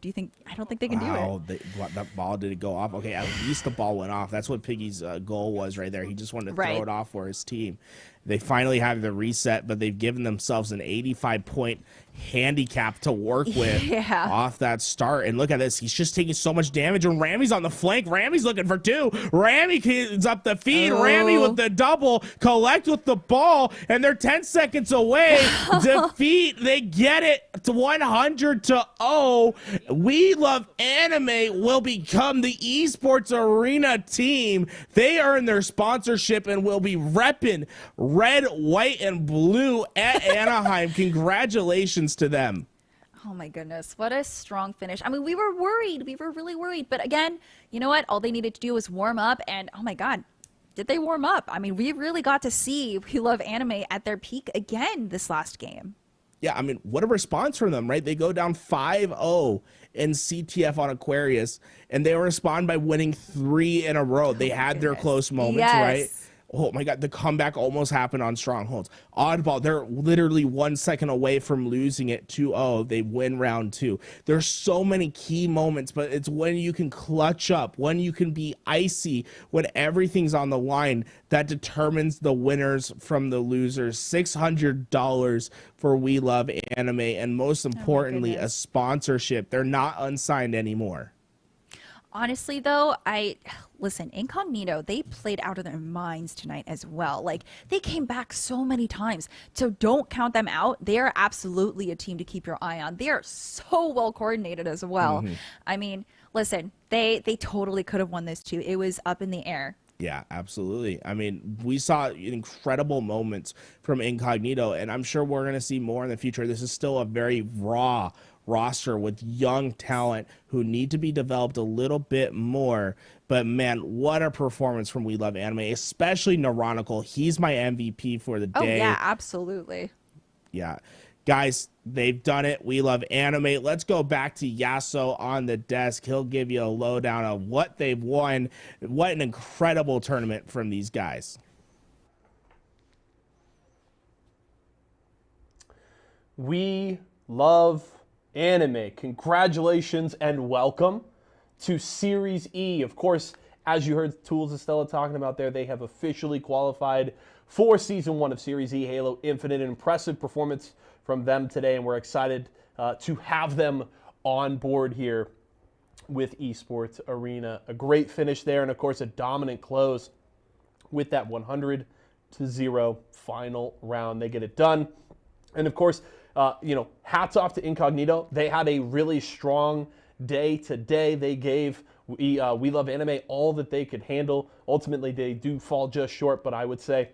I don't think they can do it. That ball didn't go off. Okay, at least the ball went off. That's what Piggy's goal was right there. He just wanted to throw it off for his team. They finally have the reset, but they've given themselves an 85-point handicap to work with off that start. And look at this. He's just taking so much damage. And Ramy's on the flank. Ramy's looking for two. Ramy cleans up the feed. Ramy with the double. Collect with the ball. And they're 10 seconds away. Defeat. They get it to 100-0. We Love Anime will become the Esports Arena team. They earn their sponsorship and will be repping red, white, and blue at Anaheim. Congratulations to them. Oh my goodness, what a strong finish. I mean, we were worried. We were really worried. But again, you know what? All they needed to do was warm up. And oh my God, did they warm up? I mean, we really got to see We Love Anime at their peak again this last game. Yeah, I mean, what a response from them, right? They go down 5-0 in CTF on Aquarius, and they respond by winning 3 in a row. They had their close moments, right? Oh my God, the comeback almost happened on Strongholds. Oddball, they're literally 1 second away from losing it 2-0. They win round 2. There's so many key moments, but it's when you can clutch up, when you can be icy, when everything's on the line, that determines the winners from the losers. $600 for We Love Anime, and most importantly, a sponsorship. They're not unsigned anymore. Honestly, though, listen, Incognito, they played out of their minds tonight as well. Like, they came back so many times. So don't count them out. They are absolutely a team to keep your eye on. They are so well coordinated as well. I mean, listen, they totally could have won this too. It was up in the air. Yeah, absolutely. I mean, we saw incredible moments from Incognito, and I'm sure we're going to see more in the future. This is still a very raw roster with young talent who need to be developed a little bit more. But man, what a performance from We Love Anime, especially Neuronical. He's my MVP for the day. Oh yeah, absolutely. Yeah. Guys, they've done it. We Love Anime. Let's go back to Yasso on the desk. He'll give you a lowdown of what they've won. What an incredible tournament from these guys. We Love Anime. Congratulations and welcome to Series E. Of course, as you heard Tools and Stella talking about there, they have officially qualified for Season 1 of Series E Halo Infinite. An impressive performance from them today, and we're excited to have them on board here with Esports Arena. A great finish there, and of course, a dominant close with that 100-0 final round. They get it done. And of course, hats off to Incognito. They had a really strong day today. They gave We Love Anime all that they could handle. Ultimately, they do fall just short, but I would say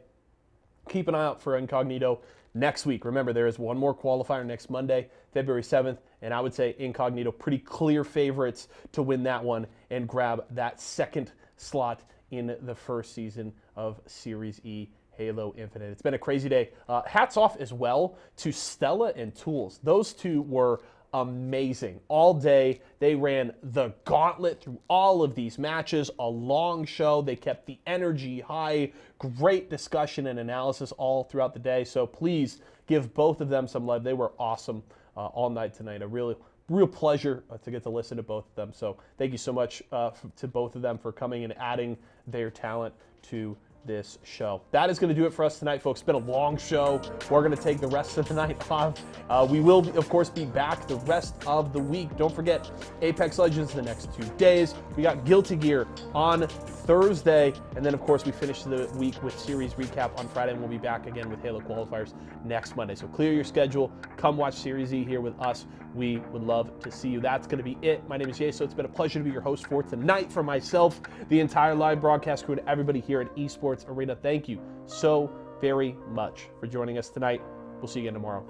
keep an eye out for Incognito next week. Remember, there is one more qualifier next Monday, February 7th, and I would say Incognito pretty clear favorites to win that one and grab that second slot in the first season of Series E Halo Infinite. It's been a crazy day. Hats off as well to Stella and Tools. Those two were amazing. All day, they ran the gauntlet through all of these matches. A long show. They kept the energy high. Great discussion and analysis all throughout the day. So please give both of them some love. They were awesome all night tonight. A real pleasure to get to listen to both of them. So thank you so much to both of them for coming and adding their talent to this show. That is going to do it for us tonight, folks. It's been a long show. We're going to take the rest of the night off. We will, of course, be back the rest of the week. Don't forget Apex Legends the next 2 days. We got Guilty Gear on Thursday, and then, of course, we finish the week with series recap on Friday, and we'll be back again with Halo Qualifiers next Monday. So clear your schedule. Come watch Series E here with us. We would love to see you. That's going to be it. My name is Jay, so it's been a pleasure to be your host for tonight. For myself, the entire live broadcast crew, and everybody here at Esports Arena, thank you so very much for joining us tonight. We'll see you again tomorrow.